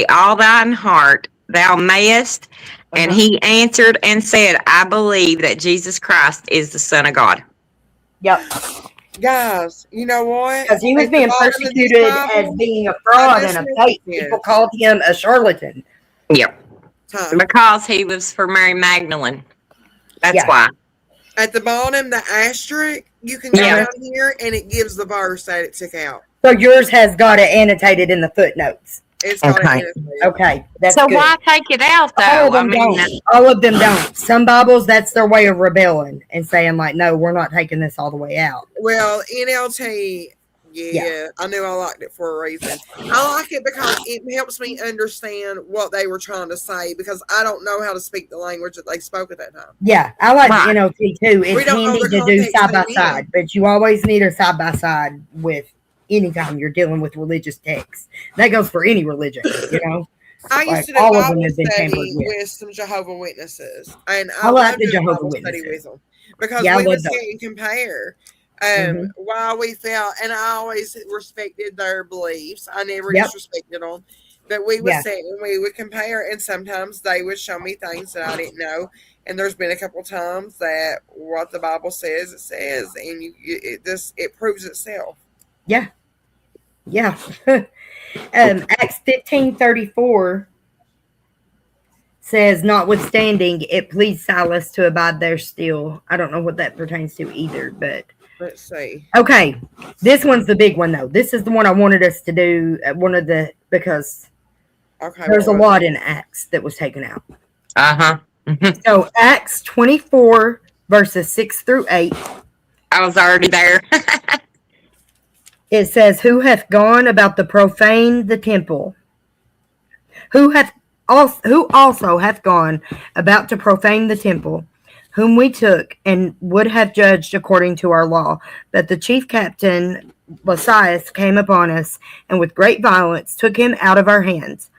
S1: all thine heart, thou mayest. And he answered and said, I believe that Jesus Christ is the Son of God.
S2: Yep.
S5: Guys, you know what?
S2: Because he was
S5: At the
S2: being
S5: bottom of this
S2: persecuted
S5: Bible,
S2: as being a fraud
S5: just
S2: and a
S5: missed
S2: fake.
S5: this.
S2: People called him a charlatan.
S1: Yep.
S5: Huh.
S1: Because he was for Mary Magdalene. That's
S2: Yeah.
S1: why.
S5: At the bottom, the asterisk, you can go
S1: Yeah.
S5: down here and it gives the verse that it took out.
S2: So yours has got it annotated in the footnotes.
S5: It's got
S1: Okay.
S5: it in it.
S2: Okay. That's
S1: So
S2: good.
S1: why take it out
S2: All of
S1: though? I
S2: them
S1: mean,
S2: don't. All of them don't. Some Bibles, that's their way of rebelling and saying, like, no, we're not taking this all the way out.
S5: Well, NLT, yeah, I knew I liked it for a reason. I like it because it helps me understand what they were trying to say because I don't know how to speak the language that they spoke at that time.
S2: Yeah, I like
S1: Right.
S2: the NLT too. It's
S5: We don't know
S2: handy
S5: the
S2: to do
S5: context
S2: side by
S5: they
S2: side, but you always need a side by side with anytime you're dealing with religious texts. That goes for any religion, you know.
S5: I used
S2: Like,
S5: to do
S2: all of them
S5: Bible
S2: have been tampered
S5: study
S2: with.
S5: with some Jehovah Witnesses, and
S2: I like
S5: love
S2: the
S5: doing
S2: Jehovah
S5: Bible study
S2: Witnesses.
S5: with them because
S2: Yeah, I
S5: we would
S2: love
S5: sit
S2: those.
S5: and compare.
S2: Mhm.
S5: Why we felt, and I always respected their beliefs. I never
S2: Yep.
S5: disrespected them, but we would
S2: Yeah.
S5: sit and we would compare, and sometimes they would show me things that I didn't know. And there's been a couple times that what the Bible says, it says, and it proves itself.
S2: Yeah. Yeah. Acts 15:34 says, notwithstanding, it pleased Silas to abide there still. I don't know what that pertains to either, but
S5: Let's see.
S2: okay. This one's the big one though. This is the one I wanted us to do because
S5: Okay,
S2: there's a
S5: what was
S2: lot
S5: it?
S2: in Acts that was taken out.
S1: uh-huh.
S2: So Acts 24 verses 6 through 8.
S1: I was already there.
S2: It says, who hath gone about to profane the temple? Who also hath gone about to profane the temple, whom we took and would have judged according to our law. But the chief captain Lysias came upon us, and with great violence took him out of our hands,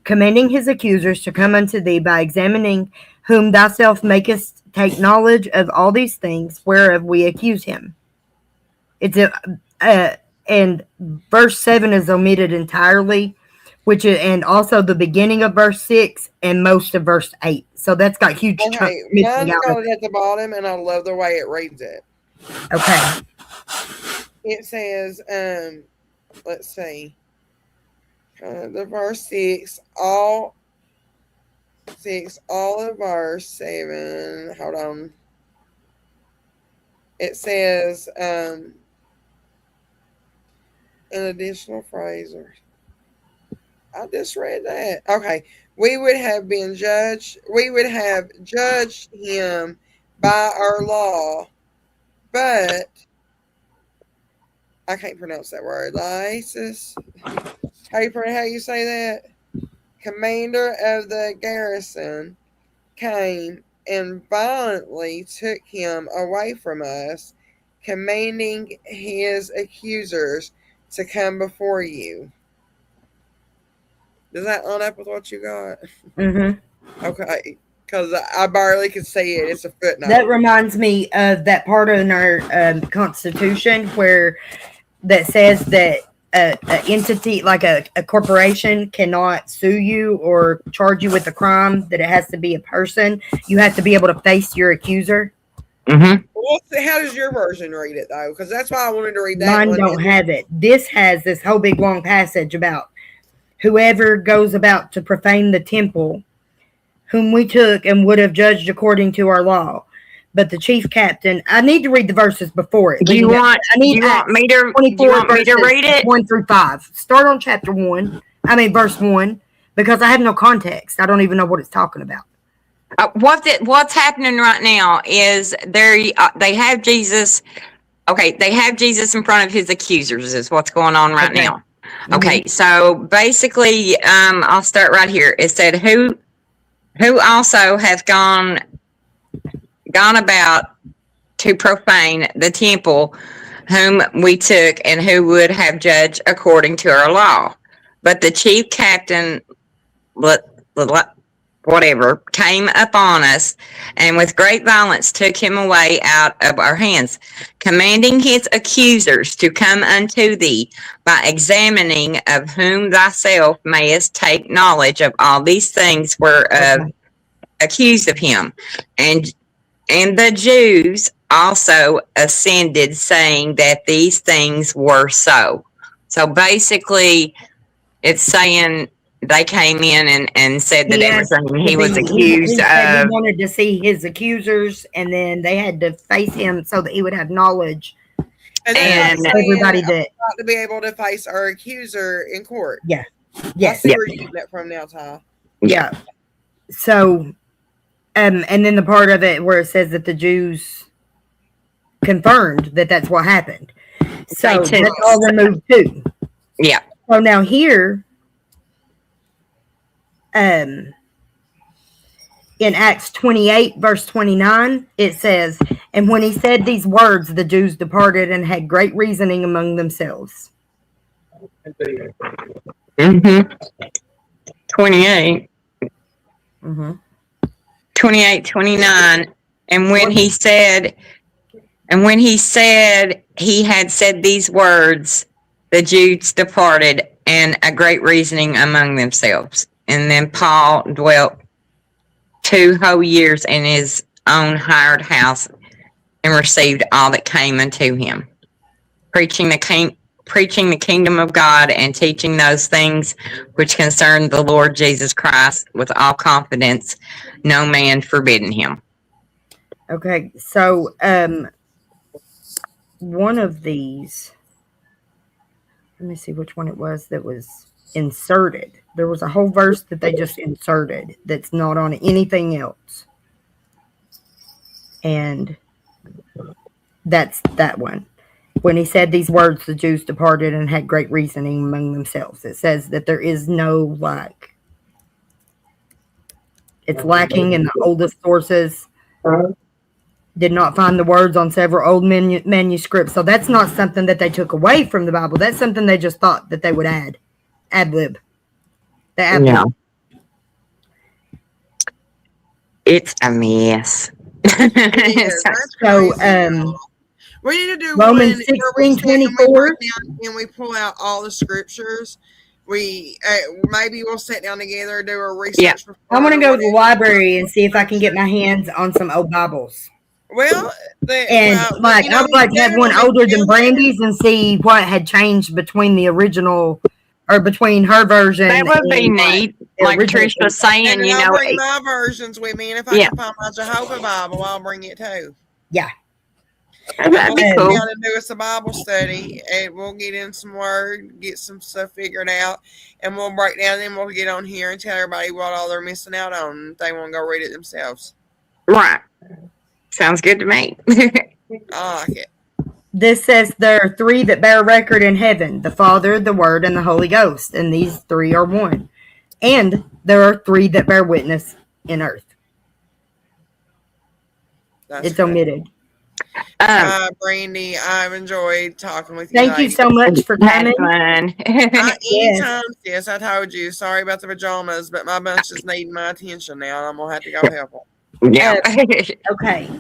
S2: commanding his accusers to come unto thee by examining whom thyself makest take knowledge of all these things whereof we accuse him. And verse 7 is omitted entirely, and also the beginning of verse 6 and most of verse 8. So that's got huge chunks
S5: Okay,
S2: missing
S5: mine's
S2: out
S5: got
S2: of
S5: it
S2: it.
S5: at the bottom, and I love the way it reads it.
S2: Okay.
S5: It says, let's see, the verse 6, all of verse 7. Hold on. It says, an additional phrase. I just read that. Okay. We would have judged him by our law, but I can't pronounce that word. Lysis. How you say that? Commander of the garrison came and violently took him away from us, commanding his accusers to come before you. Does that line up with what you got?
S2: Mm-hmm.
S5: Okay, because I barely could see it. It's a footnote.
S2: That reminds me of that part in our Constitution where that says that an entity like a corporation cannot sue you or charge you with a crime, that it has to be a person. You have to be able to face your accuser.
S1: Mm-hmm.
S5: Well, how does your version read it, though? Because that's why I wanted to read that
S2: Mine
S5: one.
S2: don't have it. This has this whole big long passage about whoever goes about to profane the temple, whom we took and would have judged according to our law. But the chief captain, I need to read the verses before it.
S1: Do you want me to
S2: 24
S1: read it?
S2: 1 through 5. Start on verse 1, because I have no context. I don't even know what it's talking about.
S1: What's happening right now is they have Jesus. Okay, they have Jesus in front of his accusers. Is what's going on right now. Okay, so basically, I'll start right here. It said, "Who also hath gone about to profane the temple, whom we took, and who would have judged according to our law. But the chief captain, whatever, came upon us, and with great violence took him away out of our hands, commanding his accusers to come unto thee, by examining of whom thyself mayest take knowledge of all these things whereof accused of him. And the Jews also ascended, saying that these things were so." So basically, it's saying they came in and said that everything he was accused of.
S2: He wanted to see his accusers, and then they had to face him so that he would have knowledge.
S5: And
S2: everybody that
S5: to be able to face our accuser in court.
S2: Yeah.
S5: Yes.
S2: Yes.
S5: I see where you're getting that from now, Ty.
S2: Yeah. So, and then the part of it where it says that the Jews confirmed that that's what happened. So that's all removed too.
S1: Yeah.
S2: So now here, in Acts 28 verse 29, it says, "And when he said these words, the Jews departed and had great reasoning among themselves."
S1: 28. 28, 29. And when he said he had said these words, the Jews departed, and a great reasoning among themselves. And then Paul dwelt 2 whole years in his own hired house, and received all that came unto him, preaching the kingdom of God, and teaching those things which concern the Lord Jesus Christ with all confidence, no man forbidding him.
S2: Okay, so one of these, let me see which one it was that was inserted. There was a whole verse that they just inserted that's not on anything else. And that's that one. When he said these words, the Jews departed and had great reasoning among themselves. It says that there is no it's lacking in the oldest sources. Did not find the words on several old manuscripts. So that's not something that they took away from the Bible. That's something they just thought that they would add. Ad lib. The ad lib.
S1: Yeah. It's a mess.
S2: So,
S5: we need to do
S2: Romans 16:24,
S5: and we pull out all the scriptures. We maybe we'll sit down together and do a research.
S1: Yeah.
S2: I'm gonna go to the library and see if I can get my hands on some old Bibles.
S5: Well,
S2: I would like to have one older than Brandy's and see what had changed between the original or between her version.
S1: That would be neat. Like Trish was saying,
S5: and I'll bring my versions with me, and if I can find my Jehovah Bible, I'll bring it too.
S2: Yeah.
S1: That'd be cool.
S5: We'll do us a Bible study, and we'll get in some word, get some stuff figured out, and we'll break down. Then we'll get on here and tell everybody what all they're missing out on if they want to go read it themselves.
S1: Right. Sounds good to me.
S5: I like it.
S2: This says there are 3 that bear record in heaven: the Father, the Word, and the Holy Ghost, and these 3 are one. And there are 3 that bear witness in earth. It's omitted.
S5: Brandy, I've enjoyed talking with you.
S2: Thank you
S5: ladies.
S2: so much for
S1: Had
S2: coming.
S1: fun.
S5: Anytime, yes, I told you. Sorry about the pajamas, but my bunch is needing my attention now, and I'm gonna have to go help them.
S1: Yeah.
S2: Okay.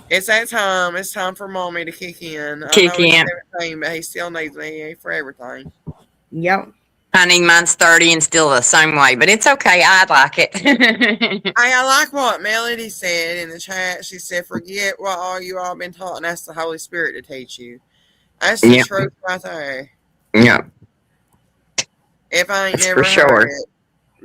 S5: It's that time. It's time for mommy to kick in. I
S1: Kick
S5: know he's
S1: in.
S5: 17, but he still needs me for everything.
S2: Yep.
S1: Honey, mine's 30 and still the same way, but it's okay. I like it.
S5: I like what Melody said in the chat. She said, "Forget what all you all been taught, and ask the Holy Spirit to teach you." That's the
S1: Yeah.
S5: truth right there.
S1: Yeah,
S5: If I ain't
S1: that's
S5: never
S1: for sure.
S5: heard it,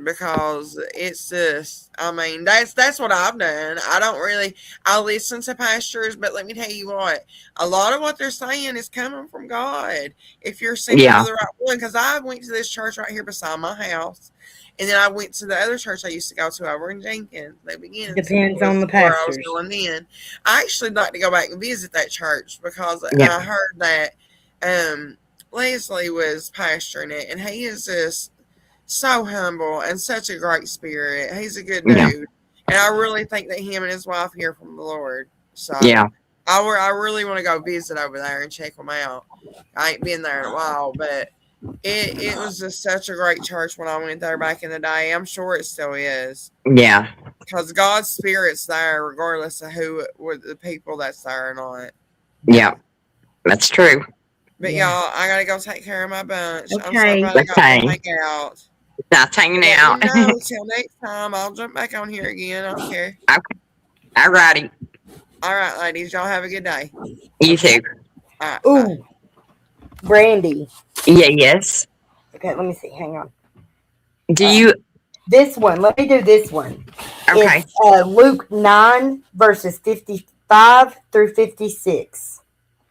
S5: because it's just, I mean, that's what I've done. I listen to pastors, but let me tell you what, a lot of what they're saying is coming from God. If you're sent
S1: Yeah.
S5: to the right one, because I went to this church right here beside my house, and then I went to the other church I used to go to over in Jenkins. The beginning
S2: Depends on the
S5: where I was
S2: pastors.
S5: going in. I actually like to go back and visit that church because
S1: Yeah.
S5: I heard that Leslie was pastoring it, and he is just so humble and such a great spirit. He's a good dude.
S1: Yeah.
S5: And I really think that him and his wife hear from the Lord. So
S1: Yeah.
S5: I really want to go visit over there and check them out. I ain't been there in a while, but it was just such a great church when I went there back in the day. I'm sure it still is.
S1: Yeah.
S5: Because God's spirit's there regardless of who with the people that's there or not.
S1: Yeah. That's true.
S5: But
S2: Yeah.
S5: y'all, I gotta go take care of my bunch. I'm so
S2: Okay.
S5: glad I got to
S1: Okay.
S5: hang out.
S1: Not hanging
S5: Let
S1: out.
S5: me know. Till next time, I'll jump back on here again. I don't care.
S1: All righty.
S5: All right, ladies. Y'all have a good day.
S1: You too.
S5: All right, bye.
S2: Ooh, Brandy.
S1: Yeah, yes.
S2: Okay, let me see. Hang on.
S1: Do you?
S2: This one. Let me do this one.
S1: Okay.
S2: It's Luke 9, verses 55 through 56.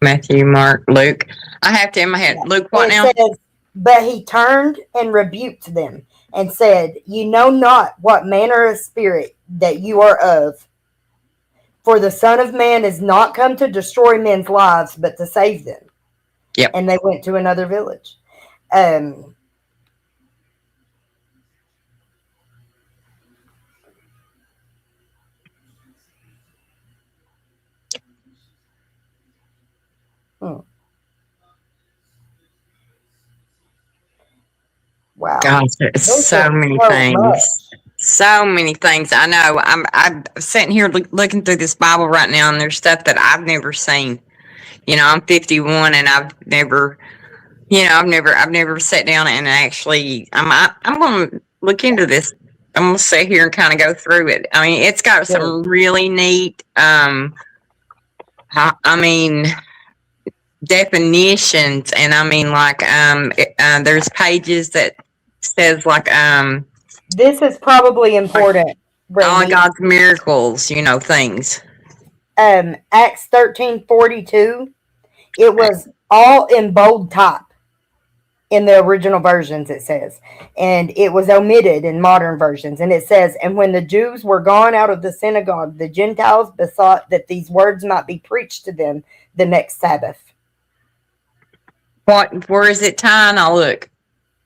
S1: Matthew, Mark, Luke. I have to in my head. Luke, what now?
S2: It says, "But he turned and rebuked them and said, You know not what manner of spirit that you are of. For the Son of Man is not come to destroy men's lives, but to save them."
S1: Yep.
S2: And they went to another village. Wow.
S1: Gosh, there's so many things. So many things. I know. I'm sitting here looking through this Bible right now, and there's stuff that I've never seen. You know, I'm 51, and I've never sat down and actually. I'm going to look into this. I'm going to sit here and kind of go through it. I mean, it's got some really neat. Definitions, and I mean, like, there's pages that says like
S2: this is probably important.
S1: all God's miracles, things.
S2: Acts 13:42. It was all in bold type in the original versions, it says, and it was omitted in modern versions. And it says, "And when the Jews were gone out of the synagogue, the Gentiles besought that these words might be preached to them the next Sabbath."
S1: Where is it tying? I'll look.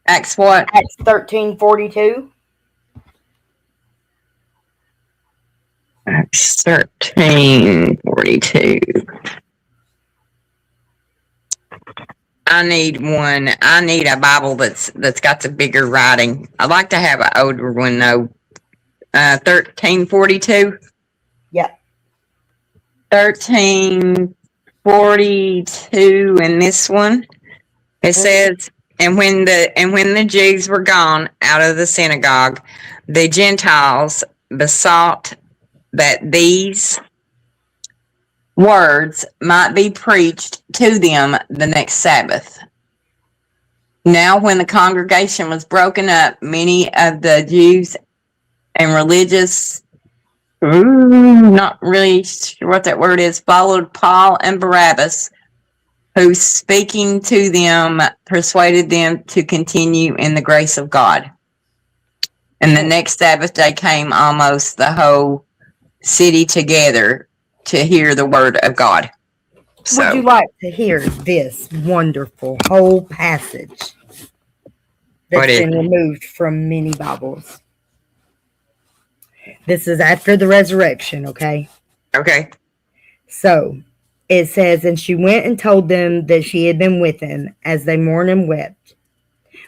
S1: Acts what?
S2: Acts 13:42.
S1: Acts 13:42. I need one. I need a Bible that's got the bigger writing. I'd like to have an older one though. 13:42.
S2: Yep.
S1: 13:42 in this one. It says, and when the Jews were gone out of the synagogue, the Gentiles besought that these words might be preached to them the next Sabbath. Now, when the congregation was broken up, many of the Jews and religious, not really sure what that word is, followed Paul and Barabbas, who, speaking to them, persuaded them to continue in the grace of God. And the next Sabbath day came almost the whole city together to hear the word of God. So,
S2: would you like to hear this wonderful whole passage that's been removed from many Bibles? This is after the resurrection, okay?
S1: Okay.
S2: So, it says, and she went and told them that she had been with him as they mourned and wept.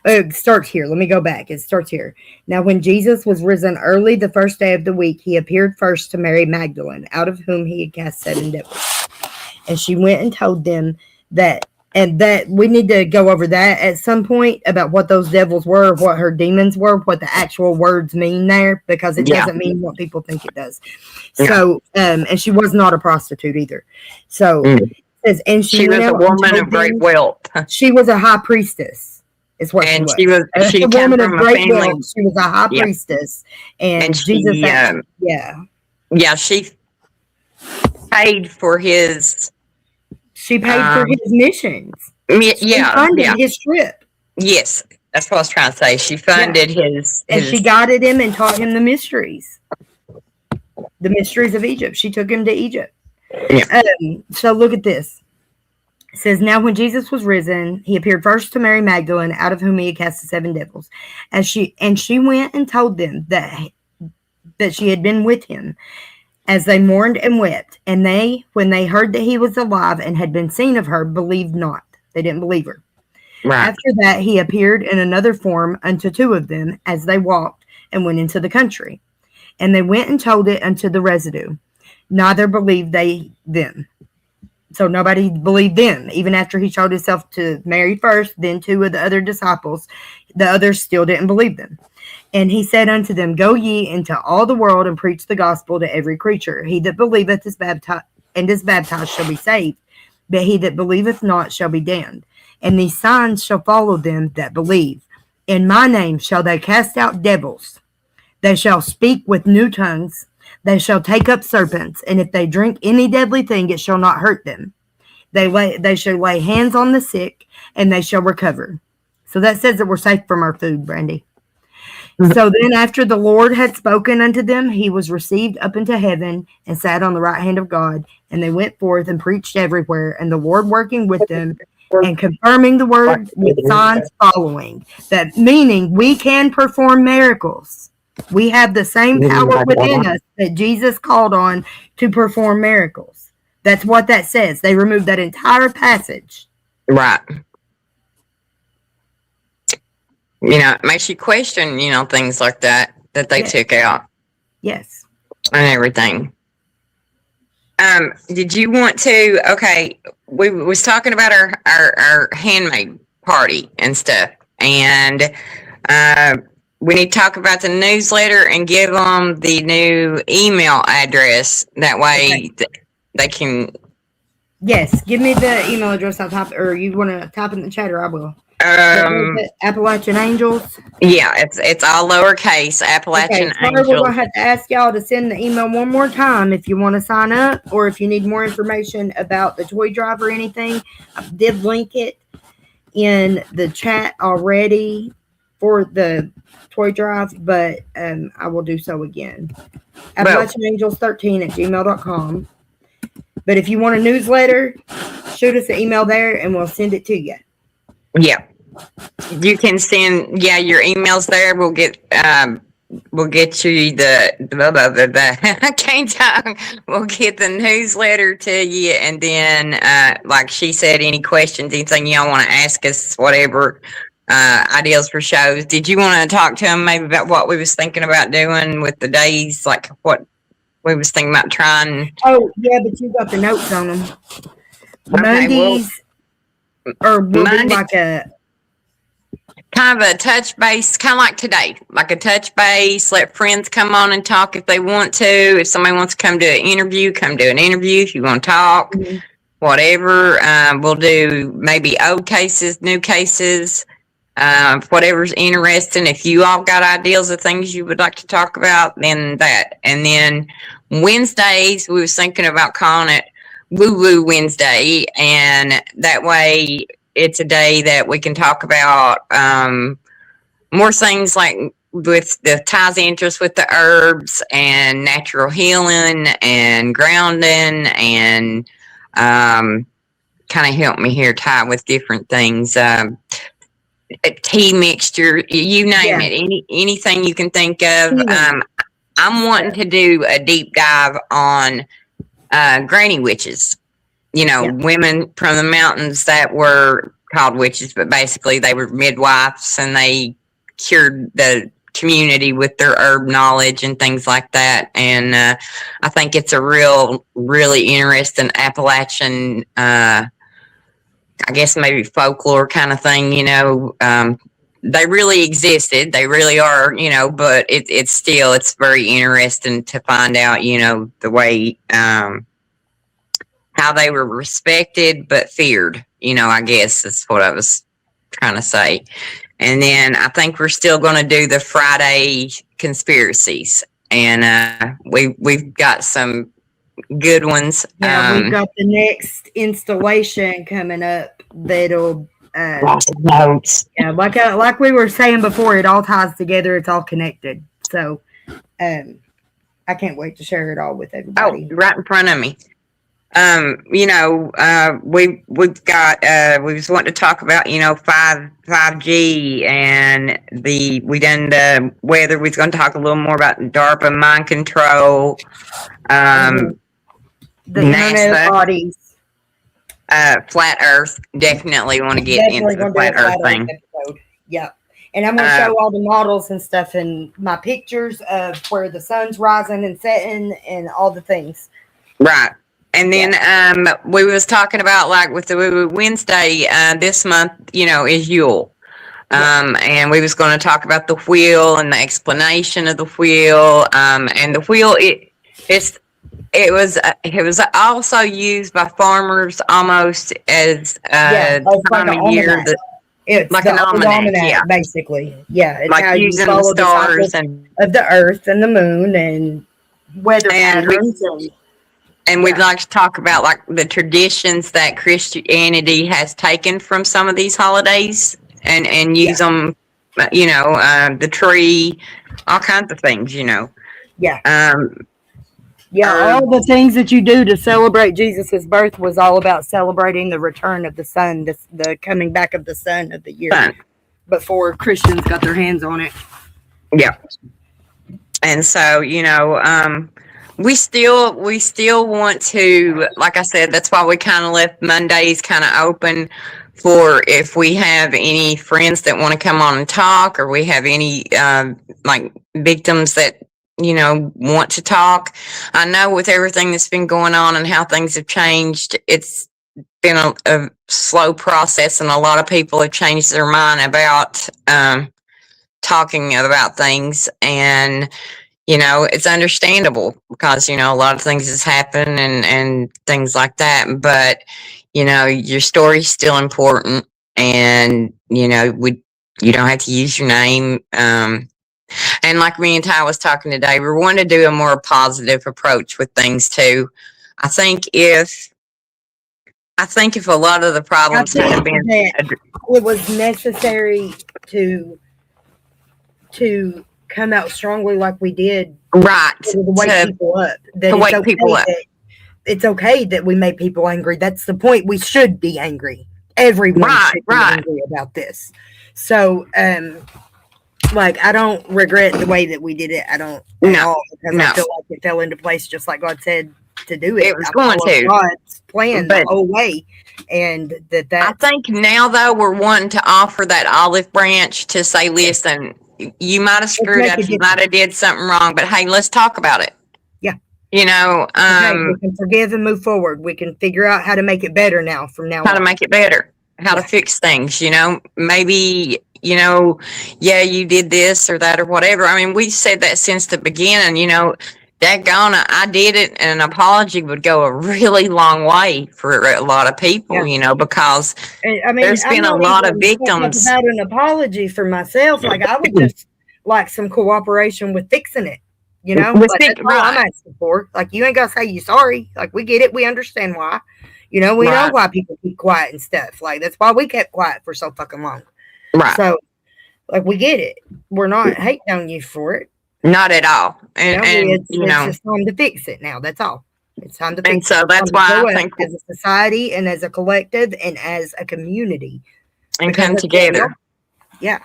S2: It starts here. Let me go back. It starts here. Now, when Jesus was risen early the first day of the week, he appeared first to Mary Magdalene, out of whom he had cast 7 devils. And she went and told them that, and that we need to go over that at some point about what those devils were, what her demons were, what the actual words mean there, because it doesn't mean what people think it does. So, and she was not a prostitute either. So, it says, and
S1: she was a woman of great wealth.
S2: She was a high priestess. Is what
S1: and
S2: she was.
S1: She
S2: a
S1: came
S2: woman
S1: from
S2: of
S1: a
S2: great
S1: family.
S2: wealth. She was a high priestess, and Jesus.
S1: She paid for his.
S2: She paid for his missions. She funded his trip.
S1: Yes, that's what I was trying to say. She funded his.
S2: And she guided him and taught him the mysteries of Egypt. She took him to Egypt.
S1: Yeah.
S2: So look at this. It says, now when Jesus was risen, he appeared first to Mary Magdalene, out of whom he had cast the 7 devils. She went and told them that she had been with him, as they mourned and wept. And they, when they heard that he was alive and had been seen of her, believed not. They didn't believe her. Right. After that, he appeared in another form unto 2 of them, as they walked and went into the country. And they went and told it unto the residue. Neither believed they them. So nobody believed them. Even after he showed himself to Mary first, then 2 of the other disciples, the others still didn't believe them. And he said unto them, go ye into all the world and preach the gospel to every creature. He that believeth is baptized shall be saved, but he that believeth not shall be damned. And these signs shall follow them that believe. In my name shall they cast out devils. They shall speak with new tongues. They shall take up serpents, and if they drink any deadly thing, it shall not hurt them. They shall lay hands on the sick, and they shall recover. So that says that we're safe from our food, Brandy. So then after the Lord had spoken unto them, he was received up into heaven and sat on the right hand of God. And they went forth and preached everywhere, and the Lord working with them and confirming the word with signs following. That meaning we can perform miracles. We have the same power within us that Jesus called on to perform miracles. That's what that says. They removed that entire passage.
S1: Right. It makes you question, things like that they took out.
S2: Yes.
S1: And everything. Did you want to, okay, we was talking about our handmade party and stuff. And we need to talk about the newsletter and give them the new email address. That way they can.
S2: Yes, give me the email address. I'll type, or you want to type in the chat, or I will. Appalachian Angels.
S1: Yeah, it's all lowercase. Appalachian Angels.
S2: We're gonna have to ask y'all to send the email one more time if you want to sign up, or if you need more information about the toy drive or anything. I did link it in the chat already for the toy drive, but I will do so again. AppalachianAngels13@gmail.com. But if you want a newsletter, shoot us an email there and we'll send it to you.
S1: Yeah. You can send your emails there. We'll get you the I can't talk. We'll get the newsletter to you, and then like she said, any questions, anything y'all want to ask us, whatever, ideas for shows. Did you want to talk to them maybe about what we was thinking about doing with the days, like what we was thinking about trying?
S2: Oh yeah, but you got the notes on them.
S1: Okay,
S2: Mondays or will be like a
S1: kind of a touch base, kind of like today, like a touch base. Let friends come on and talk if they want to. If somebody wants to come do an interview, come do an interview. If you want to talk, whatever. We'll do maybe old cases, new cases, whatever's interesting. If you all got ideas of things you would like to talk about, then that. And then Wednesdays, we was thinking about calling it Woo Woo Wednesday, and that way it's a day that we can talk about more things like with the ties interest with the herbs and natural healing and grounding, and kind of help me here, Ty, with different things. A tea mixture, you name it, anything you can think of. I'm wanting to do a deep dive on granny witches.
S2: Yeah.
S1: women from the mountains that were called witches, but basically they were midwives and they cured the community with their herb knowledge and things like that. And I think it's a really interesting Appalachian, I guess maybe folklore kind of thing. They really existed. They really are. But it's very interesting to find out. The way how they were respected but feared. I guess that's what I was trying to say. And then I think we're still going to do the Friday conspiracies, and we've got some good ones.
S2: Yeah, we've got the next installation coming up that'll
S1: Lots of notes.
S2: yeah, like we were saying before, it all ties together. It's all connected. So, I can't wait to share it all with everybody.
S1: Oh, right in front of me. We've got we just want to talk about 5G and we done the weather. We're going to talk a little more about DARPA mind control.
S2: The internet bodies.
S1: Flat Earth. Definitely want to get into the flat Earth thing.
S2: Episode. Yeah. And I'm going to show all the models and stuff and my pictures of where the sun's rising and setting and all the things.
S1: Right. And then we was talking about like with the Wednesday this month, is Yule. And we was going to talk about the wheel and the explanation of the wheel. And the wheel, it was also used by farmers almost as time of year.
S2: It's
S1: like
S2: an
S1: almanac,
S2: basically. Yeah, it's
S1: like
S2: how
S1: using
S2: you
S1: the
S2: follow
S1: stars
S2: of the earth and the moon and weather patterns.
S1: And we'd like to talk about like the traditions that Christianity has taken from some of these holidays and use them, the tree, all kinds of things,
S2: Yeah. All the things that you do to celebrate Jesus' birth was all about celebrating the return of the sun, the coming back of the sun of the year before Christians got their hands on it.
S1: Yeah. And so, we still want to, like I said, that's why we kind of left Mondays kind of open for if we have any friends that want to come on and talk, or we have any like victims that want to talk. I know with everything that's been going on and how things have changed, it's been a slow process, and a lot of people have changed their mind about talking about things. And it's understandable because, a lot of things has happened and things like that. But, your story's still important, and, you don't have to use your name. And like me and Ty was talking today, we want to do a more positive approach with things too. I think if a lot of the problems have been,
S2: it was necessary to come out strongly like we did,
S1: right?
S2: To wake people up. To wake people up. It's okay that we made people angry. That's the point. We should be angry. Everyone should be angry about this. So, I don't regret the way that we did it. I don't at all, because I feel like it fell into place just like God said to do it.
S1: It was going to.
S2: God's plan the whole way. And
S1: I think now, though, we're wanting to offer that olive branch to say, listen, you might have screwed up, you might have did something wrong, but hey, let's talk about it.
S2: Yeah.
S1: We
S2: can forgive and move forward. We can figure out how to make it better now from now on.
S1: How to make it better. How to fix things, maybe, you did this or that or whatever. I mean, we said that since the beginning, daggone, I did it, and an apology would go a really long way for a lot of people, because there's been a lot of victims.
S2: About an apology for myself, I would just like some cooperation with fixing it, that's all I'm asking for. You ain't gotta say you sorry. We get it, we understand why. We know why people keep quiet and stuff. That's why we kept quiet for so fucking long.
S1: Right.
S2: So, we get it. We're not hating on you for it.
S1: Not at all. And
S2: it's just time to fix it now. That's all. It's time to fix it.
S1: And so that's why I think
S2: as a society and as a collective and as a community.
S1: And come together.
S2: Yeah.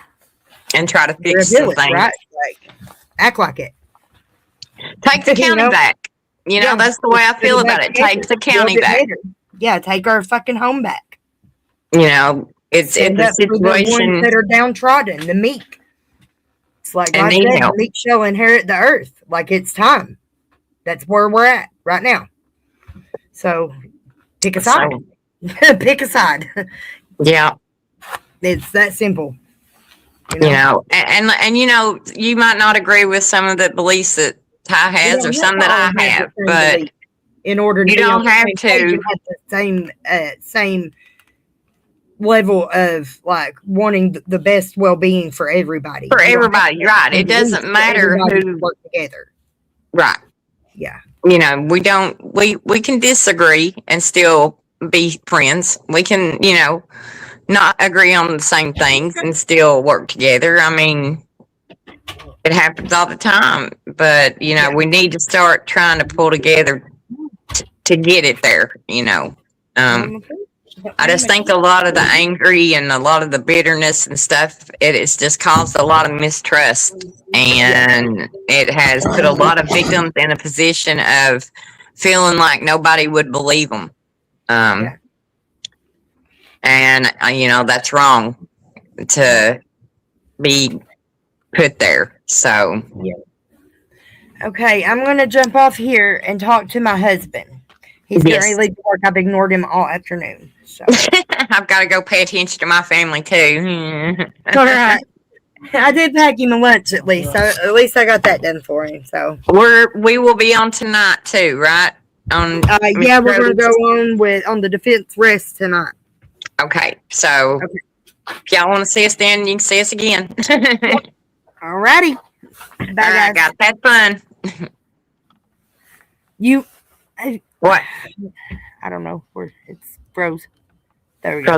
S1: And try to fix the thing.
S2: Right? Act like it.
S1: Take the county back. That's the way I feel about it. Take the county back.
S2: Yeah, take our fucking home back.
S1: You know, it's
S2: Stand
S1: a
S2: up for the ones
S1: situation
S2: that are downtrodden, the meek. It's like
S1: and
S2: God said,
S1: need
S2: the
S1: help.
S2: meek shall inherit the earth. Like it's time. That's where we're at right now. So pick a side.
S1: So,
S2: Pick a side.
S1: yeah.
S2: It's that simple.
S1: You know, and you know, you might not agree with some of the beliefs that Ty
S2: We
S1: has
S2: don't
S1: or
S2: have
S1: some
S2: to
S1: that
S2: all
S1: I
S2: have the
S1: have,
S2: same
S1: but
S2: belief in order to
S1: you
S2: be on
S1: don't
S2: the
S1: have
S2: same page
S1: to
S2: and have the same level of like wanting the best well-being for everybody.
S1: for
S2: You don't have to
S1: everybody, right?
S2: have
S1: It
S2: beliefs
S1: doesn't
S2: for
S1: matter
S2: everybody to
S1: who,
S2: work together.
S1: right?
S2: Yeah.
S1: You know, we can disagree and still be friends. We can, you know, not agree on the same things and still work together. I mean, it happens all the time, but you know,
S2: Yeah.
S1: we need to start trying to pull together to get it there. You know, I just think a lot of the angry and a lot of the bitterness and stuff, it's just caused a lot of mistrust, and it has put a lot of victims in a position of feeling like nobody would believe them.
S2: Yeah.
S1: And you know, that's wrong to be put there. So
S2: Okay, I'm gonna jump off here and talk to my husband. He's getting ready
S1: yes,
S2: to leave to work. I've ignored him all afternoon. So
S1: I've got to go pay attention to my family too.
S2: all right. I did pack him a lunch at least. So at least I got that done for him. So
S1: We will be on tonight too, right? On Miss
S2: yeah, we're gonna
S1: Brody's?
S2: go on the defense rest tonight.
S1: Okay, so if y'all want to see us then, you can see us again.
S2: All righty. Bye,
S1: All right,
S2: guys.
S1: guys, have fun.
S2: You,
S1: What?
S2: I don't know where it's froze. There we go.